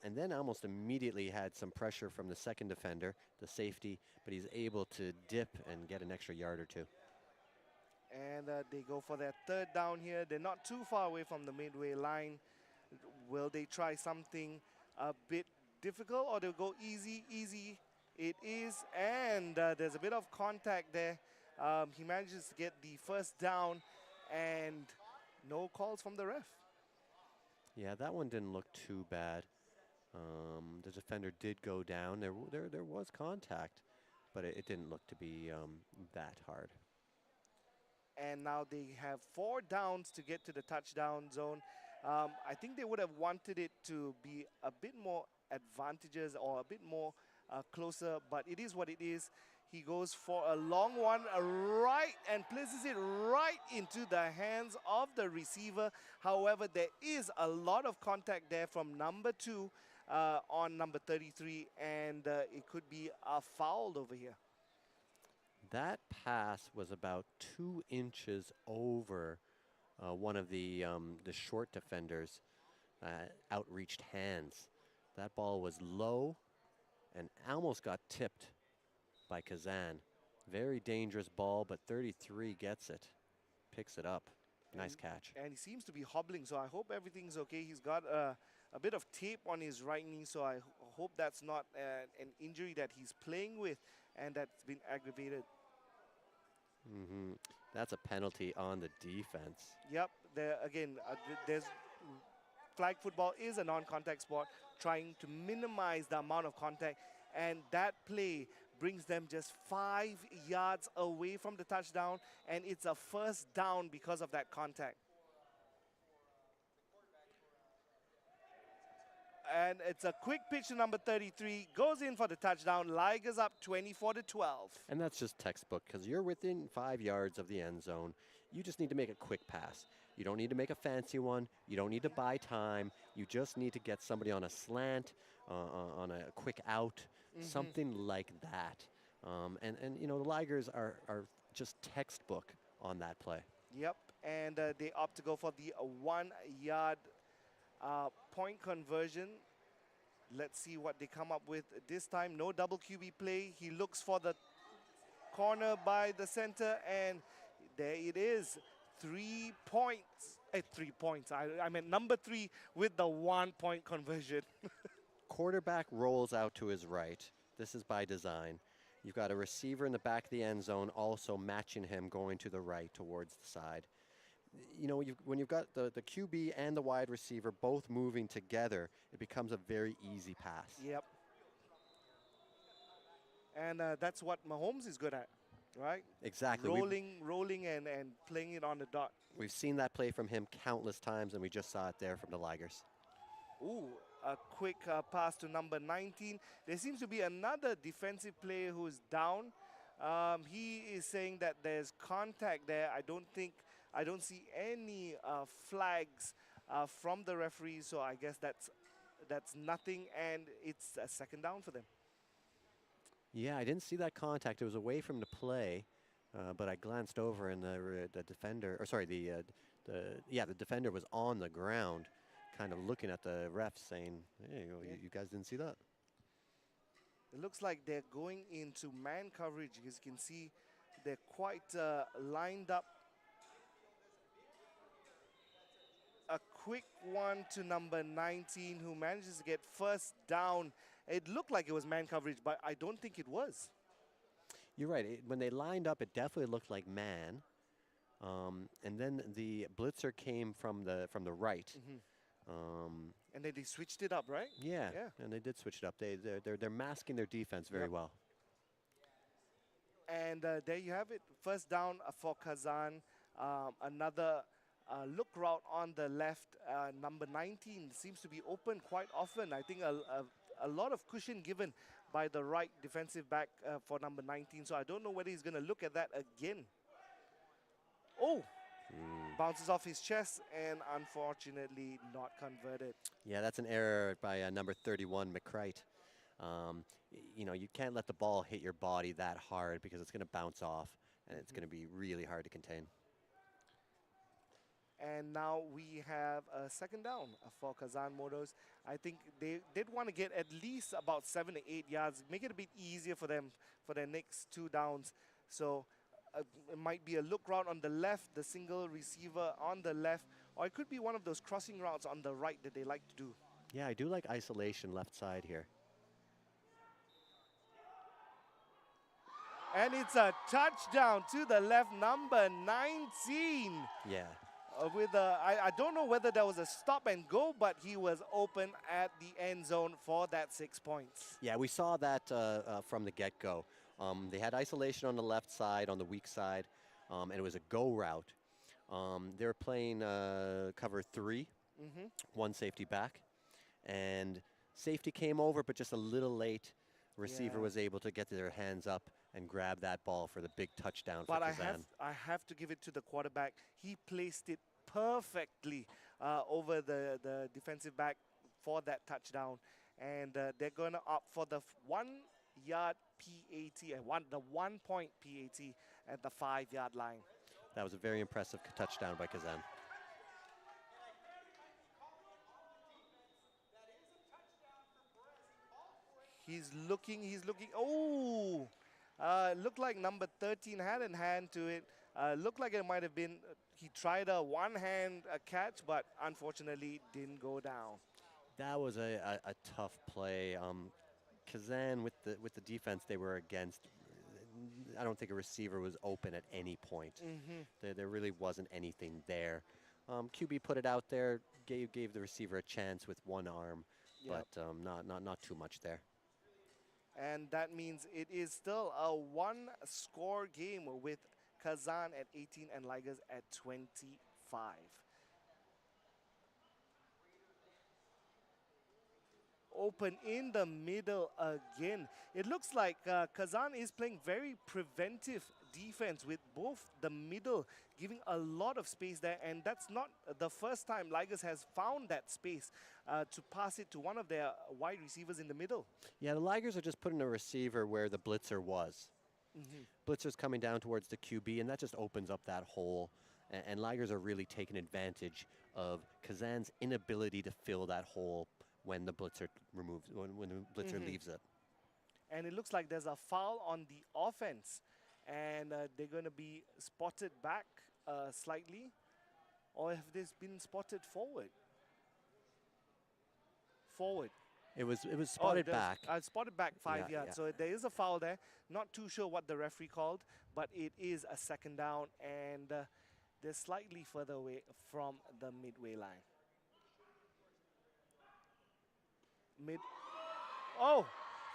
Speaker 9: And then almost immediately had some pressure from the second defender, the safety, but he's able to dip and get an extra yard or two.
Speaker 6: And they go for their third down here. They're not too far away from the midway line. Will they try something a bit difficult, or they'll go easy? Easy it is, and there's a bit of contact there. He manages to get the first down, and no calls from the ref.
Speaker 9: Yeah, that one didn't look too bad. The defender did go down. There was contact, but it didn't look to be that hard.
Speaker 6: And now they have 4 downs to get to the touchdown zone. I think they would have wanted it to be a bit more advantageous or a bit more closer, but it is what it is. He goes for a long one, right, and places it right into the hands of the receiver. However, there is a lot of contact there from number 2 on number 33, and it could be a foul over here.
Speaker 9: That pass was about 2 inches over one of the short defenders' outreached hands. That ball was low and almost got tipped by Kazan. Very dangerous ball, but 33 gets it, picks it up. Nice catch.
Speaker 6: And he seems to be hobbling, so I hope everything's okay. He's got a bit of tape on his right knee, so I hope that's not an injury that he's playing with and that's been aggravated.
Speaker 9: That's a penalty on the defense.
Speaker 6: Yep, there again, there's flag football is a non-contact sport, trying to minimize the amount of contact, and that play brings them just 5 yards away from the touchdown, and it's a first down because of that contact. And it's a quick pitch to number 33, goes in for the touchdown. Ligers up 24-12.
Speaker 9: And that's just textbook, because you're within 5 yards of the end zone. You just need to make a quick pass. You don't need to make a fancy one. You don't need to buy time. You just need to get somebody on a slant, on a quick out, something like that. And you know, the Ligers are just textbook on that play.
Speaker 6: Yep, and they opt to go for the 1 yard point conversion. Let's see what they come up with this time. No double QB play. He looks for the corner by the center, and there it is. 3 points. 3 points. I meant number 3 with the 1 point conversion.
Speaker 9: Quarterback rolls out to his right. This is by design. You've got a receiver in the back of the end zone also matching him going to the right towards the side. You know, when you've got the QB and the wide receiver both moving together, it becomes a very easy pass.
Speaker 6: Yep. And that's what Mahomes is good at, right?
Speaker 9: Exactly.
Speaker 6: Rolling and playing it on the dot.
Speaker 9: We've seen that play from him countless times, and we just saw it there from the Ligers.
Speaker 6: Ooh, a quick pass to number 19. There seems to be another defensive player who's down. He is saying that there's contact there. I don't see any flags from the referee, so I guess that's nothing, and it's a second down for them.
Speaker 9: Yeah, I didn't see that contact. It was away from the play, but I glanced over, and the defender, or sorry, the defender was on the ground, kind of looking at the refs, saying, "Hey, you guys didn't see that."
Speaker 6: It looks like they're going into man coverage. As you can see, they're quite lined up. A quick one to number 19, who manages to get first down. It looked like it was man coverage, but I don't think it was.
Speaker 9: You're right. When they lined up, it definitely looked like man. And then the blitzer came from the right.
Speaker 6: And then they switched it up, right?
Speaker 9: Yeah, and they did switch it up. They're masking their defense very well.
Speaker 6: And there you have it. First down for Kazan. Another look route on the left. Number 19 seems to be open quite often. I think a lot of cushion given by the right defensive back for number 19. So I don't know whether he's going to look at that again. Oh! Bounces off his chest and unfortunately not converted.
Speaker 9: Yeah, that's an error by number 31, McCrite. You know, you can't let the ball hit your body that hard because it's going to bounce off, and it's going to be really hard to contain.
Speaker 6: And now we have a second down for Kazan Motors. I think they did want to get at least about 7 to 8 yards, make it a bit easier for them for their next 2 downs. So it might be a look route on the left, the single receiver on the left, or it could be one of those crossing routes on the right that they like to do.
Speaker 9: Yeah, I do like isolation left side here.
Speaker 6: And it's a touchdown to the left, number 19.
Speaker 9: Yeah.
Speaker 6: I don't know whether there was a stop and go, but he was open at the end zone for that 6 points.
Speaker 9: Yeah, we saw that from the get-go. They had isolation on the left side, on the weak side, and it was a go route. They were playing cover 3, 1 safety back, and safety came over, but just a little late. Receiver was able to get their hands up and grab that ball for the big touchdown for Kazan.
Speaker 6: I have to give it to the quarterback. He placed it perfectly over the defensive back for that touchdown. And they're going to opt for the 1 yard PAT, the 1 point PAT at the 5 yard line.
Speaker 9: That was a very impressive touchdown by Kazan.
Speaker 6: He's looking. Oh! Looked like number 13 had a hand to it. Looked like it might have been, he tried a one-hand catch, but unfortunately didn't go down.
Speaker 9: That was a tough play. Kazan, with the defense they were against, I don't think a receiver was open at any point. There really wasn't anything there. QB put it out there, gave the receiver a chance with one arm,
Speaker 6: Yep.
Speaker 9: but not too much there.
Speaker 6: And that means it is still a one-score game with Kazan at 18 and Ligers at 25. Open in the middle again. It looks like Kazan is playing very preventive defense with both the middle giving a lot of space there, and that's not the first time Ligers has found that space to pass it to one of their wide receivers in the middle.
Speaker 9: Yeah, the Ligers are just putting a receiver where the blitzer was. Blitzer's coming down towards the QB, and that just opens up that hole. And Ligers are really taking advantage of Kazan's inability to fill that hole when the blitzer when the blitzer leaves it.
Speaker 6: And it looks like there's a foul on the offense, and they're going to be spotted back slightly, or have they been spotted forward? Forward.
Speaker 9: It was spotted back.
Speaker 6: Spotted back 5
Speaker 9: Yeah,
Speaker 6: yards. So there is a foul there. Not too sure what the referee called, but it is a second down, and they're slightly further away from the midway line. Oh,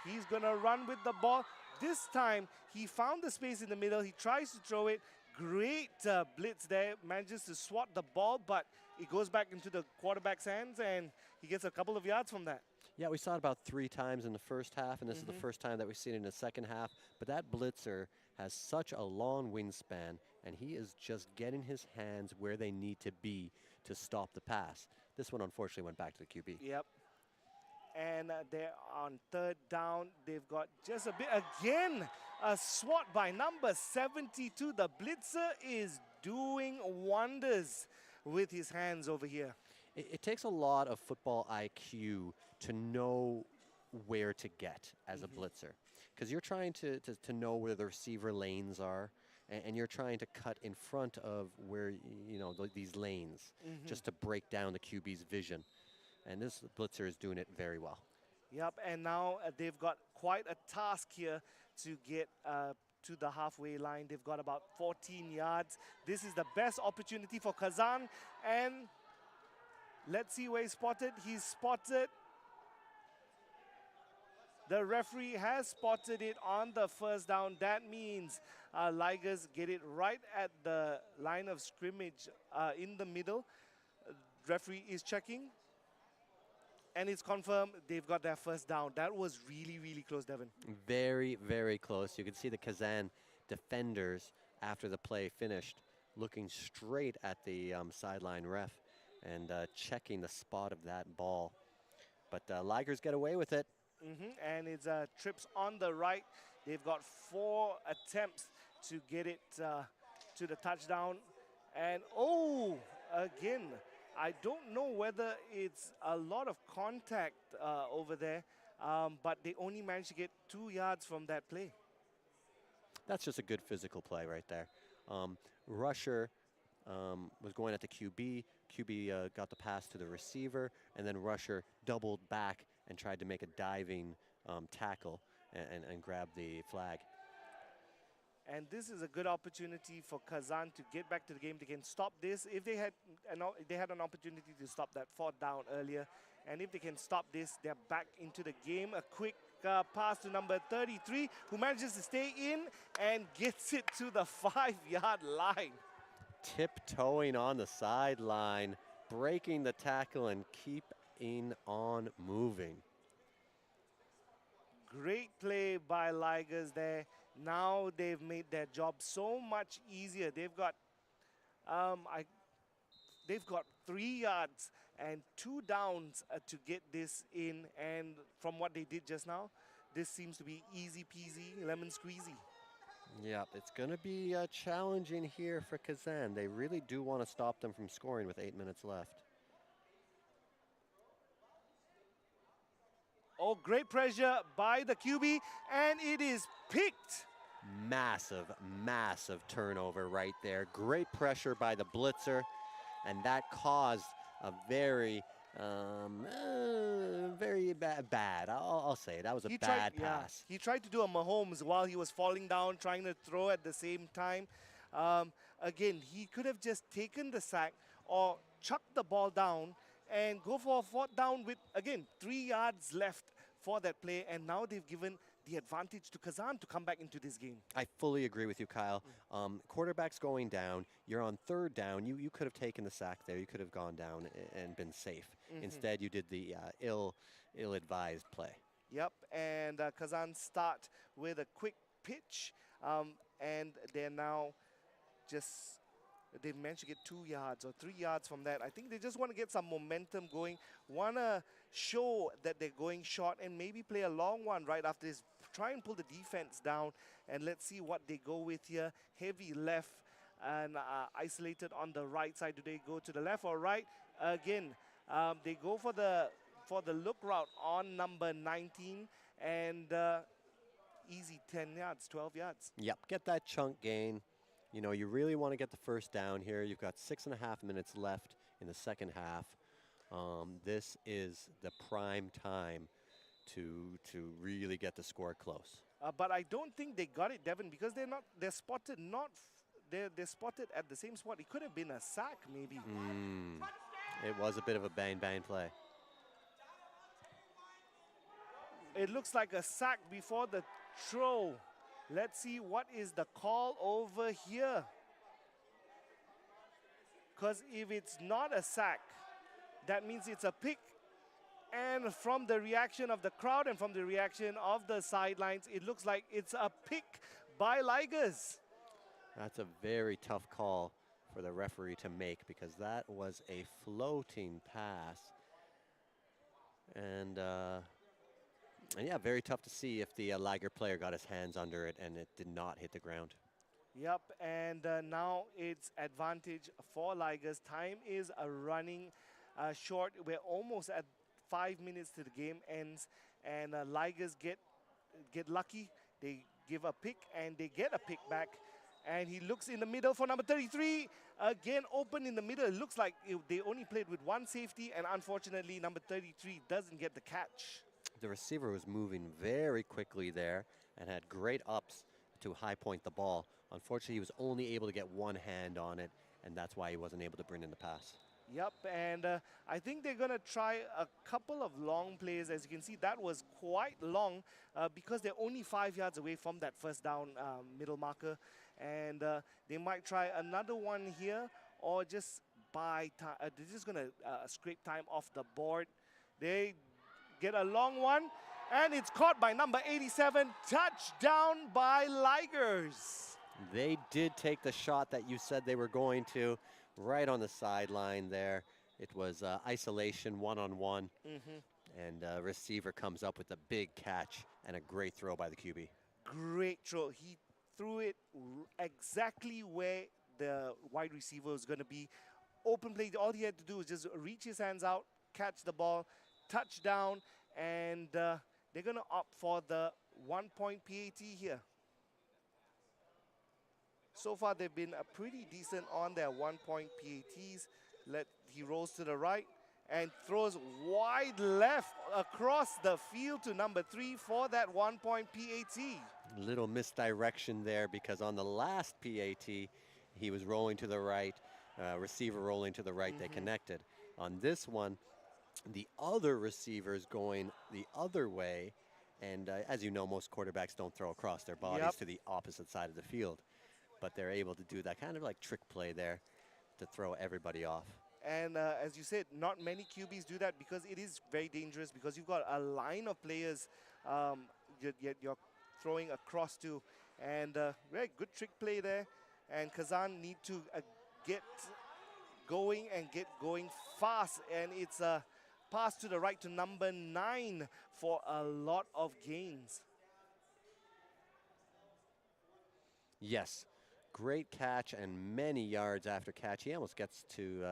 Speaker 6: he's going to run with the ball. This time, he found the space in the middle. He tries to throw it. Great blitz there. Manages to swat the ball, but it goes back into the quarterback's hands, and he gets a couple of yards from that.
Speaker 9: Yeah, we saw it about 3 times in the first half, and this is the first time that we've seen it in the second half. But that blitzer has such a long wingspan, and he is just getting his hands where they need to be to stop the pass. This one, unfortunately, went back to the QB.
Speaker 6: Yep. And they're on third down. They've got just a bit. Again, a swat by number 72. The blitzer is doing wonders with his hands over here.
Speaker 9: It takes a lot of football IQ to know where to get as a blitzer, because you're trying to know where the receiver lanes are, and you're trying to cut in front of where, these lanes, just to break down the QB's vision. And this blitzer is doing it very well.
Speaker 6: Yep, and now they've got quite a task here to get to the halfway line. They've got about 14 yards. This is the best opportunity for Kazan, and let's see where he's spotted. He's spotted. The referee has spotted it on the first down. That means Ligers get it right at the line of scrimmage in the middle. Referee is checking. And it's confirmed they've got their first down. That was really, really close, Devin.
Speaker 9: Very, very close. You can see the Kazan defenders, after the play finished, looking straight at the sideline ref and checking the spot of that ball. But Ligers get away with it.
Speaker 6: And it's trips on the right. They've got 4 attempts to get it to the touchdown. And, again, I don't know whether it's a lot of contact over there, but they only managed to get 2 yards from that play.
Speaker 9: That's just a good physical play right there. Rusher was going at the QB. QB got the pass to the receiver, and then Rusher doubled back and tried to make a diving tackle and grab the flag.
Speaker 6: And this is a good opportunity for Kazan to get back to the game. They can stop this. If they had an opportunity to stop that 4th down earlier, and if they can stop this, they're back into the game. A quick pass to number 33, who manages to stay in and gets it to the 5-yard line.
Speaker 9: Tiptoeing on the sideline, breaking the tackle and keeping on moving.
Speaker 6: Great play by Ligers there. Now they've made their job so much easier. They've got 3 yards and 2 downs to get this in. And from what they did just now, this seems to be easy peasy, lemon squeezy.
Speaker 9: Yeah, it's going to be challenging here for Kazan. They really do want to stop them from scoring with 8 minutes left.
Speaker 6: Oh, great pressure by the QB, and it is picked.
Speaker 9: Massive, massive turnover right there. Great pressure by the blitzer, and that caused a very bad. I'll say it. That was a bad pass.
Speaker 6: He tried to do a Mahomes while he was falling down, trying to throw at the same time. Again, he could have just taken the sack or chucked the ball down and go for a fourth down with, again, 3 yards left for that play. And now they've given the advantage to Kazan to come back into this game.
Speaker 9: I fully agree with you, Kyle. Quarterback's going down. You're on third down. You could have taken the sack there. You could have gone down and been safe. Instead, you did the ill-advised play.
Speaker 6: Yep, and Kazan start with a quick pitch, and they're now just, they've managed to get 2 yards or 3 yards from that. I think they just want to get some momentum going, want to show that they're going short and maybe play a long one right after this. Try and pull the defense down, and let's see what they go with here. Heavy left and isolated on the right side. Do they go to the left or right? Again, they go for the look route on number 19, and easy 10 yards, 12 yards.
Speaker 9: Yep, get that chunk gain. You know, you really want to get the first down here. You've got 6.5 minutes left in the second half. This is the prime time to really get the score close.
Speaker 6: But I don't think they got it, Devin, because they're spotted they're spotted at the same spot. It could have been a sack, maybe.
Speaker 9: It was a bit of a bang-bang play.
Speaker 6: It looks like a sack before the throw. Let's see what is the call over here. Because if it's not a sack, that means it's a pick. And from the reaction of the crowd and from the reaction of the sidelines, it looks like it's a pick by Ligers.
Speaker 9: That's a very tough call for the referee to make, because that was a floating pass. And yeah, very tough to see if the Liger player got his hands under it and it did not hit the ground.
Speaker 6: Yep, and now it's advantage for Ligers. Time is running short. We're almost at 5 minutes to the game ends, and Ligers get lucky. They give a pick and they get a pick back. And he looks in the middle for number 33. Again, open in the middle. It looks like they only played with one safety, and unfortunately, number 33 doesn't get the catch.
Speaker 9: The receiver was moving very quickly there and had great ups to high point the ball. Unfortunately, he was only able to get one hand on it, and that's why he wasn't able to bring in the pass.
Speaker 6: Yep, and I think they're going to try a couple of long plays. As you can see, that was quite long because they're only 5 yards away from that first down middle marker. And they might try another one here, or just buy time. They're just going to scrape time off the board. They get a long one, and it's caught by number 87. Touchdown by Ligers.
Speaker 9: They did take the shot that you said they were going to, right on the sideline there. It was isolation, one-on-one, and receiver comes up with a big catch and a great throw by the QB.
Speaker 6: Great throw. He threw it exactly where the wide receiver was going to be. Open play, all he had to do was just reach his hands out, catch the ball, touchdown, and they're going to opt for the 1-point PAT here. So far, they've been pretty decent on their 1-point PATs. He rolls to the right and throws wide left across the field to number 3 for that 1-point PAT.
Speaker 9: Little misdirection there, because on the last PAT, he was rolling to the right, receiver rolling to the right, they connected. On this one, the other receiver's going the other way, and as you know, most quarterbacks don't throw across their bodies to the opposite side of the field. But they're able to do that kind of like trick play there to throw everybody off.
Speaker 6: And as you said, not many QBs do that, because it is very dangerous, because you've got a line of players you're throwing across to. And very good trick play there. And Kazan need to get going and get going fast. And it's a pass to the right to number 9 for a lot of gains.
Speaker 9: Yes. Great catch and many yards after catch. He almost gets to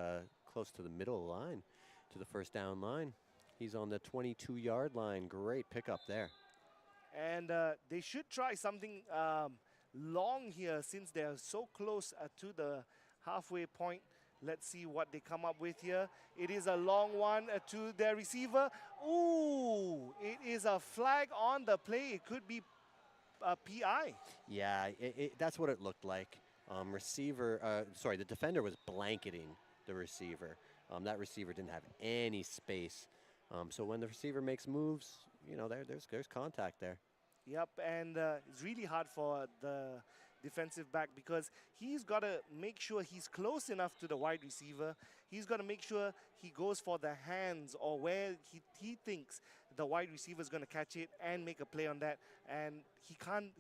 Speaker 9: close to the middle line, to the first down line. He's on the 22-yard line. Great pickup there.
Speaker 6: And they should try something long here, since they're so close to the halfway point. Let's see what they come up with here. It is a long one to their receiver. Ooh, it is a flag on the play. It could be PI.
Speaker 9: Yeah, that's what it looked like. The defender was blanketing the receiver. That receiver didn't have any space. So when the receiver makes moves, you know, there's contact there.
Speaker 6: Yep, and it's really hard for the defensive back because he's got to make sure he's close enough to the wide receiver. He's got to make sure he goes for the hands or where he thinks the wide receiver is going to catch it and make a play on that. And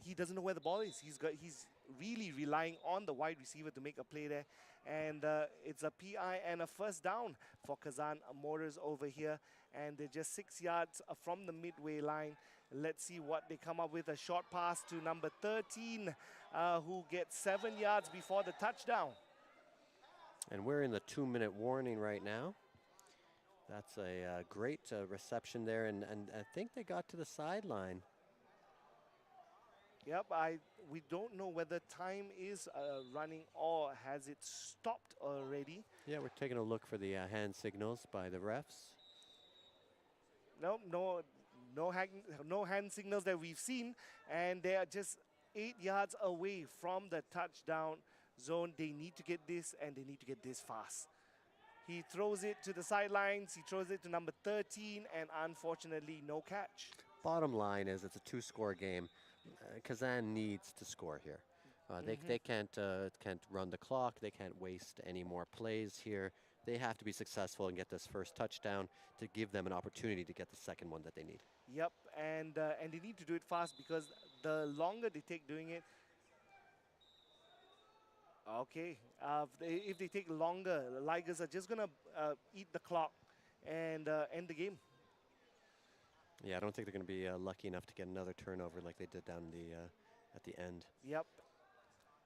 Speaker 6: he doesn't know where the ball is. He's really relying on the wide receiver to make a play there. And it's a PI and a first down for Kazan Motors over here. And they're just 6 yards from the midway line. Let's see what they come up with. A short pass to number 13, who gets 7 yards before the touchdown.
Speaker 9: And we're in the 2-minute warning right now. That's a great reception there, and I think they got to the sideline.
Speaker 6: Yep, we don't know whether time is running or has it stopped already.
Speaker 9: Yeah, we're taking a look for the hand signals by the refs.
Speaker 6: No hand signals that we've seen, and they are just 8 yards away from the touchdown zone. They need to get this, and they need to get this fast. He throws it to the sidelines. He throws it to number 13, and unfortunately, no catch.
Speaker 9: Bottom line is it's a 2-score game. Kazan needs to score here. They can't run the clock. They can't waste any more plays here. They have to be successful and get this first touchdown to give them an opportunity to get the second one that they need.
Speaker 6: Yep, and they need to do it fast because the longer they take doing it, okay, if they take longer, the Ligers are just gonna eat the clock and end the game.
Speaker 9: Yeah, I don't think they're going to be lucky enough to get another turnover like they did down at the end.
Speaker 6: Yep,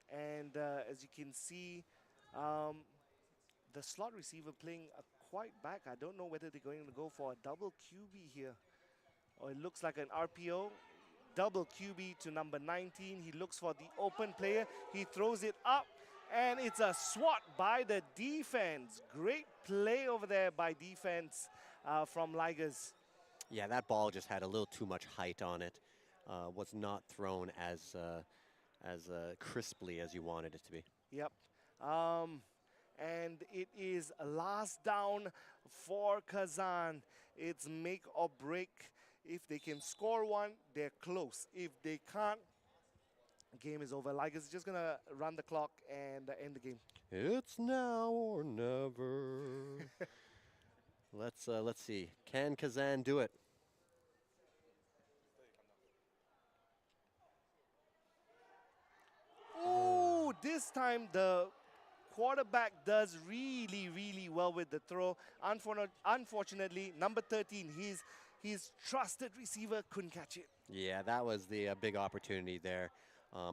Speaker 6: and as you can see, the slot receiver playing quite back. I don't know whether they're going to go for a double QB here. Or it looks like an RPO. Double QB to number 19. He looks for the open player. He throws it up, and it's a swat by the defense. Great play over there by defense from Ligers.
Speaker 9: Yeah, that ball just had a little too much height on it. Was not thrown as crisply as you wanted it to be.
Speaker 6: Yep. And it is a last down for Kazan. It's make or break. If they can score one, they're close. If they can't, game is over. Ligers is just going to run the clock and end the game.
Speaker 9: It's now or never. Let's see. Can Kazan do it?
Speaker 6: Oh, this time the quarterback does really, really well with the throw. Unfortunately, number 13, his trusted receiver couldn't catch it.
Speaker 9: Yeah, that was the big opportunity there.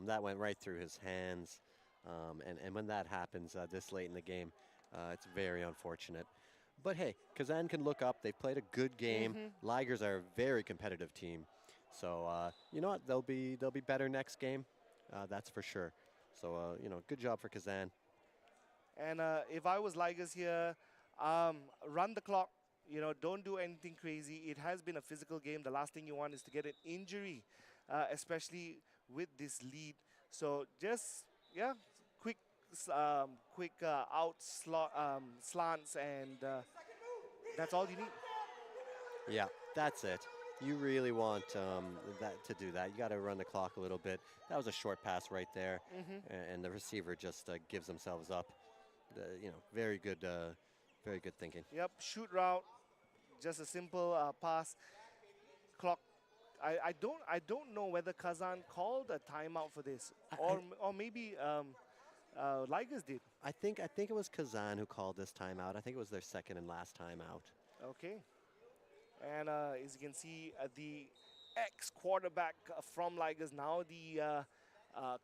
Speaker 9: That went right through his hands. And when that happens this late in the game, it's very unfortunate. But hey, Kazan can look up. They've played a good game. Ligers are a very competitive team. So, you know what? They'll be better next game. That's for sure. So, you know, good job for Kazan.
Speaker 6: And if I was Ligers here, run the clock. You know, don't do anything crazy. It has been a physical game. The last thing you want is to get an injury, especially with this lead. So just, yeah, quick out slants, and that's all you need.
Speaker 9: Yeah, that's it. You really want that to do that. You got to run the clock a little bit. That was a short pass right there, and the receiver just gives themselves up. You know, very good thinking.
Speaker 6: Yep, shoot route, just a simple pass. Clock. I don't know whether Kazan called a timeout for this, or maybe Ligers did.
Speaker 9: I think it was Kazan who called this timeout. I think it was their second and last timeout.
Speaker 6: Okay. And as you can see, the ex-quarterback from Ligers, now the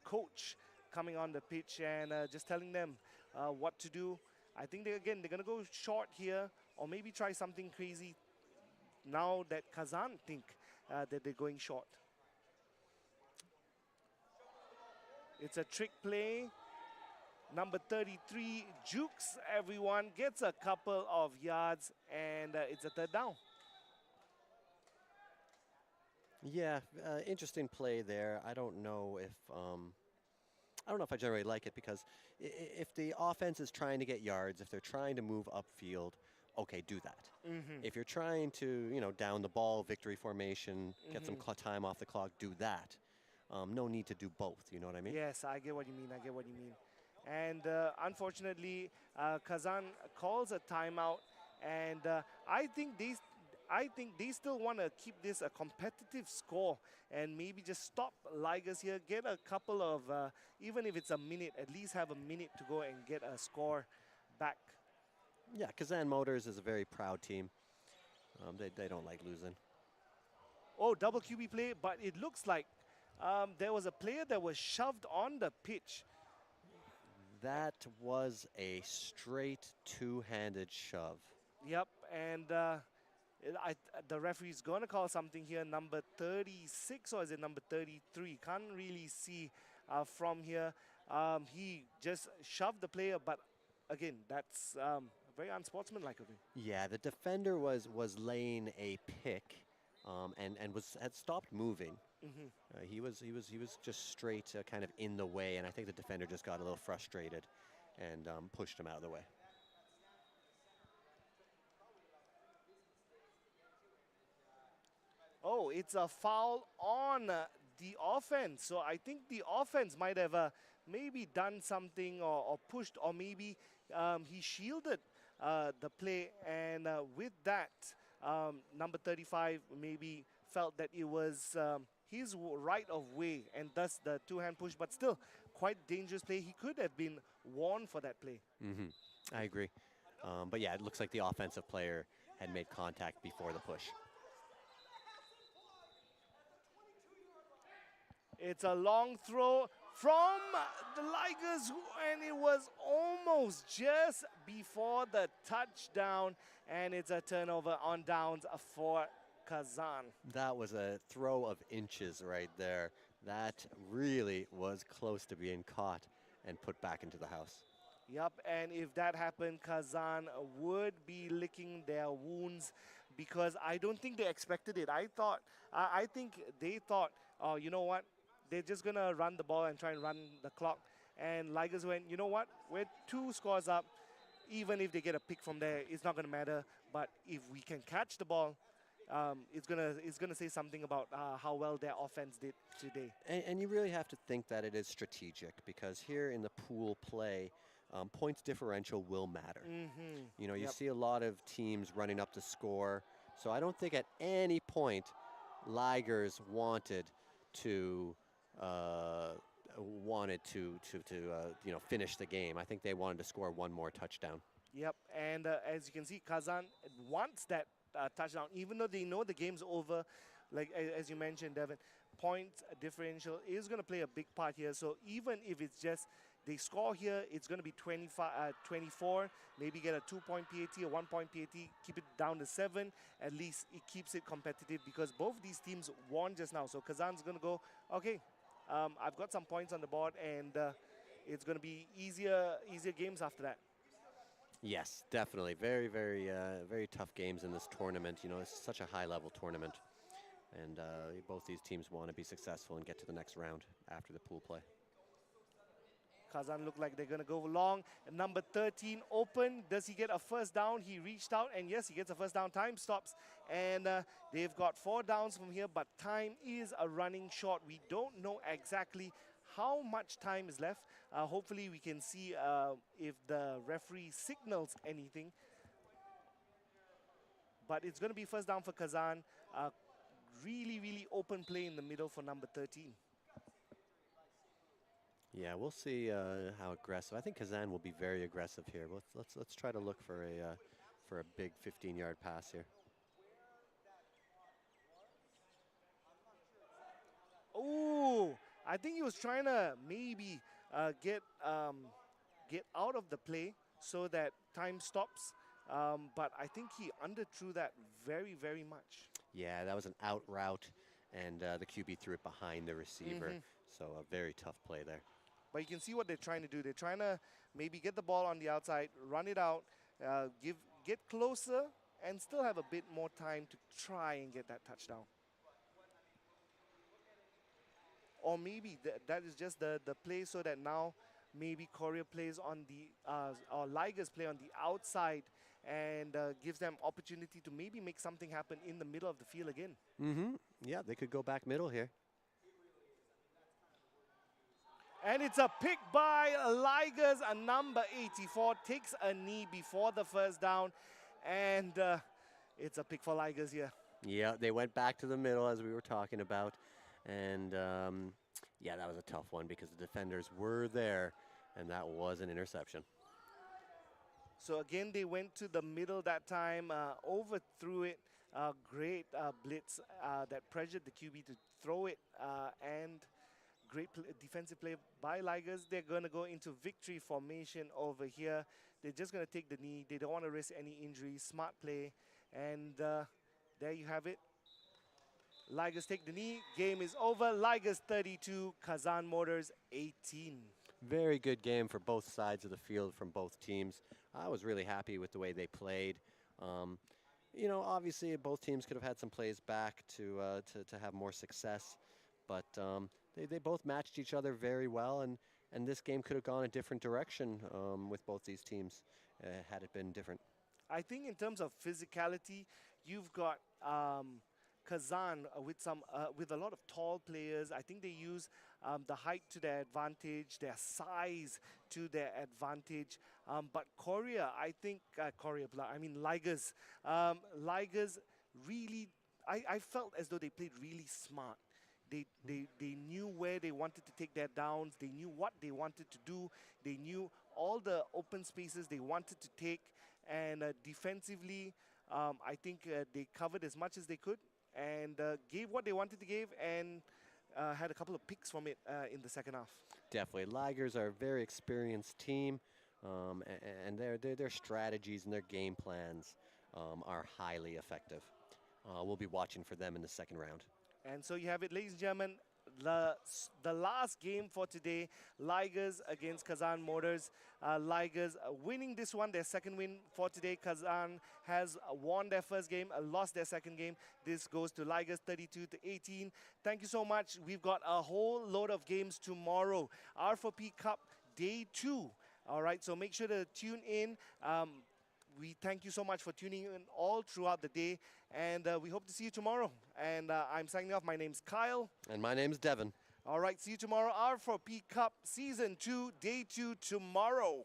Speaker 6: coach, coming on the pitch and just telling them what to do. I think they're going to go short here, or maybe try something crazy now that Kazan think that they're going short. It's a trick play. Number 33 jukes everyone, gets a couple of yards, and it's a third down.
Speaker 9: Yeah, interesting play there. I don't know if I don't know if I generally like it because if the offense is trying to get yards, if they're trying to move upfield, okay, do that. If you're trying to, down the ball, victory formation, get some time off the clock, do that. No need to do both, you know what I mean?
Speaker 6: Yes, I get what you mean. I get what you mean. And unfortunately, Kazan calls a timeout, and I think they still want to keep this a competitive score and maybe just stop Ligers here, get a couple of, even if it's a minute, at least have a minute to go and get a score back.
Speaker 9: Yeah, Kazan Motors is a very proud team. They don't like losing.
Speaker 6: Oh, double QB play, but it looks like there was a player that was shoved on the pitch.
Speaker 9: That was a straight two-handed shove.
Speaker 6: Yep, and the referee's going to call something here, number 36, or is it number 33? Can't really see from here. He just shoved the player, but again, that's very unsportsmanlike of him.
Speaker 9: Yeah, the defender was laying a pick and had stopped moving. He was just straight kind of in the way, and I think the defender just got a little frustrated and pushed him out of the way.
Speaker 6: Oh, it's a foul on the offense. So I think the offense might have maybe done something or pushed, or maybe he shielded the play, and with that, number 35 maybe felt that it was his right of way, and thus the two-hand push, but still quite dangerous play. He could have been warned for that play.
Speaker 9: I agree. But yeah, it looks like the offensive player had made contact before the push.
Speaker 6: It's a long throw from the Ligers, and it was almost just before the touchdown, and it's a turnover on downs for Kazan.
Speaker 9: That was a throw of inches right there. That really was close to being caught and put back into the house.
Speaker 6: Yep, and if that happened, Kazan would be licking their wounds, because I don't think they expected it. I think they thought, oh, you know what? They're just going to run the ball and try and run the clock. And Ligers went, you know what? We're 2 scores up. Even if they get a pick from there, it's not going to matter. But if we can catch the ball, it's gonna say something about how well their offense did today.
Speaker 9: And you really have to think that it is strategic, because here in the pool play, points differential will matter. You see a lot of teams running up to score. So I don't think at any point Ligers wanted to finish the game. I think they wanted to score one more touchdown.
Speaker 6: Yep, and as you can see, Kazan wants that touchdown, even though they know the game's over. Like as you mentioned, Devin, points differential is going to play a big part here. So even if it's just they score here, it's going to be 24, maybe get a 2-point PAT, a 1-point PAT, keep it down to 7. At least it keeps it competitive, because both these teams won just now. So Kazan's going to go, okay, I've got some points on the board, and it's going to be easier games after that.
Speaker 9: Yes, definitely. Very, very, very tough games in this tournament. It's such a high-level tournament, and both these teams want to be successful and get to the next round after the pool play.
Speaker 6: Kazan look like they're going to go long. Number 13 open. Does he get a first down? He reached out, and yes, he gets a first down. Time stops, and they've got 4 downs from here, but time is running short. We don't know exactly how much time is left. Hopefully we can see if the referee signals anything. But it's going to be first down for Kazan. Really, really open play in the middle for number 13.
Speaker 9: Yeah, we'll see how aggressive. I think Kazan will be very aggressive here. Let's try to look for a big 15-yard pass here.
Speaker 6: Oh, I think he was trying to maybe get out of the play so that time stops. But I think he underthrew that very, very much.
Speaker 9: Yeah, that was an out route, and the QB threw it behind the receiver. So a very tough play there.
Speaker 6: But you can see what they're trying to do. They're trying to maybe get the ball on the outside, run it out, get closer, and still have a bit more time to try and get that touchdown. or maybe that is just the play so that now maybe Korea plays on the, or Ligers play on the outside and gives them opportunity to maybe make something happen in the middle of the field again.
Speaker 9: Mm-hmm. Yeah, they could go back middle here.
Speaker 6: And it's a pick by Ligers, a number 84, takes a knee before the first down, and it's a pick for Ligers here.
Speaker 9: Yeah, they went back to the middle as we were talking about, and yeah, that was a tough one because the defenders were there, and that was an interception.
Speaker 6: So again, they went to the middle that time, overthrew it. Great blitz that pressured the QB to throw it, and great defensive play by Ligers. They're going to go into victory formation over here. They're just going to take the knee. They don't want to risk any injuries. Smart play. And there you have it. Ligers take the knee. Game is over. Ligers 32, Kazan Motors 18.
Speaker 9: Very good game for both sides of the field from both teams. I was really happy with the way they played. You know, obviously both teams could have had some plays back to have more success, but they both matched each other very well, and this game could have gone a different direction with both these teams had it been different.
Speaker 6: I think in terms of physicality, you've got Kazan with a lot of tall players. I think they use the height to their advantage, their size to their advantage. But Korea, I think, Ligers. Ligers really, I felt as though they played really smart. They knew where they wanted to take their downs. They knew what they wanted to do. They knew all the open spaces they wanted to take. And defensively, I think they covered as much as they could and gave what they wanted to give, and had a couple of picks from it in the second half.
Speaker 9: Definitely. Ligers are a very experienced team, and their strategies and their game plans are highly effective. We'll be watching for them in the second round.
Speaker 6: And so you have it, ladies and gentlemen, the last game for today, Ligers against Kazan Motors. Ligers winning this one, their second win for today. Kazan has won their first game, lost their second game. This goes to Ligers 32-18. Thank you so much. We've got a whole load of games tomorrow. R4P Cup Day 2. All right, so make sure to tune in. We thank you so much for tuning in all throughout the day, and we hope to see you tomorrow. And I'm signing off. My name's Kyle.
Speaker 9: And my name's Devin.
Speaker 6: All right, see you tomorrow. R4P Cup Season 2, Day 2 tomorrow.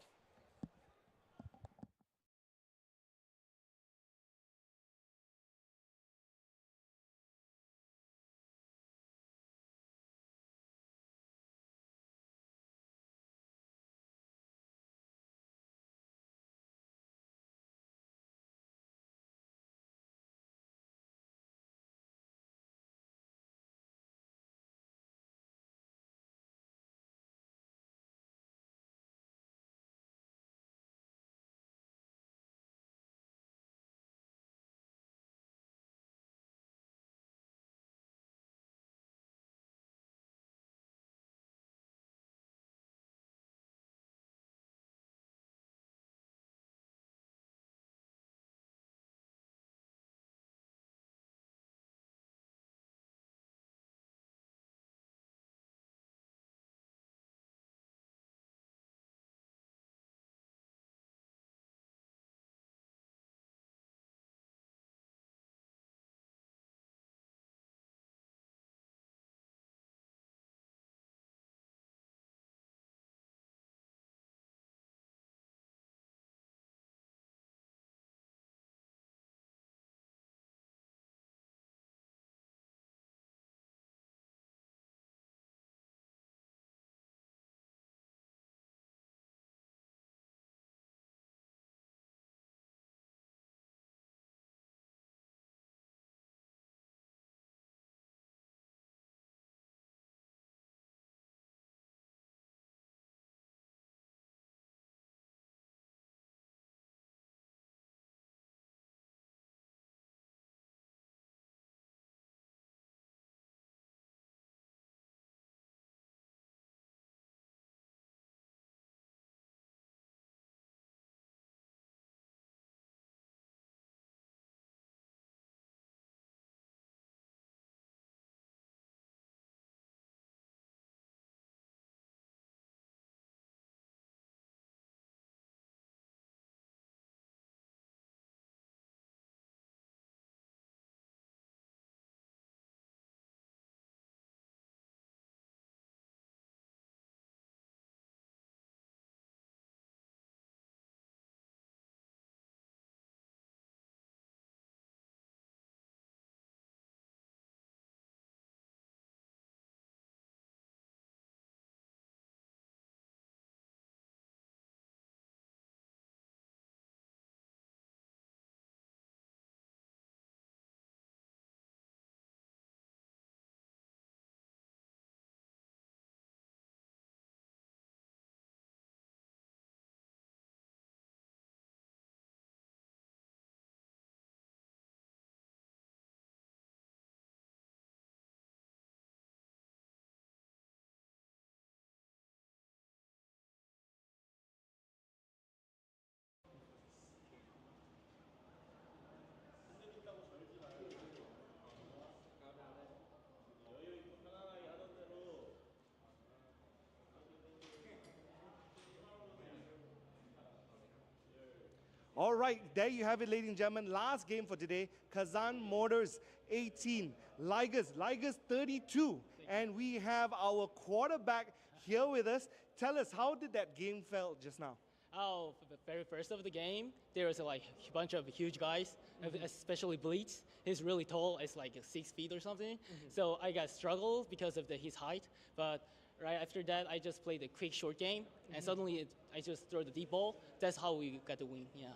Speaker 6: All right, there you have it, ladies and gentlemen. Last game for today. Kazan Motors 18, Ligers 32. And we have our quarterback here with us. Tell us, how did that game felt just now?
Speaker 14: Oh, for the very first of the game, there was like a bunch of huge guys, especially Bleach. He's really tall. It's like 6 feet or something. So I got struggled because of his height. But right after that, I just played a quick short game, and suddenly I just throw the deep ball. That's how we got the win. Yeah.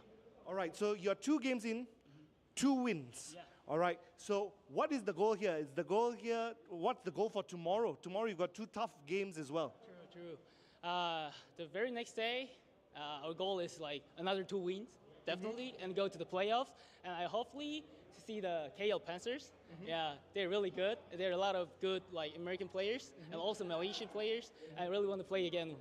Speaker 6: All right, so you're 2 games in, 2 wins.
Speaker 14: Yeah.
Speaker 6: All right, so what is the goal here? What's the goal for tomorrow? Tomorrow you've got 2 tough games as well.
Speaker 14: True. The very next day, our goal is like another 2 wins, definitely, and go to the playoffs. And I hopefully see the KL Panthers. Yeah, they're really good. There are a lot of good like American players and also Malaysian players. I really want to play again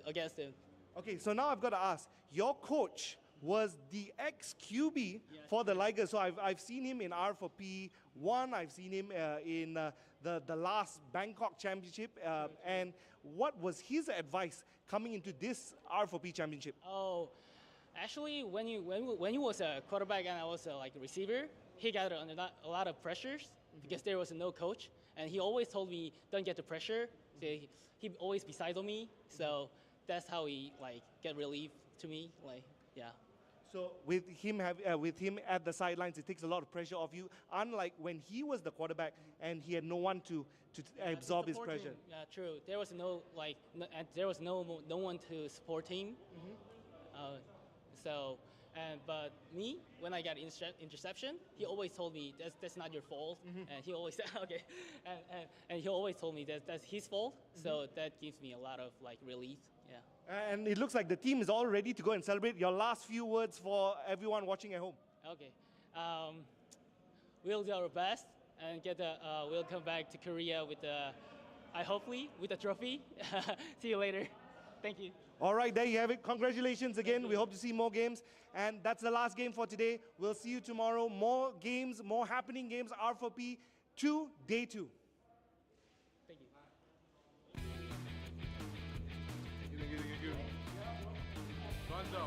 Speaker 14: against them.
Speaker 6: Okay, so now I've got to ask, your coach was the ex-QB for the Ligers. So I've seen him in R4P1, I've seen him in the last Bangkok Championship. And what was his advice coming into this R4P Championship?
Speaker 14: Oh, actually, when he was a quarterback and I was like a receiver, he got under a lot of pressures because there was no coach. And he always told me, don't get the pressure. So he always beside me. So that's how he like get relief to me. Like, yeah.
Speaker 6: So with him at the sidelines, it takes a lot of pressure off you. Unlike when he was the quarterback and he had no one to absorb his pressure.
Speaker 14: Yeah, true. There was no one to support him. But me, when I got interception, he always told me that's not your fault, and he always said okay, and he always told me that's his fault. So that gives me a lot of like relief. Yeah.
Speaker 6: And it looks like the team is all ready to go and celebrate. Your last few words for everyone watching at home.
Speaker 14: Okay. We'll do our best and we'll come back to Korea with hopefully with a trophy. See you later. Thank you.
Speaker 6: All right, there you have it. Congratulations again. We hope to see more games. And that's the last game for today. We'll see you tomorrow. More games, more happening games. R4P 2, day 2.
Speaker 14: Thank you.
Speaker 1: Thank you. Gonzo.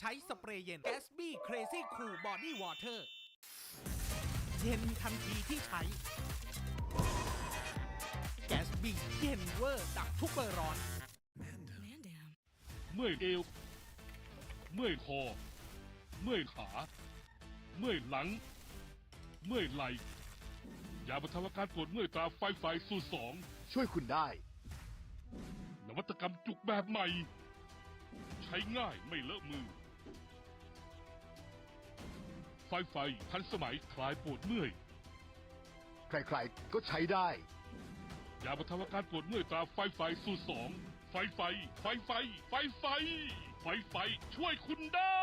Speaker 4: ใช้สเปรย์เย็น Gatsby Crazy Cool Body Water เย็นทันทีที่ใช้ Gatsby เย็นเวอร์ดับทุกเบอร์ร้อน
Speaker 1: เมื่อยเอว เมื่อยคอ เมื่อยขา เมื่อยหลัง เมื่อยไหล่ยาบรรเทาอาการปวดเมื่อยตราไฟสูตร
Speaker 13: ช่วยคุณได้
Speaker 1: 2 นวัตกรรมจุกแบบใหม่ ใช้ง่ายไม่เลอะมือ ไฟทันสมัยคลายปวดเมื่อย
Speaker 13: ใครๆ ก็ใช้ได้
Speaker 1: ยาบรรเทาอาการปวดเมื่อยตราไฟสูตร 2 ไฟช่วยคุณได้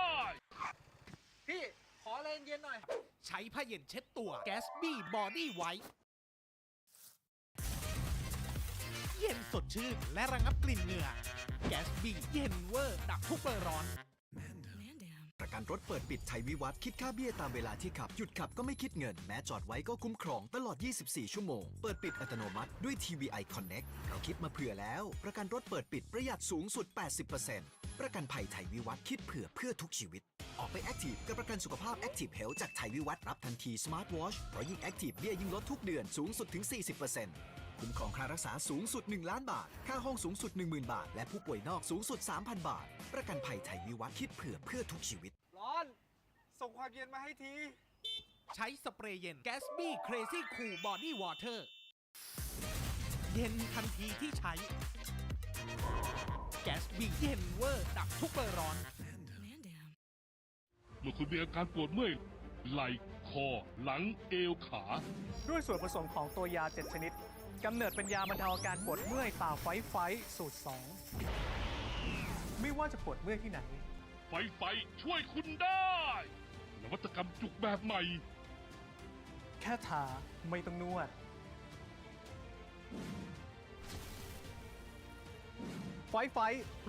Speaker 3: พี่ขออะไรเย็นๆหน่อย
Speaker 4: ใช้ผ้าเย็นเช็ดตัว Gatsby Body White เย็นสดชื่นและระงับกลิ่นเหงื่อ Gatsby เย็นเวอร์ดับทุกเบอร์ร้อน
Speaker 5: ประกันรถเปิดปิดไทยวิวัฒน์คิดค่าเบี้ยตามเวลาที่ขับ หยุดขับก็ไม่คิดเงิน แม้จอดไว้ก็คุ้มครองตลอด 24 ชั่วโมง เปิดปิดอัตโนมัติด้วย TVI Connect เราคิดมาเผื่อแล้ว ประกันรถเปิดปิดประหยัดสูงสุด 80% ประกันภัยไทยวิวัฒน์คิดเพื่อทุกชีวิต ออกไปแอคทีฟกับประกันสุขภาพ Active Health จากไทยวิวัฒน์รับทันที Smart Watch เพราะยิ่งแอคทีฟเบี้ยยิ่งลดทุกเดือนสูงสุดถึง 40%คุ้มครองค่ารักษาสูงสุด 1 ล้านบาท ค่าห้องสูงสุด 10,000 บาท และผู้ป่วยนอกสูงสุด 3,000 บาท ประกันภัยไทยวิวัฒน์คิดเพื่อทุกชีวิต
Speaker 3: ร้อน ส่งความเย็นมาให้ที
Speaker 4: ใช้สเปรย์เย็น Gatsby Crazy Cool Body Water เย็นทันทีที่ใช้ Gatsby เย็นเวอร์ดับทุกเบอร์ร้อน
Speaker 1: เมื่อคุณมีอาการปวดเมื่อยไหล่คอ หลังเอวขา
Speaker 2: ด้วยส่วนผสมของตัวยา 7 ชนิด กำเนิดเป็นยาบรรเทาอาการปวดเมื่อยตาไฟสูตร 2 ไม่ว่าจะปวดเมื่อยที่ไหน
Speaker 1: ไฟช่วยคุณได้ นวัตกรรมจุกแบบใหม่
Speaker 2: แค่ทาไม่ต้องนวด ไฟ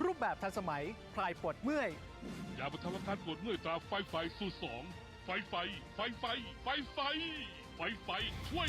Speaker 2: รูปแบบทันสมัยคลายปวดเมื่อย
Speaker 1: ยาบรรเทาอาการปวดเมื่อยตราไฟสูตร 2 ไฟช่วย